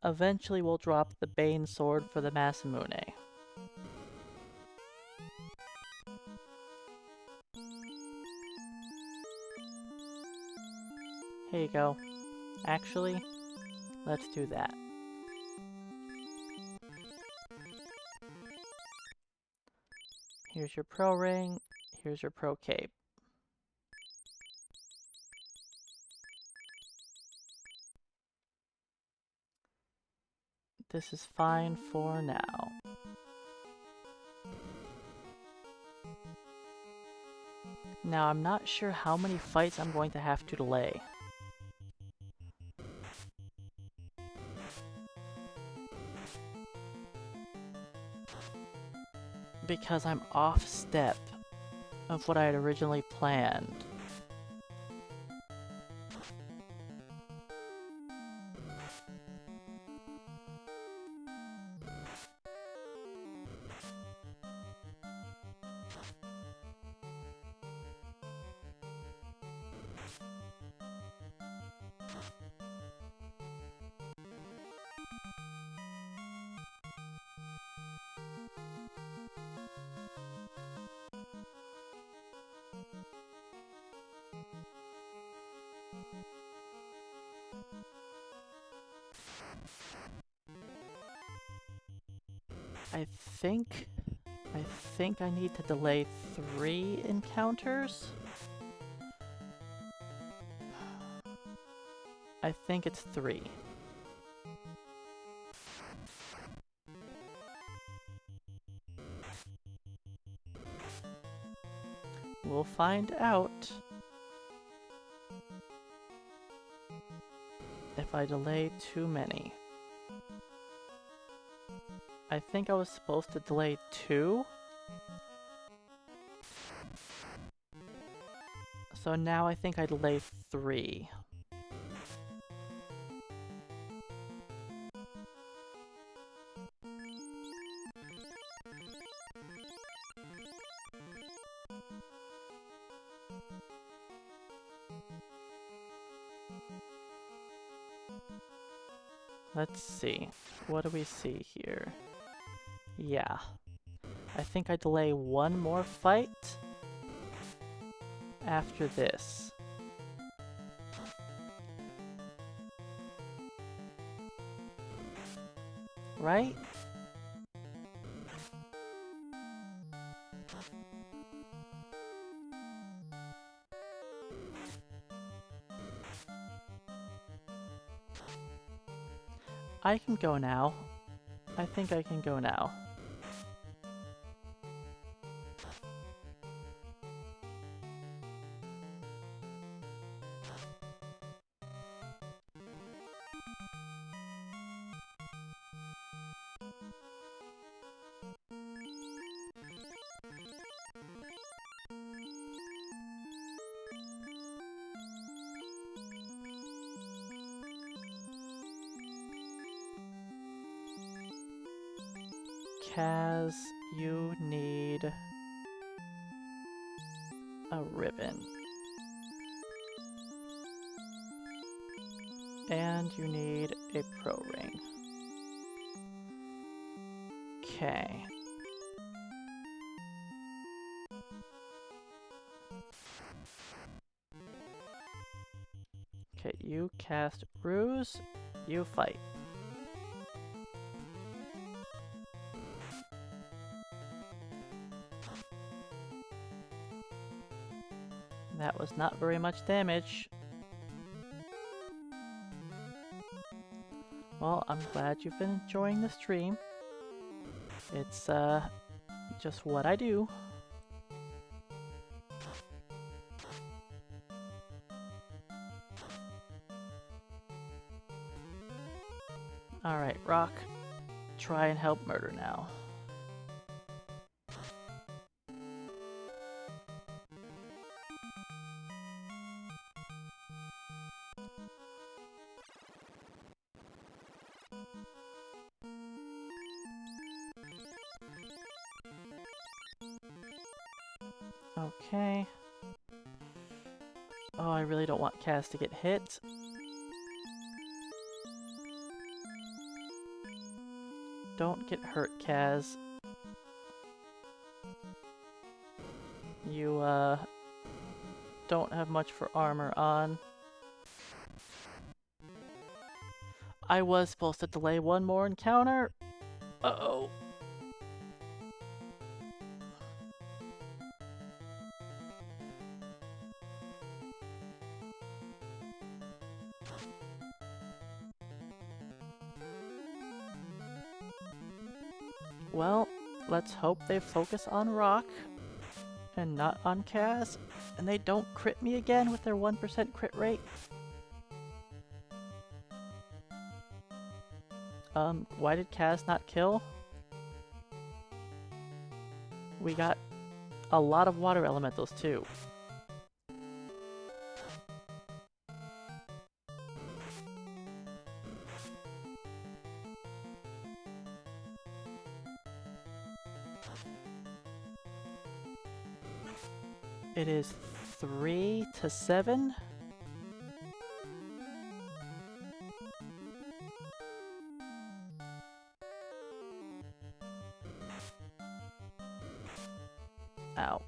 Eventually we'll drop the Bane Sword for the Masamune. Here you go. Actually, let's do that. Here's your Pro Ring, here's your Pro Cape. This is fine for now. Now I'm not sure how many fights I'm going to have to delay. Because I'm off step of what I had originally planned. I think I need to delay 3 encounters. I think it's 3. We'll find out if I delay too many. I think I was supposed to delay 2. So now I think I delay 3. Let's see. What do we see here? Yeah. I think I delay 1 more fight after this. Right? I can go now. I think I can go now. Kaz, you need a ribbon. And you need a pro ring. Okay. Okay, you cast Ruse, you fight. That was not very much damage. Well, I'm glad you've been enjoying the stream. It's, just what I do. Alright, Rock. Try and help Murder now. Okay. Oh, I really don't want Kaz to get hit. Don't get hurt, Kaz. You, don't have much for armor on. I was supposed to delay one more encounter. Uh-oh. Well, let's hope they focus on Rock and not on Kaz, and they don't crit me again with their 1% crit rate. Why did Kaz not kill? We got a lot of water elementals too. It is 3 to 7. Ow.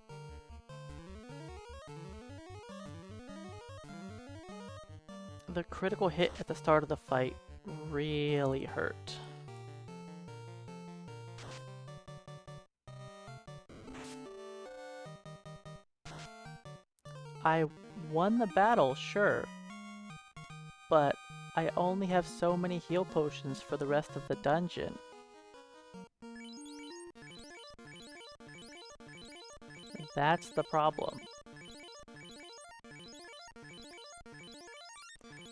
The critical hit at the start of the fight really hurt. I won the battle, sure, but I only have so many heal potions for the rest of the dungeon. That's the problem.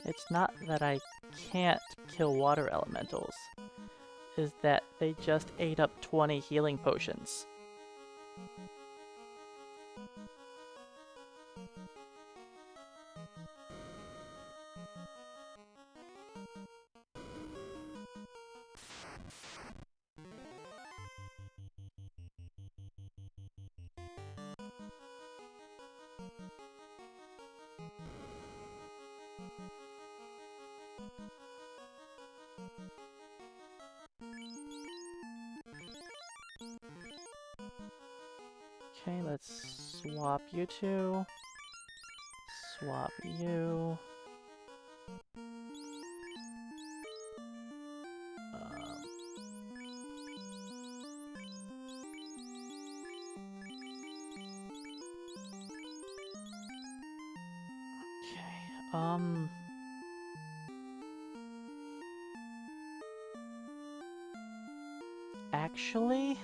It's not that I can't kill water elementals, is that they just ate up 20 healing potions. Okay, let's swap you two. Swap you. Okay, actually,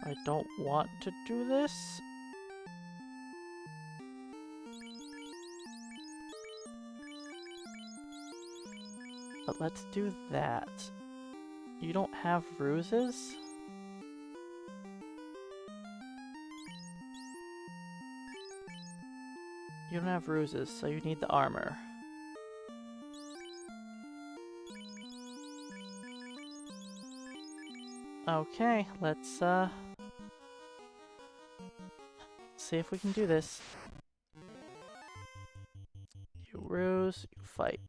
I don't want to do this. But let's do that. You don't have ruses? You don't have ruses, so you need the armor. Okay, let's see if we can do this. You ruse, you fight.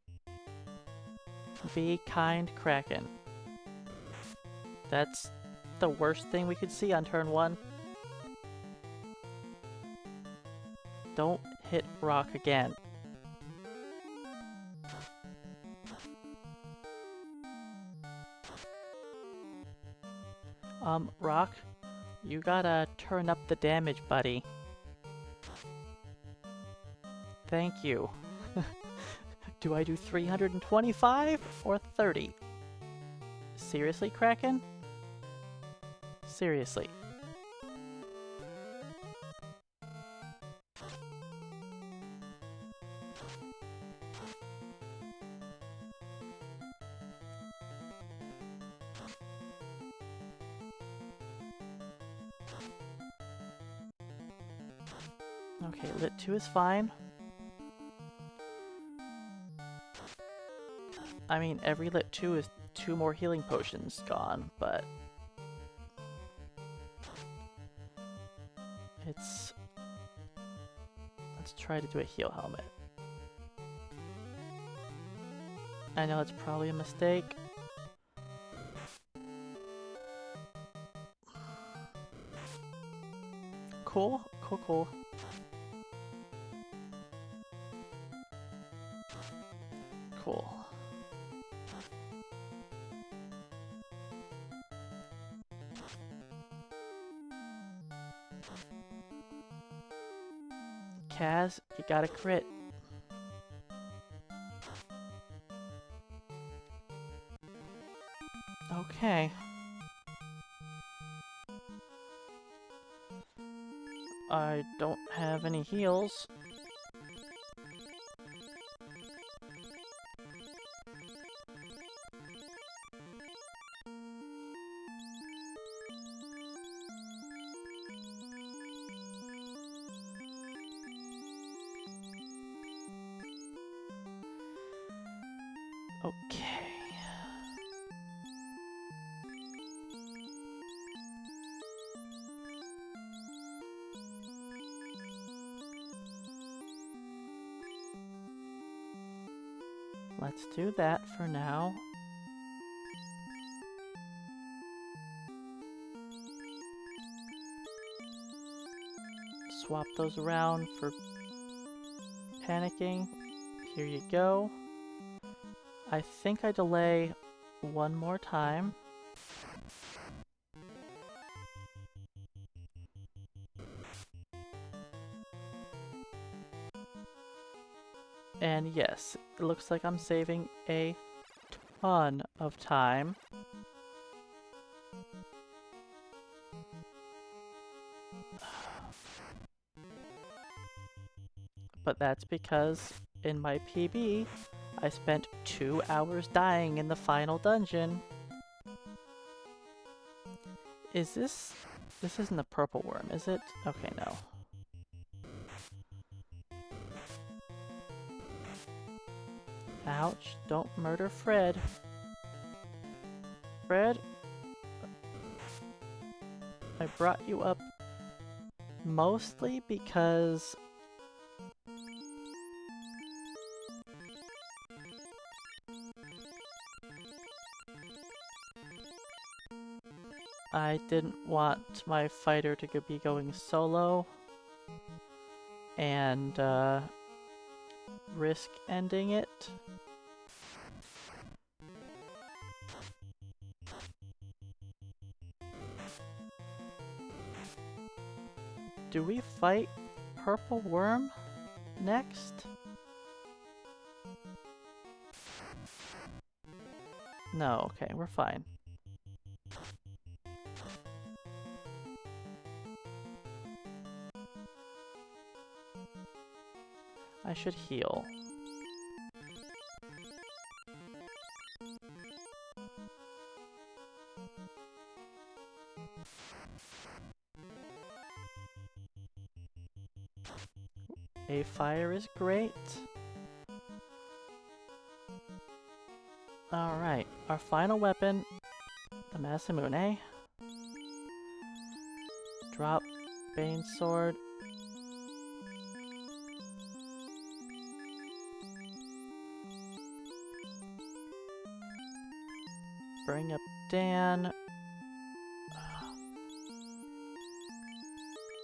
Be kind, Kraken. That's the worst thing we could see on turn 1. Don't hit Rock again. Rock, you gotta turn up the damage, buddy. Thank you. Do I do 325 or 30? Seriously, Kraken? Seriously. Okay, lit 2 is fine. I mean, every lit 2 is 2 more healing potions gone, but it's... Let's try to do a heal helmet. I know it's probably a mistake. Cool, cool, cool. Cool. Kaz, you got a crit. Okay. I don't have any heals. Okay. Let's do that for now. Swap those around for panicking. Here you go. I think I delay one more time. And yes, it looks like I'm saving a ton of time. But that's because in my PB, I spent 2 hours dying in the final dungeon. Is this... This isn't the purple worm, is it? Okay, no. Ouch, don't murder Fred. Fred? I brought you up mostly because... I didn't want my fighter to be going solo and risk ending it. Do we fight Purple Worm next? No, okay, we're fine. I should heal. A fire is great. Alright, our final weapon, the Masamune. Drop Bane Sword. Bring up Dan.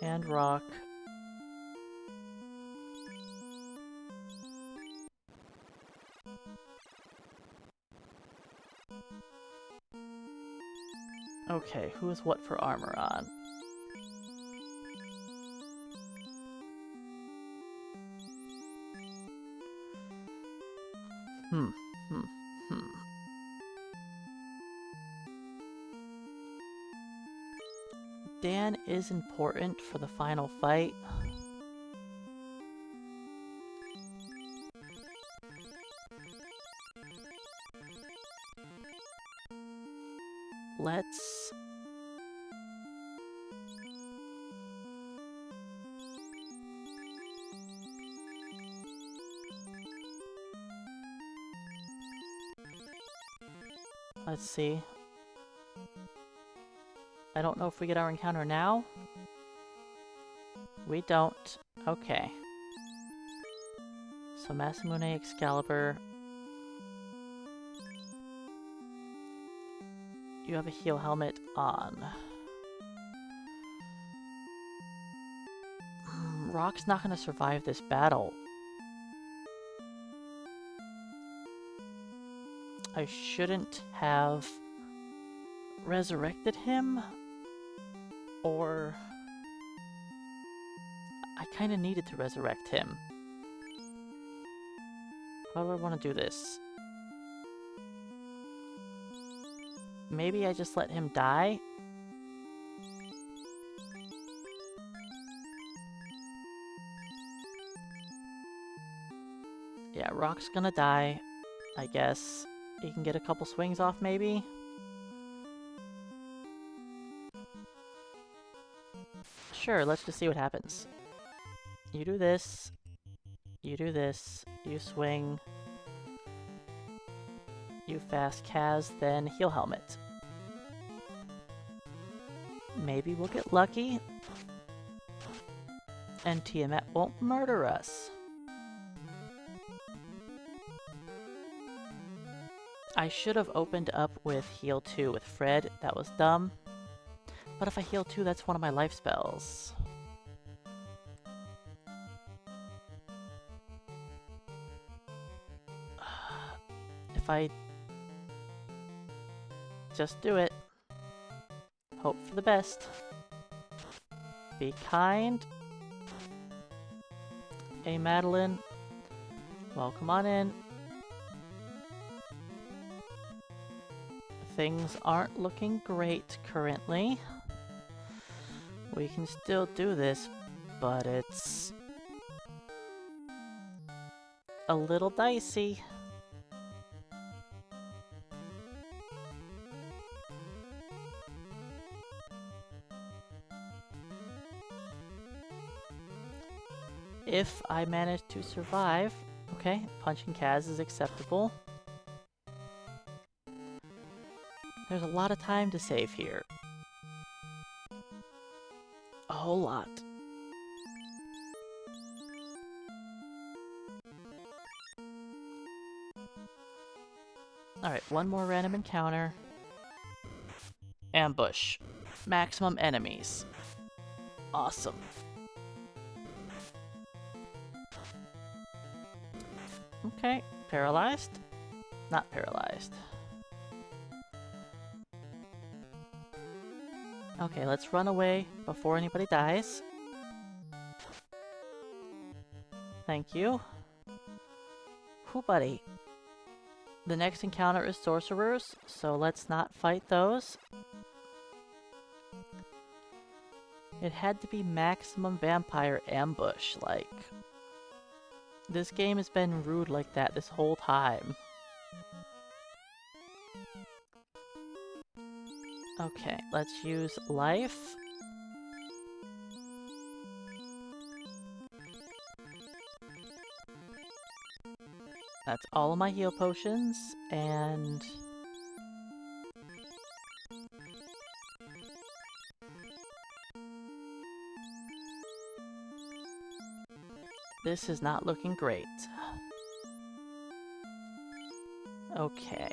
And Rock. Okay, who has what for armor on? Dan is important for the final fight. Let's... Let's see. I don't know if we get our encounter now. We don't. Okay. So Masamune, Excalibur. You have a heal helmet on. Rock's not gonna survive this battle. I shouldn't have resurrected him, or I kind of needed to resurrect him. How do I want to do this? Maybe I just let him die? Yeah, Rock's gonna die, I guess. He can get a couple swings off, maybe? Sure, let's just see what happens. You do this. You do this. You swing. You fast Kaz, then heal helmet. Maybe we'll get lucky. And Tiamat won't murder us. I should have opened up with heal 2 with Fred. That was dumb. But if I heal 2, that's one of my life spells. If I just do it. Hope for the best. Be kind. Hey, Madeline. Welcome on in. Things aren't looking great currently. We can still do this, but it's a little dicey. If I manage to survive, okay, punching Kaz is acceptable. There's a lot of time to save here. A whole lot. Alright, one more random encounter. Ambush. Maximum enemies. Awesome. Okay, paralyzed? Not paralyzed. Okay, let's run away before anybody dies. Thank you. Whew, buddy. The next encounter is sorcerers, so let's not fight those. It had to be maximum vampire ambush, like... This game has been rude like that this whole time. Okay, let's use life. That's all of my heal potions, and... This is not looking great. Okay.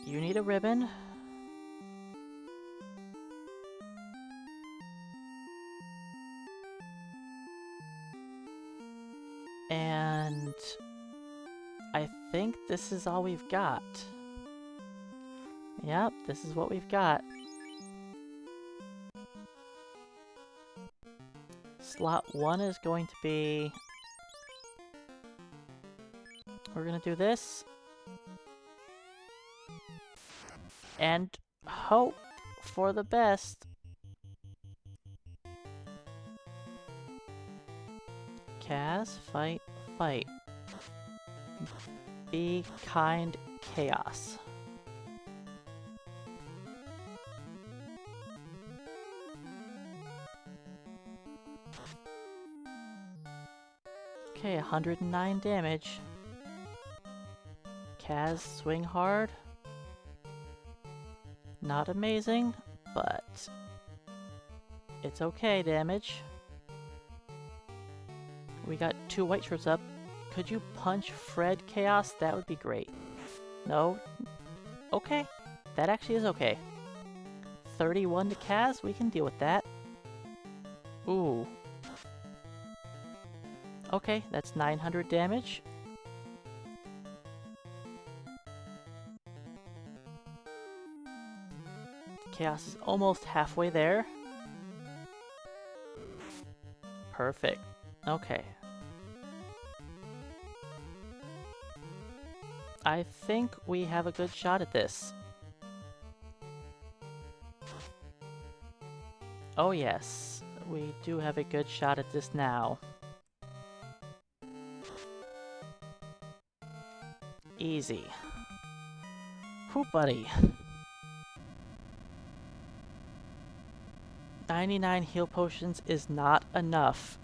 You need a ribbon. And I think this is all we've got. Yep, this is what we've got. Slot 1 is going to be... We're gonna do this. And hope for the best. Kaz, fight, fight. Be kind, chaos. Okay, 109 damage. Kaz, swing hard. Not amazing, but it's okay damage. We got 2 white shirts up. Could you punch Fred, Chaos? That would be great. No? Okay. That actually is okay. 31 to Kaz? We can deal with that. Ooh. Okay, that's 900 damage. Chaos is almost halfway there. Perfect. Okay. I think we have a good shot at this. Oh yes, we do have a good shot at this now. Easy. Whew, buddy. 99 heal potions is not enough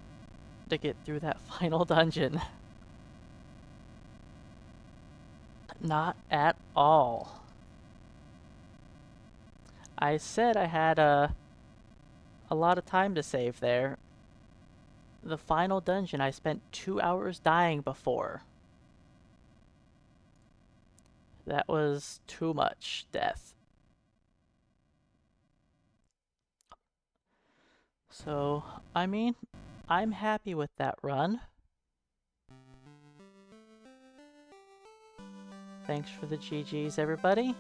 to get through that final dungeon. Not at all. I said I had a lot of time to save there. The final dungeon I spent 2 hours dying before. That was too much death. So, I mean, I'm happy with that run. Thanks for the GGs, everybody.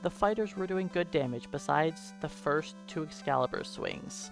The fighters were doing good damage besides the first 2 Excalibur swings.